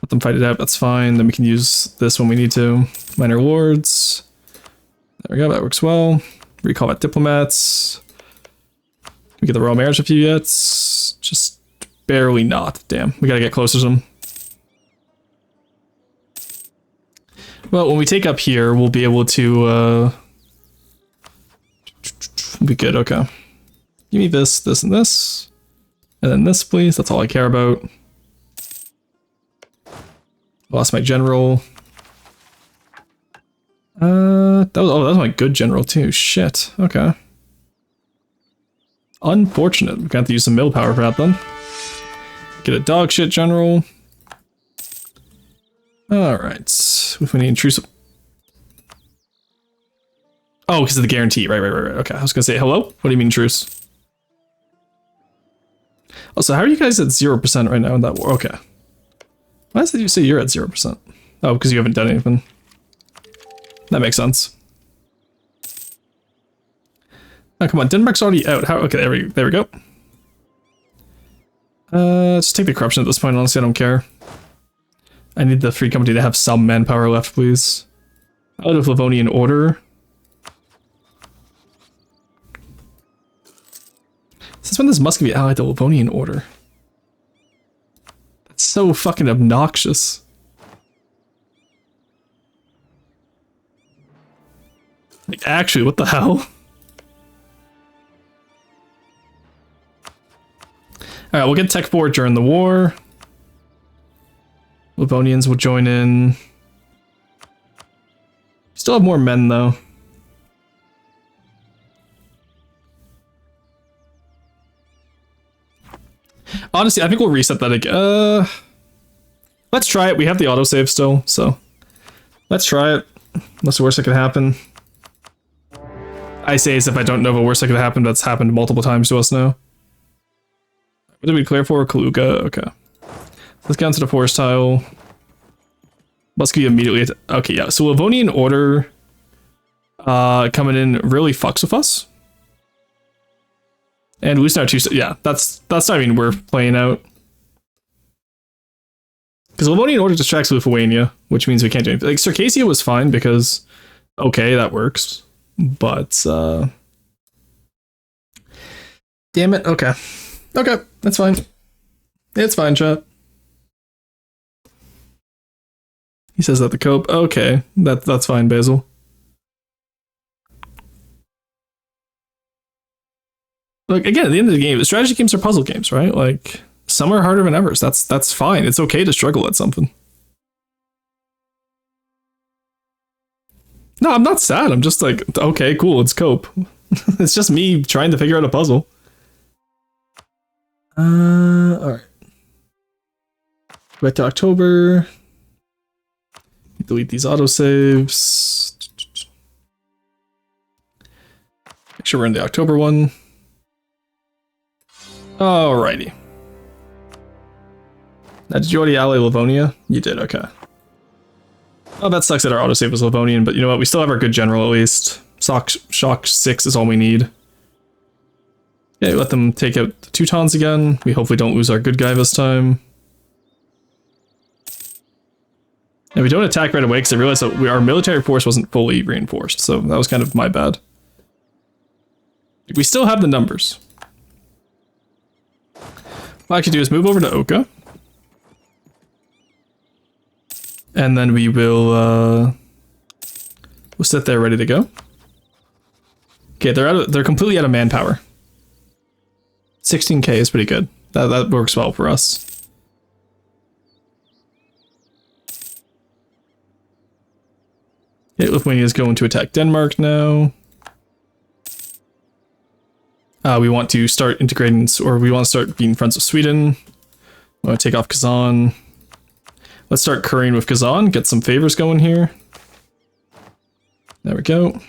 Let them fight it out. That's fine. Then we can use this when we need to. Minor Lords. There we go. That works well. Recall that Diplomats. Can we get the Royal Marriage a few yet? Just barely not. Damn. We gotta get closer to them. Well, when we take up here, we'll be able to, be good, okay. Give me this, this, and this. And then this, please. That's all I care about. Lost my general. That was my good general, too. Shit, okay. Unfortunate. We're gonna have to use some mill power for that, then. Get a dog shit general. Alright, if we need intrusive. Oh, because of the guarantee. Right. Okay, I was gonna say hello? What do you mean truce? Also, how are you guys at 0% right now in that war? Okay. Why did you say you're at 0%? Oh, because you haven't done anything. That makes sense. Oh, come on, Denmark's already out. How? Okay, there we go. Just take the corruption at this point, honestly, I don't care. I need the free company to have some manpower left, please. Out of Livonian order. Since when does Muscovy allied the Livonian order? That's so fucking obnoxious. Like, actually, what the hell? Alright, we'll get Tech 4 during the war. Livonians will join in. Still have more men, though. Honestly, I think we'll reset that again. Let's try it. We have the autosave still, so let's try it. What's the worst that could happen? I say as if I don't know the worst that could happen. That's happened multiple times to us now. What did we declare for? Kaluga? Okay. Let's get onto the forest tile. Musky immediately. Okay, yeah. So Livonian Order coming in really fucks with us. And losing our 2. Yeah, that's not even worth playing out. Because Livonian Order distracts Lithuania, which means we can't do anything. Like, Circassia was fine because, okay, that works. But, damn it, okay. Okay, that's fine. It's fine, chat. He says that the cope. Okay, that's fine, Basil. Like, again, at the end of the game, the strategy games are puzzle games, right? Like, some are harder than others. That's fine. It's okay to struggle at something. No, I'm not sad. I'm just like, okay, cool, it's cope. It's just me trying to figure out a puzzle. Alright. Back to October. Delete these autosaves. Make sure we're in the October one. Alrighty. Now, did you already ally Livonia? You did, okay. Oh, that sucks that our autosave was Livonian, but you know what? We still have our good general at least. Shock 6 is all we need. Yeah, let them take out the Teutons again. We hopefully don't lose our good guy this time. And we don't attack right away because I realized that our military force wasn't fully reinforced, so that was kind of my bad. We still have the numbers. What I could do is move over to Oka. And then we will we'll sit there ready to go. Okay, they're completely out of manpower. 16k is pretty good. That works well for us. Okay, Lithuania is going to attack Denmark now. We want to start integrating, or we want to start being friends with Sweden. We want to take off Kazan. Let's start currying with Kazan, get some favors going here. There we go.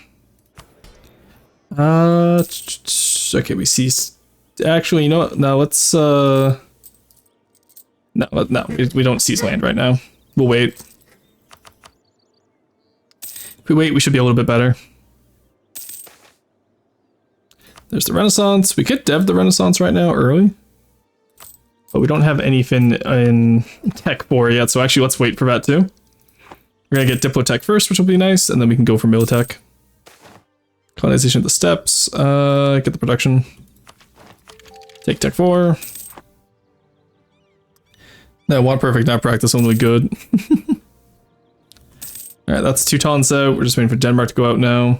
Okay, we see. Actually, you know what? No, let's. No, we don't seize land right now. We'll wait. If we wait, we should be a little bit better. There's the Renaissance. We could dev the Renaissance right now early. But we don't have anything in Tech 4 yet, so actually let's wait for that too. We're gonna get Diplotech first, which will be nice, and then we can go for Militech. Colonization of the steppes. Get the production. Take Tech 4. No, one perfect, not practice, only good. Alright, that's Teutons out. We're just waiting for Denmark to go out now.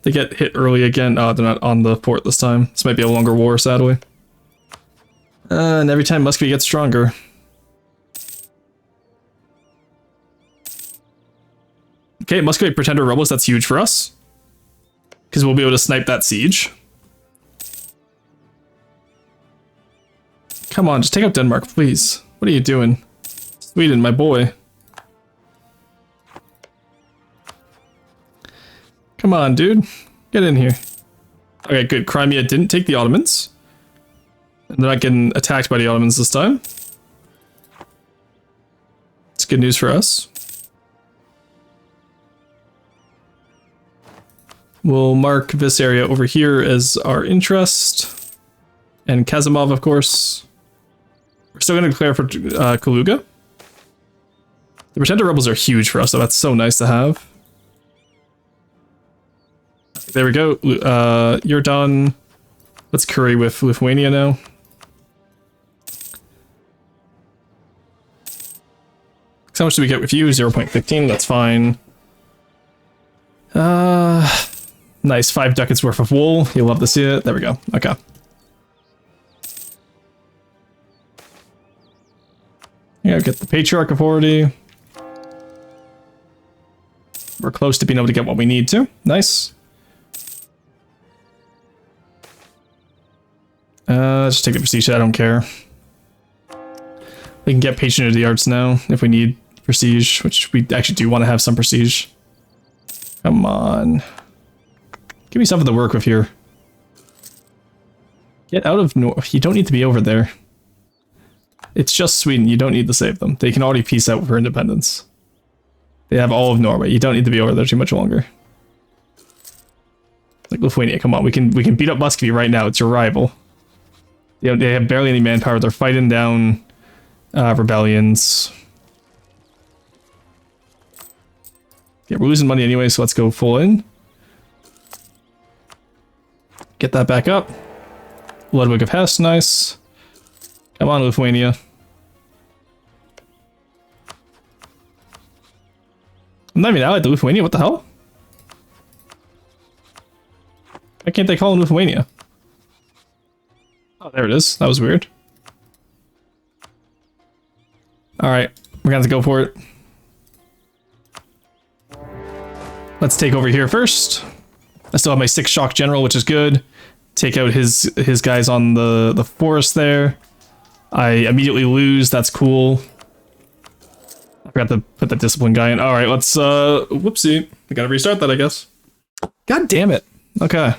They get hit early again. Oh, they're not on the port this time. This might be a longer war, sadly. And every time Muscovy gets stronger. Okay, Muscovy Pretender Rebels, that's huge for us. Because we'll be able to snipe that siege. Come on, just take out Denmark, please. What are you doing? Sweden, my boy. Come on, dude. Get in here. Okay, good. Crimea didn't take the Ottomans. And they're not getting attacked by the Ottomans this time. It's good news for us. We'll mark this area over here as our interest. And Kazimov, of course. We're still going to declare for Kaluga. The Pretender Rebels are huge for us, so that's so nice to have. There we go. You're done. Let's curry with Lithuania now. How much do we get with you? 0.15, that's fine. Nice, 5 ducats worth of wool. You'll love to see it. There we go. Okay. Yeah, get the Patriarch Authority. We're close to being able to get what we need to. Nice. Just take the prestige, I don't care. We can get Patron of the Arts now if we need prestige, which we actually do want to have some prestige. Come on. Give me something to work with here. Get out of North. You don't need to be over there. It's just Sweden. You don't need to save them. They can already peace out for independence. They have all of Norway. You don't need to be over there too much longer. Like Lithuania, come on. We can beat up Muscovy right now. It's your rival. They have barely any manpower. They're fighting down rebellions. Yeah, we're losing money anyway, so let's go full in. Get that back up. Ludwig of Hesse, nice. Come on, Lithuania. I'm not even allied to Lithuania, what the hell? Why can't they call in Lithuania? Oh, there it is. That was weird. Alright, we're gonna have to go for it. Let's take over here first. I still have my 6 shock general, which is good. Take out his guys on the forest there. I immediately lose, that's cool. I forgot to put the discipline guy in. Alright, let's whoopsie. We gotta restart that, I guess. God damn it. Okay.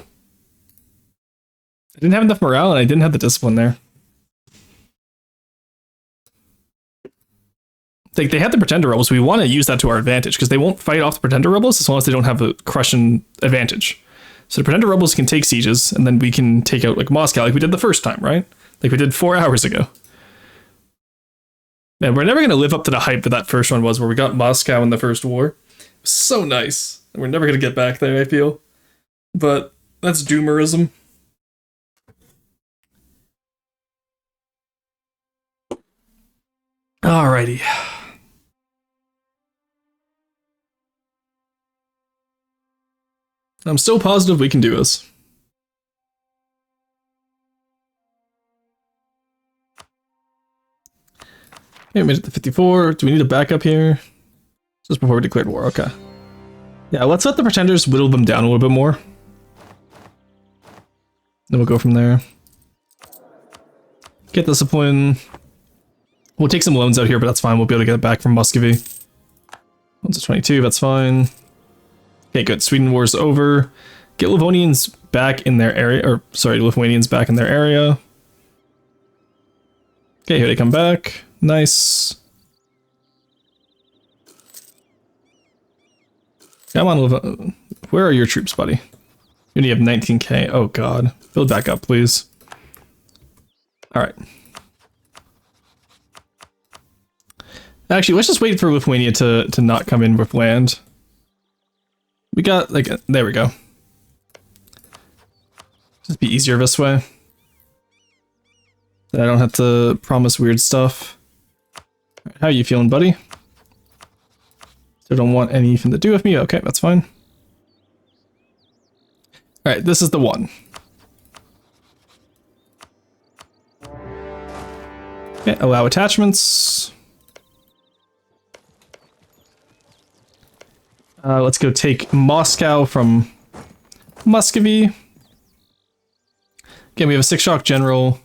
I didn't have enough morale and I didn't have the discipline there. Like, they had the Pretender Rebels. We want to use that to our advantage because they won't fight off the Pretender Rebels as long as they don't have a crushing advantage. So the Pretender Rebels can take sieges and then we can take out like Moscow like we did the first time, right? Like we did 4 hours ago. Man, we're never going to live up to the hype that first one was where we got Moscow in the first war. It was so nice. And we're never going to get back there, I feel. But that's doomerism. Alrighty. I'm still positive we can do this. Okay, we made it to 54. Do we need a backup here? Just before we declared war, okay. Yeah, let's let the Pretenders whittle them down a little bit more. Then we'll go from there. Get discipline. We'll take some loans out here, but that's fine. We'll be able to get it back from Muscovy. Loans of 22, that's fine. Okay, good. Sweden war's over. Get Livonians back in their area, or sorry, Lithuanians back in their area. Okay, here they come back. Nice. Come on, where are your troops, buddy? You only have 19k. Oh god. Build back up, please. Alright. Actually, let's just wait for Lithuania to not come in with land. We got, like, there we go. Just be easier this way. Then I don't have to promise weird stuff. Right, how are you feeling, buddy? Still don't want anything to do with me? Okay, that's fine. Alright, this is the one. Okay, allow attachments. Let's go take Moscow from Muscovy. Again, we have a 6 shock general.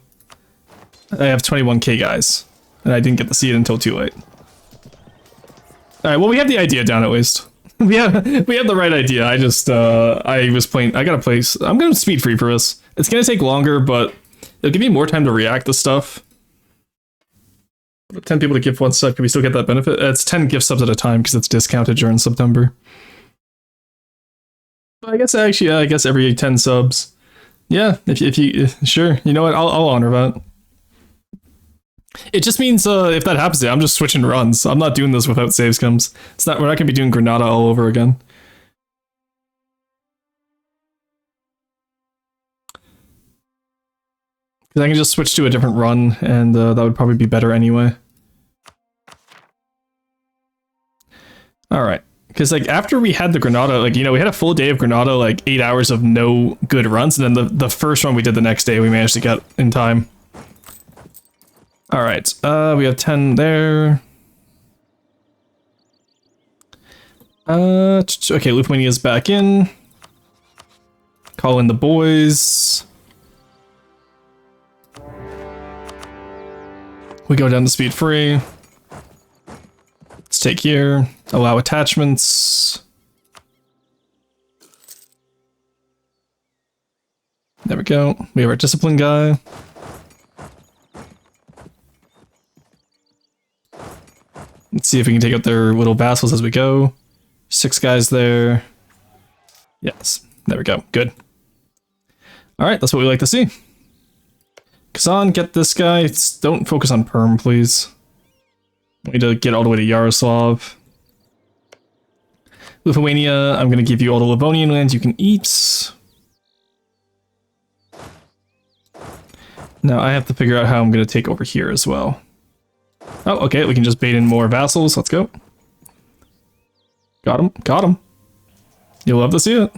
I have 21k guys, and I didn't get to see it until too late. All right, well, we have the idea down at least. we have the right idea. I just I was playing. I gotta play. I'm going speed free for this. It's gonna take longer, but it'll give me more time to react to stuff. 10 people to gift 1 sub. Can we still get that benefit? It's 10 gift subs at a time because it's discounted during September. I guess actually, I guess every 10 subs. Yeah, if you sure, you know what? I'll honor that. It just means if that happens, I'm just switching runs. I'm not doing this without saves comes. It's not. We're not gonna be doing Granada all over again. Because I can just switch to a different run, and that would probably be better anyway. All right. Because, like, after we had the Granada, like, you know, we had a full day of Granada, like, 8 hours of no good runs, and then the first one we did the next day, we managed to get in time. Alright, we have 10 there. Okay, Lithuania's back in. Call in the boys. We go down to speed free. Let's take here. Allow attachments. There we go. We have our discipline guy. Let's see if we can take out their little vassals as we go. 6 guys there. Yes. There we go. Good. Alright, that's what we like to see. Kazan, get this guy. Don't focus on Perm, please. We need to get all the way to Yaroslav. Lithuania, I'm going to give you all the Livonian lands you can eat. Now I have to figure out how I'm going to take over here as well. Oh, okay, we can just bait in more vassals. Let's go. Got him. Got him. You'll love to see it.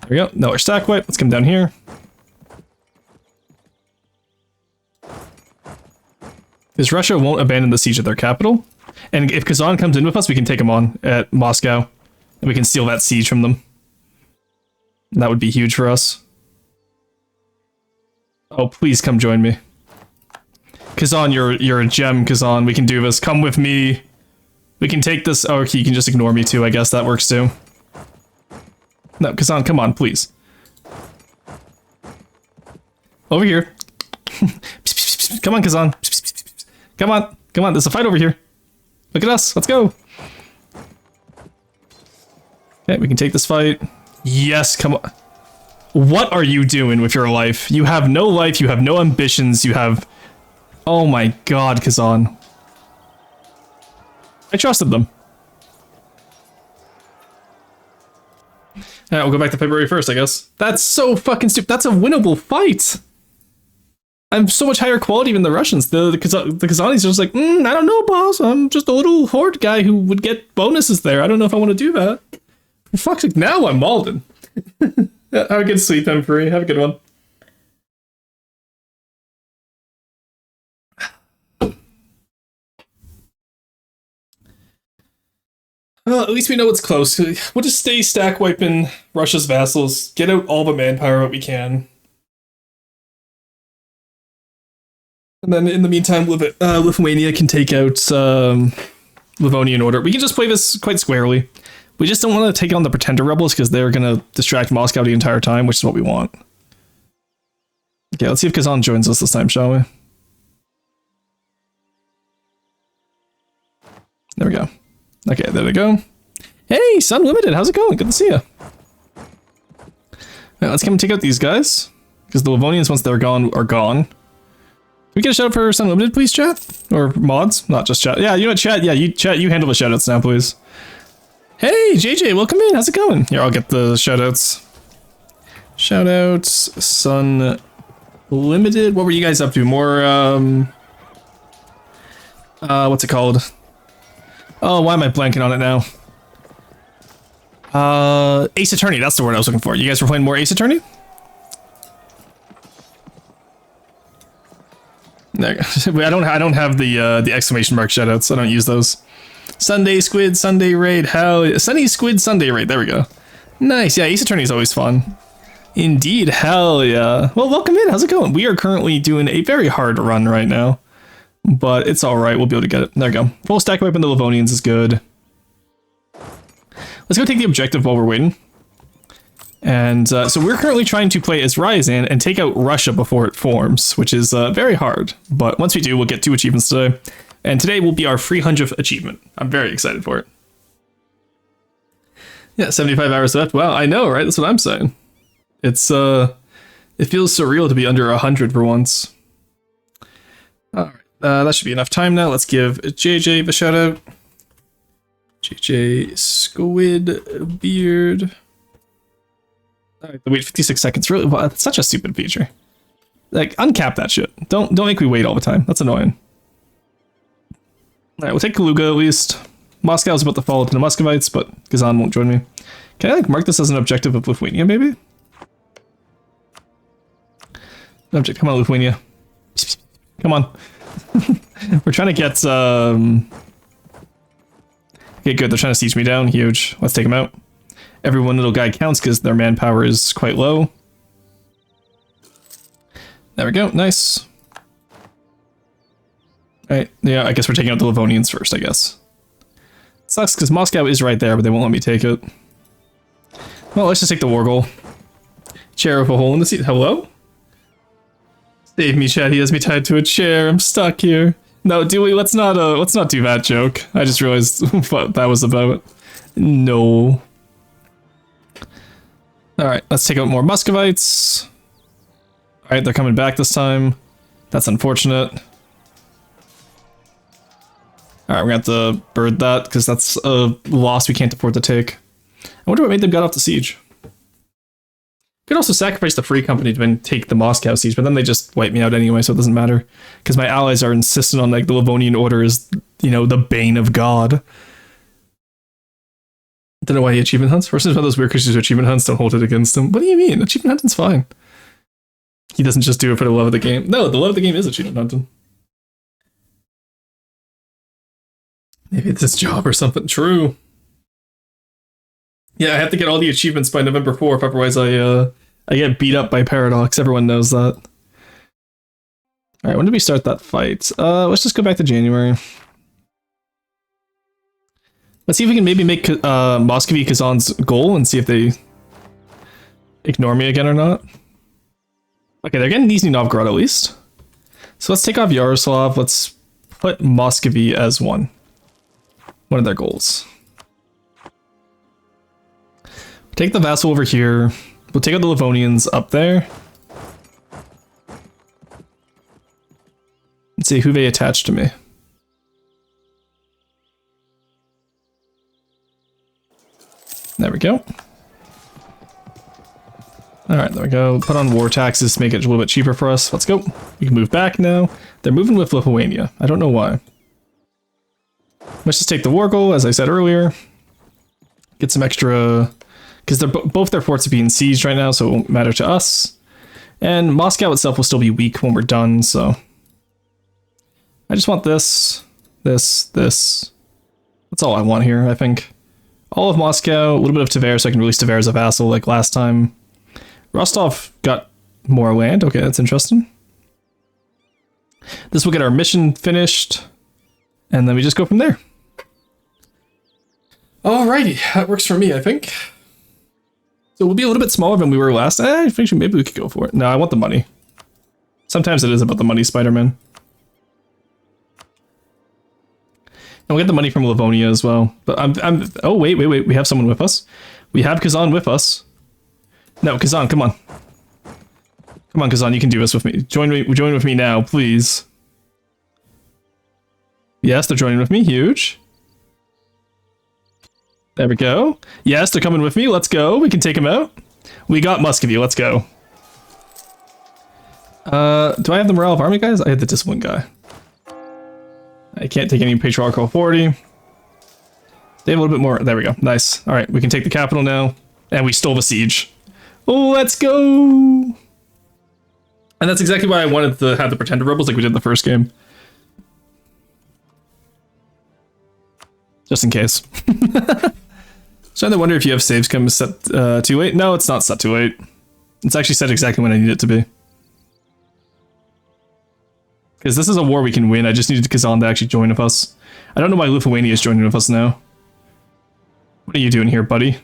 There we go. Another stack wipe. Let's come down here. Because Russia won't abandon the siege of their capital. And if Kazan comes in with us, we can take him on at Moscow. And we can steal that siege from them. And that would be huge for us. Oh, please come join me. Kazan, you're a gem, Kazan. We can do this. Come with me. We can take this. Oh, okay, you can just ignore me too. I guess that works too. No, Kazan, come on, please. Over here. Come on, Kazan. Come on. Come on. There's a fight over here. Look at us. Let's go. Okay, we can take this fight. Yes, come on. What are you doing with your life? You have no life. You have no ambitions. You have... Oh my god, Kazan. I trusted them. Alright, we'll go back to February 1st, I guess. That's so fucking stupid. That's a winnable fight. I'm so much higher quality than the Russians. The Kazanis are just like, I don't know, boss. I'm just a little horde guy who would get bonuses there. I don't know if I want to do that. For fuck's sake, now I'm Malden. Have a good sleep, M3. Have a good one. Well, at least we know it's close. We'll just stay stack wiping Russia's vassals, get out all the manpower that we can. And then in the meantime, Lithuania can take out Livonian order. We can just play this quite squarely. We just don't want to take on the Pretender rebels because they're going to distract Moscow the entire time, which is what we want. Okay, let's see if Kazan joins us this time, shall we? There we go. Okay, there we go. Hey, Sun Limited, how's it going? Good to see you. Right, let's come and take out these guys. Because the Livonians, once they're gone, are gone. Can we get a shout out for Sun Limited, please, chat? Or mods? Not just chat. Yeah, you know, chat. Yeah, you handle the shout outs now, please. Hey, JJ, welcome in. How's it going? Here, I'll get the shout outs. Shout outs, Sun Limited. What were you guys up to? More, what's it called? Oh, why am I blanking on it now? Ace Attorney, that's the word I was looking for. You guys were playing more Ace Attorney? There you go. I don't have the exclamation mark shoutouts. I don't use those. Sunday Squid, Sunday Raid, hell, Sunny Squid, Sunday Raid, there we go. Nice, yeah, Ace Attorney is always fun. Indeed, hell yeah. Well, welcome in, how's it going? We are currently doing a very hard run right now. But it's alright, we'll be able to get it. There we go. Full stack weapon the Livonians is good. Let's go take the objective while we're waiting. And so we're currently trying to play as Ryazan and take out Russia before it forms, which is very hard. But once we do, we'll get 2 achievements today. And today will be our 300th achievement. I'm very excited for it. Yeah, 75 hours left. Wow, I know, right? That's what I'm saying. It's, it feels surreal to be under 100 for once. Alright. That should be enough time now. Let's give JJ a shout out. JJ Squid Beard. Alright, wait 56 seconds. Really? Well, that's such a stupid feature. Like, uncap that shit. Don't make me wait all the time. That's annoying. Alright, we'll take Kaluga at least. Moscow's about to fall to the Muscovites, but Kazan won't join me. Can I like mark this as an objective of Lithuania, maybe? Object, come on, Lithuania. Come on. We're trying to get, okay, good, they're trying to siege me down, huge. Let's take them out. Every one little guy counts because their manpower is quite low. There we go, nice. Alright, yeah, I guess we're taking out the Livonians first, I guess. Sucks because Moscow is right there, but they won't let me take it. Well, let's just take the war goal. Chair with a hole in the seat. Hello? Save me, Chad. He has me tied to a chair. I'm stuck here. No, Dewey, let's not do that joke. I just realized what that was about. No. Alright, let's take out more Muscovites. Alright, they're coming back this time. That's unfortunate. Alright, we're gonna have to bird that, because that's a loss we can't afford to take. I wonder what made them get off the siege. Could also sacrifice the Free Company to take the Moscow siege, but then they just wipe me out anyway, so it doesn't matter. Because my allies are insistent on, like, the Livonian Order is, you know, the bane of God. Don't know why he achievement hunts. First, one of those weird Christians who achievement hunts, don't hold it against him. What do you mean? Achievement hunting's fine. He doesn't just do it for the love of the game. No, the love of the game is achievement hunting. Maybe it's his job or something. True. Yeah, I have to get all the achievements by November 4th, otherwise I get beat up by Paradox. Everyone knows that. Alright, when did we start that fight? Let's just go back to January. Let's see if we can maybe make Muscovy Kazan's goal and see if they ignore me again or not. Okay, they're getting Nizhny Novgorod at least. So let's take off Yaroslav. Let's put Muscovy as one of their goals. Take the vassal over here. We'll take out the Livonians up there. Let's see who they attach to me. There we go. Alright, there we go. Put on war taxes to make it a little bit cheaper for us. Let's go. We can move back now. They're moving with Lithuania. I don't know why. Let's just take the war goal, as I said earlier. Get some extra... Because they're both their forts are being sieged right now, so it won't matter to us. And Moscow itself will still be weak when we're done, so... I just want this, this. That's all I want here, I think. All of Moscow, a little bit of Tver, so I can release Tver as a vassal like last time. Rostov got more land. Okay, that's interesting. This will get our mission finished, and then we just go from there. Alrighty, that works for me, I think. So we'll be a little bit smaller than we were last. I think maybe we could go for it. No, I want the money. Sometimes it is about the money, Spider-Man. And we'll get the money from Livonia as well. But oh, wait. We have someone with us. We have Kazan with us. No, Kazan, come on. Come on, Kazan, you can do this with me. Join with me now, please. Yes, they're joining with me. Huge. There we go. Yes, they're coming with me. Let's go. We can take them out. We got Muscovy. Let's go. Do I have the morale of army guys? I had the discipline guy. I can't take any patriarchal authority. They have a little bit more. There we go. Nice. All right, we can take the capital now. And we stole the siege. Oh, let's go. And that's exactly why I wanted to have the pretender rebels like we did in the first game. Just in case. So I wonder if you have saves come set too late. No, it's not set too late. It's actually set exactly when I need it to be. Because this is a war we can win. I just needed Kazan to actually join with us. I don't know why Lithuania is joining with us now. What are you doing here, buddy?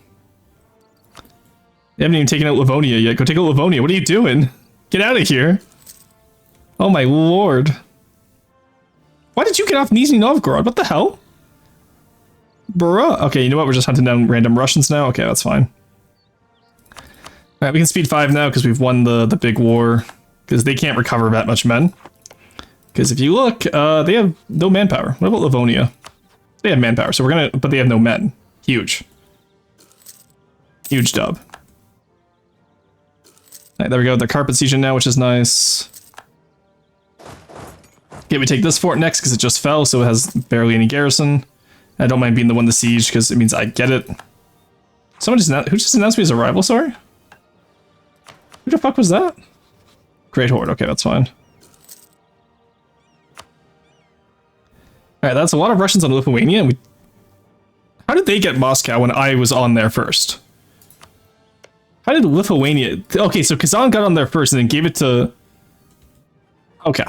You haven't even taken out Livonia yet. Go take out Livonia. What are you doing? Get out of here. Oh my lord. Why did you get off Nizhny Novgorod? What the hell? Bruh. Okay, you know what? We're just hunting down random Russians now. Okay, that's fine. Alright, we can speed 5 now because we've won the big war. Because they can't recover that much men. Because if you look, they have no manpower. What about Livonia? They have manpower, so we're gonna... But they have no men. Huge. Huge dub. Alright, there we go. They're carpet sieging now, which is nice. Okay, we take this fort next because it just fell, so it has barely any garrison. I don't mind being the one to siege because it means I get it. Someone just who just announced me as a rival, sorry? Who the fuck was that? Great Horde, okay, that's fine. Alright, that's a lot of Russians on Lithuania. And how did they get Moscow when I was on there first? How did Lithuania... Okay, so Kazan got on there first and then gave it to... Okay.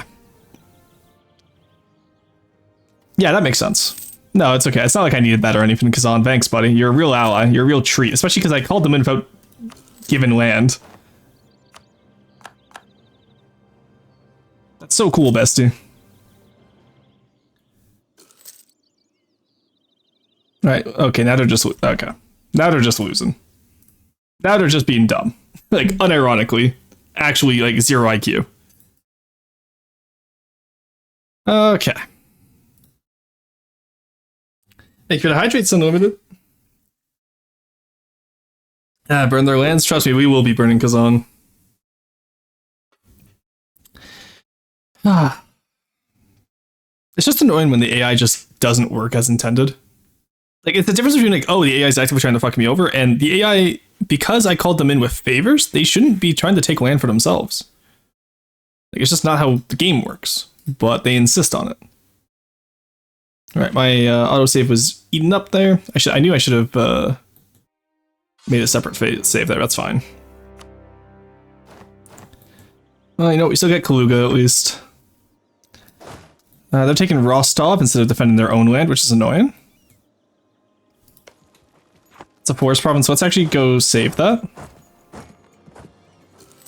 Yeah, that makes sense. No, it's okay. It's not like I needed that or anything, Kazan. Thanks, buddy. You're a real ally. You're a real treat. Especially because I called them in without giving land. so cool, bestie. Right, okay, now they're just... Okay. Now they're just losing. Now they're just being dumb. Like, unironically. Actually, like, 0 IQ. Okay. Hey, could Hydrate's unlimited? Burn their lands? Trust me, we will be burning Kazan. It's just annoying when the AI just doesn't work as intended. Like, it's the difference between, like, oh, the AI is actively trying to fuck me over, and the AI, because I called them in with favors, they shouldn't be trying to take land for themselves. Like, it's just not how the game works, but they insist on it. Alright, my autosave was eaten up there. I knew I should have made a separate save there, that's fine. Well, you know, we still get Kaluga at least. They're taking Rostov instead of defending their own land, which is annoying. It's a forest province, so let's actually go save that.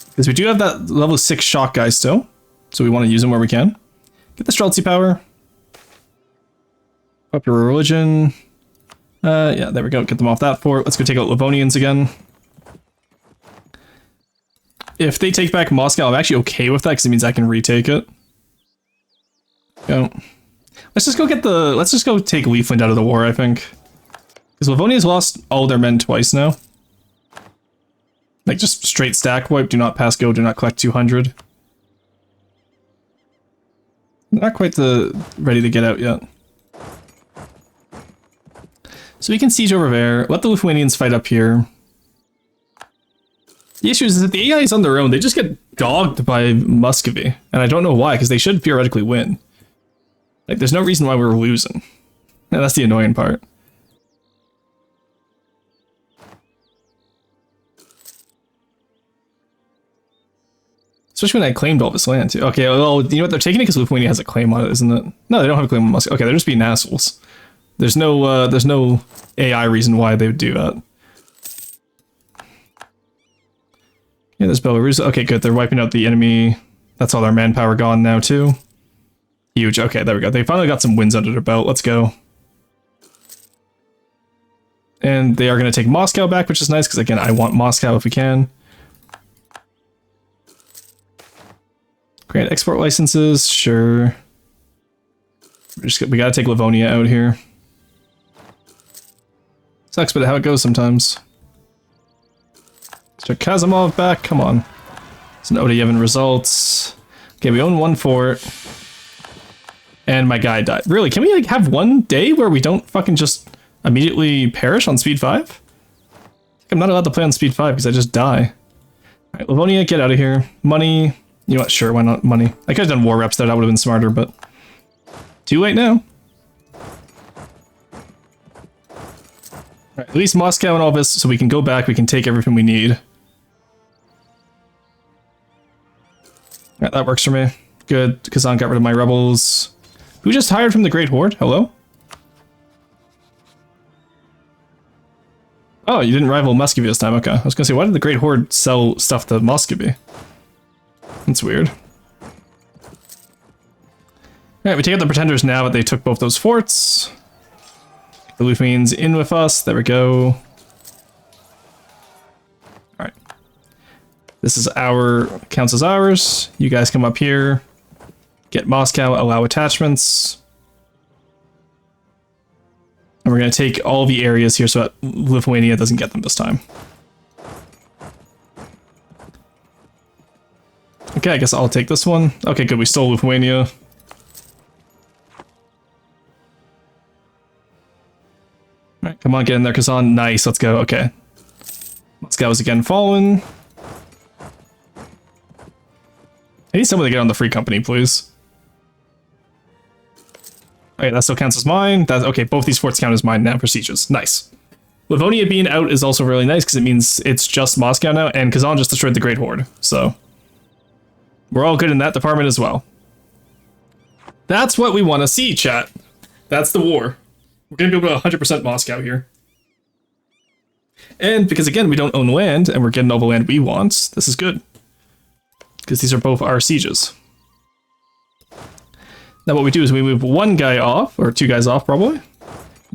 Because we do have that level 6 shock guy still, so we want to use him where we can. Get the Streltsy power. Up your religion. Yeah, there we go. Get them off that fort. Let's go take out Livonians again. If they take back Moscow, I'm actually okay with that because it means I can retake it. Go. Let's just go get the... Let's just go take Leafland out of the war, I think. Because Livonia's lost all their men twice now. Like, just straight stack wipe. Do not pass go. Do not collect 200. Not quite ready to get out yet. So we can siege over there. Let the Lithuanians fight up here. The issue is that the AI is on their own. They just get dogged by Muscovy. And I don't know why, because they should theoretically win. Like, there's no reason why we're losing. And that's the annoying part. Especially when I claimed all this land, too. Okay, well, you know what? They're taking it because Lithuania has a claim on it, isn't it? No, they don't have a claim on Muscovy. Okay, they're just being assholes. There's no AI reason why they would do that. Yeah, there's Belarus. Okay, good. They're wiping out the enemy. That's all their manpower gone now, too. Huge. Okay, there we go. They finally got some wins under their belt. Let's go. And they are going to take Moscow back, which is nice, because, again, I want Moscow if we can. Grant export licenses. Sure. We got to take Livonia out here. Sucks, but how it goes sometimes. Mr. Kazimov back. Come on. It's an Oda-Yevon results. Okay, we own 1 fort. And my guy died. Really, can we like have one day where we don't fucking just immediately perish on speed 5? I'm not allowed to play on speed 5 because I just die. Alright, Livonia, get out of here. Money. You know what? Sure, why not money? I could have done war reps there. That would have been smarter, but too late now. Alright, at least Moscow and all this, so we can go back. We can take everything we need. Alright, that works for me. Good. Kazan got rid of my rebels. Who just hired from the Great Horde? Hello? Oh, you didn't rival Muscovy this time. Okay. I was gonna say, why did the Great Horde sell stuff to Muscovy? That's weird. Alright, we take out the Pretenders now, but they took both those forts. The Lithuanians in with us. There we go. Alright. This is counts as ours. You guys come up here. Get Moscow, allow attachments. And we're going to take all the areas here so that Lithuania doesn't get them this time. Okay, I guess I'll take this one. Okay, good, we stole Lithuania. Alright, come on, get in there, Kazan. Nice, let's go, okay. Moscow is again fallen. I need somebody to get on the free company, please. Okay, that still counts as mine. That's okay, both these forts count as mine now for sieges. Nice. Livonia being out is also really nice because it means it's just Moscow now, and Kazan just destroyed the Great Horde, so we're all good in that department as well. That's what we want to see, chat. That's the war. We're going to be able to 100% Moscow here. And because, again, we don't own land, and we're getting all the land we want, this is good. Because these are both our sieges. Now what we do is we move one guy off, or two guys off probably.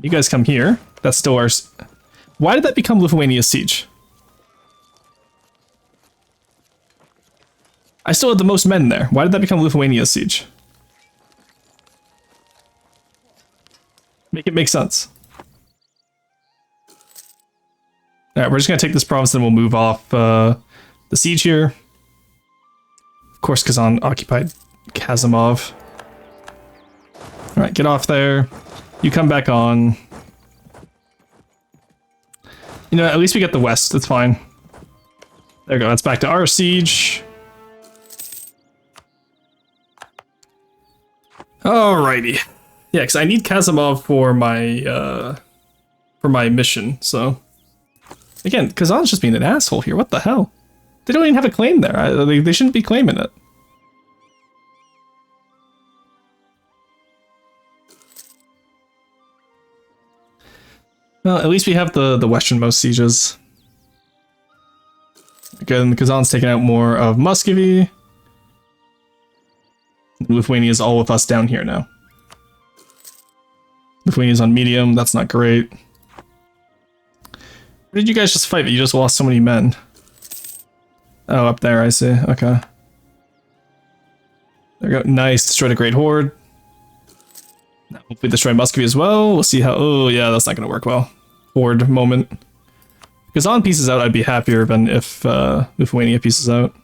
You guys come here. That's still ours. Why did that become Lithuania's siege? I still had the most men there. Why did that become Lithuania's siege? Make it make sense. Alright, we're just gonna take this province, then we'll move off the siege here. Of course, Kazan occupied Kazimov. Alright, get off there. You come back on. You know, at least we get the west, that's fine. There we go, that's back to our siege. Alrighty. Yeah, because I need Kazimov for my mission, so... Again, Kazan's just being an asshole here, what the hell? They don't even have a claim there, they shouldn't be claiming it. Well, at least we have the westernmost sieges. Again, Kazan's taking out more of Muscovy. Lithuania's all with us down here now. Lithuania's on medium, that's not great. Where did you guys just fight? You just lost so many men. Oh, up there, I see. Okay. There we go. Nice. Destroyed a great horde. Now, hopefully destroy Muscovy as well. We'll see how... Oh, yeah, that's not going to work well. Horde moment. If Kazan pieces out, I'd be happier than if Lithuania pieces out.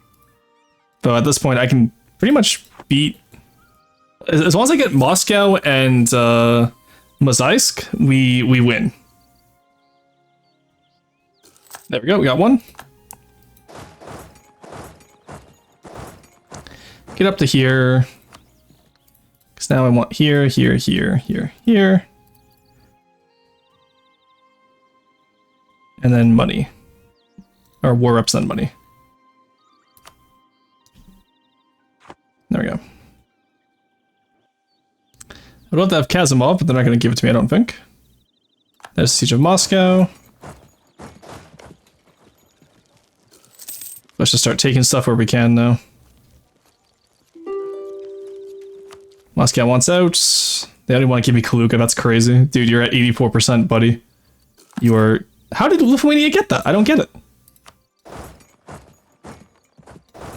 Though at this point, I can pretty much beat... As long as I get Moscow and Mozaisk, we win. There we go, we got one. Get up to here. Because now I want here, here, here, here, here. And then money. Or war reps then money. There we go. I'd love to have Kazimov, but they're not going to give it to me, I don't think. There's the Siege of Moscow. Let's just start taking stuff where we can now. Moscow wants out. They don't want to give me Kaluga, that's crazy. Dude, you're at 84%, buddy. You are... How did Lithuania get that? I don't get it.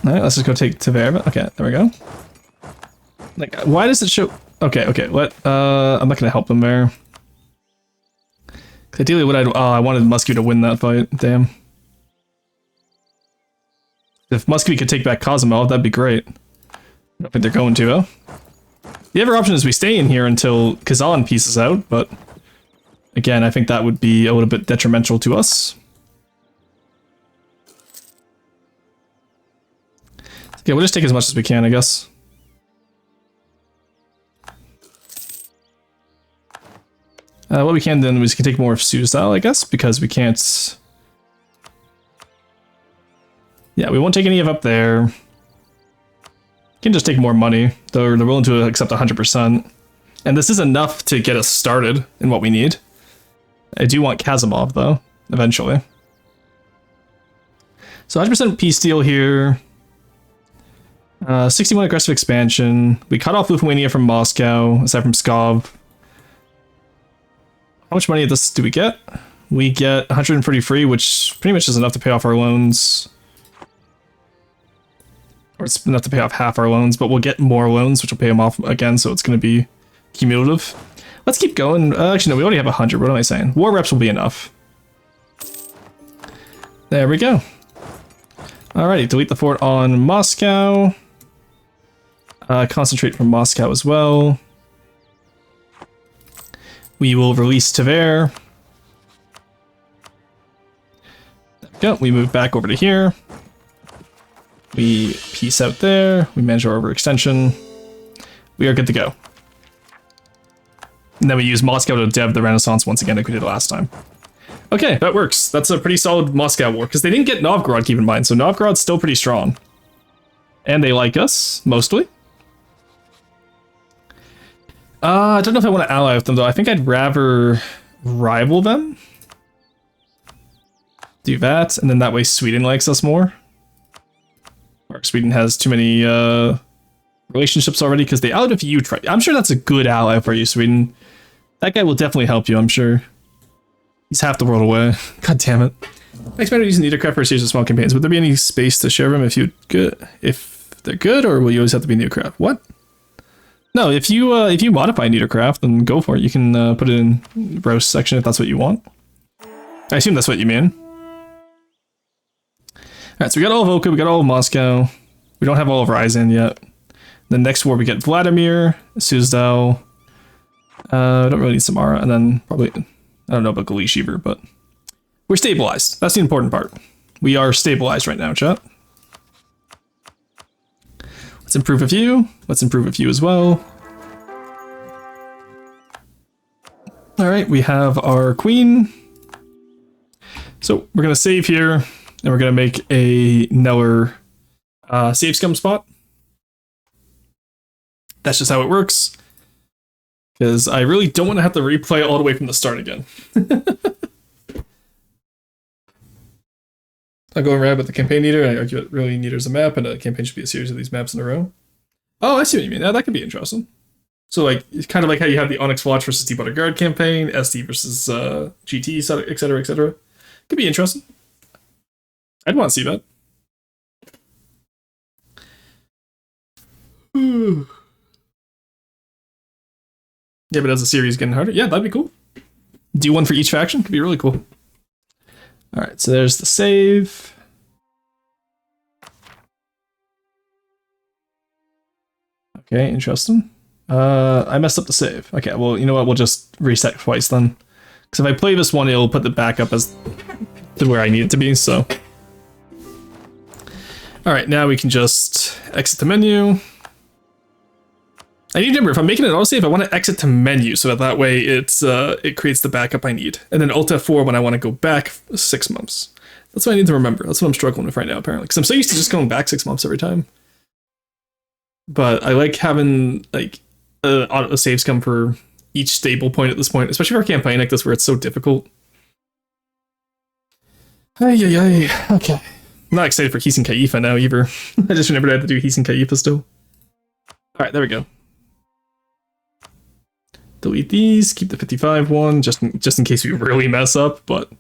Alright, let's just go take Tver. Okay, there we go. Like, why does it show... Okay, I'm not gonna help them there. Ideally, what I wanted Muscovy to win that fight. Damn. If Muscovy could take back Kazimov, that'd be great. I don't think they're going to, though. The other option is we stay in here until Kazan pieces out, but... Again, I think that would be a little bit detrimental to us. Okay, we'll just take as much as we can, I guess. What we can then is we can take more of Subathon, I guess, because we can't... Yeah, we won't take any of up there. We can just take more money. They're willing to accept 100%. And this is enough to get us started in what we need. I do want Kazimov, though, eventually. So 100% peace deal here. 61 aggressive expansion. We cut off Lithuania from Moscow, aside from Pskov. How much money of this do we get? We get 130 free, which pretty much is enough to pay off our loans. Or it's enough to pay off half our loans, but we'll get more loans, which will pay them off again, so it's going to be cumulative. Let's keep going. Actually, no, we already have 100. What am I saying? War reps will be enough. There we go. Alrighty, delete the fort on Moscow. Concentrate from Moscow as well. We will release Tver. There we go. We move back over to here. We peace out there. We manage our overextension. We are good to go. And then we use Moscow to dev the Renaissance once again like we did last time. Okay, that works. That's a pretty solid Moscow war, because they didn't get Novgorod, keep in mind, so Novgorod's still pretty strong. And they like us, mostly. I don't know if I want to ally with them, though. I think I'd rather rival them. Do that, and then that way Sweden likes us more. Or Sweden has too many relationships already because they outed you. I'm sure that's a good ally for you, Sweden. That guy will definitely help you, I'm sure. He's half the world away. God damn it. I expect using Needercraft for a series of small campaigns. Would there be any space to share them if they're good, or will you always have to be Needercraft? What? No, if you modify Needercraft, then go for it. You can put it in roast section if that's what you want. I assume that's what you mean. Alright, so we got all of Oka, we got all of Moscow. We don't have all of Ryazan yet. Then next war we get Vladimir, Suzdal. I don't really need Samara, and then probably, I don't know about Galishiver, but we're stabilized. That's the important part. We are stabilized right now, chat. Let's improve a few. Let's improve a few as well. Alright, we have our queen. So we're going to save here, and we're going to make another save scum spot. That's just how it works. Because I really don't want to have to replay all the way from the start again. I'll go around with the campaign neater. I argue it really neaters a map, and a campaign should be a series of these maps in a row. Oh, I see what you mean. That could be interesting. So, like, it's kind of like how you have the Onyx Watch versus Deep Water Guard campaign, SD versus GT, etc., etc. Could be interesting. I'd want to see that. Yeah, but as a series getting harder, yeah, that'd be cool. Do one for each faction, could be really cool. All right, so there's the save. Okay, interesting. I messed up the save. Okay, well, you know what? We'll just reset twice then. Because if I play this one, it'll put the backup as to where I need it to be, so. All right, now we can just exit the menu. I need to remember, if I'm making an autosave, I want to exit to menu, so that way it creates the backup I need. And then Alt F4 when I want to go back 6 months. That's what I need to remember. That's what I'm struggling with right now, apparently. Because I'm so used to just going back 6 months every time. But I like having, like, auto saves come for each stable point at this point, especially for a campaign like this where it's so difficult. Okay. I'm not excited for Hees and Kaifa now either. I just remembered I had to do Hees and Kaifa still. Alright, there we go. Delete these, keep the 55 one, just in case we really mess up, but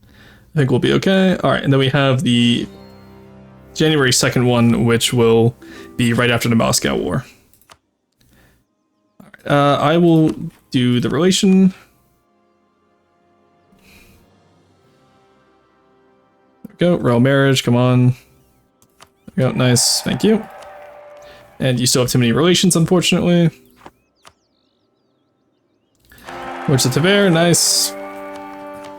I think we'll be okay. Alright, and then we have the January 2nd one, which will be right after the Moscow War. Alright, I will do the relation. There we go, royal marriage, come on. There we go, nice, thank you. And you still have too many relations, unfortunately. Which is Tver, nice.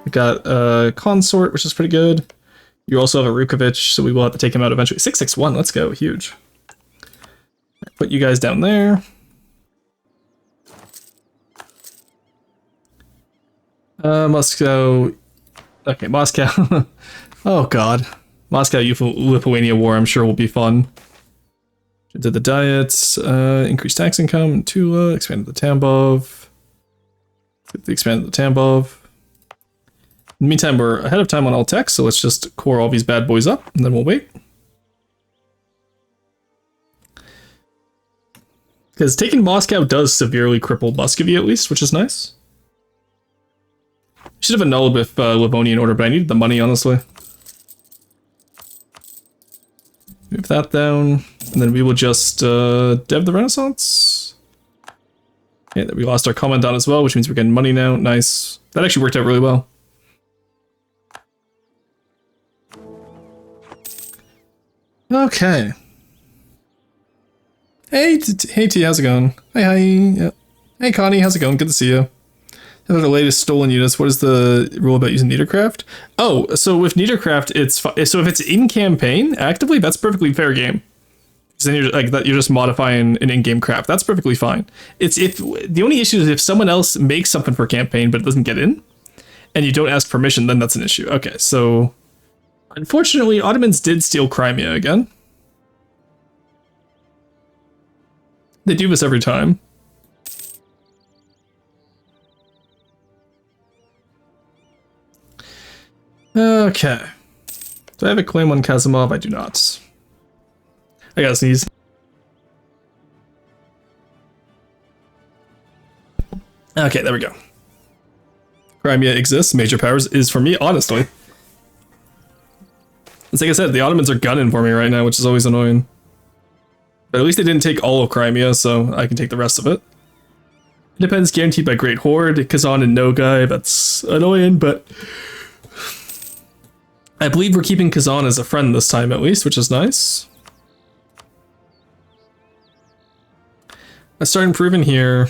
We got a consort, which is pretty good. You also have a Rukovich, so we will have to take him out eventually. 661, let's go, huge. Put you guys down there. Moscow. Okay, Moscow. Oh god. Moscow-Lithuania war, I'm sure will be fun. Did the diets, increased tax income, Tula, expanded the Tambov. Expanded the Tambov. In the meantime, we're ahead of time on all tech, so let's just core all these bad boys up, and then we'll wait. Because taking Moscow does severely cripple Muscovy, at least, which is nice. Should have annulled with Livonian order, but I needed the money, honestly. Move that down, and then we will just dev the Renaissance. Okay, we lost our commandant as well, which means we're getting money now. Nice. That actually worked out really well. Okay. Hey T, how's it going? Hi. Yeah. Hey Connie, how's it going? Good to see you. Those are the latest stolen units. What is the rule about using Needercraft? Oh, so with Needercraft, so if it's in campaign actively, that's perfectly fair game. Then you're like that. You're just modifying an in-game craft. That's perfectly fine. It's if the only issue is if someone else makes something for campaign but it doesn't get in, and you don't ask permission, then that's an issue. Okay, so unfortunately, Ottomans did steal Crimea again. They do this every time. Okay. Do I have a claim on Kazimov? I do not. I gotta sneeze. Okay, there we go. Crimea exists. Major powers is for me, honestly. It's like I said, the Ottomans are gunning for me right now, which is always annoying. But at least they didn't take all of Crimea, so I can take the rest of it. Independence guaranteed by Great Horde, Kazan and Nogai. That's annoying, but I believe we're keeping Kazan as a friend this time at least, which is nice. Let's start improving here.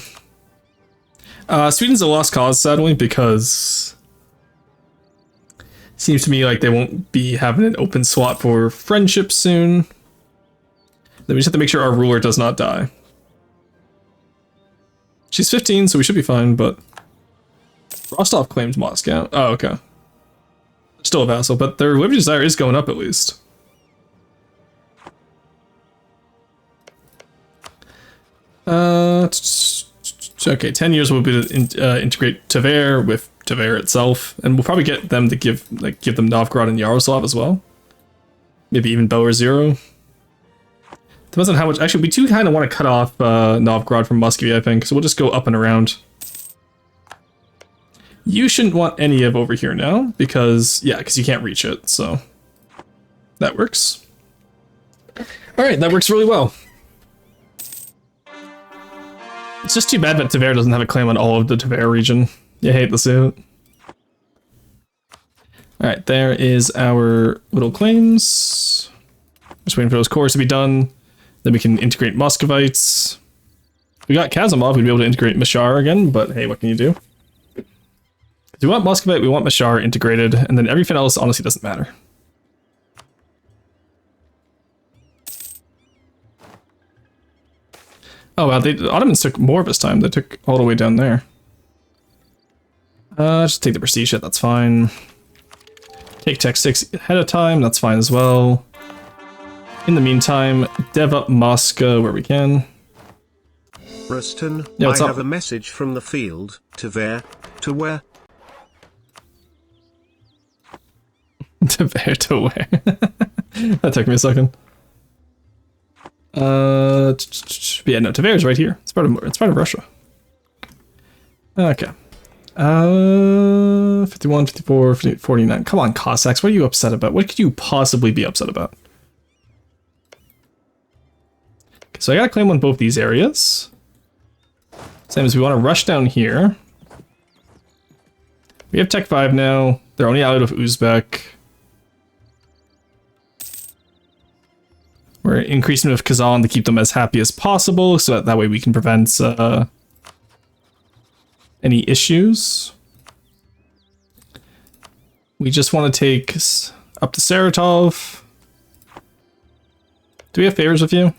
Sweden's a lost cause, sadly, because it seems to me like they won't be having an open slot for friendship soon. Then we just have to make sure our ruler does not die. She's 15, so we should be fine, but Rostov claims Moscow. Oh, okay. Still a vassal, but their liberty desire is going up at least. Okay, 10 years will be to integrate Tver with Tver itself, and we'll probably get them to give them Novgorod and Yaroslav as well. Maybe even Belar Zero. Depends on how much. Actually, we do kind of want to cut off Novgorod from Muscovy, I think, so we'll just go up and around. You shouldn't want any of over here now, because you can't reach it, so that works. Alright, that works really well. It's just too bad that Tver doesn't have a claim on all of the Tver region. You hate to see it. Alright, there is our little claims. Just waiting for those cores to be done. Then we can integrate Muscovites. We got Kazimov, we'd be able to integrate Mashar again, but hey, what can you do? We want Muscovite, we want Mashar integrated, and then everything else honestly doesn't matter. Oh wow, the Ottomans took more of his time. They took all the way down there. Just take the prestige hit, that's fine. Take Tech 6 ahead of time, that's fine as well. In the meantime, dev up Moscow where we can. Ruston, yeah, I have a message from the field. To where? To where? That took me a second. Yeah, no, Tver is right here. It's part of Russia. Okay. 51, 54, 49. Come on, Cossacks. What are you upset about? What could you possibly be upset about? Okay, so I got a claim on both these areas. Same as we want to rush down here. We have Tech 5 now. They're only out of Uzbek. We're increasing with Kazan to keep them as happy as possible, so that way we can prevent any issues. We just want to take up to Saratov. Do we have favors with you?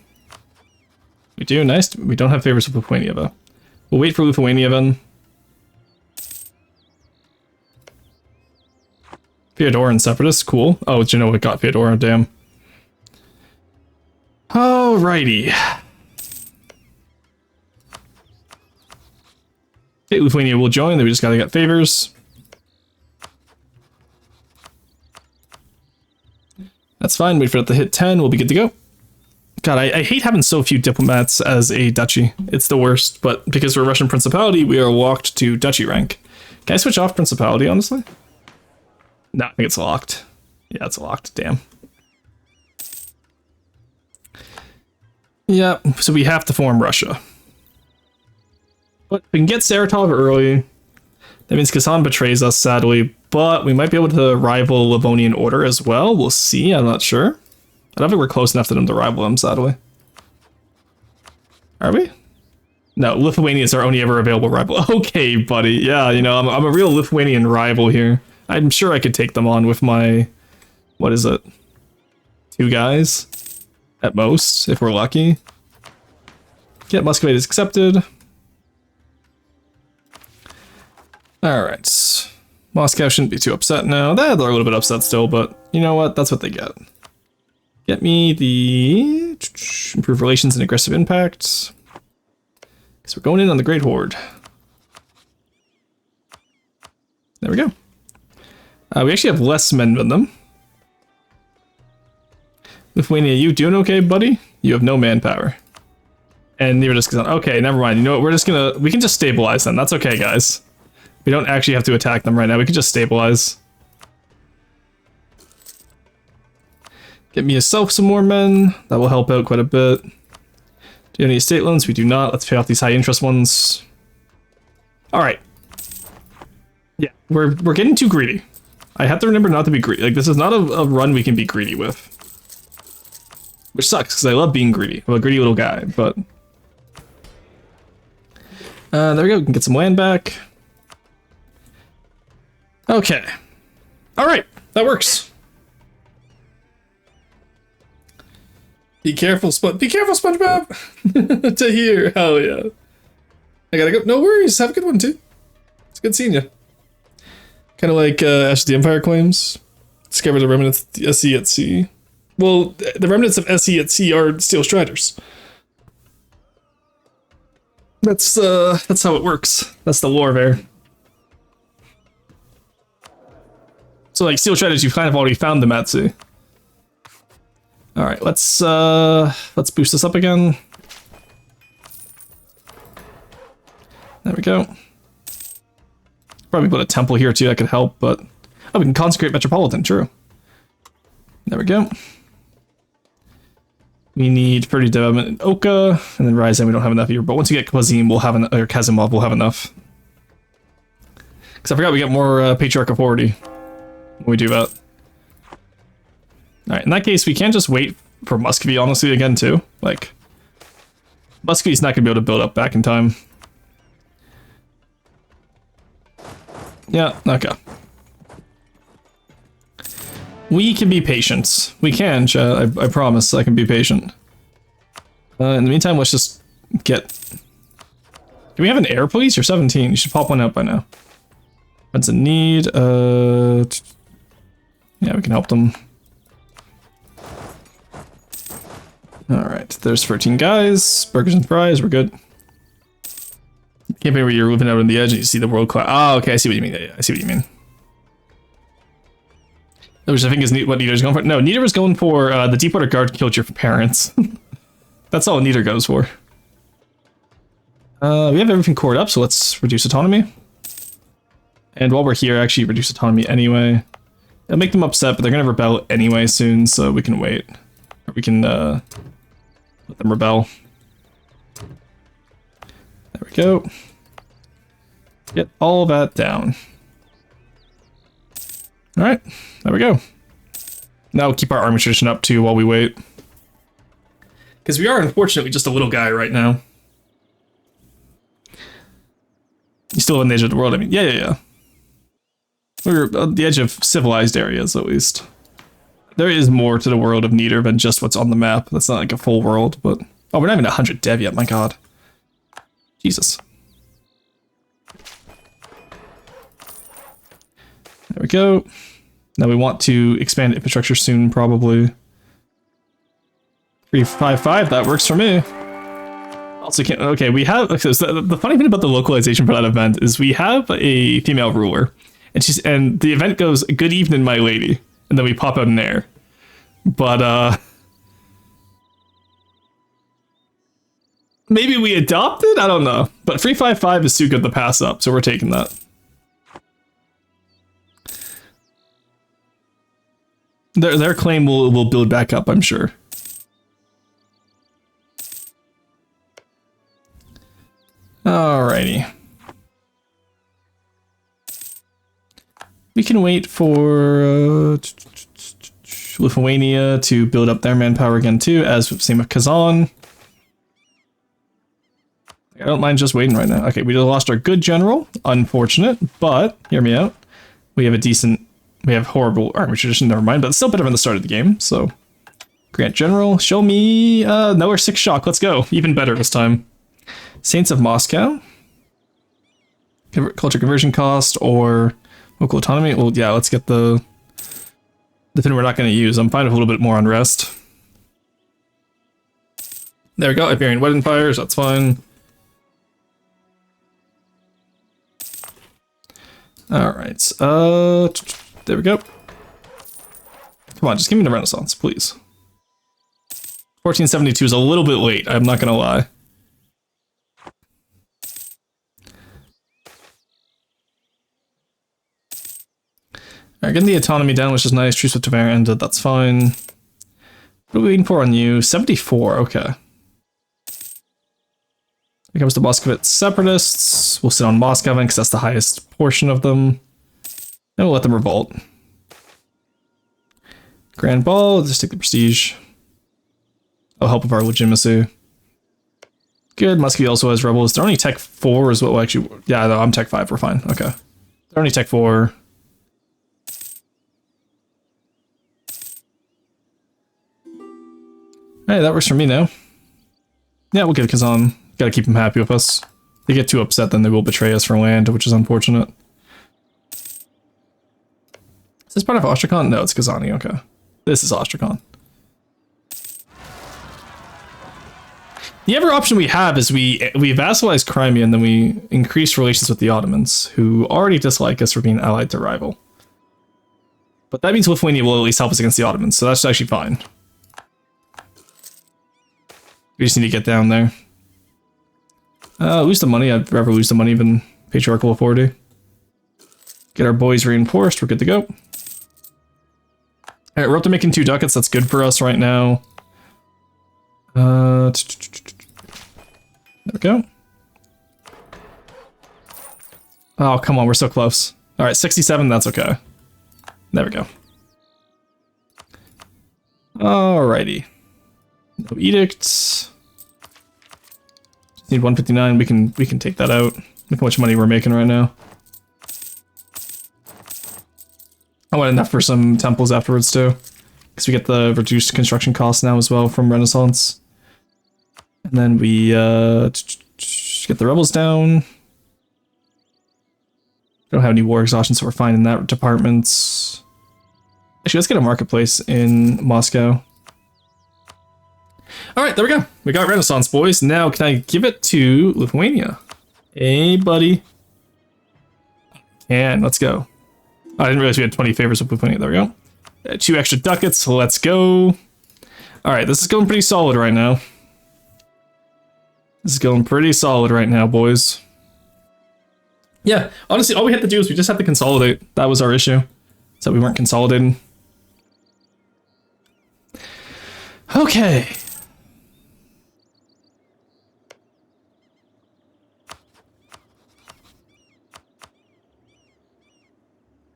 We do, nice. We don't have favors with Lithuania though. We'll wait for Lithuania then. Fyodor and Separatists, cool. Oh, Genoa got Fyodor, damn. Alrighty. Okay, Lithuania will join, then we just gotta get favors. That's fine, wait for it to hit 10, we'll be good to go. God, I hate having so few diplomats as a duchy. It's the worst, but because we're a Russian principality, we are locked to duchy rank. Can I switch off principality, honestly? No, I think it's locked. Yeah, it's locked, damn. Yeah, so we have to form Russia. But we can get Saratov early. That means Kazan betrays us, sadly, but we might be able to rival Livonian Order as well. We'll see, I'm not sure. I don't think we're close enough to them to rival them, sadly. Are we? No, Lithuania is our only ever available rival. Okay, buddy. Yeah, you know, I'm a real Lithuanian rival here. I'm sure I could take them on with my... What is it? 2 guys? At most, if we're lucky. Get Muscovite is accepted. Alright. Moscow shouldn't be too upset now. They're a little bit upset still, but you know what? That's what they get. Get me the... Improve relations and aggressive impact. Because we're going in on the Great Horde. There we go. We actually have less men than them. Lithuania, you doing okay, buddy? You have no manpower. And Nero just goes on. Okay, never mind. You know what? We can just stabilize them. That's okay, guys. We don't actually have to attack them right now. We can just stabilize. Get me yourself some more men. That will help out quite a bit. Do you have any estate loans? We do not. Let's pay off these high interest ones. All right. Yeah, we're getting too greedy. I have to remember not to be greedy. Like, this is not a run we can be greedy with. Which sucks, because I love being greedy. I'm a greedy little guy, but... there we go. We can get some land back. Okay. Alright, that works. Be careful, SpongeBob! To here, hell yeah. I gotta go. No worries, have a good one too. It's good seeing you. Kind of like Ash of the Empire claims. Discover the remnants of the SE at sea. Well, the remnants of SE at sea are Steel Striders. That's how it works. That's the lore there. So like Steel Striders, you've kind of already found them at sea. All right, let's boost this up again. There we go. Probably put a temple here too, that could help, but... Oh, we can consecrate Metropolitan, true. There we go. We need Purdy Development in Oka, and then Ryazan we don't have enough here, but once we get Kazim, we'll have or Kazimov, we'll have enough. Because I forgot we get more Patriarch Authority when we do that. Alright, in that case, we can't just wait for Muscovy, honestly, again, too. Like, Muscovy's not going to be able to build up back in time. Yeah, okay. We can be patient. We can, chat. I promise I can be patient. In the meantime, let's just get... Do we have an air, please? You're 17. You should pop one out by now. That's a need. Yeah, we can help them. Alright, there's 13 guys. Burgers and fries, we're good. Can't be where you're living out on the edge and you see the world class. Oh, okay, I see what you mean. Yeah, I see what you mean. Which I think is what Nieder's going for. No, Nieder was going for the Deepwater Guard killed your parents. That's all Nieder goes for. We have everything cored up, so let's reduce autonomy. And while we're here, actually reduce autonomy anyway. It'll make them upset, but they're going to rebel anyway soon, so we can wait. Or we can let them rebel. There we go. Get all that down. Alright, there we go. Now we'll keep our army tradition up too while we wait. Because we are unfortunately just a little guy right now. You still on the edge of the world, I mean. Yeah. We're on the edge of civilized areas, at least. There is more to the world of Nieder than just what's on the map. That's not like a full world, but... Oh, we're not even 100 dev yet, my god. Jesus. There we go. Now we want to expand infrastructure soon, probably. 355, that works for me. Also, can't, okay, we have... Okay, so the funny thing about the localization for that event is we have a female ruler. And the event goes, "Good evening, my lady." And then we pop out an air. But, maybe we adopt it? I don't know. But 355 is too good to pass up, so we're taking that. Their claim will build back up, I'm sure. Alrighty. We can wait for Lithuania to build up their manpower again too, as same with Kazan. I don't mind just waiting right now. Okay, we just lost our good general. Unfortunate, but hear me out. We have horrible army tradition, never mind, but it's still better than the start of the game, so. Grant General, show me another 6 shock, let's go. Even better this time. Saints of Moscow. Culture conversion cost or local autonomy. Well, yeah, let's get the thing we're not going to use. I'm fine with a little bit more unrest. There we go, Iberian Wedding Fires, that's fine. Alright, there we go. Come on, just give me the Renaissance, please. 1472 is a little bit late, I'm not gonna lie. Alright, getting the autonomy down, which is nice. Truce with Tavera ended, that's fine. What are we waiting for on you? 74, okay. Here comes the Moscovite separatists. We'll sit on Moscow because that's the highest portion of them. And we'll let them revolt. Grand Ball, just take the prestige. That'll help with our legitimacy. Good, Muscovy also has rebels. They're only tech 4 is what will actually... Yeah, no, I'm tech 5, we're fine. Okay. They're only tech 4. Hey, that works for me now. Yeah, we'll give Kazan. Gotta keep him happy with us. If they get too upset, then they will betray us for land, which is unfortunate. Is this part of Ostrakhan? No, it's Kazani, okay. This is Ostrakhan. The other option we have is we vassalize Crimea and then we increase relations with the Ottomans, who already dislike us for being allied to rival. But that means Lithuania will at least help us against the Ottomans, so that's actually fine. We just need to get down there. Lose the money. I'd rather lose the money than patriarchal authority. Get our boys reinforced. We're good to go. Alright, we're up to making 2 ducats. That's good for us right now. There we go. Oh, come on. We're so close. Alright, 67. That's okay. There we go. Alrighty. No edicts. Need 159. We can take that out. Look how much money we're making right now. I want enough for some temples afterwards too, because we get the reduced construction costs now as well from Renaissance. And then we get the rebels down. Don't have any war exhaustion, so we're fine in that department. Actually, let's get a marketplace in Moscow. Alright, there we go. We got Renaissance, boys. Now, can I give it to Lithuania? Hey, buddy. And let's go. Oh, I didn't realize we had 20 favors with Lithuania. There we go. 2 extra ducats. So let's go. Alright, this is going pretty solid right now. This is going pretty solid right now, boys. Yeah, honestly, all we had to do is we just had to consolidate. That was our issue. So we weren't consolidating. Okay.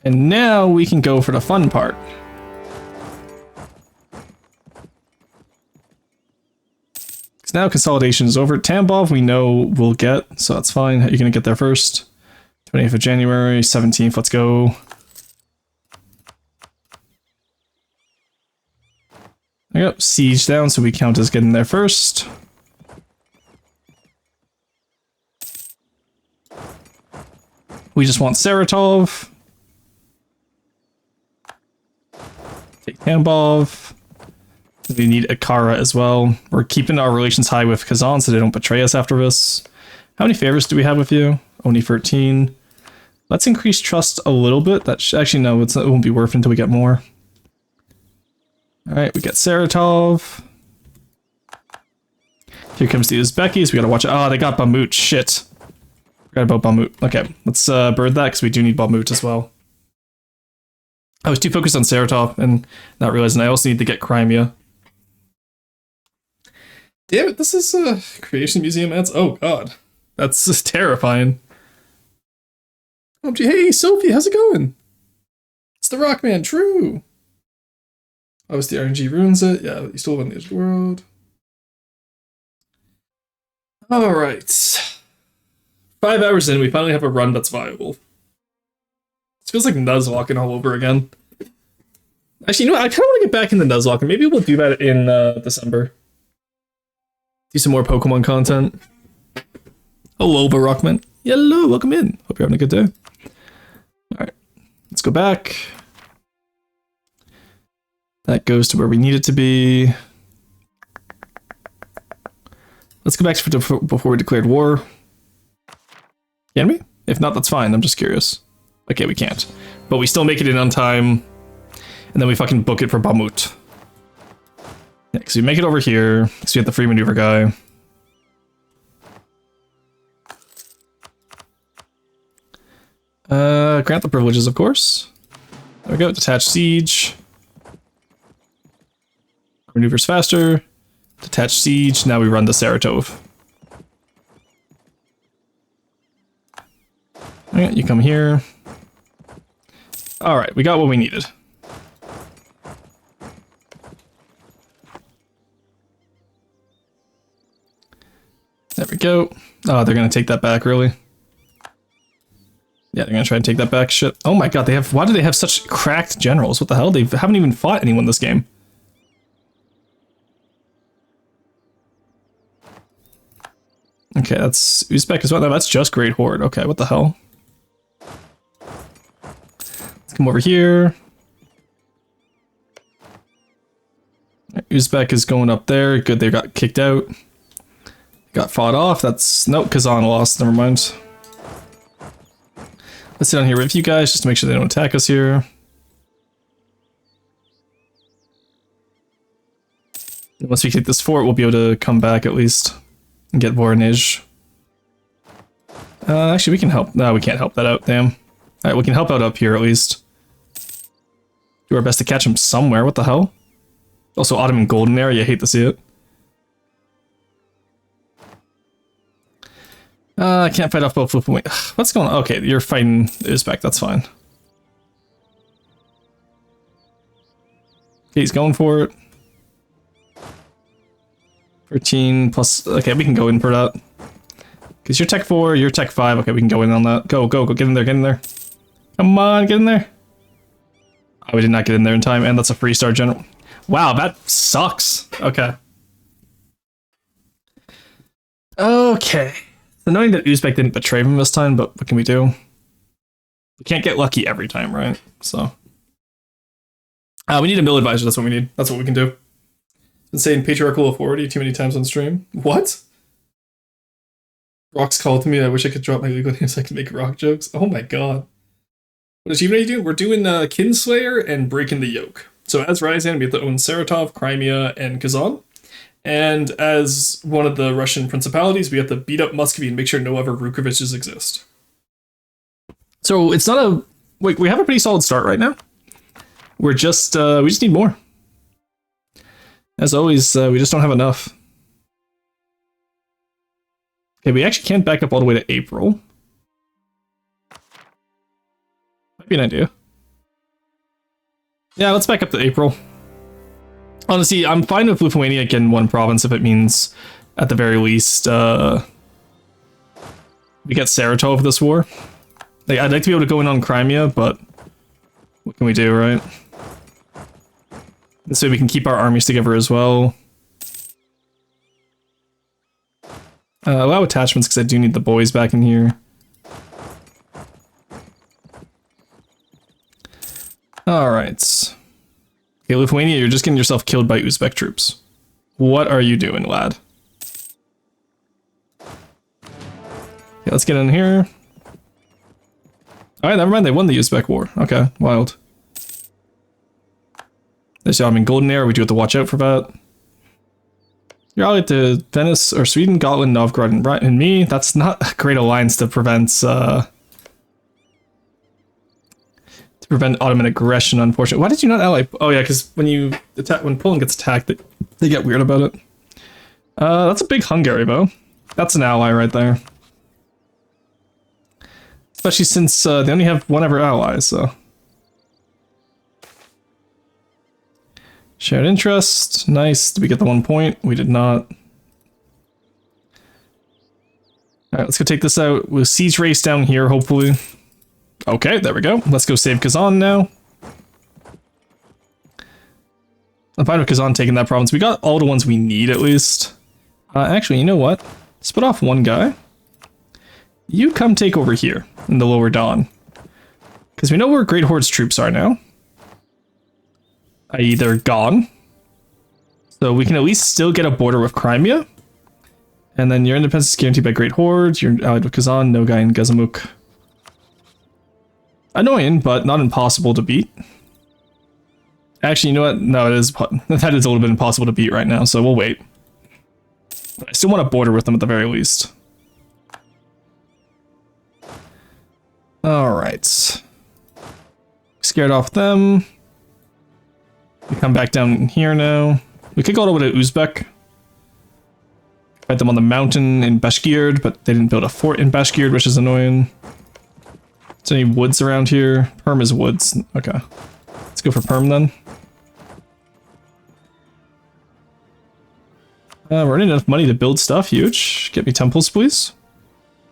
And now we can go for the fun part. Because now consolidation is over. Tambov we know we'll get, so that's fine. You're going to get there first. 28th of January, 17th, let's go. There we go. Siege down, so we count as getting there first. We just want Saratov. Take Tambov. We need Akara as well. We're keeping our relations high with Kazan so they don't betray us after this. How many favors do we have with you? Only 13. Let's increase trust a little bit. Actually, no, it won't be worth it until we get more. Alright, we got Saratov. Here comes the Uzbekis. We gotta watch it. Oh, they got Bamut. Shit. Forgot about Bamut. Okay, let's bird that because we do need Bamut as well. I was too focused on Saratov and not realizing I also need to get Crimea. Damn it, this is a Creation Museum ads. Oh god. That's just terrifying. Oh, gee, hey, Sophie, how's it going? It's the Rockman, true. Obviously, RNG ruins it. Yeah, you still live on the edge of the world. Alright. 5 hours in, we finally have a run that's viable. It feels like Nuzlocking all over again. Actually, you know what? I kind of want to get back into Nuzlocking. Maybe we'll do that in December. Do some more Pokemon content. Hello, Barockman. Hello, welcome in. Hope you're having a good day. Alright, let's go back. That goes to where we need it to be. Let's go back to before we declared war. Can we? If not, that's fine. I'm just curious. Okay, we can't. But we still make it in on time. And then we fucking book it for Bamut. Yeah, because we make it over here. Because we have the free maneuver guy. Grant the privileges, of course. There we go, detach siege. Maneuvers faster. Detach siege, now we run the Saratov. Alright, you come here. Alright, we got what we needed. There we go. Oh, they're gonna take that back, really? Yeah, they're gonna try and take that back. Shit. Oh my god, why do they have such cracked generals? What the hell? They haven't even fought anyone this game. Okay, that's Uzbek as well. No, that's just Great Horde. Okay, what the hell? Let's come over here. Uzbek is going up there. Good, they got kicked out. Got fought off. That's... Nope, Kazan lost. Never mind. Let's sit down here with you guys just to make sure they don't attack us here. Once we take this fort, we'll be able to come back at least. And get Voronezh. Actually, we can help. No, we can't help that out. Damn. Alright, we can help out up here at least. Do our best to catch him somewhere. What the hell? Also, Ottoman Golden Era. You hate to see it. I can't fight off both flip. What's going on? Okay, you're fighting Uzbek. That's fine. Okay, he's going for it. 13 plus... Okay, we can go in for that. Because you're tech 4, you're tech 5. Okay, we can go in on that. Go, go, go. Get in there, get in there. Come on, get in there. Oh, we did not get in there in time, and that's a free-star general. Wow, that sucks. Okay. Okay. It's annoying that Uzbek didn't betray him this time, but what can we do? We can't get lucky every time, right? So... we need a mill advisor, that's what we need. That's what we can do. Been saying patriarchal authority too many times on stream. What? Rock's called to me. I wish I could drop my legal name so I can make rock jokes. Oh my god. What achievement are you doing? We're doing Kinslayer and Breaking the Yoke. So as Ryazan, we have to own Saratov, Crimea, and Kazan. And as one of the Russian principalities, we have to beat up Muscovy and make sure no other Rukoviches exist. So it's not a... We have a pretty solid start right now. We're just... we just need more. As always, we just don't have enough. Okay, we actually can't back up all the way to April. Might be an idea. Yeah, let's back up to April. Honestly, I'm fine with Lithuania getting one province if it means, at the very least, we get Saratov this war. Like, I'd like to be able to go in on Crimea, but what can we do, right? This way we can keep our armies together as well. Allow attachments because I do need the boys back in here. Alright. Okay, Lithuania, you're just getting yourself killed by Uzbek troops. What are you doing, lad? Okay, let's get in here. Alright, never mind, they won the Uzbek war. Okay, wild. There's Golden Era, we do have to watch out for that. You're allied to Venice or Sweden, Gotland, Novgorod, and me. That's not a great alliance to prevent Ottoman aggression, unfortunately. Why did you not ally? Oh yeah, because when Poland gets attacked, they get weird about it. That's a big Hungary though. That's an ally right there. Especially since they only have one ever ally, so. Shared interest. Nice. Did we get the 1 point? We did not. Alright, let's go take this out. We'll siege race down here, hopefully. Okay, there we go. Let's go save Kazan now. I'm fine with Kazan taking that province. We got all the ones we need, at least. Actually, you know what? Split off one guy. You come take over here, in the Lower Don. Because we know where Great Horde's troops are now. I.e. they're gone. So we can at least still get a border with Crimea. And then your independence is guaranteed by Great Horde. You're allied with Kazan, Nogai, and Gazamuk. Annoying, but not impossible to beat. Actually, you know what? No, that is a little bit impossible to beat right now, so we'll wait. But I still want a border with them at the very least. Alright. Scared off them. We come back down here now. We could go all the way to Uzbek. Fight them on the mountain in Bashkird, but they didn't build a fort in Bashkird, which is annoying. Is there any woods around here? Perm is woods. Okay. Let's go for Perm then. We're earning enough money to build stuff. Huge. Get me temples, please.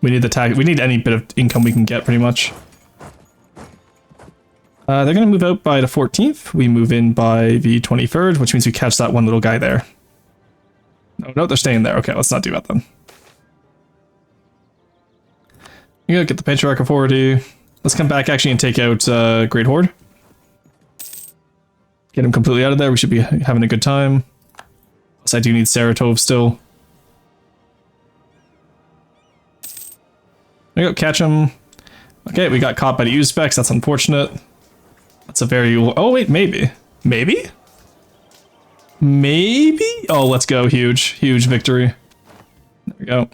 We need the tag. We need any bit of income we can get, pretty much. They're going to move out by the 14th. We move in by the 23rd, which means we catch that one little guy there. No, they're staying there. Okay, let's not do that then. You gotta get the Patriarch Authority. Let's come back actually and take out Great Horde. Get him completely out of there. We should be having a good time. Plus, I do need Saratov still. There you go, catch him. Okay, we got caught by the Uzbeks. That's unfortunate. That's a very... Oh, wait, maybe. Maybe? Maybe? Oh, let's go. Huge. Huge victory. There we go.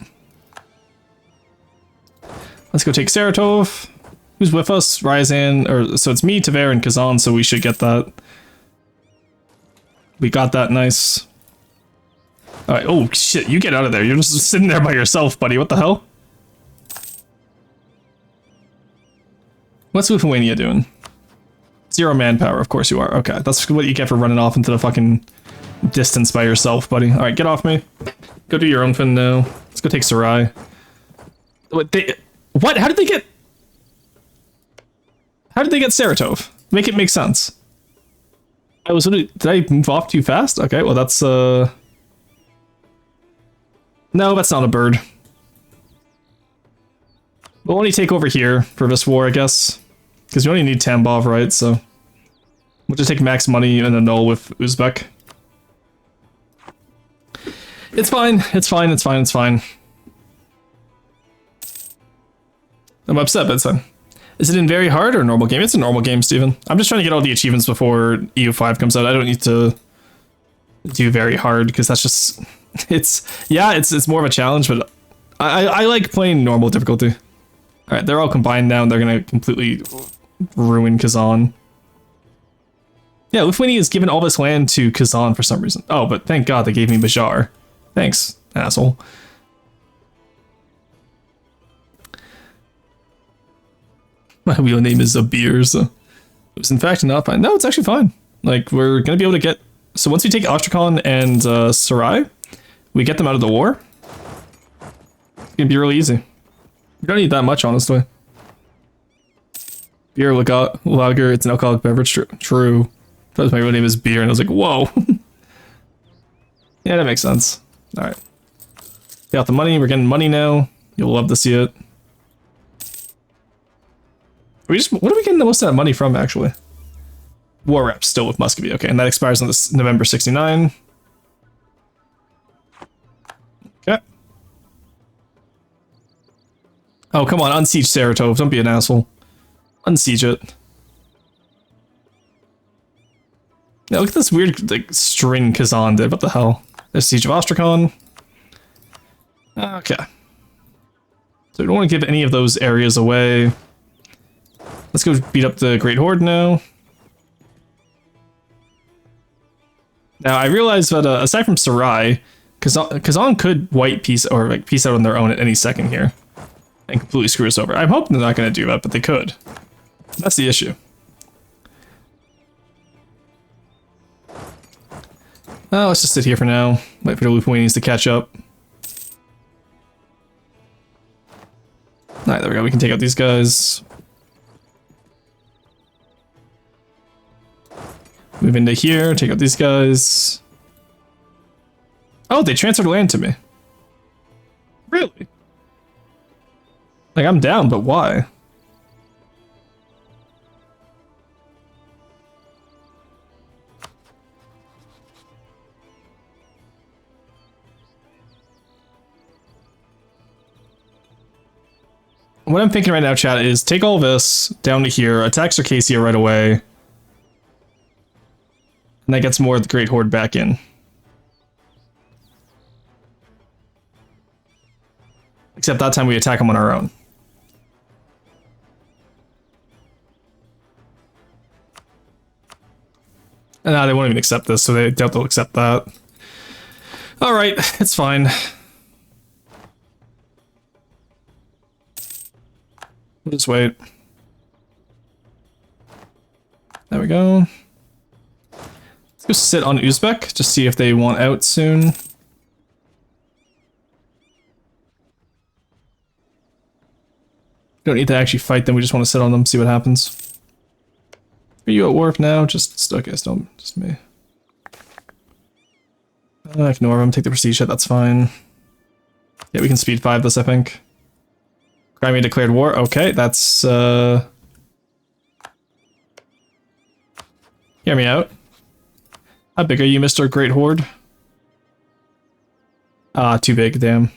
Let's go take Saratov. Who's with us? Ryazan, or so it's me, Tver, and Kazan, so we should get that. We got that, nice. Alright, oh shit, you get out of there. You're just sitting there by yourself, buddy. What the hell? What's Lithuania doing? 0 manpower, of course you are. Okay, that's what you get for running off into the fucking distance by yourself, buddy. Alright, get off me. Go do your own thing now. Let's go take Sarai. What? How did they get... How did they get Saratov? Make it make sense. Did I move off too fast? Okay, well that's no, that's not a bird. We'll only take over here for this war, I guess. Because we only need Tambov, right? So we'll just take max money and annul with Uzbek. It's fine. It's fine. It's fine. It's fine. I'm upset, but it's fine. Is it in very hard or normal game? It's a normal game, Steven. I'm just trying to get all the achievements before EU5 comes out. I don't need to do very hard because that's just... It's more of a challenge, but I like playing normal difficulty. Alright, they're all combined now and they're going to completely ruin Kazan. Yeah, Lithuania has given all this land to Kazan for some reason. Oh, but thank God they gave me Bajar. Thanks, asshole. My real name is Zabir, so... It was in fact not fine. No, it's actually fine. Like, we're gonna be able to get... So once we take Ostrakhan and Sarai, we get them out of the war. It's gonna be really easy. We don't need that much, honestly. Beer, lager, it's an alcoholic beverage. True. That was my real name is Beer, and I was like, whoa. Yeah, that makes sense. Alright. Got the money, we're getting money now. You'll love to see it. What are we getting the most of that money from, actually? War reps, still with Muscovy. Okay, and that expires on this November 69. Okay. Oh, come on, unsiege Saratov. Don't be an asshole. Unsiege it. Yeah, look at this weird, like, string Kazan did. What the hell? There's Siege of Ostrakhan. Okay. So we don't want to give any of those areas away. Let's go beat up the Great Horde now. Now, I realize that aside from Sarai, Kazan could white peace or like peace out on their own at any second here and completely screw us over. I'm hoping they're not going to do that, but they could. That's the issue. Let's just sit here for now. Wait for the Lithuanians to catch up. Alright, there we go. We can take out these guys. Move into here, take out these guys. Oh, they transferred land to me. Really? Like, I'm down, but why? What I'm thinking right now, chat, is take all this down to here, attack Circassia right away. And that gets more of the Great Horde back in. Except that time we attack them on our own. Nah, they won't even accept this, so they doubt they'll accept that. Alright, it's fine. We'll just wait. There we go. Let's go sit on Uzbek, just see if they want out soon. Don't need to actually fight them, we just want to sit on them, see what happens. Are you at wharf now? Just, okay, don't, just me. Ignore them, take the prestige hit, that's fine. Yeah, we can speed 5 this, I think. Crimea declared war, okay, that's, hear me out. How big are you, Mr. Great Horde? Ah, too big, damn.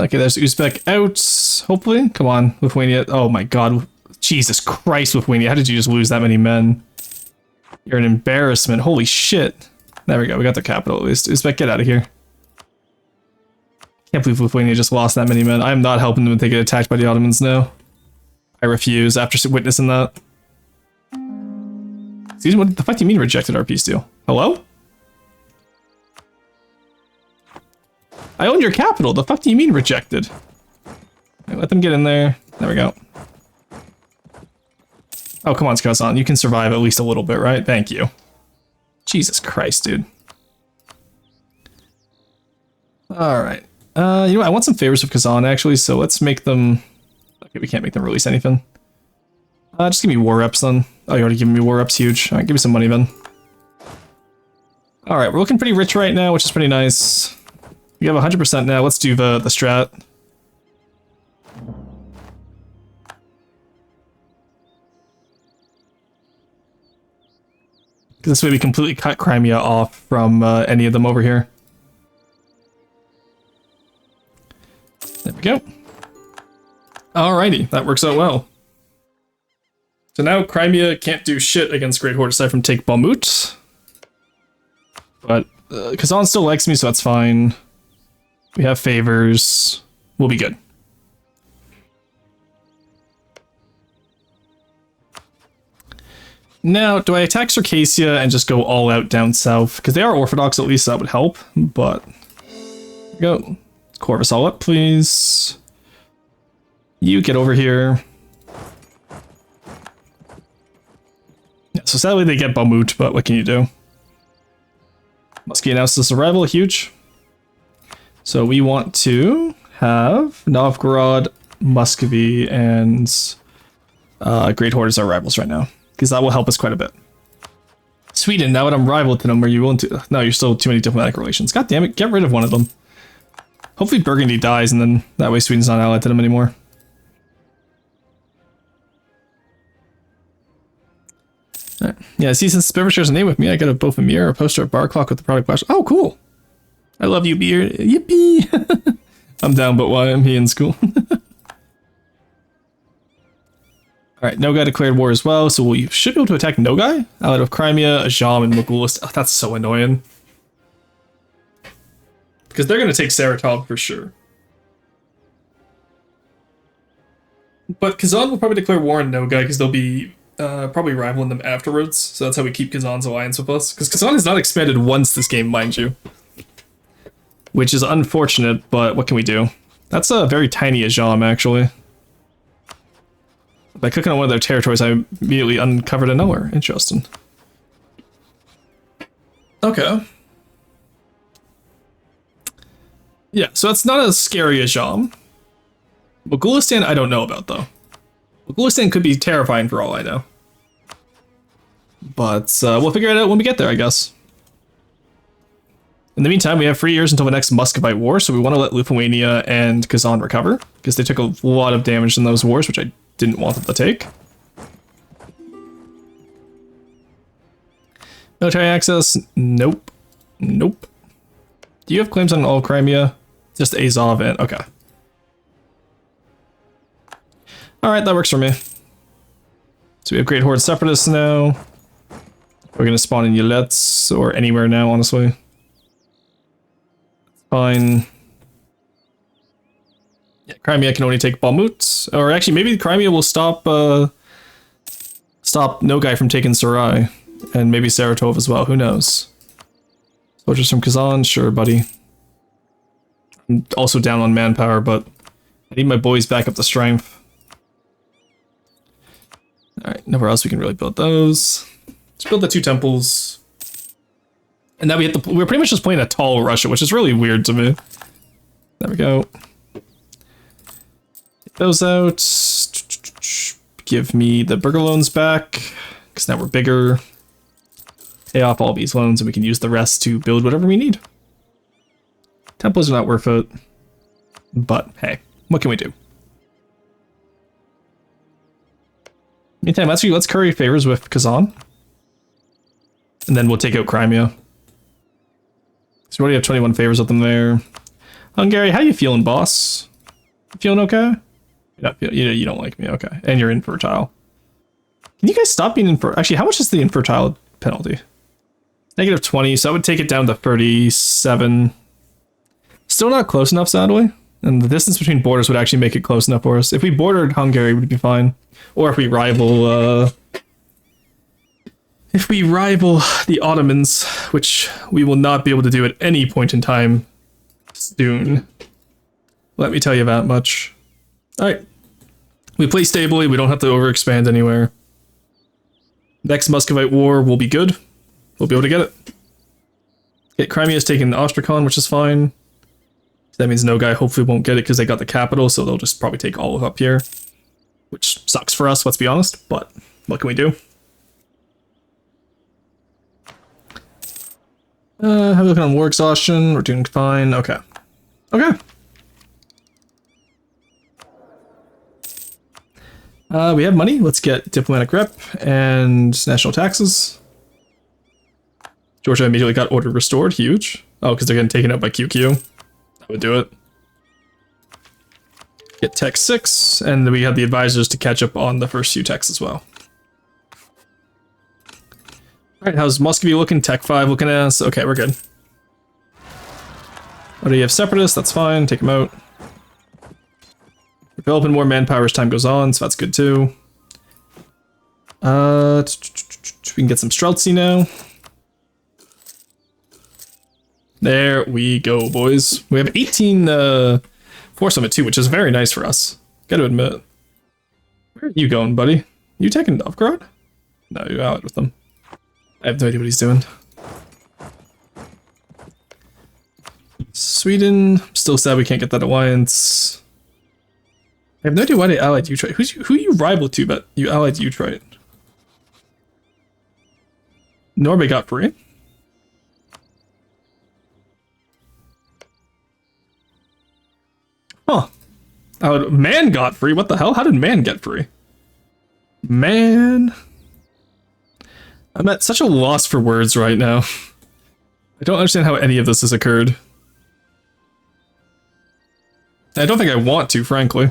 Okay, there's Uzbek out, hopefully. Come on, Lithuania. Oh my god. Jesus Christ, Lithuania. How did you just lose that many men? You're an embarrassment. Holy shit. There we go, we got the capital at least. Uzbek, get out of here. Can't believe Lithuania just lost that many men. I'm not helping them if they get attacked by the Ottomans now. I refuse after witnessing that. Excuse me, what the fuck do you mean rejected our peace deal? Hello? I own your capital. The fuck do you mean rejected? Okay, let them get in there. There we go. Oh, come on, Subathon. You can survive at least a little bit, right? Thank you. Jesus Christ, dude. Alright. You know what? I want some favors of Kazan, actually, so let's make them... Okay, we can't make them release anything. Just give me war reps, then. Oh, you already given me war reps, huge. Alright, give me some money, then. Alright, we're looking pretty rich right now, which is pretty nice. We have 100% now. Let's do the strat. Because this way we completely cut Crimea off from any of them over here. There we go. Alrighty, that works out well. So now Crimea can't do shit against Great Horde aside from take Bakhmut. But Kazan still likes me, so that's fine. We have favors. We'll be good. Now, do I attack Circassia and just go all out down south? Because they are Orthodox, at least that would help. But, there we go. Corvus all up, please. You get over here. Yeah, so sadly they get Bakhmut, but what can you do? Muskie announced this arrival, huge. So we want to have Novgorod, Muscovy, and Great Horde as our rivals right now. Because that will help us quite a bit. Sweden, now that I'm rival to them, are you willing to... No, you're still too many diplomatic relations. God damn it, get rid of one of them. Hopefully Burgundy dies, and then that way Sweden's not allied to them anymore. Alright. Yeah, see, since Spiver shares a name with me, I got a both a mirror, a poster, a bar clock with the product flash. Oh, cool. I love you, beer. Yippee! I'm down, but why am he in school? Alright, Nogai declared war as well, so we should be able to attack Nogai, allied with Crimea, Ajam, and Mogulist. Oh, that's so annoying. Because they're going to take Saratov for sure. But Kazan will probably declare war on Nogai, because they'll be probably rivaling them afterwards, so that's how we keep Kazan's alliance with us. Because Kazan has not expanded once this game, mind you. Which is unfortunate, but what can we do? That's a very tiny Ajam, actually. By clicking on one of their territories, I immediately uncovered a nowhere. Interesting. Okay. Yeah, so that's not as scary as Jam. Mogulistan, I don't know about, though. Mogulistan could be terrifying for all I know. But we'll figure it out when we get there, I guess. In the meantime, we have 3 years until the next Muscovite war, so we want to let Lithuania and Kazan recover, because they took a lot of damage in those wars, which I didn't want them to take. Military access? Nope. Nope. Do you have claims on all Crimea? Just Azov and... okay. Alright, that works for me. So we have Great Horde Separatists now. We're going to spawn in Yelets, or anywhere now, honestly. Fine. Yeah, Crimea can only take Balmut, or actually maybe Crimea will stop stop Nogai from taking Sarai, and maybe Saratov as well. Who knows? Soldiers from Kazan, sure, buddy. I'm also down on manpower, but I need my boys back up to strength. All right, nowhere else we can really build those. Let's build the 2 temples. And now we're pretty much just playing a tall Russia, which is really weird to me. There we go. Get those out. Give me the burger loans back, because now we're bigger. Pay off all these loans, and we can use the rest to build whatever we need. Temples are not worth it, but hey, what can we do? Meantime, let's curry favors with Kazan, and then we'll take out Crimea. So we already have 21 favors with them there. Hungary, how you feeling, boss? You feeling okay? You don't like me, okay. And you're infertile. Can you guys stop being infertile? Actually, how much is the infertile penalty? -20, so I would take it down to 37. Still not close enough, sadly. And the distance between borders would actually make it close enough for us. If we bordered Hungary, we'd be fine. Or if we rival, the Ottomans, which we will not be able to do at any point in time soon. Let me tell you that much. Alright. We play stably, we don't have to overexpand anywhere. Next Muscovite War will be good. We'll be able to get it. Okay, Crimea's taking Ostrakhan, which is fine. That means Nogai hopefully won't get it because they got the capital, so they'll just probably take all of up here. Which sucks for us, let's be honest, but what can we do? How are we looking on war exhaustion? We're doing fine. Okay. Okay. We have money. Let's get diplomatic rep and national taxes. Georgia immediately got order restored. Huge. Oh, because they're getting taken out by QQ. That would do it. Get tech 6, and then we have the advisors to catch up on the first few techs as well. Alright, how's Muscovy looking? Tech 5 looking ass. Okay, we're good. Oh, do you have separatists? That's fine. Take them out. Developing more manpower as time goes on, so that's good too. We can get some Streltsy now. There we go, boys. We have 18 Force Summit too, which is very nice for us. Gotta admit. Where are you going, buddy? You taking Novgorod? No, you're out with them. I have no idea what he's doing. Sweden, still sad we can't get that alliance. I have no idea why they allied Utrite. Who you rival to, but you allied Utrite? Norway got free. Huh. Oh, Man got free? What the hell? How did Man get free? Man. I'm at such a loss for words right now. I don't understand how any of this has occurred. I don't think I want to, frankly.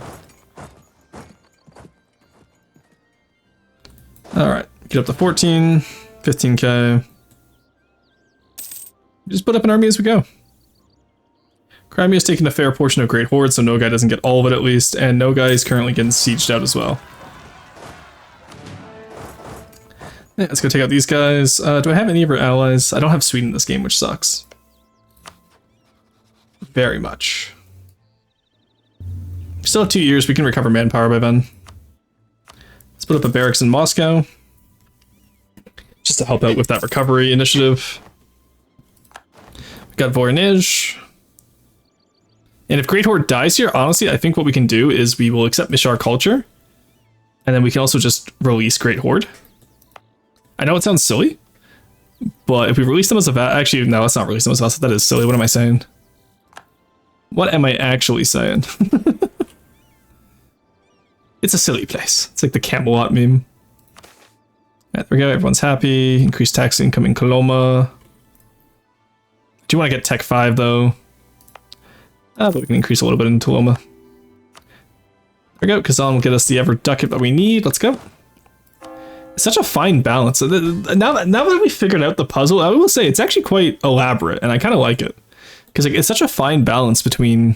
Alright, get up to 14, 15k. Just put up an army as we go. Crimea's taking a fair portion of Great Horde, so Nogai doesn't get all of it at least, and Nogai is currently getting sieged out as well. Yeah, let's go take out these guys. Do I have any of our allies? I don't have Sweden in this game, which sucks. Very much. Still have 2 years, we can recover manpower by then. Let's put up a barracks in Moscow. Just to help out with that recovery initiative. We got Voronezh. And if Great Horde dies here, honestly, I think what we can do is we will accept Mishar culture. And then we can also just release Great Horde. I know it sounds silly, but if we release them as a vassal... Actually, no, let's not release them as a vassal. That is silly. What am I saying? What am I actually saying? It's a silly place. It's like the Camelot meme. Right, there we go. Everyone's happy. Increased tax income in Coloma. Do you want to get Tech 5, though? But we can increase a little bit in Toloma. There we go. Kazan will get us the ever ducat that we need. Let's go. It's such a fine balance. Now that we figured out the puzzle, I will say it's actually quite elaborate, and I kind of like it. Because it's such a fine balance between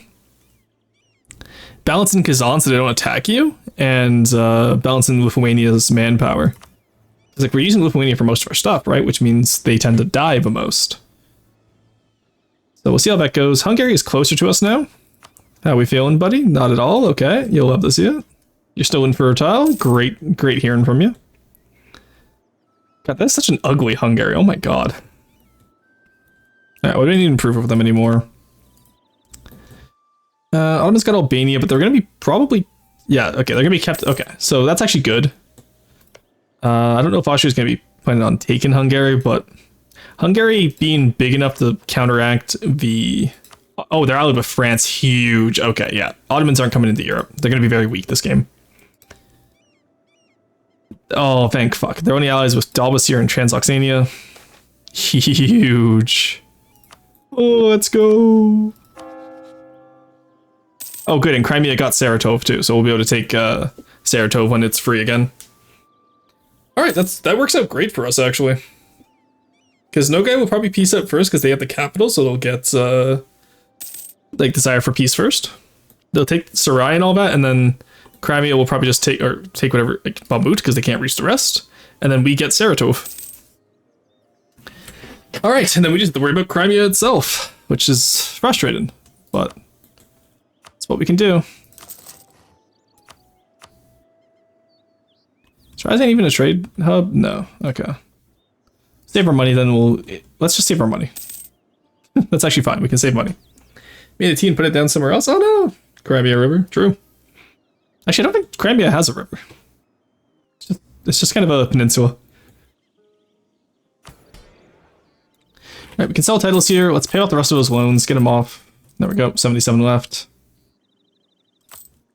balance in Kazan so they don't attack you, and balance in Lithuania's manpower. It's like we're using Lithuania for most of our stuff, right? Which means they tend to die the most. So we'll see how that goes. Hungary is closer to us now. How we feeling, buddy? Not at all. Okay, you'll love to see it. You're still infertile. Great, great hearing from you. God, that's such an ugly Hungary. Oh my god. Alright, we don't need to improve with them anymore. Ottoman's got Albania, but they're gonna be probably... Yeah, okay, they're gonna be kept... Okay, so that's actually good. I don't know if Austria's gonna be planning on taking Hungary, but... Hungary being big enough to counteract the... Oh, they're allied with France. Huge. Okay, yeah. Ottomans aren't coming into Europe. They're gonna be very weak this game. Oh, thank fuck. They're only allies with Dalmatia and Transoxania. Huge. Oh, let's go. Oh, good. And Crimea got Saratov too, so we'll be able to take Saratov when it's free again. All right, that works out great for us actually. Because Nogai will probably peace out first because they have the capital, so they'll get like desire for peace first. They'll take Sarai and all that, and then Crimea will probably just take whatever, like Bakhmut, because they can't reach the rest, and then we get Saratov. All right, and then we just have to worry about Crimea itself, which is frustrating, but it's what we can do. Is Ryazan even a trade hub? No. Okay. Save our money, then let's just save our money. That's actually fine. We can save money. Made a team, put it down somewhere else. Oh no, Crimea River. True. Actually, I don't think Crimea has a river. It's just kind of a peninsula. Alright, we can sell titles here. Let's pay off the rest of those loans. Get them off. There we go. 77 left.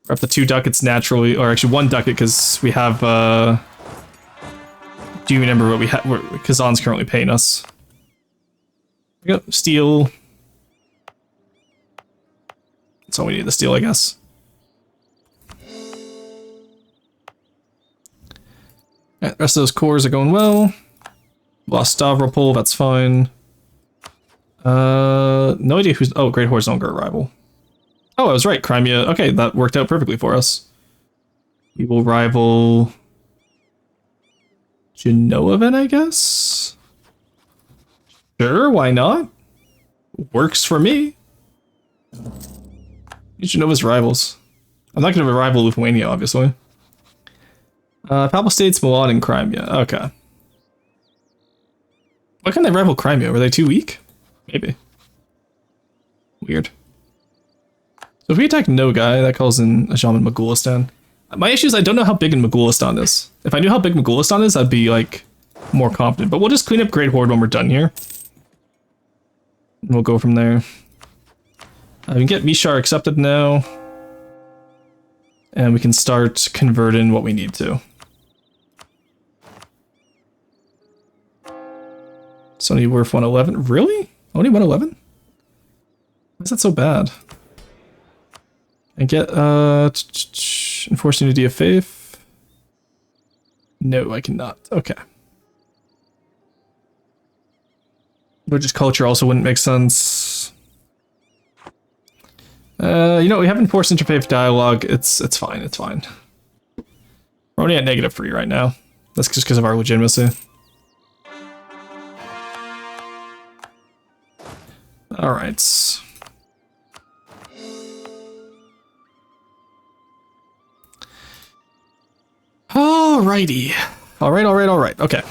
We're up to 2 ducats naturally. Or actually 1 ducat because we have... Do you remember what we have? Kazan's currently paying us. There we go. Steel. That's all we need, the steel, I guess. Alright, the rest of those cores are going well. Lost Stavropol, that's fine. No idea who's... Oh, Great Horde's no longer a rival. Oh, I was right, Crimea. Okay, that worked out perfectly for us. We will rival... Genoa then, I guess? Sure, why not? Works for me. Genoa's rivals. I'm not going to rival Lithuania, obviously. Papal States, Milan, and Crimea. Okay. Why can't they rival Crimea? Were they too weak? Maybe. Weird. So if we attack Nogai, that calls in Ajam and Magulistan. My issue is I don't know how big in Magulistan is. If I knew how big Magulistan is, I'd be, like, more confident. But we'll just clean up Great Horde when we're done here. And we'll go from there. We can get Mishar accepted now. And we can start converting what we need to. It's only worth 111. Really? Only 111? Why is that so bad? I get, enforce unity of faith. No, I cannot. Okay. Religious culture also wouldn't make sense. You know, we have enforced interfaith dialogue. It's fine, it's fine. We're only at -3 right now. That's just because of our legitimacy. Alright. Alrighty. Alright. Okay.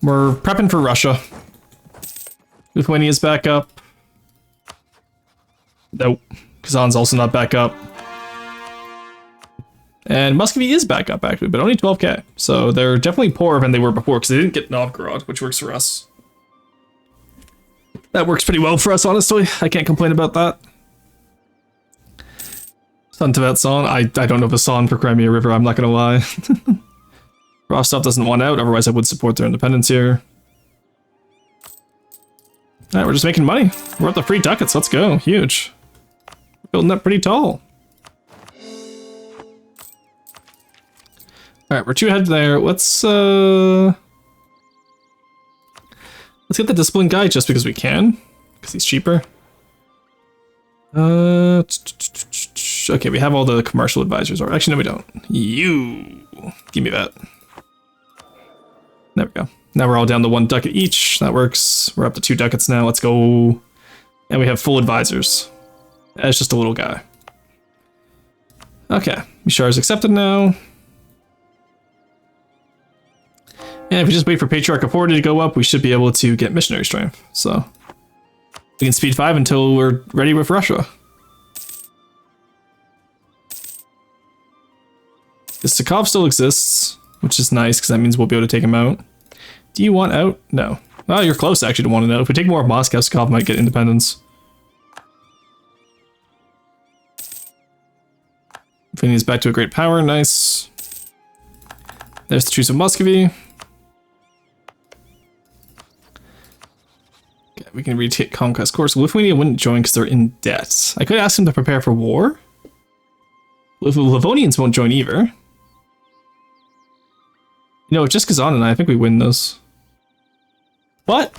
We're prepping for Russia. Lithuania's back up. Nope. Kazan's also not back up. And Muscovy is back up, actually, but only 12k. So they're definitely poorer than they were before, because they didn't get Novgorod, which works for us. That works pretty well for us, honestly. I can't complain about that. Sun Tibet song. I don't know the song for Crimea River, I'm not gonna lie. Rostov doesn't want out, otherwise I would support their independence here. Alright, we're just making money. We're up to 3 ducats, let's go. Huge. We're building up pretty tall. Alright, we're 2 ahead there. Let's get the discipline guy just because we can. Because he's cheaper. Okay, we have all the commercial advisors. Or actually, no, we don't. You give me that. There we go. Now we're all down to 1 ducat each. That works. We're up to 2 ducats now. Let's go. And we have full advisors. That's just a little guy. Okay, Mishar is accepted now. And if we just wait for Patriarch Authority to go up, we should be able to get missionary strength. So we can speed 5 until we're ready with Russia. The Sakov still exists, which is nice because that means we'll be able to take him out. Do you want out? No. Oh, you're close actually to wanting out. If we take more of Moscow, Sakov might get independence. Finland's back to a great power. Nice. There's the Truce of Muscovy. Okay, we can retake conquest course. Lithuania wouldn't join because they're in debt. I could ask them to prepare for war. Livonians won't join either. You know, just Kazan and I think we win this. But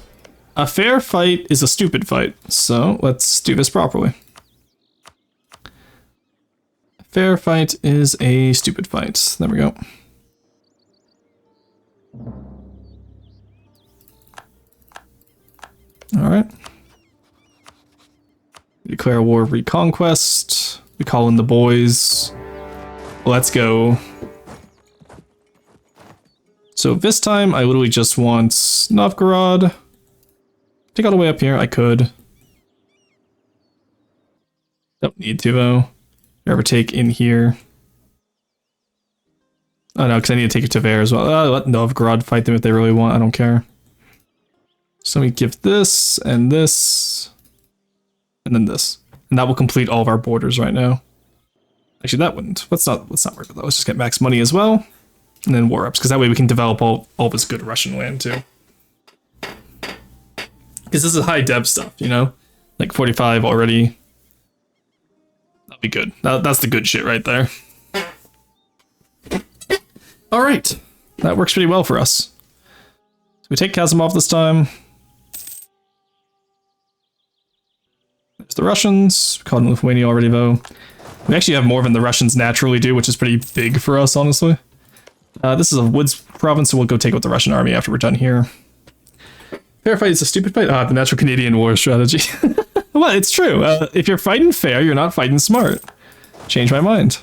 a fair fight is a stupid fight, so let's do this properly. A fair fight is a stupid fight. There we go. Alright. Declare war of reconquest. We call in the boys. Let's go. So this time, I literally just want Novgorod. Take all the way up here, I could. Don't need to though. Ever take in here. Oh no, because I need to take it to Tver as well. Let Novgorod fight them if they really want, I don't care. So we give this, and then this. And that will complete all of our borders right now. Actually, that wouldn't. Let's not worry about that. Let's just get max money as well. And then war ups, because that way we can develop all this good Russian land too. Because this is high dev stuff, you know? Like 45 already. That'll be good. That's the good shit right there. Alright. That works pretty well for us. So we take Kazimov this time. There's the Russians. We called in Lithuania already though. We actually have more than the Russians naturally do, which is pretty big for us, honestly. This is a woods province, so we'll go take out the Russian army after we're done here. Fair fight is a stupid fight? Ah, the natural Canadian war strategy. Well, it's true. If you're fighting fair, you're not fighting smart. Change my mind.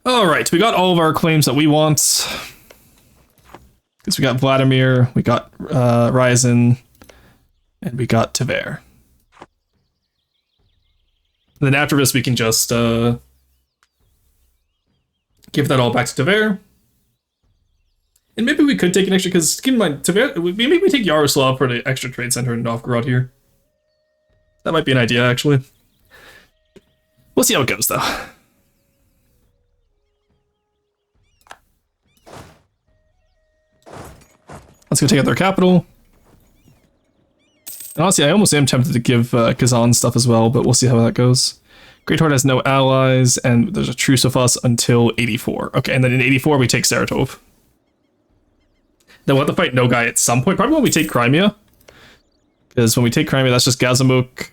Alright, we got all of our claims that we want. Because we got Vladimir, we got Ryazan, and we got Tver. And then after this, we can just give that all back to Tver. And maybe we could take an extra, because keep in mind, Tver, maybe we take Yaroslav for the extra trade center in Novgorod here. That might be an idea, actually. We'll see how it goes, though. Let's go take out their capital. And honestly, I almost am tempted to give Kazan stuff as well, but we'll see how that goes. Great Horde has no allies, and there's a truce with us until 84. Okay, and then in 84, we take Saratov. Then we'll have to fight Nogai at some point, probably when we take Crimea. Because when we take Crimea, that's just Gazimuk,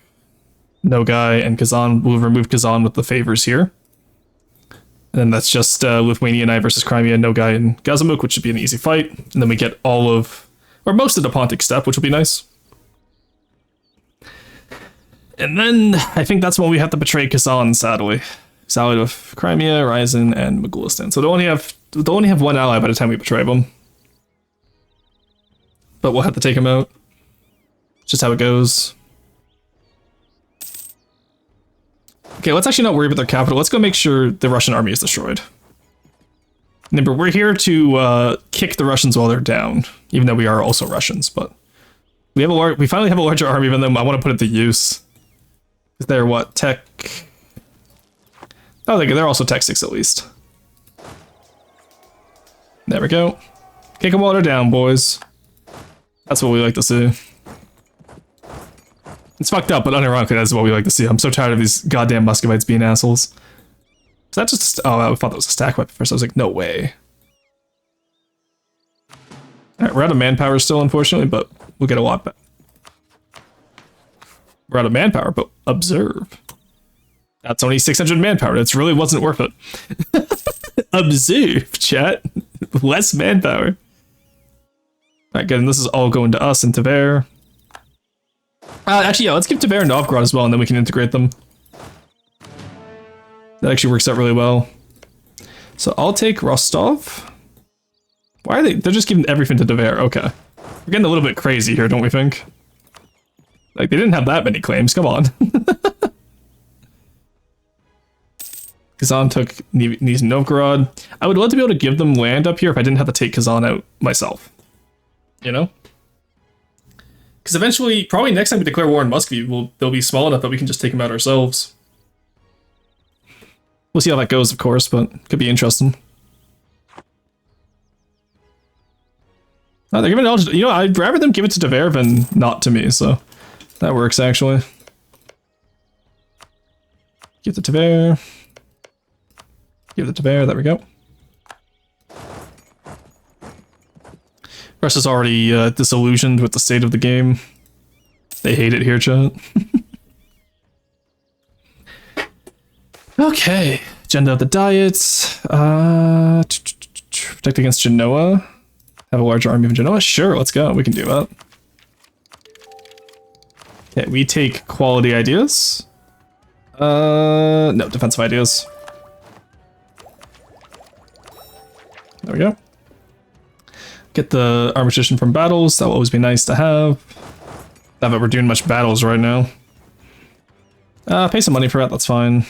Nogai, and Kazan. We'll remove Kazan with the favors here. And then that's just Lithuania and I versus Crimea, Nogai, and Gazimuk, which should be an easy fight. And then we get all of, or most of the Pontic steppe, which will be nice. And then I think that's when we have to betray Kazan, sadly. He's allied with Crimea, Ryazan, and Mogulistan. So they'll only have one ally by the time we betray them. But we'll have to take him out. It's just how it goes. Okay, let's actually not worry about their capital. Let's go make sure the Russian army is destroyed. Remember, we're here to kick the Russians while they're down, even though we are also Russians. But we finally have a larger army than them. I want to put it to use. They're what, tech? Oh, they're also tech 6 at least. There we go. Kick them while they're down, boys. That's what we like to see. It's fucked up, but unironically, that's what we like to see. I'm so tired of these goddamn Muscovites being assholes. Is that just... Oh, I thought that was a stack weapon first. I was like, no way. Alright, we're out of manpower still, unfortunately, but we'll get a lot back. We're out of manpower, but observe. That's only 600 manpower. It really wasn't worth it. Observe, chat. Less manpower. Alright, good. And this is all going to us and Tver. Actually, yeah, let's give Tver and Novgorod as well, and then we can integrate them. That actually works out really well. So I'll take Rostov. Why are they? They're just giving everything to Tver. Okay. We're getting a little bit crazy here, don't we think? Like, they didn't have that many claims. Come on. Kazan took Nizhny Novgorod. I would love to be able to give them land up here if I didn't have to take Kazan out myself. You know? Because eventually, probably next time we declare war on Muscovy, they'll be small enough that we can just take them out ourselves. We'll see how that goes, of course, but could be interesting. Oh, they're giving it, you know, I'd rather them give it to Tver than not to me, so that works actually. Give it to Tver. Give it to Tver, there we go. Russia's already disillusioned with the state of the game. They hate it here, chat. Okay, agenda of the diet. Protect against Genoa. Have a larger army of Genoa? Sure, let's go. We can do that. Okay, we take quality ideas. No, defensive ideas. There we go. Get the arbitration from battles. That will always be nice to have. Not that we're doing much battles right now. Pay some money for that, that's fine.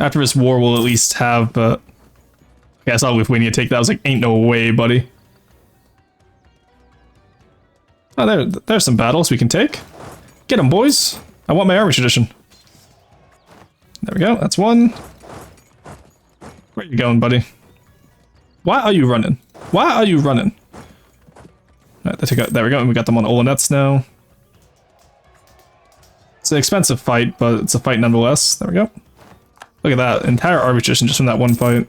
After this war, we'll at least have, okay, I saw Lithuania take that. I was like, ain't no way, buddy. Oh, there's some battles we can take. Get them, boys. I want my army tradition. There we go, that's one. Where you going, buddy? Why are you running? Why are you running? Alright, there we go, and we got them on Olonets now. It's an expensive fight, but it's a fight nonetheless. There we go. Look at that, entire arbitration just from that one fight.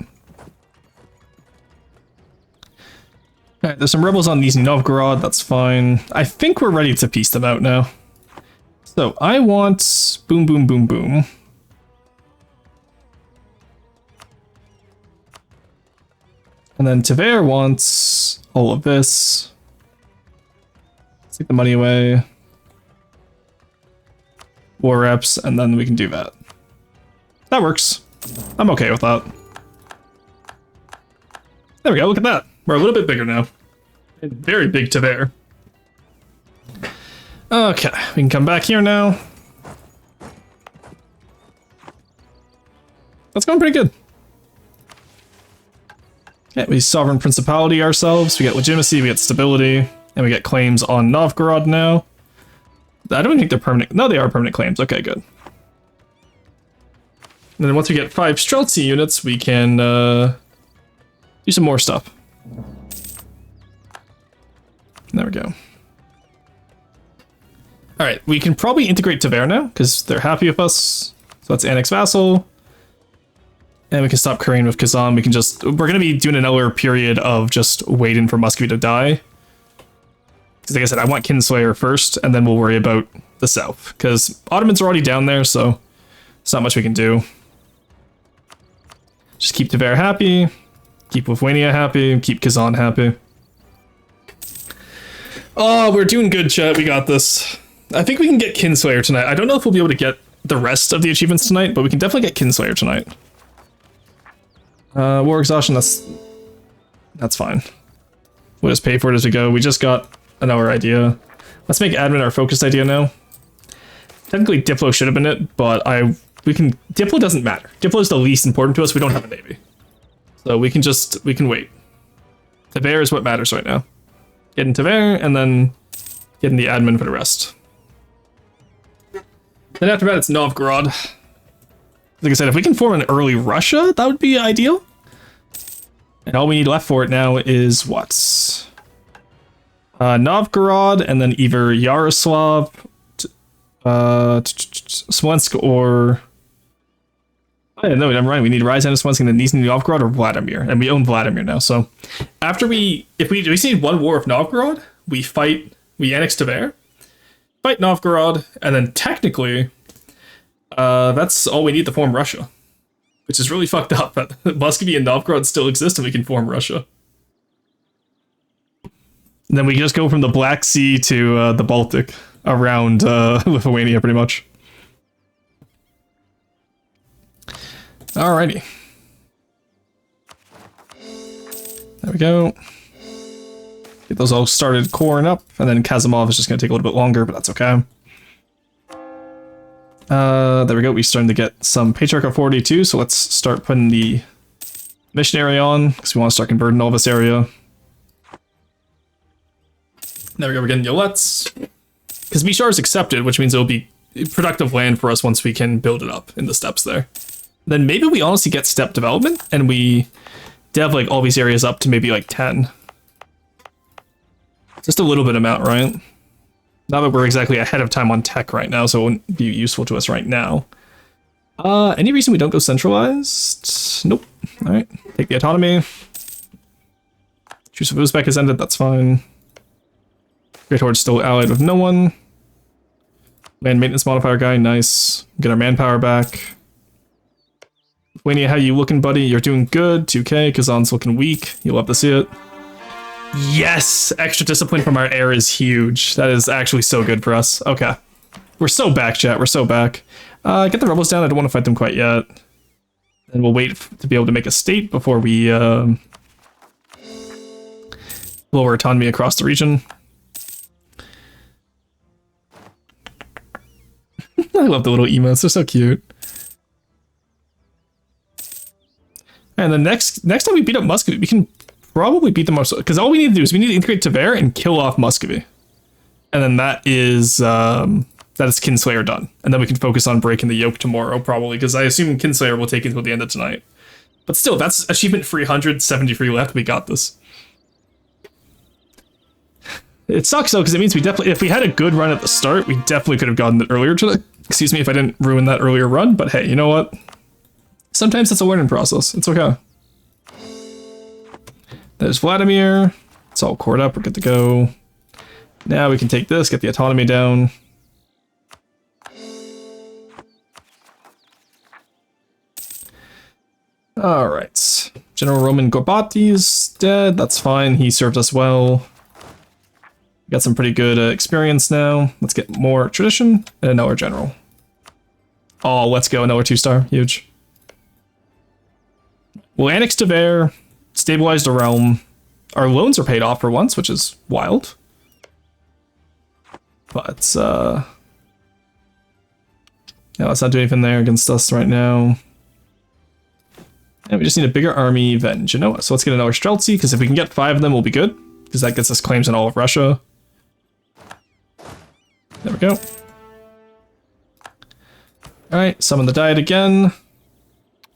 Alright, there's some rebels on Nizhny Novgorod, that's fine. I think we're ready to piece them out now. So, I want boom, boom, boom, boom. And then Tver wants all of this. Let's take the money away. War reps, and then we can do that. That works. I'm okay with that. There we go, look at that. We're a little bit bigger now. And very big Tver. Okay, we can come back here now. That's going pretty good. Yeah, we sovereign principality ourselves, we get legitimacy, we get stability, and we get claims on Novgorod now. I don't think they're permanent. No, they are permanent claims. Okay, good. And then once we get 5 Streltsy units, we can do some more stuff. There we go. Alright, we can probably integrate Tver now, because they're happy with us. So that's Annex Vassal. And we can stop currying with Kazan. We can just... We're going to be doing another period of just waiting for Muscovy to die. Because like I said, I want Kinslayer first, and then we'll worry about the south. Because Ottomans are already down there, so there's not much we can do. Just keep Tver happy, keep Lithuania happy, keep Kazan happy. Oh, we're doing good, chat. We got this. I think we can get Kinslayer tonight. I don't know if we'll be able to get the rest of the achievements tonight, but we can definitely get Kinslayer tonight. War exhaustion, that's fine. We'll just pay for it as we go. We just got another idea. Let's make admin our focused idea now. Technically, Diplo should have been it, but Diplo doesn't matter. Diplo is the least important to us. We don't have a navy. So we can wait. Tver is what matters right now. Getting Tver, and then getting the admin for the rest. Then after that, it's Novgorod. Like I said, if we can form an early Russia, that would be ideal. And all we need left for it now is what? Novgorod, and then either Yaroslav, Smolensk, or... Oh, no, never mind. We need Ryazan and Smolensk, and then Nizhny Novgorod or Vladimir. And we own Vladimir now, so... After if we see one war of Novgorod, we annex Tver. fight Novgorod, and then technically, that's all we need to form Russia. Which is really fucked up, but Muscovy and Novgorod still exist and we can form Russia. And then we just go from the Black Sea to the Baltic, around Lithuania, pretty much. Alrighty. There we go. Get those all started coring up, and then Kazimov is just going to take a little bit longer, but that's okay. There we go. We're starting to get some Patriarch authority too, so let's start putting the missionary on, because we want to start converting all this area. There we go, we're getting Yolets. Because Mishar is accepted, which means it'll be productive land for us once we can build it up in the steppes there. Then maybe we honestly get steppe development, and we dev like all these areas up to maybe like 10. Just a little bit amount, right? Not that we're exactly ahead of time on tech right now, so it wouldn't be useful to us right now. Any reason we don't go centralized? Nope. Alright, take the autonomy. Truce of Uzbek has ended, that's fine. Great Horde's still allied with no one. Land maintenance modifier guy, nice. Get our manpower back. Lithuania, how you looking, buddy? You're doing good. 2k, Kazan's looking weak. You'll love to see it. Yes! Extra discipline from our heir is huge. That is actually so good for us. Okay. We're so back, chat. We're so back. Get the rebels down. I don't want to fight them quite yet. And we'll wait to be able to make a state before we lower autonomy across the region. I love the little emotes. They're so cute. And the next time we beat up Muscovy, we can probably beat them ourselves, because all we need to do is we need to integrate Tver and kill off Muscovy, and then that is Kinslayer done, and then we can focus on breaking the yoke tomorrow probably, because I assume Kinslayer will take until the end of tonight. But still, that's achievement 300, 73 left. We got this. It sucks though, because it means we definitely, if we had a good run at the start, we definitely could have gotten it earlier today. Excuse me if I didn't ruin that earlier run, but hey, you know what? Sometimes it's a learning process. It's okay. There's Vladimir. It's all cored up. We're good to go. Now we can take this, get the autonomy down. All right. General Roman Gorbati's dead. That's fine. He served us well. Got some pretty good experience now. Let's get more tradition and another general. Oh, let's go. Another 2-star. Huge. We'll annex Tver. Stabilize the realm. Our loans are paid off for once, which is wild. But, yeah, let's not do anything there against us right now. And we just need a bigger army than Genoa. So let's get another Streltsy, because if we can get 5 of them, we'll be good. Because that gets us claims in all of Russia. There we go. Alright, summon the Diet again.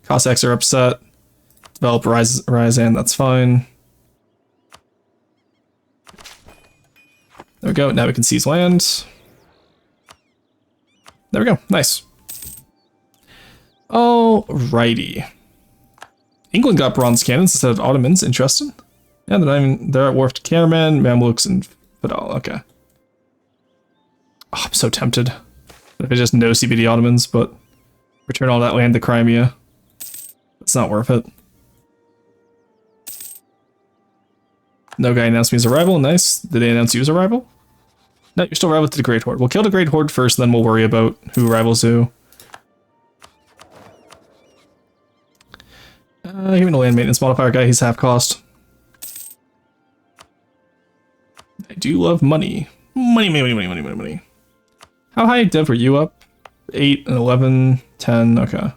Cossacks are upset. Develop Ryazan, that's fine. There we go, now we can seize land. There we go, nice. Alrighty. England got bronze cannons instead of Ottomans, interesting. Yeah, they're at war with Karaman, Mamluks, and Fadal, okay. Oh, I'm so tempted. If I just no CBD Ottomans, but return all that land to Crimea. It's not worth it. No guy announced me his arrival. Nice. Did they announce you his arrival? No, you're still rival to the Great Horde. We'll kill the Great Horde first, and then we'll worry about who rivals who. Give me the land maintenance modifier guy. He's half cost. I do love money. Money. How high dev were you up? 8 and 11, 10. Okay.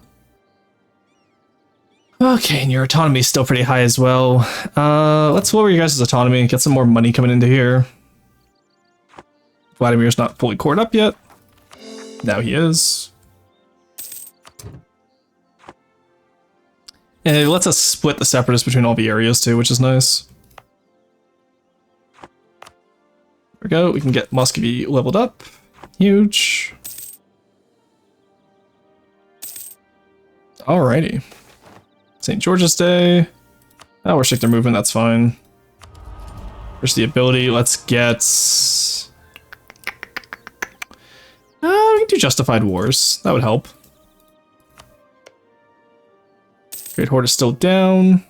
Okay, and your autonomy is still pretty high as well. Let's lower your guys' autonomy and get some more money coming into here. Vladimir's not fully cored up yet. Now he is. And it lets us split the separatists between all the areas too, which is nice. There we go, we can get Muscovy leveled up. Huge. Alrighty. St. George's Day. Oh, we're their movement, that's fine. There's the ability. Let's get can do Justified Wars. That would help. Great Horde is still down.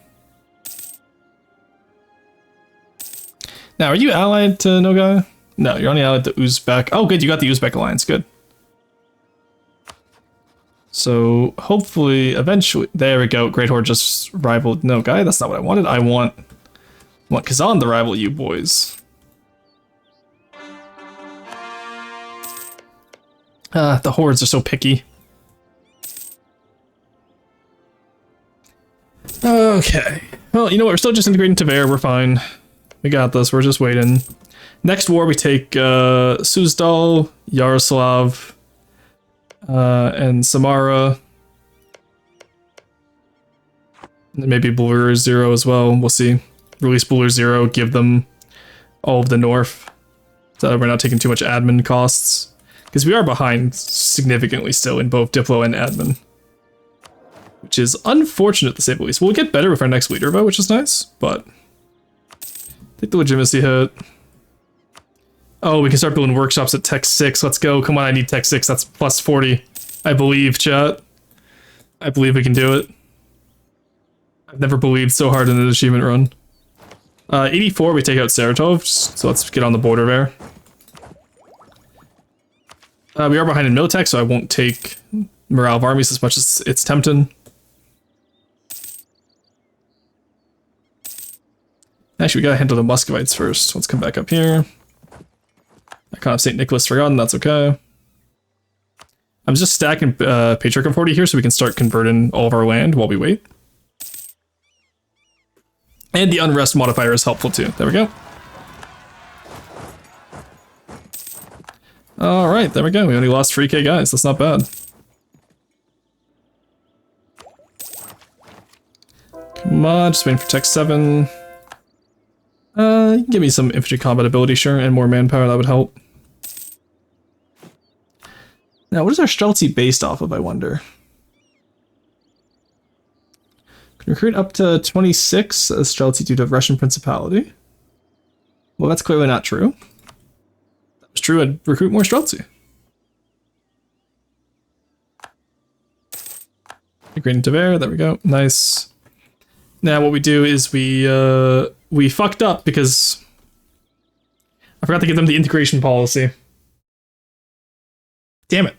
Now, are you allied to Nogai? No, you're only allied to Uzbek. Oh, good, you got the Uzbek alliance. Good. So, hopefully, eventually... There we go. Great Horde just rivaled Nogai. That's not what I wanted. I want Kazan to rival you boys. The hordes are so picky. Okay. Well, you know what? We're still just integrating Tver. We're fine. We got this. We're just waiting. Next war, we take Suzdal, Yaroslav, and Samara. And maybe Blur Zero as well. We'll see. Release Blur Zero. Give them all of the north. So that we're not taking too much admin costs. Because we are behind significantly still in both Diplo and admin. Which is unfortunate to say the least. We'll get better with our next leader vote, which is nice, but... Take the legitimacy hit. Oh, we can start building workshops at Tech 6. Let's go. Come on, I need Tech 6. That's plus 40. I believe, chat. I believe we can do it. I've never believed so hard in an achievement run. 84, we take out Saratov, so let's get on the border there. We are behind in Militech, so I won't take morale of armies as much as it's tempting. Actually, we gotta handle the Muscovites first. Let's come back up here. Icon of St. Nicholas forgotten, that's okay. I'm just stacking Patriarch of 40 here so we can start converting all of our land while we wait. And the unrest modifier is helpful too. There we go. Alright, there we go. We only lost 3k guys. That's not bad. Come on, just waiting for Tech 7. You can give me some infantry combat ability, sure, and more manpower, that would help. Now, what is our Streltsy based off of, I wonder? Can recruit up to 26 as Streltsy due to Russian Principality. Well, that's clearly not true. That was true, I'd recruit more Streltsy. Green Tver, there we go, nice. Now what we do is we fucked up because I forgot to give them the integration policy. Damn it.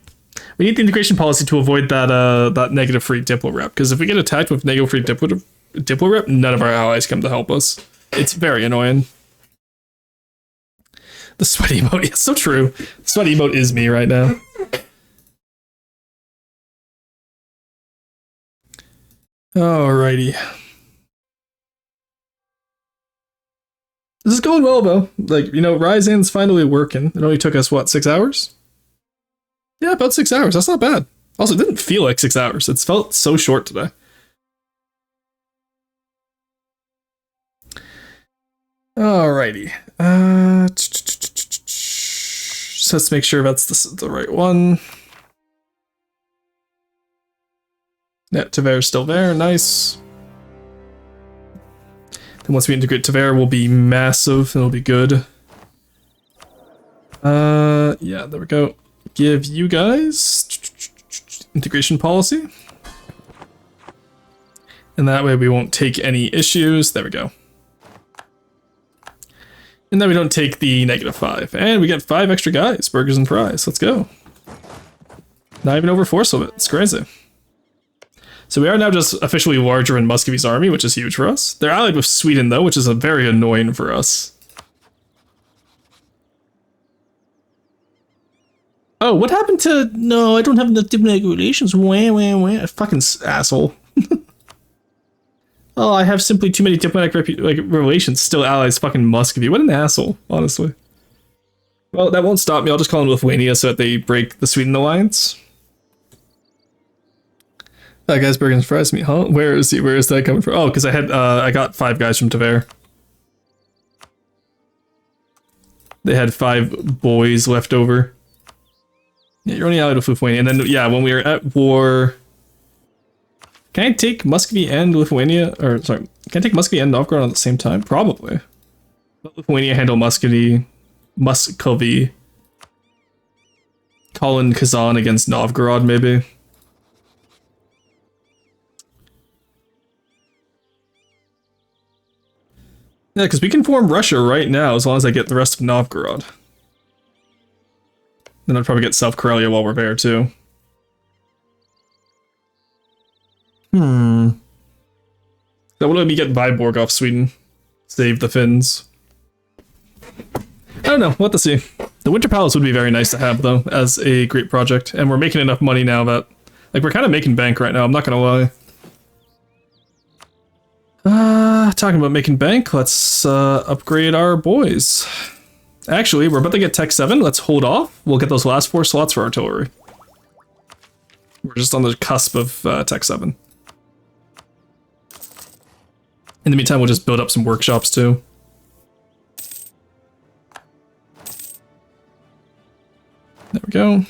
We need the integration policy to avoid that negative free Diplo rep, because if we get attacked with negative free Diplo rep, none of our allies come to help us. It's very annoying. The sweat emote, it's so true. The sweat emote is me right now. Alrighty. This is going well, though. Like, you know, Ryazan's finally working. It only took us, what, 6 hours? Yeah, about 6 hours. That's not bad. Also, it didn't feel like 6 hours. It's felt so short today. Alrighty. So let's make sure that's the right one. Yeah, Tver's still there. Nice. Then once we integrate Tver, we'll be massive. It'll be good. Yeah, there we go. Give you guys integration policy. And that way we won't take any issues. There we go. And then we don't take the -5. And we get 5 extra guys, burgers and fries. Let's go. Not even over force of it. It's crazy. So we are now just officially larger in Muscovy's army, which is huge for us. They're allied with Sweden, though, which is very annoying for us. Oh, what happened to... No, I don't have enough diplomatic relations. Wah. Fucking asshole. Oh, I have simply too many diplomatic relations. Still allies fucking Muscovy. What an asshole, honestly. Well, that won't stop me. I'll just call in Lithuania so that they break the Sweden alliance. That guy's burgers and fries me, huh? Where is he? Where is that coming from? Oh, because I got 5 guys from Tver. They had 5 boys left over. Yeah, you're only allied with Lithuania. And then, yeah, when we were at war... Can I take Muscovy and Lithuania? Or, sorry, can I take Muscovy and Novgorod at the same time? Probably. Let Lithuania handle Muscovy. call in Kazan against Novgorod, maybe. Yeah, because we can form Russia right now as long as I get the rest of Novgorod. Then I'd probably get South Karelia while we're there, too. That would let me get Viborg off Sweden. Save the Finns. I don't know, we'll have to see. The Winter Palace would be very nice to have, though, as a great project. And we're making enough money now that... Like, we're kind of making bank right now, I'm not gonna lie. Talking about making bank, let's upgrade our boys. Actually, we're about to get Tech 7, let's hold off. We'll get those last 4 slots for artillery. We're just on the cusp of Tech 7. In the meantime, we'll just build up some workshops, too. There we go.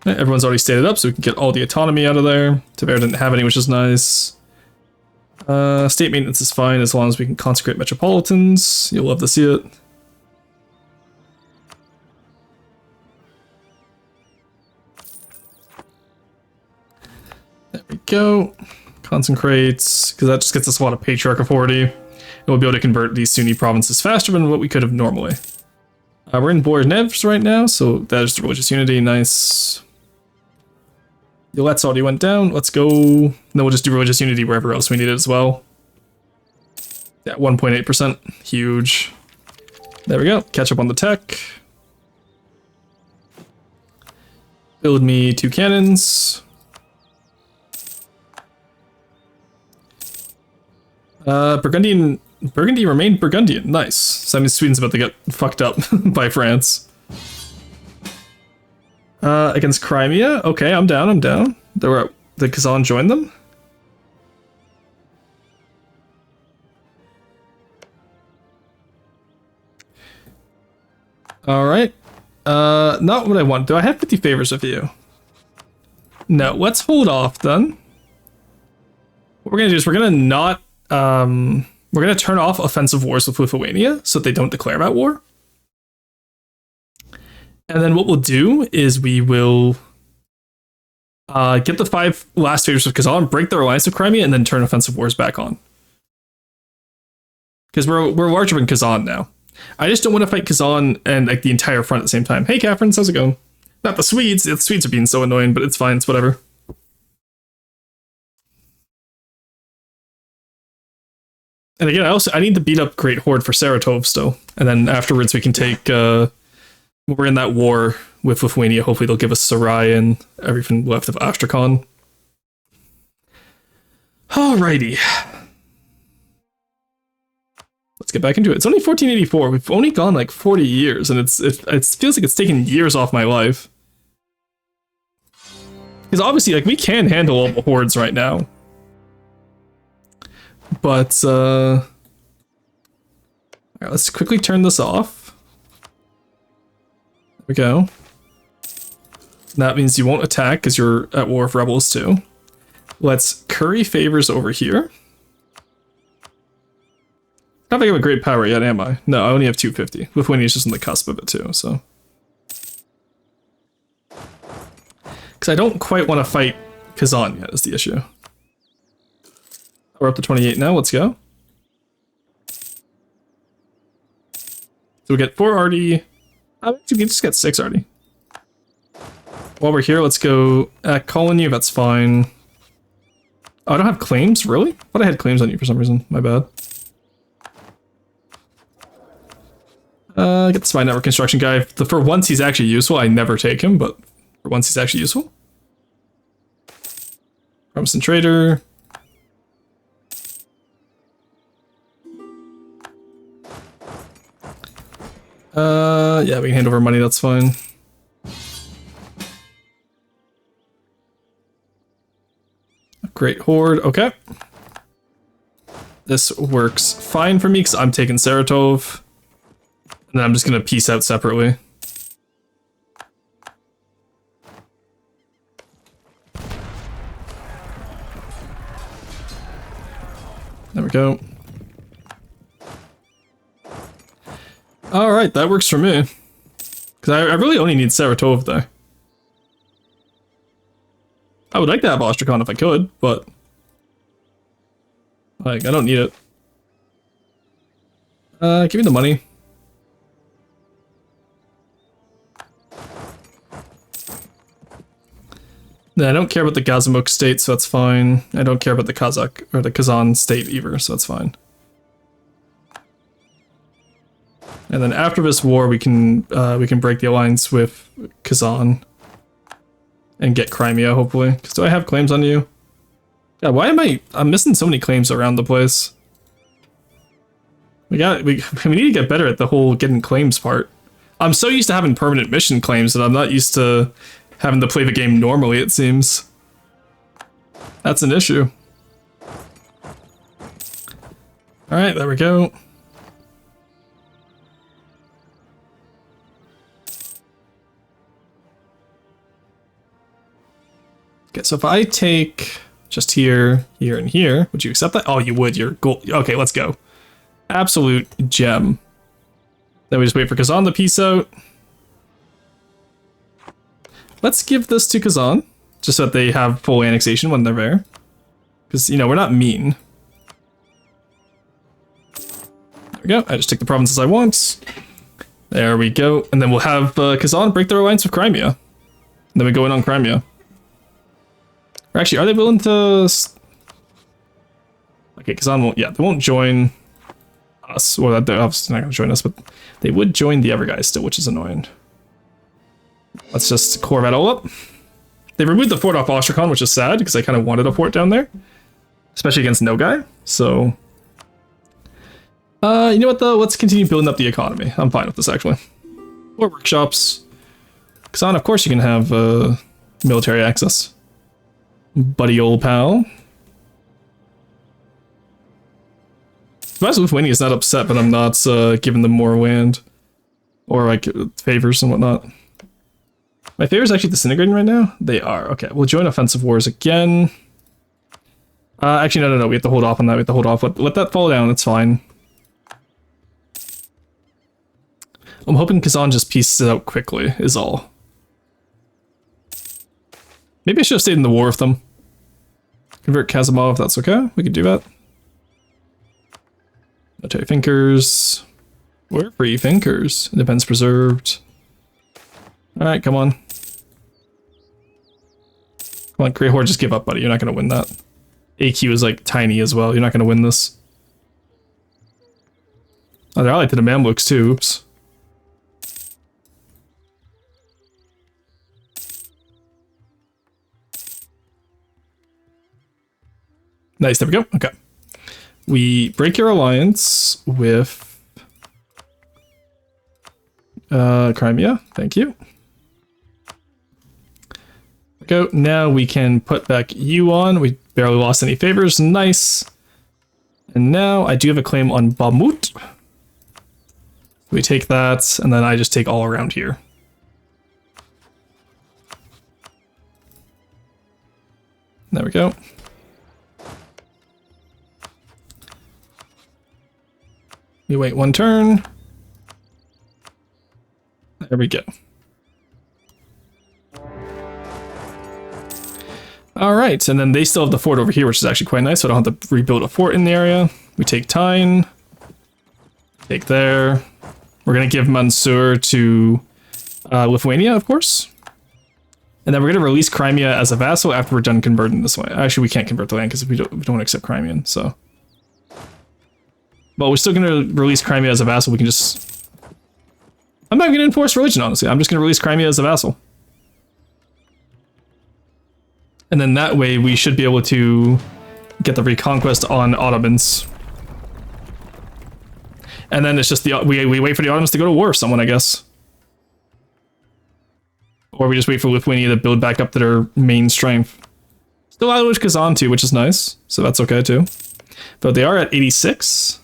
Yeah, everyone's already stated up, so we can get all the autonomy out of there. Tver didn't have any, which is nice. State maintenance is fine as long as we can consecrate metropolitans. You'll love to see it. There we go. Consecrates, because that just gets us a lot of patriarch authority. And we'll be able to convert these Sunni provinces faster than what we could have normally. We're in Borznevs right now, so that is the religious unity, nice. Yolet's already went down, let's go. Then we'll just do religious unity wherever else we need it as well. Yeah, 1.8%, huge. There we go, catch up on the tech. Build me 2 cannons. Burgundy remained Burgundian, nice. So that means Sweden's about to get fucked up by France. Against Crimea? Okay, I'm down. Did Kazan join them? Alright. Not what I want. Do I have 50 favors of you? No, let's hold off then. What we're gonna do is we're gonna not, we're gonna turn off offensive wars with Lithuania so that they don't declare that war. And then what we'll do is we will get the 5 last favors of Kazan, break their alliance with Crimea, and then turn offensive wars back on. Because we're larger than Kazan now. I just don't want to fight Kazan and like the entire front at the same time. Hey, Catherine, how's it going? Not the Swedes. The Swedes are being so annoying, but it's fine. It's whatever. And again, I need to beat up Great Horde for Saratov still. And then afterwards we can take... we're in that war with Lithuania. Hopefully they'll give us Sarai and everything left of Astrakhan. Alrighty. Let's get back into it. It's only 1484. We've only gone like 40 years, and it feels like it's taken years off my life. Because obviously, like, we can handle all the hordes right now. But, alright, let's quickly turn this off. There we go. That means you won't attack because you're at war with rebels too. Let's curry favors over here. I don't think I have a great power yet, am I? No, I only have 250. Lithuania's just on the cusp of it too, so. Because I don't quite want to fight Kazan yet is the issue. We're up to 28 now, let's go. So we get 4 arty. We just get 6 arty. While we're here, let's go call on you, that's fine. Oh, I don't have claims, really? I thought I had claims on you for some reason, my bad. Get the spy network construction guy. For once he's actually useful, I never take him, but for once he's actually useful. Promising trader. Yeah, we can hand over money, that's fine. Great Horde, okay. This works fine for me because I'm taking Saratov. And then I'm just gonna peace out separately. There we go. Alright, that works for me. Because I really only need Saratov there. I would like to have Ostrakhan if I could, but like I don't need it. Give me the money. I don't care about the Gazimuk state, so that's fine. I don't care about the Kazakh or the Kazan state either, so that's fine. And then after this war, we can break the alliance with Kazan and get Crimea, hopefully. Because do I have claims on you? Yeah, why am I'm missing so many claims around the place. We need to get better at the whole getting claims part. I'm so used to having permanent mission claims that I'm not used to having to play the game normally, it seems. That's an issue. Alright, there we go. Okay, so if I take just here, here, and here, would you accept that? Oh, you would. You're gold. Okay, let's go. Absolute gem. Then we just wait for Kazan to peace out. Let's give this to Kazan, just so that they have full annexation when they're there. Because, you know, we're not mean. There we go. I just take the provinces I want. There we go. And then we'll have Kazan break their alliance with Crimea. And then we go in on Crimea. Or actually, are they willing to... Okay, Kazan won't... Yeah, they won't join us. Well, they're obviously not going to join us, but they would join the other guys still, which is annoying. Let's just core that all up. They removed the fort off Ostrakhan, which is sad, because I kind of wanted a fort down there. Especially against Nogai, so... you know what, though? Let's continue building up the economy. I'm fine with this, actually. More workshops. Kazan, of course you can have military access. Buddy old pal. Lithuania is not upset, but I'm not giving them more land. Or, like, favors and whatnot. My favors actually disintegrating right now? They are. Okay, we'll join offensive wars again. Actually, no. We have to hold off on that. We have to hold off. Let that fall down. It's fine. I'm hoping Kazan just pieces it out quickly, is all. Maybe I should have stayed in the war with them. Convert Kazimov, that's okay. We could do that. Military thinkers. We're free thinkers. Independence preserved. Alright, come on. Come on, Grey Horde, just give up, buddy. You're not going to win that. AQ is, like, tiny as well. You're not going to win this. Oh, they're allied to the Mamluks, too. Oops. Nice, there we go. Okay. We break your alliance with... Crimea. Thank you. Go. Now we can put back you on. We barely lost any favors. Nice. And now I do have a claim on Bamut. We take that, and then I just take all around here. There we go. We wait one turn. There we go. Alright, and then they still have the fort over here, which is actually quite nice, so I don't have to rebuild a fort in the area. We take Tyne. Take there. We're going to give Mansur to Lithuania, of course. And then we're going to release Crimea as a vassal after we're done converting this way. Actually, we can't convert the land because we don't accept Crimean, so... But we're still going to release Crimea as a vassal. We can just... I'm not going to enforce religion, honestly. I'm just going to release Crimea as a vassal. And then that way we should be able to get the reconquest on Ottomans. And then it's just we wait for the Ottomans to go to war with someone, I guess. Or we just wait for Lithuania to build back up to their main strength. Still out with Kazan too, which is nice. So that's okay too. But they are at 86.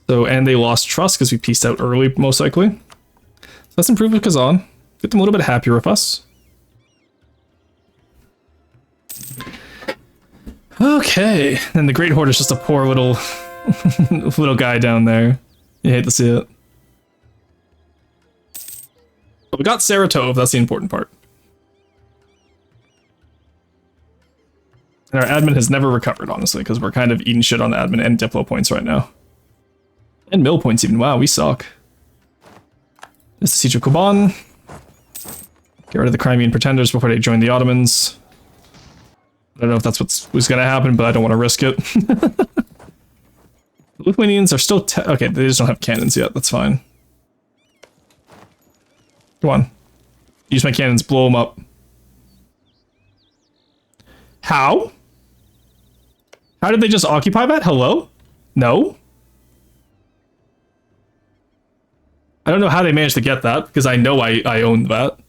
So, and they lost trust because we pieced out early, most likely. So let's improve with Kazan. Get them a little bit happier with us. Okay, and the Great Horde is just a poor little little guy down there. You hate to see it. But we got Saratov, that's the important part. And our admin has never recovered, honestly, because we're kind of eating shit on admin and Diplo points right now. And mill points even. Wow, we suck. This is the Siege of Kuban. Get rid of the Crimean pretenders before they join the Ottomans. I don't know if that's what's going to happen, but I don't want to risk it. The Lithuanians are still... okay, they just don't have cannons yet. That's fine. Come on. Use my cannons. Blow them up. How? How did they just occupy that? Hello? No? I don't know how they managed to get that, because I know I owned that.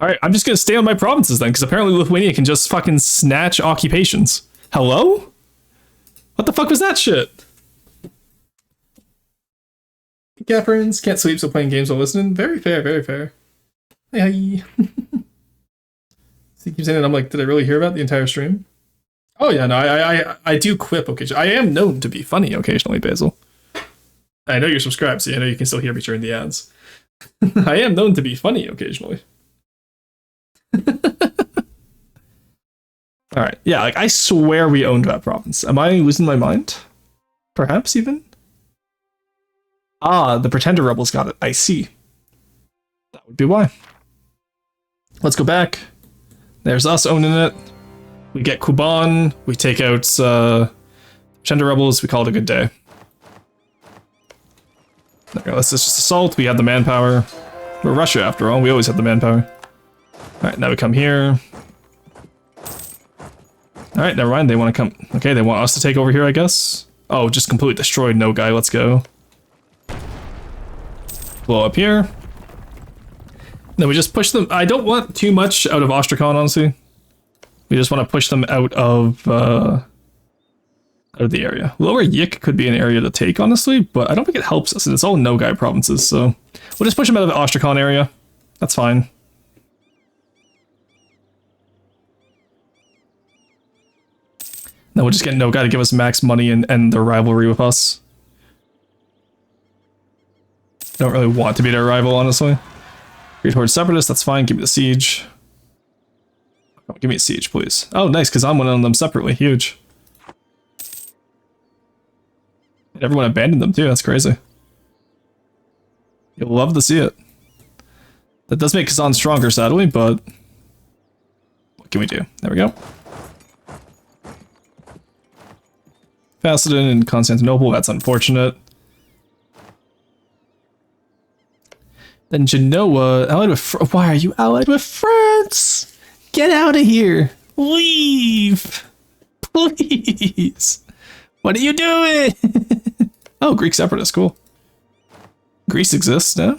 Alright, I'm just gonna stay on my provinces then, because apparently Lithuania can just fucking snatch occupations. Hello? What the fuck was that shit? Catherines can't sleep, so playing games while listening. Very fair, very fair. Hey, hi. So he keeps saying it, I'm like, did I really hear about the entire stream? Oh yeah, no, I do quip occasionally. I am known to be funny occasionally, Basil. I know you're subscribed, so I know you can still hear me during the ads. I am known to be funny occasionally. Alright, yeah, like, I swear we owned that province. Am I losing my mind? Perhaps, even? Ah, the Pretender Rebels got it. I see. That would be why. Let's go back. There's us owning it. We get Kuban. We take out Pretender Rebels. We call it a good day. There we go. Let's just assault. We have the manpower. We're Russia, after all. We always have the manpower. Alright, now we come here. Alright, never mind. They want to come... okay, they want us to take over here, I guess. Oh, just completely destroyed. No guy. Let's go. Blow up here. Then we just push them. I don't want too much out of Ostrakhan, honestly. We just want to push them out of the area. Lower Yik could be an area to take, honestly, but I don't think it helps us. It's all no-guy provinces, so we'll just push them out of the Ostrakhan area. That's fine. Then we'll just get no-guy to give us max money and end their rivalry with us. Don't really want to be their rival, honestly. Retreat towards Separatists, that's fine. Give me the siege. Oh, give me a siege, please. Oh, nice, because I'm winning them separately. Huge. And everyone abandoned them, too. That's crazy. You'll love to see it. That does make Kazan stronger, sadly, but... what can we do? There we go. Macedon and Constantinople, that's unfortunate. Then Genoa, allied with why are you allied with France? Get out of here! Leave! Please! What are you doing? Oh, Greek separatists, cool. Greece exists now?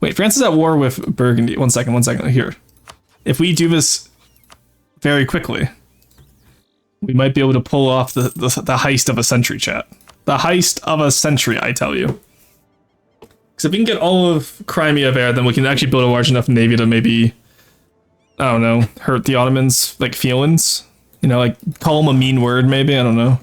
Wait, France is at war with Burgundy. One second, here. If we do this very quickly, we might be able to pull off the heist of a century, chat. The heist of a century, I tell you. Because if we can get all of Crimea there, then we can actually build a large enough navy to maybe, I don't know, hurt the Ottomans' like feelings. You know, like call them a mean word, maybe. I don't know.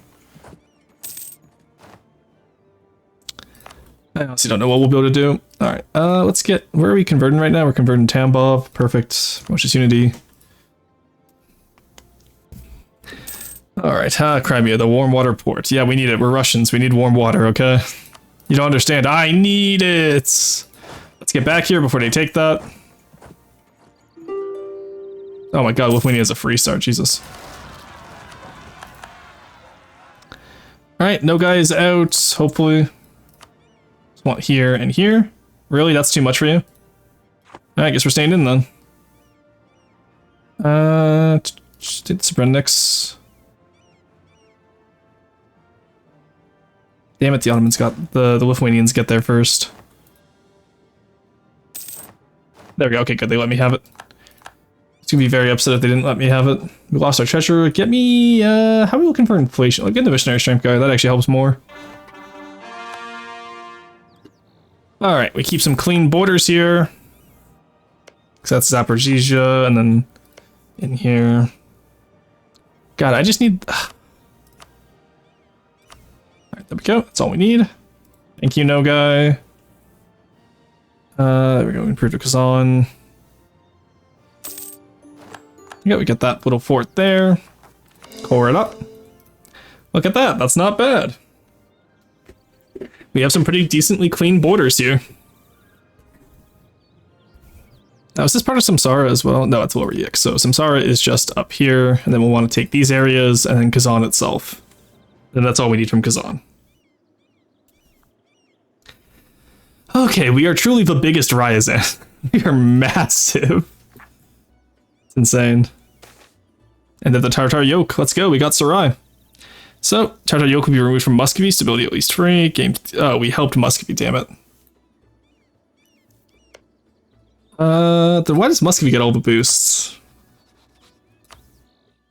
I honestly don't know what we'll be able to do. All right, let's get. Where are we converting right now? We're converting Tambov. Perfect. Malicious Unity. All right, Crimea, the warm water port. Yeah, we need it. We're Russians. We need warm water. Okay. You don't understand. I need it. Let's get back here before they take that. Oh my god, Lithuania has a free start. Jesus. Alright, no guys out, hopefully. Just want here and here. Really? That's too much for you? Alright, I guess we're staying in then. Did Srebrenic's. Damn it, the Ottomans got the Lithuanians get there first. There we go. Okay, good. They let me have it. It's gonna be very upset if they didn't let me have it. We lost our treasure. Get me, how are we looking for inflation? Like, get the missionary strength guy. That actually helps more. Alright, we keep some clean borders here. Because that's Zaporizhzhia, and then in here. God, I just need... Alright, there we go. That's all we need. Thank you, no guy. There we go, improve to Kazan. Yeah, we get that little fort there. Core it up. Look at that, that's not bad. We have some pretty decently clean borders here. Now, is this part of Samsara as well? No, it's Lower Yik. So Samsara is just up here, and then we'll want to take these areas, and then Kazan itself. And that's all we need from Kazan. Okay, we are truly the biggest Ryazan. We are massive. It's insane. And then the Tartar Yoke. Let's go, we got Sarai. So, Tartar Yoke will be removed from Muscovy, stability at least 3. Game. Oh, we helped Muscovy, damn it. Then why does Muscovy get all the boosts?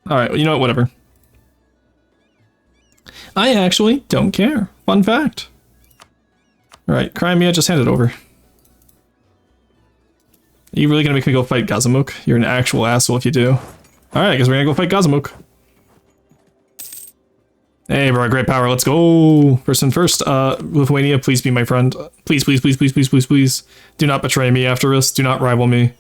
Alright, well, you know what, whatever. I actually don't care. Fun fact. Alright, Crimea, just hand it over. Are you really gonna make me go fight Gazamuk? You're an actual asshole if you do. Alright, I guess we're gonna go fight Gazamuk. Hey, bro, great power, let's go! First and first, Lithuania, please be my friend. Please, please, please, please, please, please, please. Do not betray me after this, do not rival me.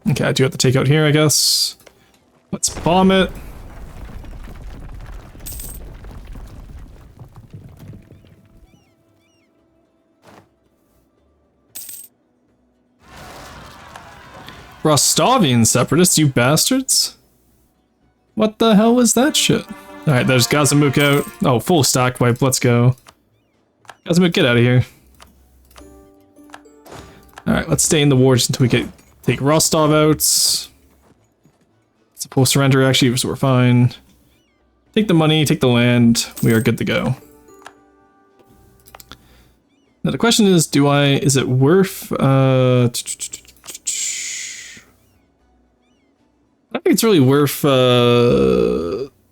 Okay, I do have to take out here, I guess. Let's bomb it. Rostovian separatists, you bastards? What the hell was that shit? Alright, there's Gazamuk out. Oh, full stack wipe, let's go. Gazamuk, get out of here. Alright, let's stay in the war just until we take Rostov out. Supposed surrender actually, so we're fine. Take the money, take the land, we are good to go. Now the question is, is it worth, I don't think it's really worth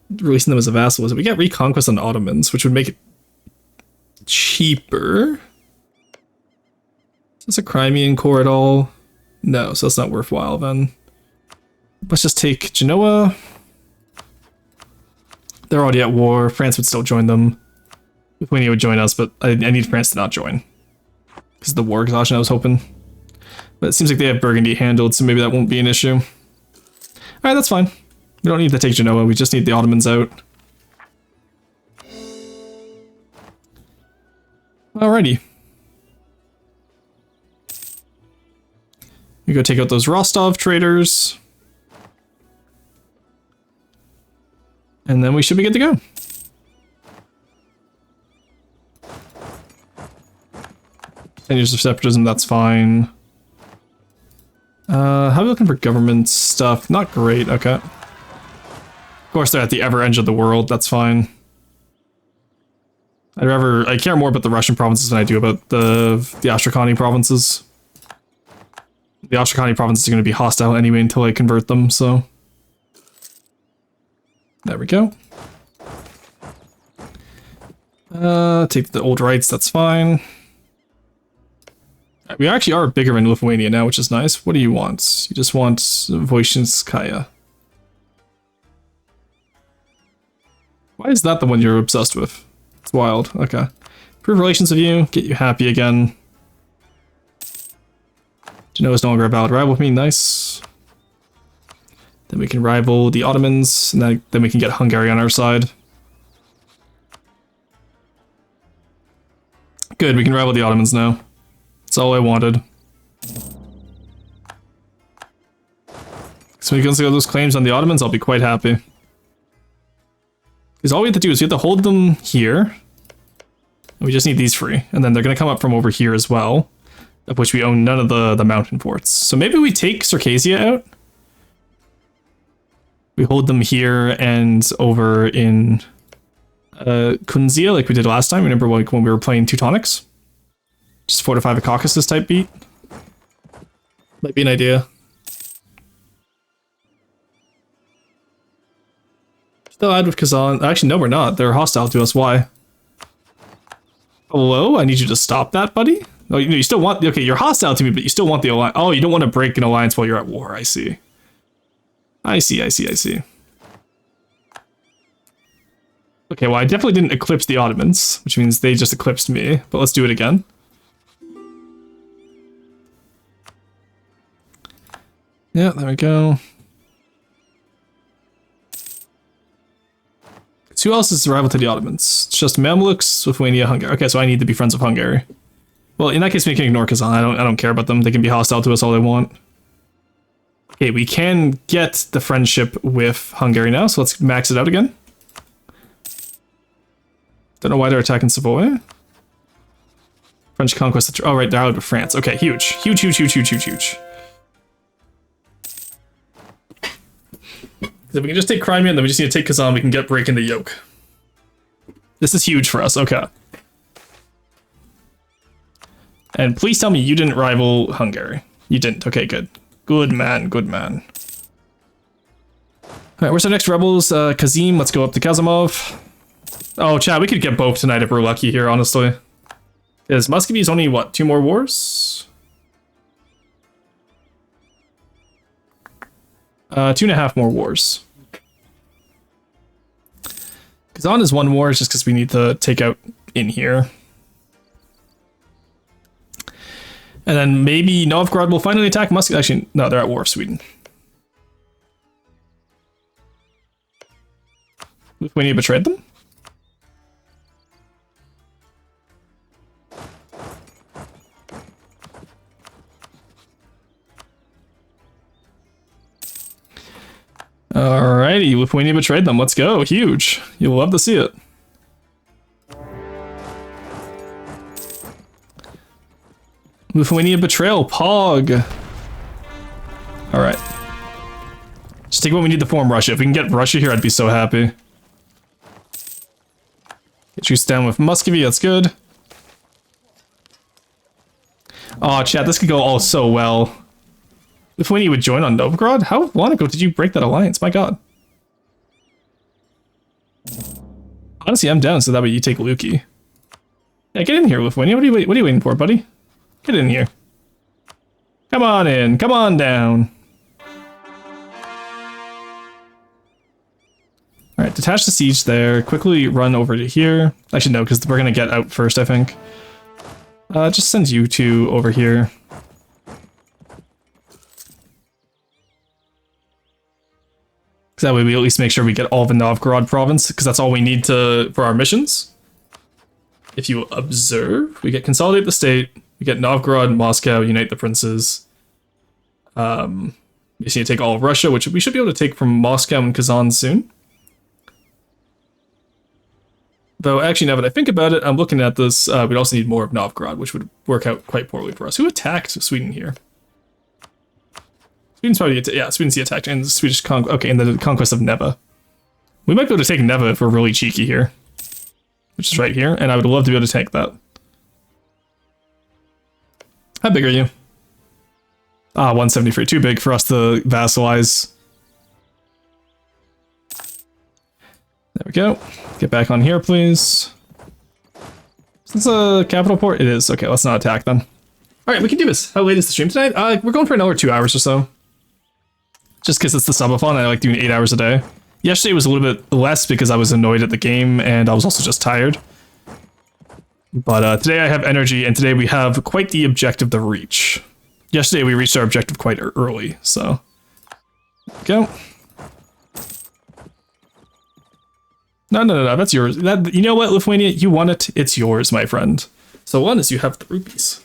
releasing them as a vassal, is it? We get Reconquest on Ottomans, which would make it cheaper. Is this a Crimean core at all? No, so that's not worthwhile then. Let's just take Genoa. They're already at war. France would still join them. Lithuania would join us, but I need France to not join. Because of the war exhaustion I was hoping. But it seems like they have Burgundy handled, so maybe that won't be an issue. Alright, that's fine. We don't need to take Genoa, we just need the Ottomans out. Alrighty. We go take out those Rostov traders. And then we should be good to go. 10 years of separatism, that's fine. How are we looking for government stuff? Not great, okay. Of course, they're at the ever edge of the world, that's fine. I care more about the Russian provinces than I do about the Astrakhan provinces. The Astrakhan provinces are going to be hostile anyway until I convert them, so. There we go. Take the old rights, that's fine. We actually are bigger in Lithuania now, which is nice. What do you want? You just want Voishinskaya. Why is that the one you're obsessed with? It's wild. Okay. Improve relations with you, get you happy again. Genoa is no longer a valid rival with me, nice. Then we can rival the Ottomans, and then we can get Hungary on our side. Good, we can rival the Ottomans now. That's all I wanted. So we can see all those claims on the Ottomans, I'll be quite happy. Because all we have to do is we have to hold them here. And we just need these free. And then they're going to come up from over here as well. Of which we own none of the mountain forts. So maybe we take Circassia out. We hold them here and over in Kunzia like we did last time. Remember like when we were playing Teutonics? Just fortify the Caucasus type beat. Might be an idea. Still allied with Kazan. Actually, no, we're not. They're hostile to us. Why? Hello? I need you to stop that, buddy? No, you still want... Okay, you're hostile to me, but you still want the alliance. Oh, you don't want to break an alliance while you're at war. I see. I see. Okay, well, I definitely didn't eclipse the Ottomans, which means they just eclipsed me, but let's do it again. Yeah, there we go. So who else is rival to the Ottomans? It's just Mamluks, Lithuania, Hungary. Okay, so I need to be friends with Hungary. Well, in that case, we can ignore Kazan. I don't care about them. They can be hostile to us all they want. Okay, we can get the friendship with Hungary now, so let's max it out again. Don't know why they're attacking Savoy. French conquest. Oh, right, they're out of France. Okay, huge. Huge, huge, huge, huge, huge, huge. If we can just take Crimea, then we just need to take Kazan, we can get breaking the yoke. This is huge for us, okay. And please tell me you didn't rival Hungary. You didn't, okay, good. Good man, good man. Alright, where's our next rebels? Kazim, let's go up to Kazimov. Oh, chat, we could get both tonight if we're lucky here, honestly. Is Muscovy's only, what, 2 more wars? 2.5 more wars. Kazan is 1 war, just because we need to take out in here. And then maybe Novgorod will finally attack Muscovy. Actually, no, they're at war with Sweden. Lithuania betrayed them? Alrighty, Lithuania betrayed them. Let's go. Huge. You'll love to see it. Lithuania betrayal. Pog. Alright. Just take what we need to form Russia. If we can get Russia here, I'd be so happy. Get you down with Muscovy. That's good. Oh, chat. This could go all so well. Lithuania would join on Novgorod? How long ago did you break that alliance? My god. Honestly, I'm down so that way you take Luki. Yeah, get in here, Lithuania. What are you waiting for, buddy? Get in here. Come on in. Come on down. Alright, detach the siege there. Quickly run over to here. Actually, no, because we're going to get out first, I think. Just send you two over here. That way we at least make sure we get all of the Novgorod province, because that's all we need for our missions. If you observe, we get consolidate the state, we get Novgorod, Moscow, unite the princes. We just need to take all of Russia, which we should be able to take from Moscow and Kazan soon. Though, actually, now that I think about it, I'm looking at this, we'd also need more of Novgorod, which would work out quite poorly for us. Who attacked Sweden here? Sweden's probably, yeah, Sweden's the attack, and the Swedish okay, and the conquest of Neva. We might be able to take Neva if we're really cheeky here. Which is right here, and I would love to be able to take that. How big are you? Ah, 173, too big for us to vassalize. There we go. Get back on here, please. Is this a capital port? It is. Okay, let's not attack them. Alright, we can do this. How late is the stream tonight? We're going for another 2 hours or so. Just because it's the subathon, I like doing 8 hours a day. Yesterday was a little bit less because I was annoyed at the game, and I was also just tired. But today I have energy, and today we have quite the objective to reach. Yesterday we reached our objective quite early, so... Go. No, that's yours. You know what, Lithuania? You want it? It's yours, my friend. So one is you have the rupees.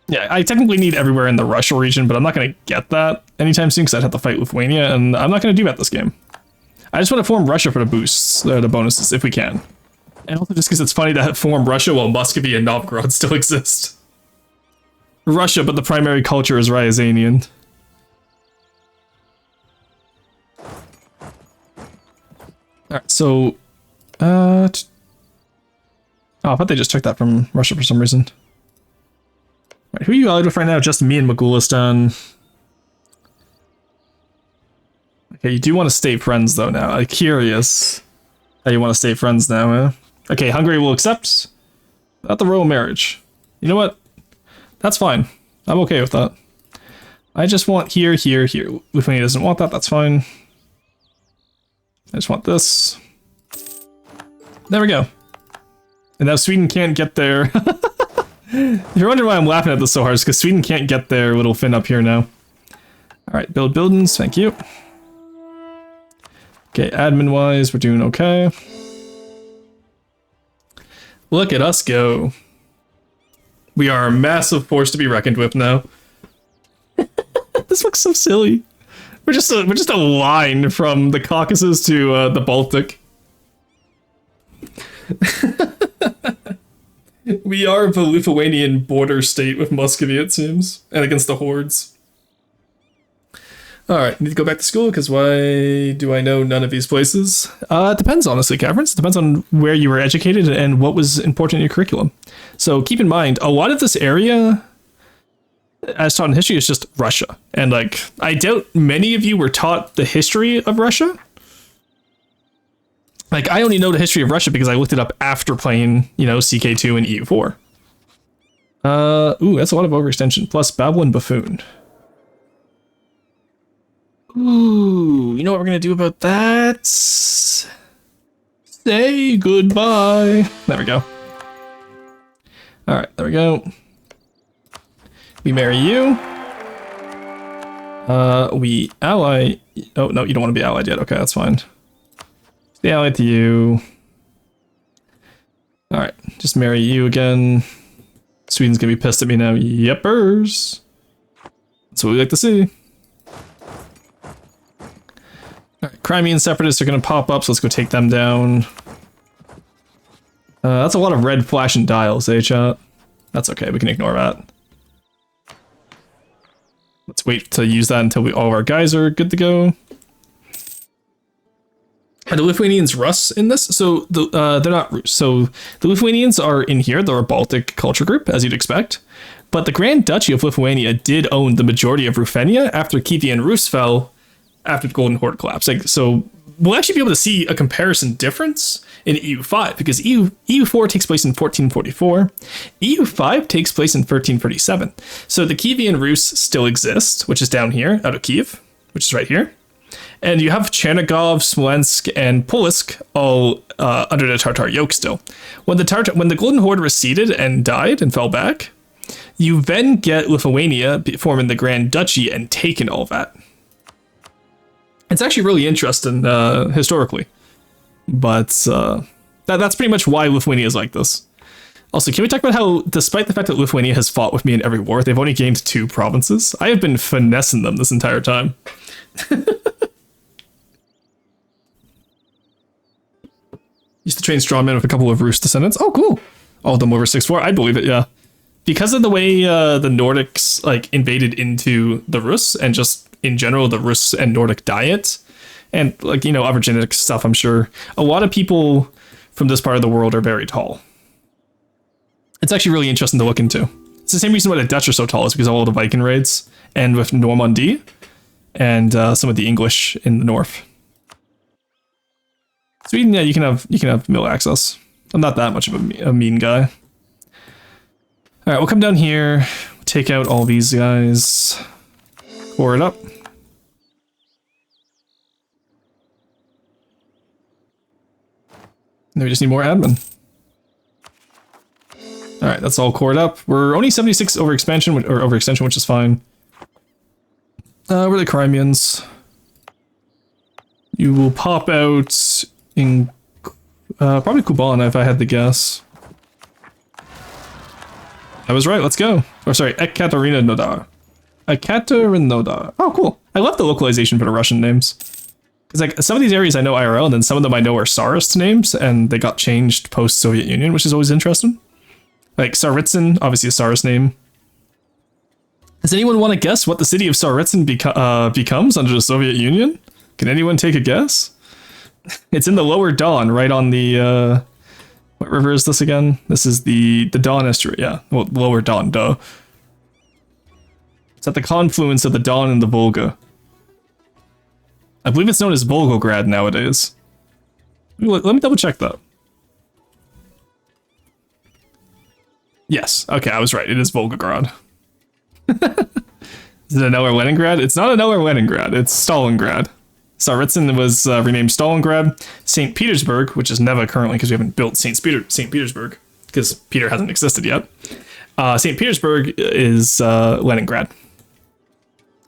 Yeah, I technically need everywhere in the Russia region, but I'm not going to get that anytime soon because I'd have to fight Lithuania, and I'm not going to do that this game. I just want to form Russia for the boosts, the bonuses, if we can. And also just because it's funny to form Russia while Muscovy and Novgorod still exist. Russia, but the primary culture is Ryazanian. Alright, so... Oh, I thought they just took that from Russia for some reason. Right, who are you allied with right now? Just me and Mogulistan. Okay, you do want to stay friends though now. I'm curious how you want to stay friends now, eh? Okay, Hungary will accept. Not the royal marriage. You know what? That's fine. I'm okay with that. I just want here, here, here. Lithuania doesn't want that, that's fine. I just want this. There we go. And now Sweden can't get there. If you're wondering why I'm laughing at this so hard, it's because Sweden can't get their little fin up here now. Alright, build buildings, thank you. Okay, admin-wise, we're doing okay. Look at us go. We are a massive force to be reckoned with now. This looks so silly. We're just a line from the Caucasus to the Baltic. We are the Lithuanian border state with Muscovy, it seems, and against the hordes. Alright, need to go back to school, because why do I know none of these places? It depends, honestly, Caverns. It depends on where you were educated and what was important in your curriculum. So keep in mind, a lot of this area, as taught in history, is just Russia. And, like, I doubt many of you were taught the history of Russia. Like, I only know the history of Russia because I looked it up after playing, you know, CK2 and EU4. Ooh, that's a lot of overextension. Plus Babylon Buffoon. Ooh, you know what we're gonna do about that? Say goodbye. There we go. Alright, there we go. We marry you. We ally... Oh, no, you don't want to be allied yet. Okay, that's fine. Stay allied to you. Alright, just marry you again. Sweden's gonna be pissed at me now. Yepers. That's what we like to see. Alright, Crimean separatists are gonna pop up, so let's go take them down. That's a lot of red flashing dials, eh, chat? That's okay, we can ignore that. Let's wait to use that until all of our guys are good to go. Are the Lithuanians Rus in this? So they're not Rus. So the Lithuanians are in here. They're a Baltic culture group, as you'd expect. But the Grand Duchy of Lithuania did own the majority of Ruthenia after Kievan Rus fell after the Golden Horde collapsed. Like, so we'll actually be able to see a comparison difference in EU5 because EU4 takes place in 1444. EU5 takes place in 1337. So the Kievan Rus still exists, which is down here out of Kiev, which is right here. And you have Chernigov, Smolensk, and Polsk all under the Tartar yoke still. When the Golden Horde receded and died and fell back, you then get Lithuania forming the Grand Duchy and taking all that. It's actually really interesting historically, but that's pretty much why Lithuania is like this. Also, can we talk about how, despite the fact that Lithuania has fought with me in every war, they've only gained 2 provinces? I have been finessing them this entire time. Used to train strongmen with a couple of Rus descendants. Oh, cool. All of them over 6'4". I believe it, yeah. Because of the way the Nordics like invaded into the Rus and just in general the Rus and Nordic diet and like, you know, other genetic stuff, I'm sure a lot of people from this part of the world are very tall. It's actually really interesting to look into. It's the same reason why the Dutch are so tall is because of all the Viking raids and with Normandy and some of the English in the north. Sweden, yeah, you can have mill access. I'm not that much of a mean guy. All right, we'll come down here, take out all these guys, core it up. Now we just need more admin. All right, that's all cored up. We're only 76 over expansion or overextension, which is fine. We're the Crimeans. You will pop out in probably Kuban if I had to guess. I was right, let's go. Or sorry, Ekaterina Nodar. Ekaterina. Oh, cool. I love the localization for the Russian names. Because like some of these areas I know IRL, and then some of them I know are Tsarist names, and they got changed post-Soviet Union, which is always interesting. Like Tsaritsyn, obviously a Tsarist name. Does anyone want to guess what the city of Tsaritsyn becomes under the Soviet Union? Can anyone take a guess? It's in the Lower Don, right on the, what river is this again? This is the Don estuary, yeah. Well, Lower Don, duh. It's at the confluence of the Don and the Volga. I believe it's known as Volgograd nowadays. Let me double check that. Yes, okay, I was right. It is Volgograd. Is it another Leningrad? It's not another Leningrad. It's Stalingrad. Tsaritsyn was renamed Stalingrad. St. Petersburg, which is Neva currently because we haven't built St. Petersburg because Peter hasn't existed yet. St. Petersburg is Leningrad.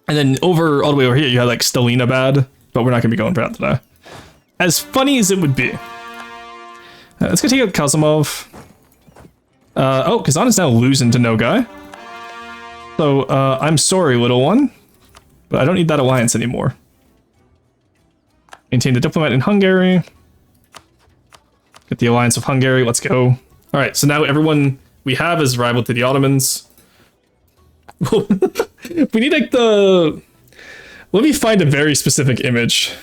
And then all the way over here, you have like Stalinabad, but we're not going to be going for that today. As funny as it would be. Let's go take out Kazimov. Oh, Kazan is now losing to Nogai. So, I'm sorry, little one, but I don't need that alliance anymore. Maintain the diplomat in Hungary. Get the alliance of Hungary, let's go. Alright, so now everyone we have is rival to the Ottomans. We need like the... Let me find a very specific image.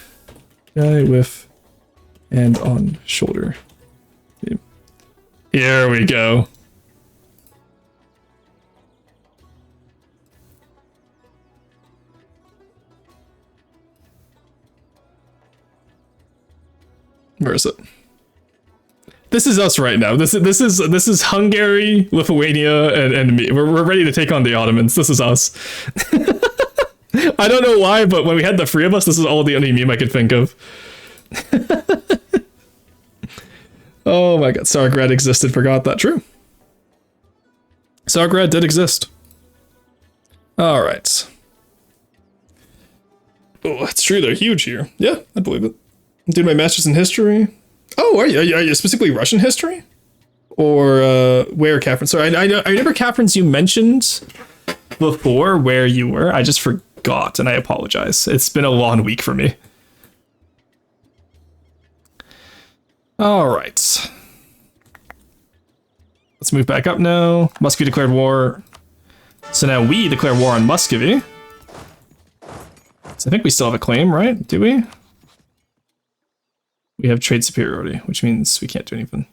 Guy with and on shoulder. Here we go. Where is it? This is us right now. This is Hungary, Lithuania, and me. We're ready to take on the Ottomans. This is us. I don't know why, but when we had the three of us, this is all the only meme I could think of. Oh my god, Tsargrad existed, forgot that. True. Tsargrad did exist. Alright. Oh, that's true, they're huge here. Yeah, I believe it. Did my master's in history. Oh, are you specifically Russian history? Or where, Catherine? Sorry, I remember, Catherine, you mentioned before where you were. I just forgot, and I apologize. It's been a long week for me. All right. Let's move back up now. Muscovy declared war. So now we declare war on Muscovy. So I think we still have a claim, right? Do we? We have trade superiority, which means we can't do anything.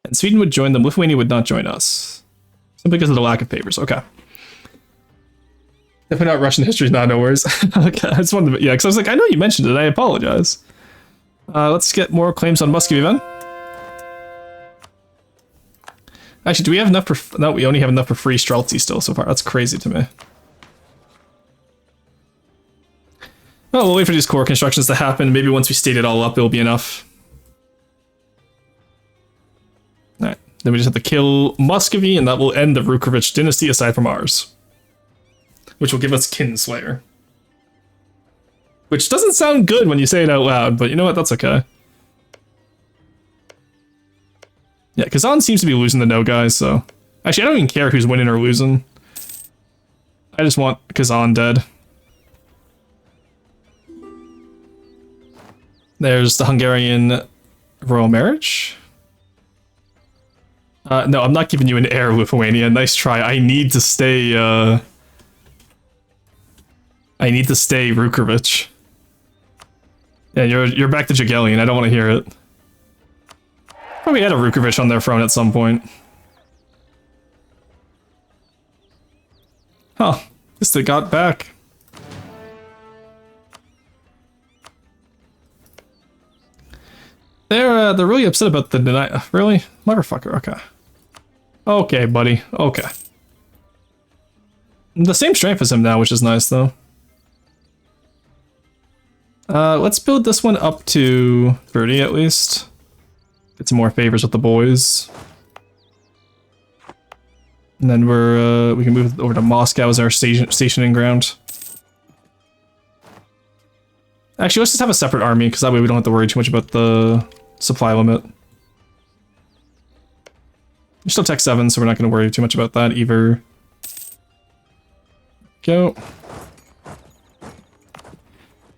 And Sweden would join them. Lithuania would not join us. Simply because of the lack of favors. Okay. Definitely not Russian history. No worries. Okay, I just wanted to... Yeah, because I was like, I know you mentioned it. I apologize. Let's get more claims on Muscovy then. Actually, do we have enough for... No, we only have enough for free Streltsy still so far. That's crazy to me. Well, we'll wait for these core constructions to happen. Maybe once we state it all up, it'll be enough. Alright, then we just have to kill Muscovy, and that will end the Rukhovich dynasty aside from ours. Which will give us Kinslayer. Which doesn't sound good when you say it out loud, but you know what, that's okay. Yeah, Kazan seems to be losing the no guys, so... Actually, I don't even care who's winning or losing. I just want Kazan dead. There's the Hungarian royal marriage. No, I'm not giving you an heir, Lithuania. Nice try. I need to stay, Rukhovich. Yeah, you're back to Jagiellonian. I don't want to hear it. Probably had a Rukhovich on their throne at some point. Huh. Guess they got back. They're really upset about the deny. Really? Motherfucker, okay. Okay, buddy. Okay. The same strength as him now, which is nice, though. Let's build this one up to 30, at least. Get some more favors with the boys. And then we can move over to Moscow as our stationing ground. Actually, let's just have a separate army, because that way we don't have to worry too much about the supply limit. We're still Tech 7, so we're not going to worry too much about that either. Go.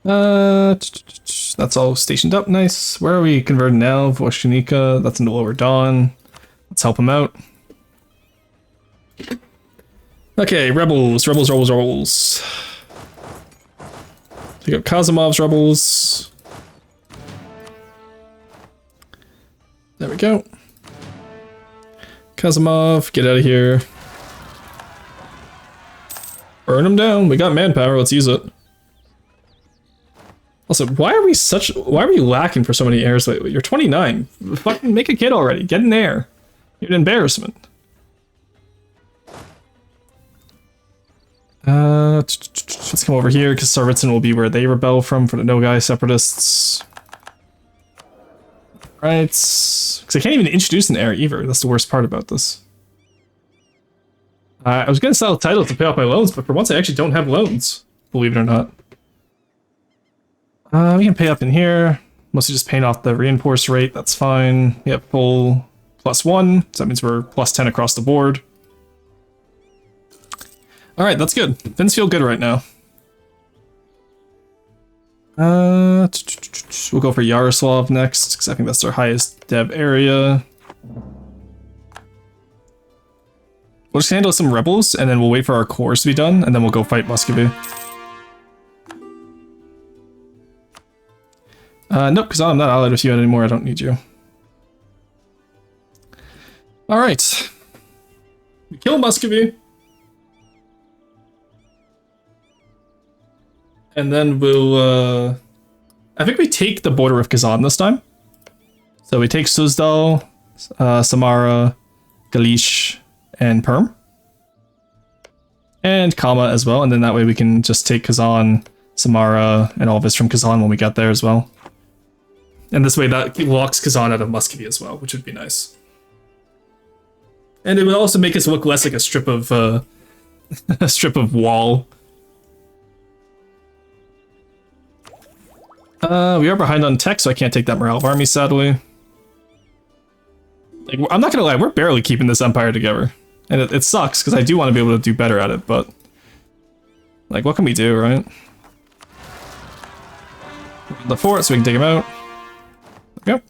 That's all stationed up, nice. Where are we converting now? Voshchanika, that's in the Lower Dawn. Let's help him out. Okay, rebels. Take out Kazimov's rebels. There we go. Kazimov, get out of here. Burn him down. We got manpower. Let's use it. Also, why are we lacking for so many heirs lately? You're 29. Fucking make a kid already. Get an heir. You're an embarrassment. Let's come over here because Sarvitsan will be where they rebel from for the Nogai separatists. Right, because I can't even introduce an heir either. That's the worst part about this. I was gonna sell titles to pay off my loans, but for once I actually don't have loans, believe it or not. We can pay up in here. Mostly just paying off the reinforced rate. That's fine. Yep, full +1. So that means we're +10 across the board. All right, that's good. Things feel good right now. We'll go for Yaroslav next, because I think that's our highest dev area. We'll just handle some rebels, and then we'll wait for our cores to be done, and then we'll go fight Muscovy. Nope, because I'm not allied with you anymore. I don't need you. All right. We kill Muscovy. And then we'll, I think we take the border of Kazan this time. So we take Suzdal, Samara, Galish, and Perm. And Kama as well, and then that way we can just take Kazan, Samara, and all of us from Kazan when we get there as well. And this way that locks Kazan out of Muscovy as well, which would be nice. And it would also make us look less like a strip of, a strip of wall. We are behind on tech, so I can't take that morale of army, sadly. Like, I'm not gonna lie, we're barely keeping this empire together. And it sucks, because I do want to be able to do better at it, but... like, what can we do, right? The fort, so we can take him out. There we go.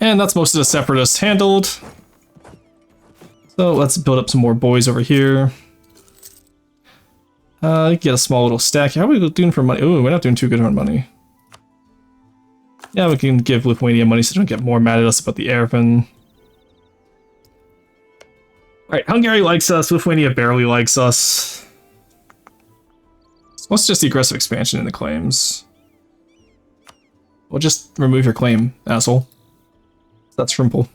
And that's most of the separatists handled. So let's build up some more boys over here. Get a small little stack. How are we doing for money? Ooh, we're not doing too good on money. Yeah, we can give Lithuania money so they don't get more mad at us about the Erevin. Alright, Hungary likes us, Lithuania barely likes us. So what's just the aggressive expansion in the claims? Well, just remove your claim, asshole. That's simple.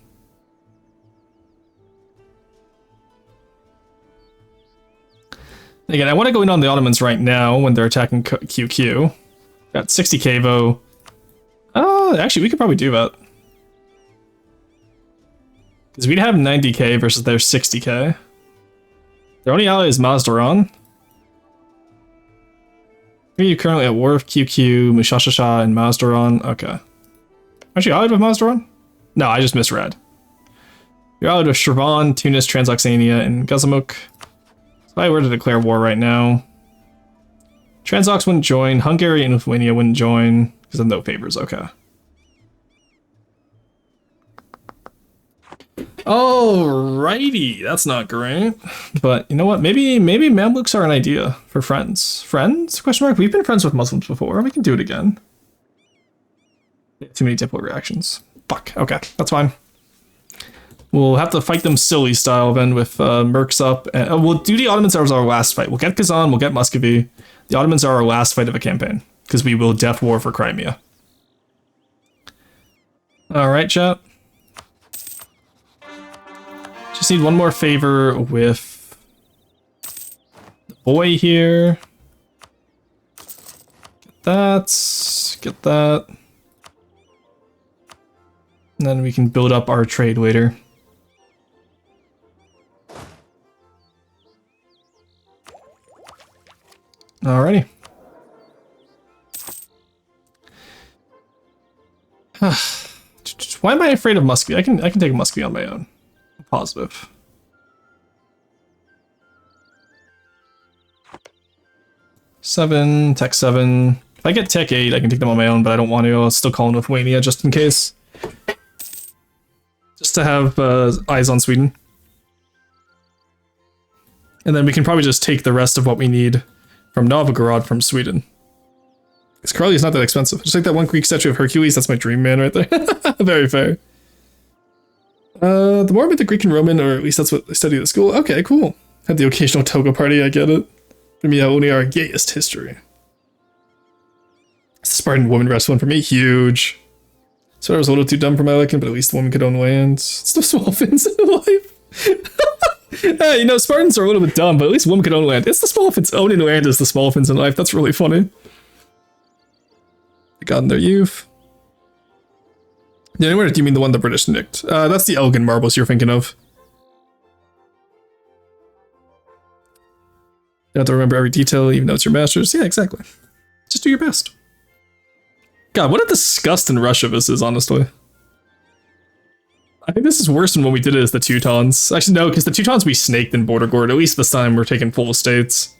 Again, I want to go in on the Ottomans right now when they're attacking QQ. Got 60 Kvo. Actually, we could probably do that. Because we'd have 90k versus their 60k. Their only ally is Mazdaran. Are you currently at war with QQ, Mushashasha, and Mazdaran? Okay. Aren't you allied with Mazdaran? No, I just misread. You're allied with Shirvan, Tunis, Transoxania, and Gazamuk. If I were to declare war right now, Transox wouldn't join, Hungary and Lithuania wouldn't join, because of no favors, okay. Alrighty, that's not great. But you know what, maybe Mamluks are an idea for friends. Friends? Question mark? We've been friends with Muslims before, we can do it again. Too many diplo reactions. Fuck, okay, that's fine. We'll have to fight them silly style then with Mercs up. And we'll do the Ottomans as our last fight. We'll get Kazan, we'll get Muscovy. The Ottomans are our last fight of a campaign. Because we will def war for Crimea. Alright, chat. Just need one more favor with the boy here. Get that. Get that. And then we can build up our trade later. Alrighty. Why am I afraid of Muscovy? I can take Muscovy on my own. I'm positive. Tech 7. If I get Tech 8, I can take them on my own, but I don't want to. I'll still call in Lithuania just in case. Just to have eyes on Sweden. And then we can probably just take the rest of what we need from Novgorod from Sweden. Because Karli is not that expensive. Just like that one Greek statue of Hercules, that's my dream man right there. Very fair. The more about the Greek and Roman, or at least that's what I studied at school. Okay, cool. Had the occasional toga party, I get it. For me, only our gayest history. Spartan woman wrestling for me, huge. So I was a little too dumb for my liking, but at least the woman could own land. It's no small fins in life. You know, Spartans are a little bit dumb, but at least women can own land. It's the small fins owning land is the small fins in life. That's really funny. They got in their youth. Yeah, where do you mean the one the British nicked? That's the Elgin marbles you're thinking of. You have to remember every detail, even though it's your master's. Yeah, exactly. Just do your best. God, what a disgust in Russia this is, honestly. I think this is worse than when we did it as the Teutons. Actually, no, because the Teutons we snaked in Border Gord. At least this time we're taking full estates.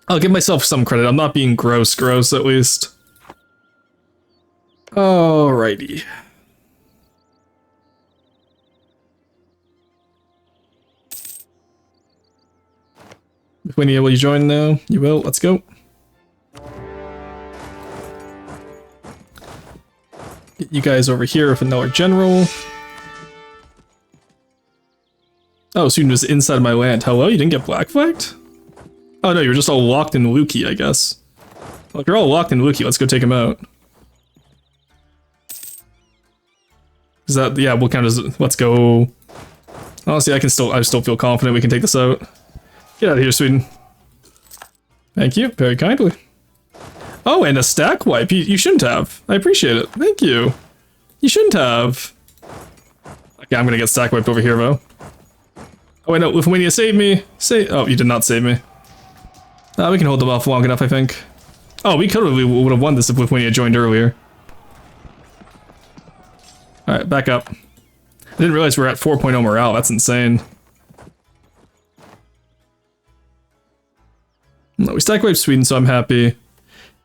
I'll give myself some credit. I'm not being gross at least. Alrighty. Winnie, will you join now? You will. Let's go. Get you guys over here with another general. Oh, student was inside my land. Hello? You didn't get black flagged? Oh no, you're just all locked in Lukey, I guess. Well, if you're all locked in Lukey, let's go take him out. Is that, yeah, what count is it? Let's go. Honestly, I still feel confident we can take this out. Get out of here, Sweden. Thank you, very kindly. Oh, and a stack wipe. You shouldn't have. I appreciate it. Thank you. You shouldn't have. Okay, I'm gonna get stack wiped over here, though. Oh wait, no, Lithuania saved me. Oh, you did not save me. We can hold them off long enough, I think. Oh, we would have won this if Lithuania joined earlier. Alright, back up. I didn't realize we're at 4.0 morale. That's insane. No, we stack wiped Sweden, so I'm happy.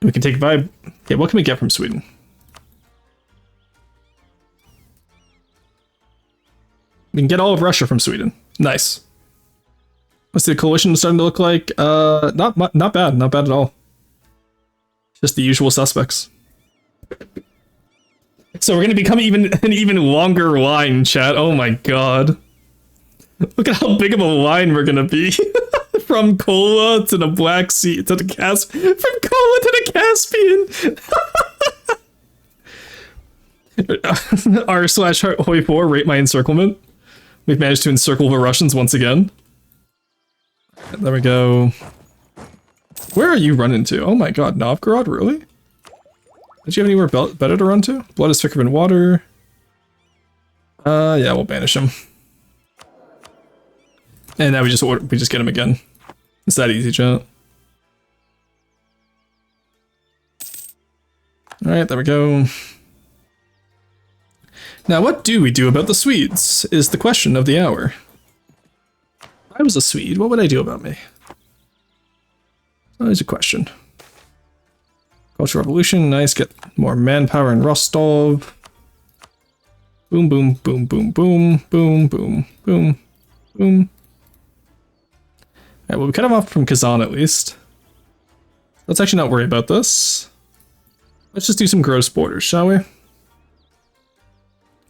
We can take vibe. Okay, what can we get from Sweden? We can get all of Russia from Sweden. Nice. What's the coalition starting to look like? Not bad. Not bad at all. Just the usual suspects. So we're gonna become an even longer line, chat. Oh my god. Look at how big of a line we're gonna be. From Kola to the Black Sea to the Caspian. From Kola to the Caspian. R/Hoi4 rate my encirclement. We've managed to encircle the Russians once again. There we go. Where are you running to? Oh my god, Novgorod, really? Did you have anywhere better to run to? Blood is thicker than water. Yeah, we'll banish him. And now we just get him again. It's that easy, chat. Alright, there we go. Now, what do we do about the Swedes, is the question of the hour. If I was a Swede, what would I do about me? That is a question. Cultural Revolution, nice, get more manpower in Rostov. Boom, boom, boom, boom, boom, boom, boom, boom, boom. Alright, well, we cut him off from Kazan at least. Let's actually not worry about this. Let's just do some gross borders, shall we? And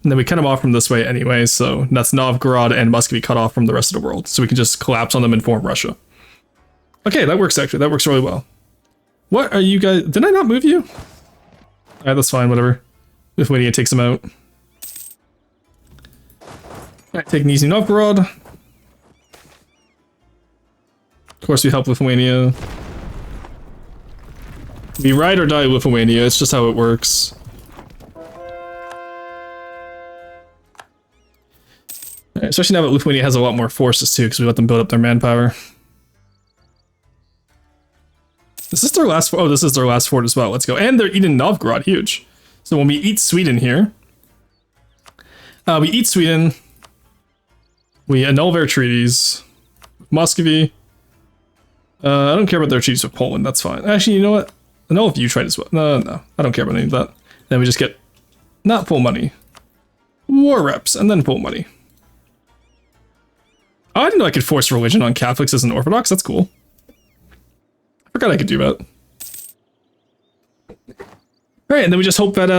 then we cut him off from this way anyway, so that's Novgorod and Muscovy cut off from the rest of the world. So we can just collapse on them and form Russia. Okay, that works actually. That works really well. What are you guys... Did I not move you? Alright, that's fine, whatever. Lithuania takes him out. Alright, take Nizhny Novgorod. Of course, we help Lithuania. We ride or die Lithuania, it's just how it works. Right, especially now that Lithuania has a lot more forces too, because we let them build up their manpower. Is this their last fort? Oh, this is their last fort as well. Let's go. And they're eating Novgorod, huge. So when we eat Sweden here, we annul their treaties. Muscovy. I don't care about their treaties with Poland, that's fine. Actually, you know what? Annul if you tried as well. No, I don't care about any of that. Then we just get not full money. War reps, and then full money. Oh, I didn't know I could force religion on Catholics as an Orthodox. That's cool. I forgot I could do that. Alright, and then we just hope that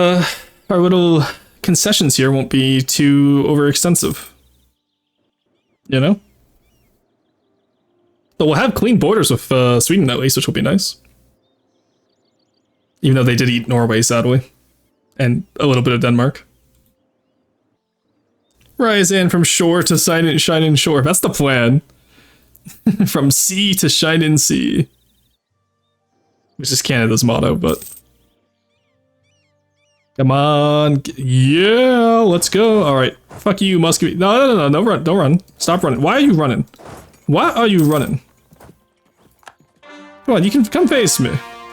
our little concessions here won't be too overextensive. You know? But we'll have clean borders with Sweden at least, which will be nice. Even though they did eat Norway, sadly. And a little bit of Denmark. Ryazan from shore to shine in shore. That's the plan. From sea to shine in sea. Which is Canada's motto, but... Come on. Yeah, let's go. Alright. Fuck you, Muscovy. No, run. Don't run. Stop running. Why are you running? Why are you running? Come on, you can come face me.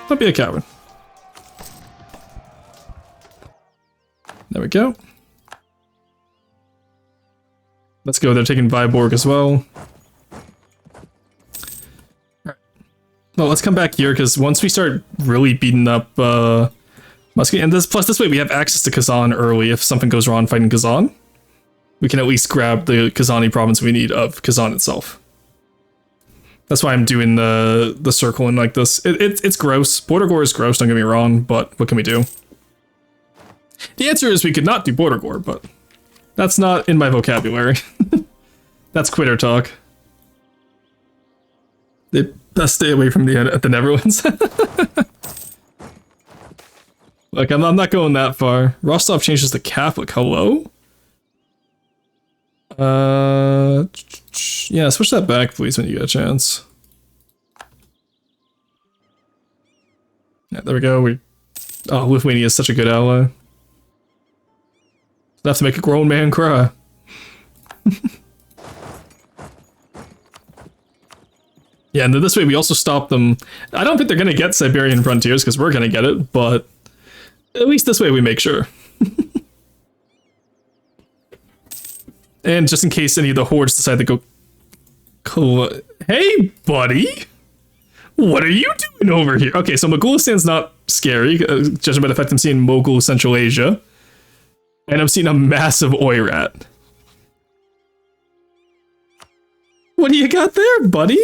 Don't be a coward. There we go. Let's go. They're taking Viborg as well. Alright. Well, let's come back here, because once we start really beating up Muscovy, and this way we have access to Kazan early if something goes wrong fighting Kazan. We can at least grab the Kazani province we need of Kazan itself. That's why I'm doing the circling like this. It's gross. Border Gore is gross, don't get me wrong, but what can we do? The answer is we could not do Border Gore, but that's not in my vocabulary. That's quitter talk. They best stay away from the Netherlands. Like, I'm not going that far. Rostov changes the Catholic. Hello? Yeah, switch that back, please, when you get a chance. Yeah, there we go. Oh, Lithuania is such a good ally. Enough to make a grown man cry. Yeah, and then this way we also stop them. I don't think they're gonna get Siberian frontiers, because we're gonna get it, but at least this way we make sure. And just in case any of the hordes decide to go... Hey, buddy! What are you doing over here? Okay, so Mogulistan's not scary, judging by the fact I'm seeing Mogul Central Asia. And I'm seeing a massive Oirat. What do you got there, buddy?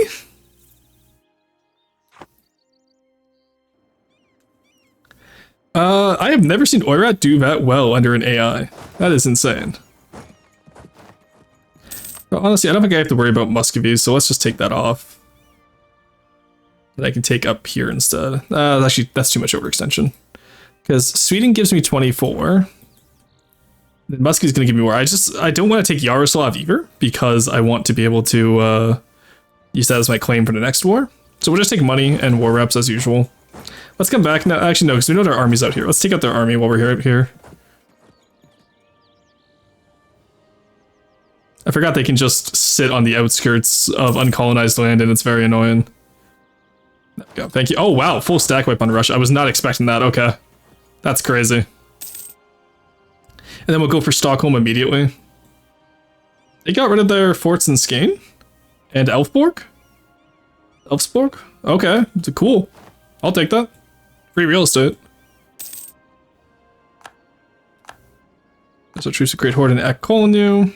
I have never seen Oirat do that well under an AI. That is insane. But honestly, I don't think I have to worry about Muscovy, so let's just take that off. And I can take up here instead. Actually, that's too much overextension. Because Sweden gives me 24. Then Muscovy's going to give me more. I don't want to take Yaroslav either, because I want to be able to use that as my claim for the next war. So we'll just take money and war reps as usual. Let's come back now. Actually, no, because we know their army's out here. Let's take out their army while we're here. I forgot they can just sit on the outskirts of uncolonized land, and it's very annoying. There we go. Thank you. Oh, wow. Full stack wipe on Russia. I was not expecting that. Okay. That's crazy. And then we'll go for Stockholm immediately. They got rid of their forts in Skane? And Elfborg? Okay. Cool. I'll take that. Free real estate. There's a truce of Great Horde in Akkolinu.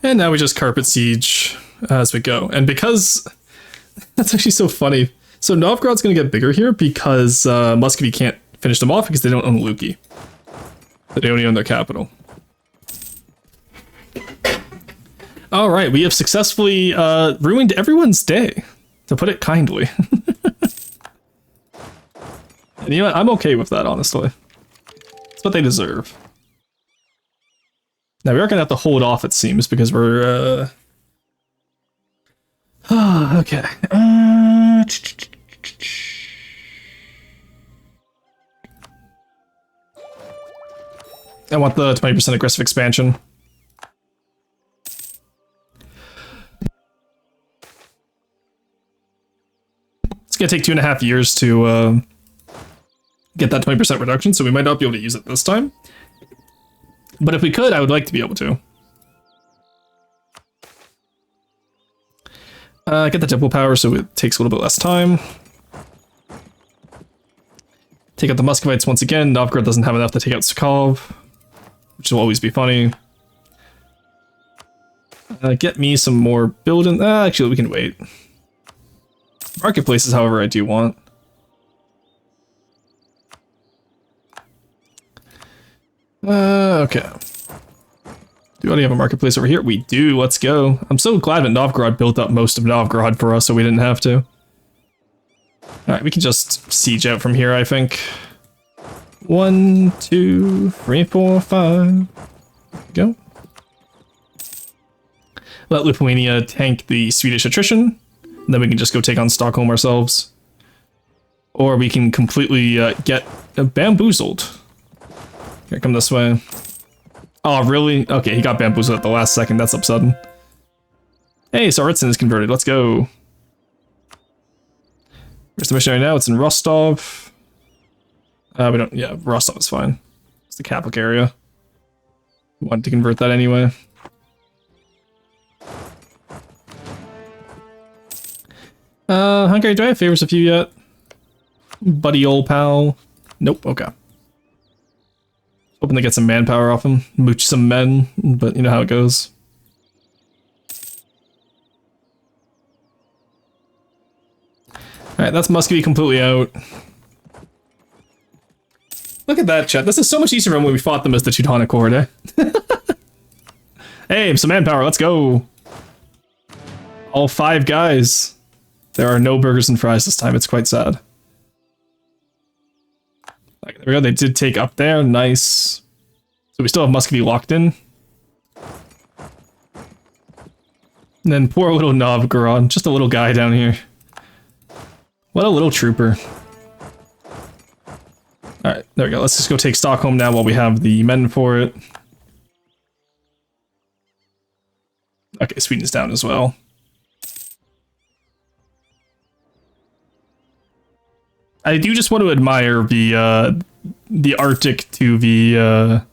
And now we just carpet siege as we go. And because... That's actually so funny. So Novgorod's going to get bigger here because Muscovy can't finish them off because they don't own Luki. They only own their capital. Alright, we have successfully ruined everyone's day, to put it kindly. And you know what? I'm okay with that, honestly. It's what they deserve. Now, we are going to have to hold off, it seems, because we're, okay. I want the 20% aggressive expansion. It's going to take 2.5 years to get that 20% reduction, so we might not be able to use it this time. But if we could, I would like to be able to. Get the temple power so it takes a little bit less time. Take out the Muscovites once again. Novgorod doesn't have enough to take out Sokolov, which will always be funny. Get me some more building. Actually, we can wait. Marketplaces, however, I do want. Okay. Do we already have a marketplace over here? We do, let's go. I'm so glad that Novgorod built up most of Novgorod for us so we didn't have to. Alright, we can just siege out from here, I think. 1, 2, 3, 4, 5. Go. Let Lithuania tank the Swedish attrition, and then we can just go take on Stockholm ourselves. Or we can completely get bamboozled. Here, come this way. Oh, really? Okay, he got bamboozled at the last second. That's upsetting. Hey, Tsaritsyn is converted. Let's go. Where's the missionary now? It's in Rostov. We don't... Yeah, Rostov is fine. It's the Catholic area. We wanted to convert that anyway. Hungary, do I have favors with you yet? Buddy old pal. Nope, okay. Hoping to get some manpower off him. Mooch some men, but you know how it goes. Alright, that's Muscovy completely out. Look at that, chat. This is so much easier when we fought them as the Teutonic Horde, eh? Hey, some manpower, let's go! All 5 guys. There are no burgers and fries this time, it's quite sad. There we go, they did take up there, nice. So we still have Muscovy locked in. And then poor little Novgorod, just a little guy down here. What a little trooper. Alright, there we go. Let's just go take Stockholm now while we have the men for it. Okay, Sweden's down as well. I do just want to admire the Arctic to the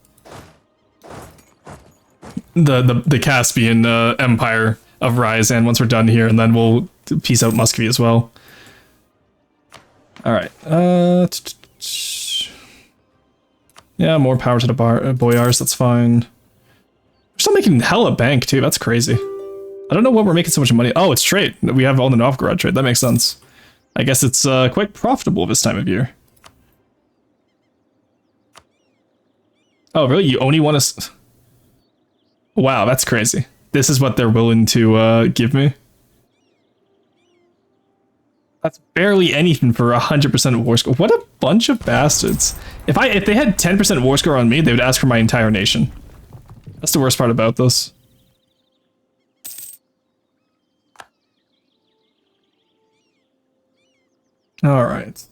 Caspian Empire of Ryazan once we're done here, and then we'll peace out Muscovy as well. Alright, yeah, more power to the boyars, that's fine. We're still making hella bank too, that's crazy. I don't know what we're making so much money. Oh, it's trade. We have all the Novgorod trade, that makes sense. I guess it's quite profitable this time of year. Oh, really? You only want to... Wow, that's crazy. This is what they're willing to give me. That's barely anything for 100% war score. What a bunch of bastards. If they had 10% war score on me, they would ask for my entire nation. That's the worst part about this. Alright.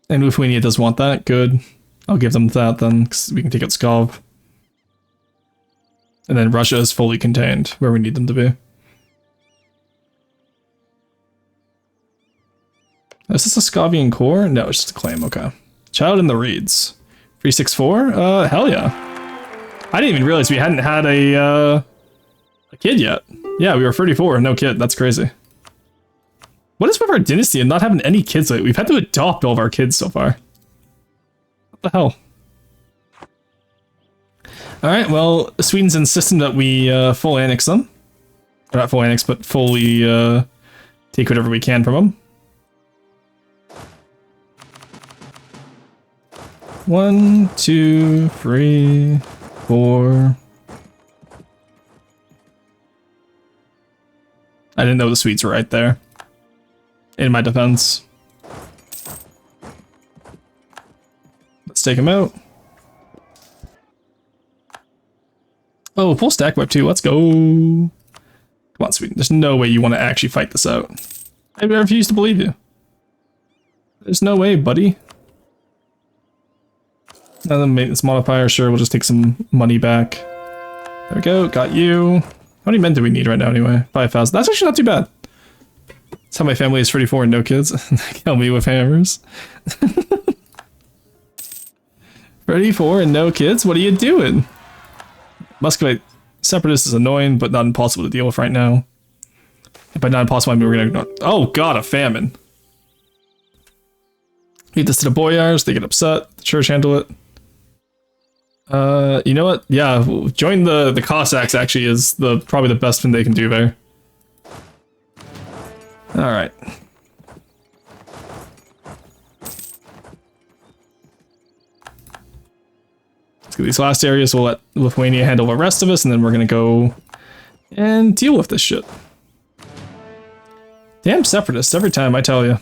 And Lithuania does want that. Good. I'll give them that then, because we can take out Pskov. And then Russia is fully contained, where we need them to be. Is this a Pskovian core? No, it's just a claim, okay. Child in the Reeds. 364? Hell yeah. I didn't even realize we hadn't had a kid yet. Yeah, we were 34, no kid, that's crazy. What is with our dynasty and not having any kids lately? We've had to adopt all of our kids so far. What the hell? Alright, well, Sweden's insisting that we full annex them. Or not full annex, but fully take whatever we can from them. 1, 2, 3, 4. I didn't know the Swedes were right there. In my defense. Let's take him out. Oh, full stack whip too. Let's go. Come on, Sweden. There's no way you want to actually fight this out. I refuse to believe you. There's no way, buddy. Now the maintenance modifier, sure, we'll just take some money back. There we go, got you. How many men do we need right now anyway? 5,000. That's actually not too bad. That's how my family is 34 and no kids. Kill me with hammers. 34 and no kids? What are you doing? Muscovite separatist is annoying, but not impossible to deal with right now. And by not impossible, I mean we're gonna ignore. Oh god, a famine. Lead this to the boyars, they get upset. The church handle it. You know what? Yeah, join the Cossacks actually is probably the best thing they can do there. Alright. Let's get these last areas, we'll let Lithuania handle the rest of us, and then we're gonna go and deal with this shit. Damn separatists, every time, I tell you.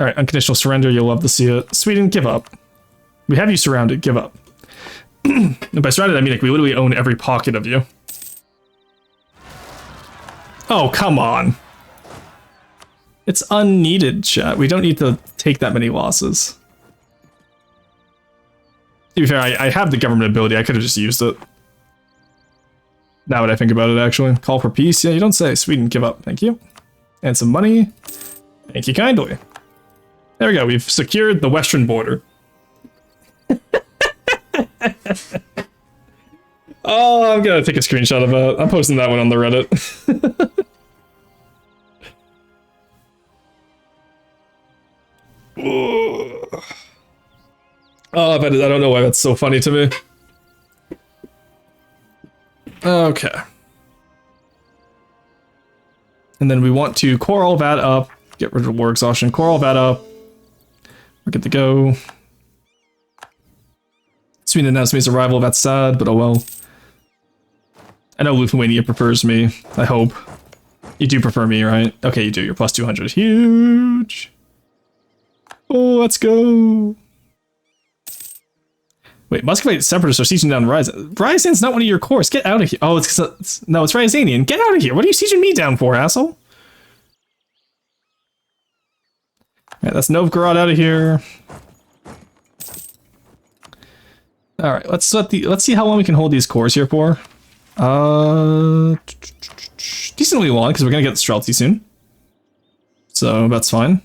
Alright, unconditional surrender, you'll love to see it. Sweden, give up. We have you surrounded, give up. And by surrounded, I mean like we literally own every pocket of you. Oh, come on. It's unneeded, chat. We don't need to take that many losses. To be fair, I have the government ability. I could have just used it. Now that I think about it, actually. Call for peace? Yeah, you don't say. Sweden, give up. Thank you. And some money. Thank you kindly. There we go. We've secured the western border. Oh, I'm gonna take a screenshot of that. I'm posting that one on the Reddit. Oh, I don't know why that's so funny to me. Okay. And then we want to core all that up. Get rid of war exhaustion. Core all that up. We're good to go. Sweden announced me's arrival. That's sad, but oh well. I know Lithuania prefers me. I hope. You do prefer me, right? Okay, you do. You're plus 200. Huge. Oh, let's go. Wait, Muscovite separatists are sieging down Ryazan. Ryazan's not one of your cores. Get out of here. Oh, no, it's Ryazanian. Get out of here. What are you sieging me down for, asshole? Alright, that's Novgorod out of here. Alright, let's see how long we can hold these cores here for. Decently long, because we're gonna get the Streltsy soon. So that's fine.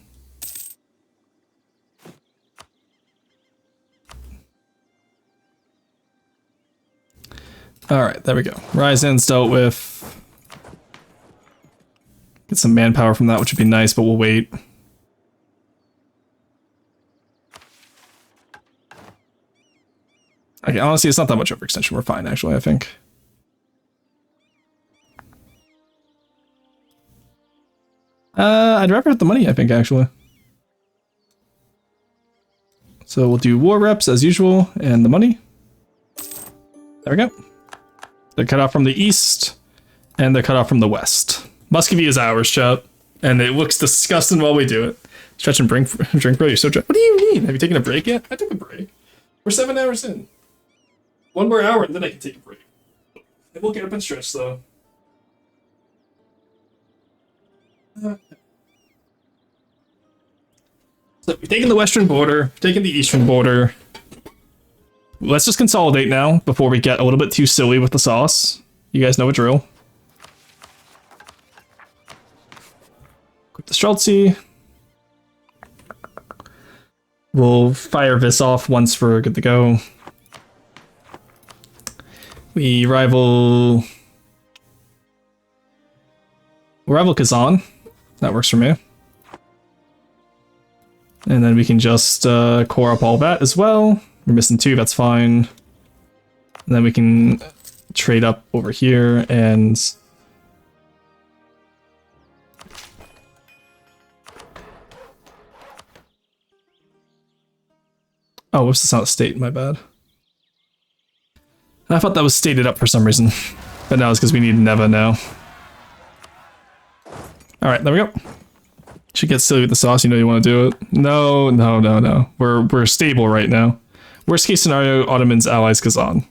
Alright, there we go. Ryazan's dealt with. Get some manpower from that, which would be nice, but we'll wait. Okay, honestly, it's not that much overextension. We're fine, actually, I think. I'd rather have the money, I think, actually. So we'll do war reps as usual, and the money. There we go. They're cut off from the east, and they're cut off from the west. Muscovy is ours, chat, and it looks disgusting while we do it. Stretch and drink, bro. You're so dry. What do you mean? Have you taken a break yet? I took a break. We're 7 hours in. 1 more hour, and then I can take a break. I will get up and stretch, though. So we've taken the western border, taken the eastern border. Let's just consolidate now before we get a little bit too silly with the sauce. You guys know a drill. Equip the Streltsy. We'll fire this off once we're good to go. We rival Kazan. That works for me. And then we can just core up all that as well. We're missing 2, that's fine. And then we can trade up over here and... Oh, whoops, that's not state, my bad. I thought that was stated up for some reason. But now it's because we need Neva now. Alright, there we go. Should get silly with the sauce, you know you want to do it. No, no, no, no. We're stable right now. Worst case scenario, Ottomans allies Kazan.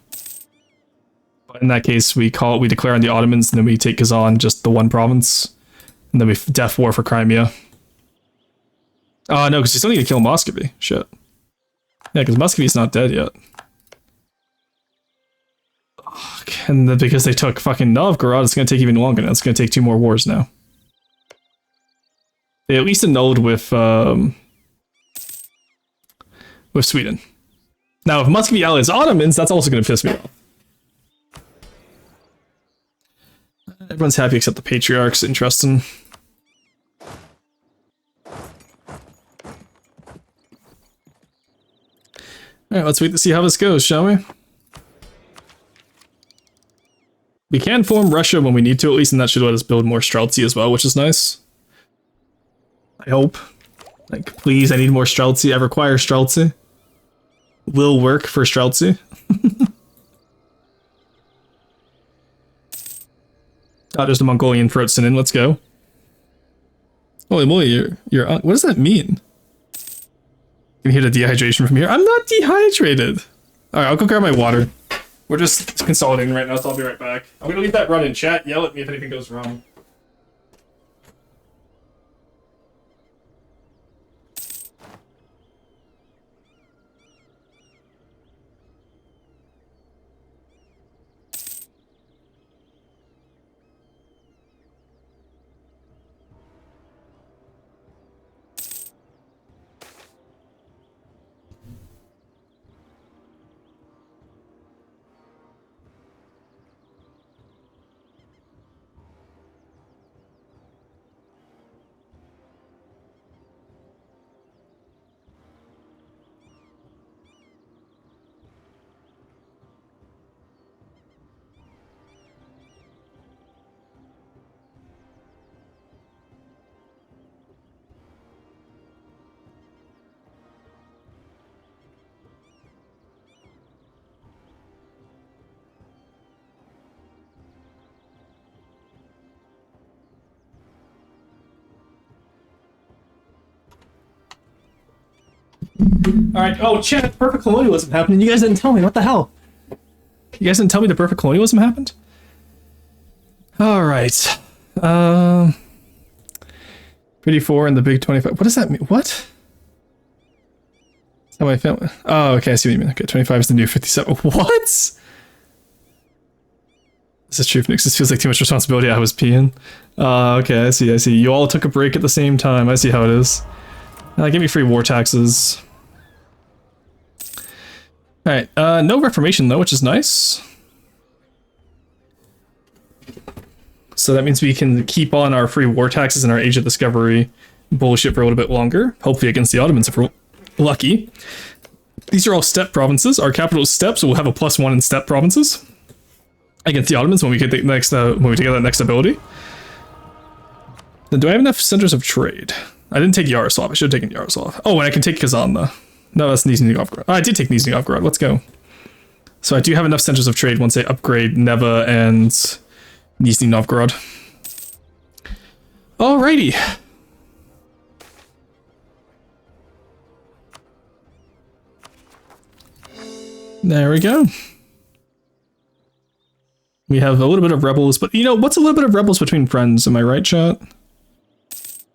But in that case, we declare on the Ottomans, and then we take Kazan, just the one province. And then we death war for Crimea. Oh no, because you still need to kill Muscovy. Shit. Yeah, because Muscovy's not dead yet. And then because they took fucking Novgorod, it's gonna take even longer now. It's gonna take 2 more wars now. They at least annulled with Sweden. Now, if Muscovy allies Ottomans, that's also going to piss me off. Everyone's happy except the Patriarchs. Interesting. Alright, let's wait to see how this goes, shall we? We can form Russia when we need to, at least, and that should let us build more Streltsy as well, which is nice. I hope. Like, please, I need more Streltsy. I require Streltsy. Will work for Streltsy. Oh, there's the Mongolian Frotsinen. Let's go. Holy moly, you're what does that mean? You can hear the dehydration from here. I'm not dehydrated. Alright, I'll go grab my water. We're just consolidating right now, so I'll be right back. I'm gonna leave that run in chat. Yell at me if anything goes wrong. Alright, oh, chat, perfect colonialism happened, and you guys didn't tell me, what the hell? You guys didn't tell me the perfect colonialism happened? Alright. 54 and the big 25. What does that mean? What? Is that my family? Oh, okay, I see what you mean. Okay, 25 is the new 57. What? This is true, Phoenix. This feels like too much responsibility. I was peeing. Okay, I see. You all took a break at the same time. I see how it is. Give me free war taxes. Alright, no reformation though, which is nice. So that means we can keep on our free war taxes and our Age of Discovery bullshit for a little bit longer. Hopefully against the Ottomans if we're lucky. These are all steppe provinces. Our capital is steppe, so we'll have a +1 in steppe provinces against the Ottomans when we get the next when we take that next ability. Then do I have enough centers of trade? I didn't take Yaroslav. I should have taken Yaroslav. Oh, and I can take Kazan though. No, that's Nizhny Novgorod. Oh, I did take Nizhny Novgorod. Let's go. So I do have enough centers of trade once I upgrade Neva and Nizhny Novgorod. Alrighty. There we go. We have a little bit of rebels, but you know, what's a little bit of rebels between friends? Am I right, chat?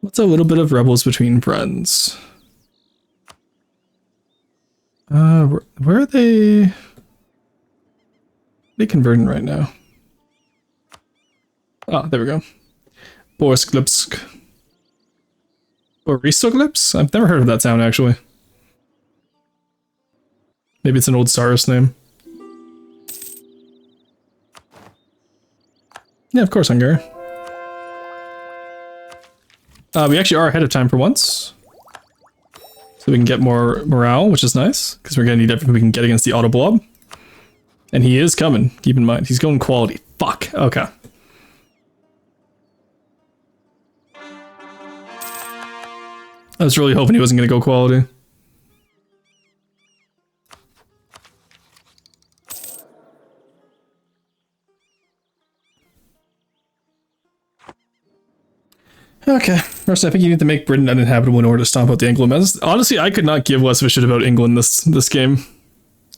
What's a little bit of rebels between friends? Where are they? They converting right now. Ah, there we go. Borisglipsk. Borisoglipsk? I've never heard of that sound, actually. Maybe it's an old Tsarist name. Yeah, of course, Hungary. We actually are ahead of time for once. So we can get more morale, which is nice, because we're going to need everything we can get against the Auto Blob. And he is coming, keep in mind. He's going quality. Fuck, okay. I was really hoping he wasn't going to go quality. Okay, first I think you need to make Britain uninhabitable in order to stomp out the Anglo-Mez. Honestly, I could not give less of a shit about England this game.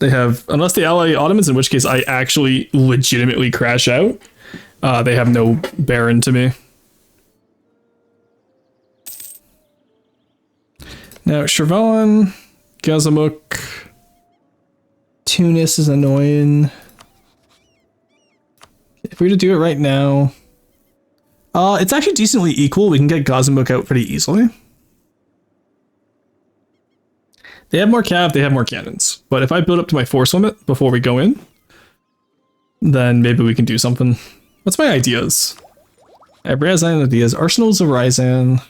They have, unless they ally Ottomans, in which case I actually legitimately crash out. They have no baron to me. Now, Shirvan, Gazamuk, Tunis is annoying. If we were to do it right now... it's actually decently equal. We can get Gazamuk out pretty easily. They have more cav, they have more cannons. But if I build up to my force limit before we go in, then maybe we can do something. What's my ideas? I have Ryazanian ideas. Arsenals of Ryazan.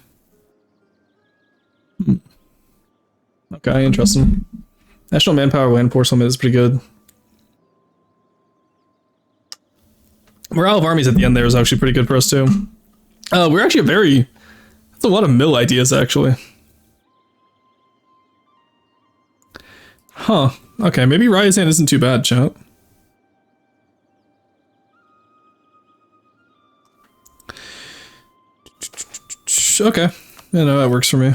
Okay, interesting. National manpower land force limit is pretty good. Morale of armies at the end there is actually pretty good for us too. We're actually that's a lot of mill ideas actually. Huh. Okay, maybe Ryazan isn't too bad, chat. Okay. Yeah, no, that works for me.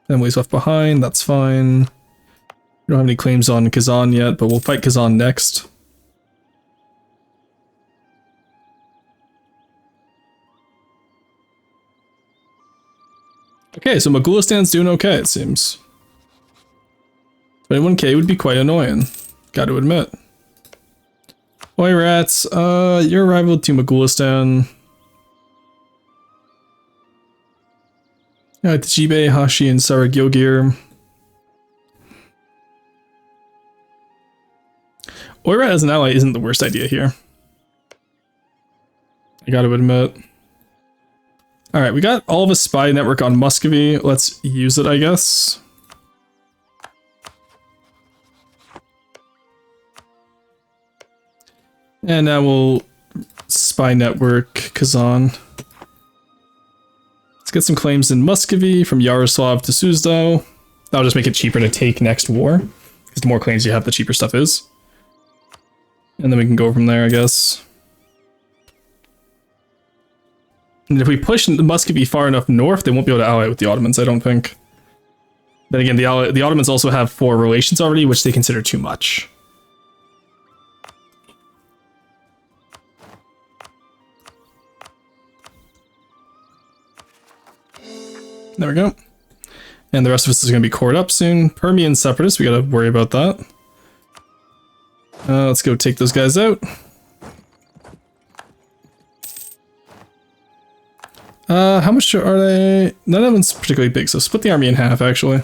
Family's left behind, that's fine. We don't have any claims on Kazan yet, but we'll fight Kazan next. Okay, so Mogulistan's doing okay, it seems. 21k would be quite annoying, gotta admit. Oi, rats, you're rival to Mogulistan. Alright, the Jibe, Hashi, and Saragyogir. Oirat as an ally isn't the worst idea here. I gotta admit. Alright, we got all of a spy network on Muscovy. Let's use it, I guess. And now we'll spy network Kazan. Let's get some claims in Muscovy from Yaroslav to Suzdal. That'll just make it cheaper to take next war. Because the more claims you have, the cheaper stuff is. And then we can go from there, I guess. And if we push the Muscovy far enough north, they won't be able to ally with the Ottomans, I don't think. Then again, the Ottomans also have 4 relations already, which they consider too much. There we go. And the rest of us is going to be cored up soon. Permian separatists, we got to worry about that. Let's go take those guys out. How much are they? None of them's particularly big, so split the army in half, actually.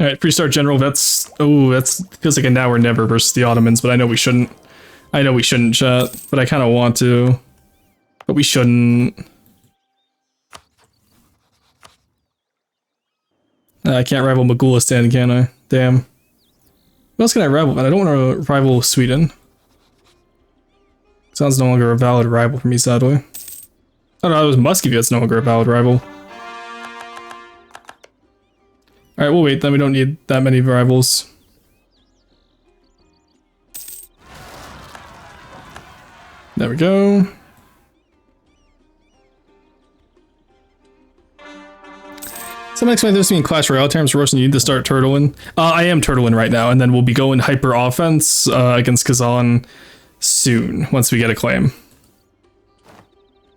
Alright, Pre-Star General, that's... Oh, that's feels like a now or never versus the Ottomans, but I know we shouldn't. I know we shouldn't, chat, but I kind of want to. But we shouldn't. I can't rival Mogulistan, can I? Damn. What else can I rival? I don't want to rival Sweden. Sounds no longer a valid rival for me, sadly. Oh no, it was Muscovy that's no longer a valid rival. Alright, we'll wait then, we don't need that many rivals. There we go. Someone explained this to me in Clash Royale terms. Rosen, you need to start turtling. I am turtling right now, and then we'll be going hyper offense against Kazan soon, once we get a claim.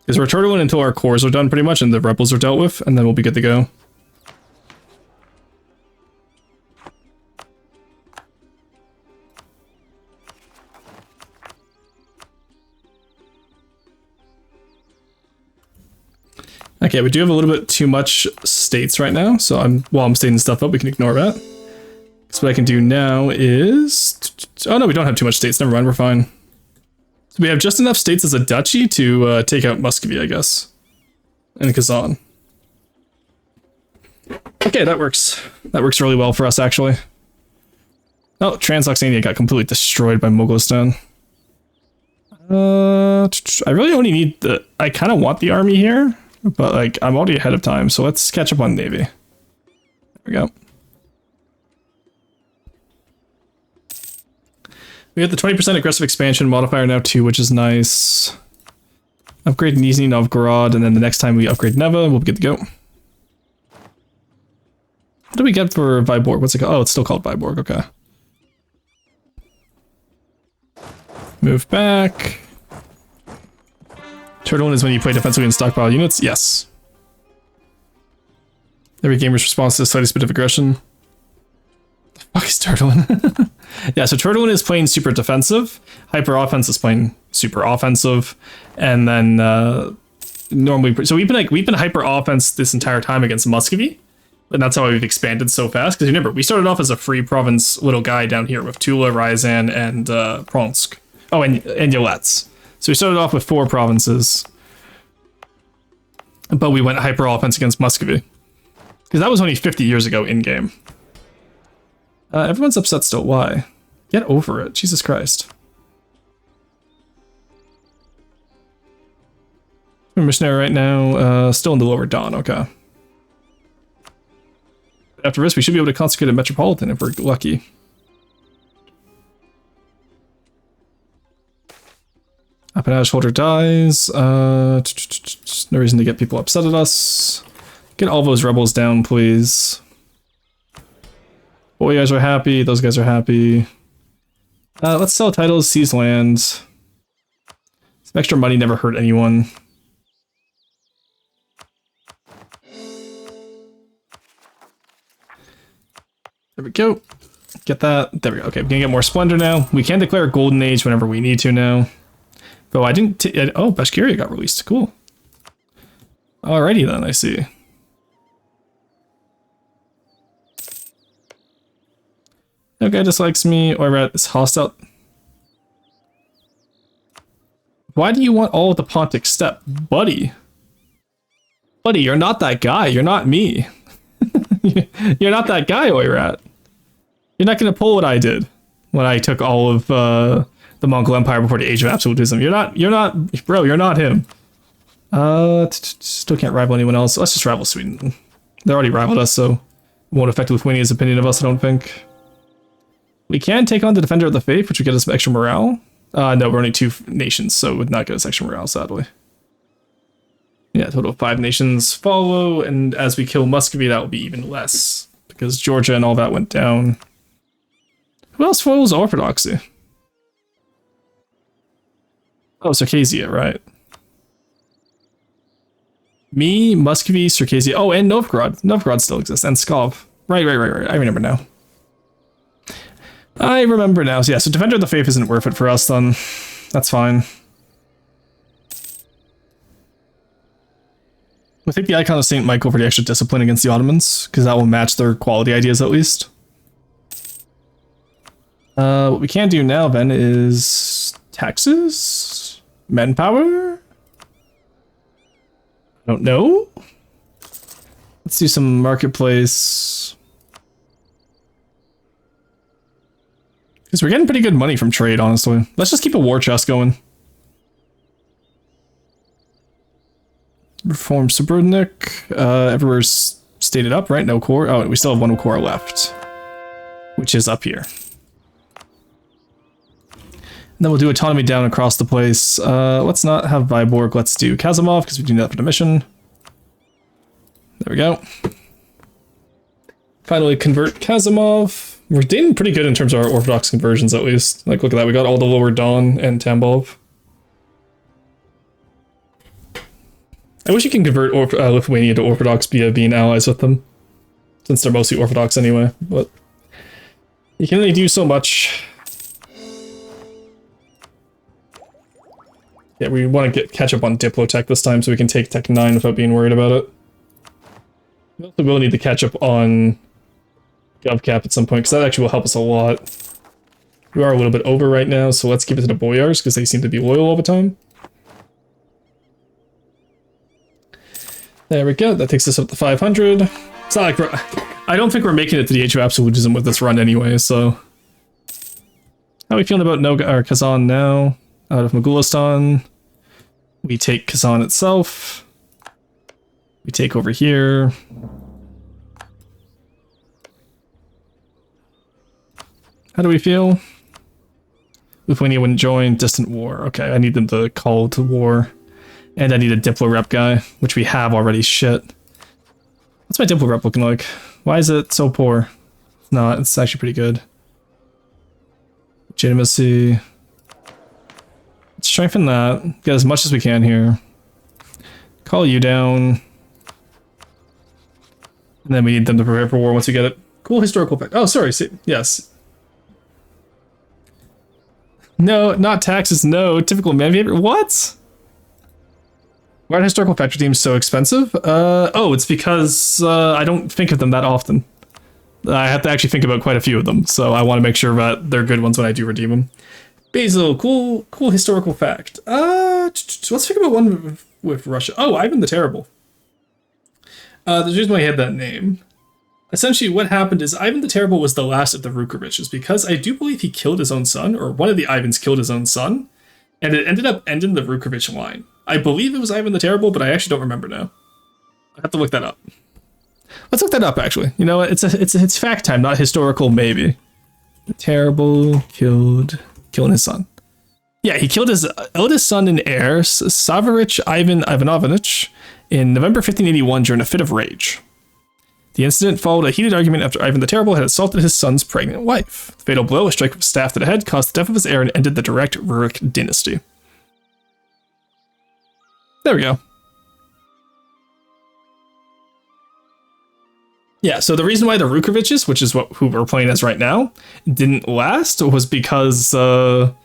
Because we're turtling until our cores are done pretty much, and the rebels are dealt with, and then we'll be good to go. Okay, we do have a little bit too much states right now, so while I'm stating stuff up, we can ignore that. So what I can do now is... Oh no, we don't have too much states, never mind, we're fine. So we have just enough states as a duchy to take out Muscovy, I guess. And Kazan. Okay, that works. That works really well for us, actually. Oh, Transoxania got completely destroyed by Mogulistan. I really only need the... I kind of want the army here. But, like, I'm already ahead of time, so let's catch up on Navy. There we go. We have the 20% aggressive expansion modifier now, too, which is nice. Upgrade Nizhny Novgorod, and then the next time we upgrade Neva, we'll be good to go. What do we get for Vyborg? What's it called? Oh, it's still called Vyborg, okay. Move back. Turtle is when you play defensively and stockpile units? Yes. Every gamer's response to the slightest bit of aggression. The fuck is Turtlin? Yeah, so Turtlin is playing super defensive. Hyper offense is playing super offensive. And then normally... So we've been hyper offense this entire time against Muscovy. And that's how we've expanded so fast. Because remember, we started off as a free province little guy down here with Tula, Ryazan, and Pronsk. Oh, and Yelets. So we started off with 4 provinces, but we went hyper offense against Muscovy. Because that was only 50 years ago in-game. Everyone's upset still. Why? Get over it. Jesus Christ. We're missionary right now. Still in the Lower Don. Okay. After this, we should be able to consecrate a metropolitan if we're lucky. Appanage holder dies. There's no reason to get people upset at us. Get all those rebels down, please. Boy, you guys are happy. Those guys are happy. Let's sell titles, seize lands. Some extra money never hurt anyone. There we go. Get that. There we go. Okay, we can get more splendor now. We can declare Golden Age whenever we need to now. Though I didn't. Oh, Bashkiria got released. Cool. Alrighty then, I see. No guy dislikes me, or Rat is hostile. Why do you want all of the Pontic Steppe? Buddy. Buddy, you're not that guy. You're not me. You're not that guy, Oirat. You're not going to pull what I did when I took all of the Mongol Empire before the Age of Absolutism. You're not, bro, you're not him. Still can't rival anyone else. Let's just rival Sweden. They already rivaled us, so it won't affect Lithuania's opinion of us, I don't think. We can take on the Defender of the Faith, which would get us some extra morale. No, we're only 2 nations, so it would not get us extra morale, sadly. Yeah, total of 5 nations follow, and as we kill Muscovy, that will be even less, because Georgia and all that went down. Who else follows Orthodoxy? Oh, Circassia, right. Me, Muscovy, Circassia. Oh, and Novgorod. Novgorod still exists, and Pskov. Right. I remember now. So yeah, so Defender of the Faith isn't worth it for us, then. That's fine. I think the icon of St. Michael for the extra discipline against the Ottomans, because that will match their quality ideas at least. What we can do now then is taxes? Manpower? I don't know. Let's do some marketplace. Because we're getting pretty good money from trade, honestly. Let's just keep a war chest going. Reform Subrodnik. Everywhere's stated up, right? No core. Oh, we still have 1 core left, which is up here. And then we'll do autonomy down across the place. Let's not have Vyborg. Let's do Kazimov because we do that for the mission. There we go. Finally convert Kazimov. We're doing pretty good in terms of our Orthodox conversions, at least. Like, look at that. We got all the Lower Don and Tambov. I wish you can convert Lithuania to Orthodox via being allies with them, since they're mostly Orthodox anyway, but you can only do so much. Yeah, we want to catch up on Diplotech this time so we can take Tech 9 without being worried about it. We also will need to catch up on GovCap at some point, because that actually will help us a lot. We are a little bit over right now, so let's give it to the Boyars, because they seem to be loyal all the time. There we go, that takes us up to 500. It's not like I don't think we're making it to the Age of Absolutism with this run anyway, so... How are we feeling about Kazan now? Out of Mogulistan. We take Kazan itself. We take over here. How do we feel? Lithuania wouldn't join. Distant war. Okay, I need them to call to war. And I need a Diplo rep guy, which we have already. Shit. What's my Diplo rep looking like? Why is it so poor? No, it's actually pretty good. Legitimacy. Let's strengthen that. Get as much as we can here. Call you down. And then we need them to prepare for war once we get it. Cool historical fact. Oh, sorry. Yes. No, not taxes. No. Typical man behavior. What? Why are historical factor teams so expensive? Oh, it's because I don't think of them that often. I have to actually think about quite a few of them, so I want to make sure that they're good ones when I do redeem them. Basil, cool historical fact. Let's think about one with Russia. Oh, Ivan the Terrible. The reason why I had that name. Essentially, what happened is Ivan the Terrible was the last of the Rukoviches, because I do believe he killed his own son, or one of the Ivans killed his own son, and it ended up ending the Rukovich line. I believe it was Ivan the Terrible, but I actually don't remember now. I have to look that up. Let's look that up, actually. You know what? It's fact time, not historical, maybe. The Terrible killing his son. Yeah, he killed his eldest son and heir, Savarich Ivan Ivanovich, in November 1581 during a fit of rage. The incident followed a heated argument after Ivan the Terrible had assaulted his son's pregnant wife. The fatal blow, a strike with a staff to the head, caused the death of his heir and ended the direct Rurik dynasty. There we go. Yeah, so the reason why the Rukoviches, which is who we're playing as right now, didn't last was because the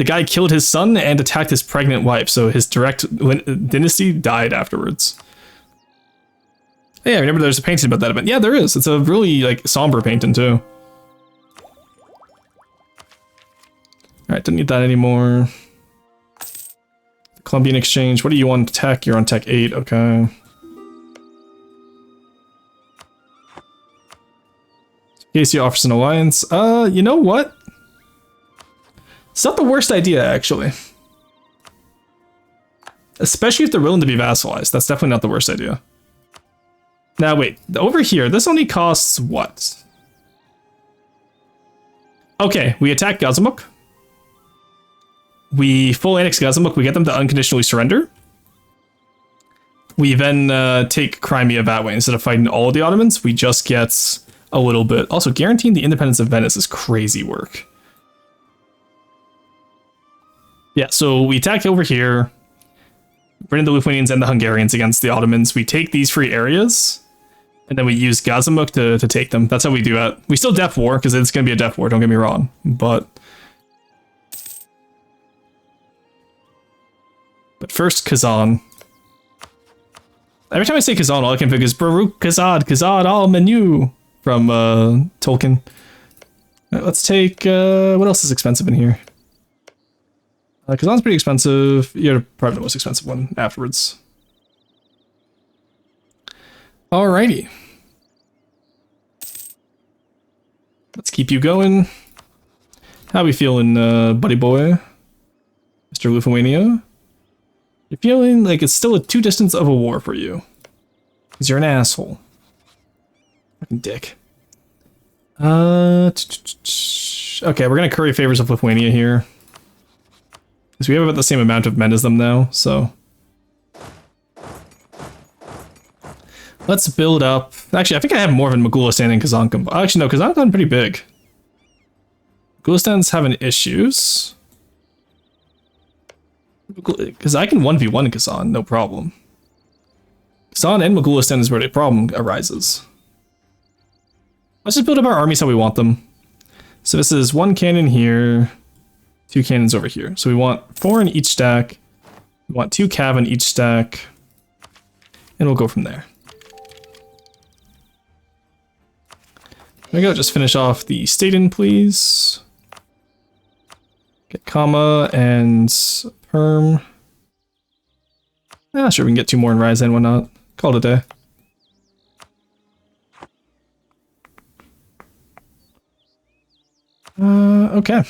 guy killed his son and attacked his pregnant wife, so his direct dynasty died afterwards. Yeah, remember there's a painting about that event. Yeah, there is. It's a really like somber painting too. Alright, don't need that anymore. Columbian Exchange. What are you on tech? You're on tech 8, okay. Casey offers an alliance. You know what? It's not the worst idea, actually. Especially if they're willing to be vassalized. That's definitely not the worst idea. Now, wait. Over here, this only costs what? Okay, we attack Gazamuk. We full annex Gazamuk. We get them to unconditionally surrender. We then take Crimea that way. Instead of fighting all of the Ottomans, we just get a little bit. Also, guaranteeing the independence of Venice is crazy work. Yeah, so we attack over here. Bring in the Lithuanians and the Hungarians against the Ottomans. We take these free areas. And then we use Gazamuk to take them. That's how we do it. We still def war, because it's going to be a def war, don't get me wrong. But first, Kazan. Every time I say Kazan, all I can think is Baruch Kazad al Menu from Tolkien. Right, let's take, what else is expensive in here? Kazan's pretty expensive. You're probably the most expensive one afterwards. Alrighty. Let's keep you going. How we feeling, buddy boy? Mr. Lithuania? You're feeling like it's still a 2 distance of a war for you. Because you're an asshole. Fucking dick. Okay, we're gonna curry favors of Lithuania here. Because we have about the same amount of men as them now, so... Let's build up... Actually, I think I have more than Mogulistan and Kazan combined. Actually, no, Kazan's gotten pretty big. Mogulistan's having issues. Because I can 1v1 Kazan, no problem. Kazan and Mogulistan is where the problem arises. Let's just build up our armies how we want them. So this is 1 cannon here, 2 cannons over here. So we want 4 in each stack. We want 2 cav in each stack. And we'll go from there. There we go, just finish off the Staten, please. Get comma and perm. Ah, sure, we can get 2 more in Ryazan, why not? Call it a day. Okay.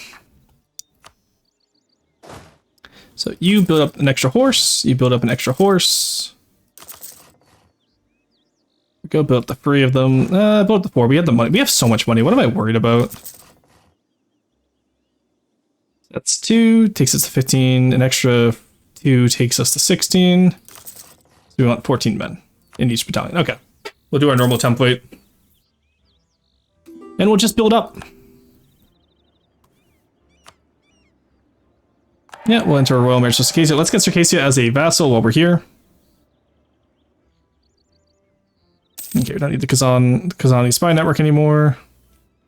So you build up an extra horse, you build up an extra horse. Go build up the 3 of them. Build up the 4. We have the money. We have so much money. What am I worried about? That's 2. Takes us to 15. An extra 2 takes us to 16. So we want 14 men in each battalion. Okay. We'll do our normal template. And we'll just build up. Yeah, we'll enter a royal marriage to Circassia. Let's get Circassia as a vassal while we're here. Okay, we don't need the Kazani spy network anymore.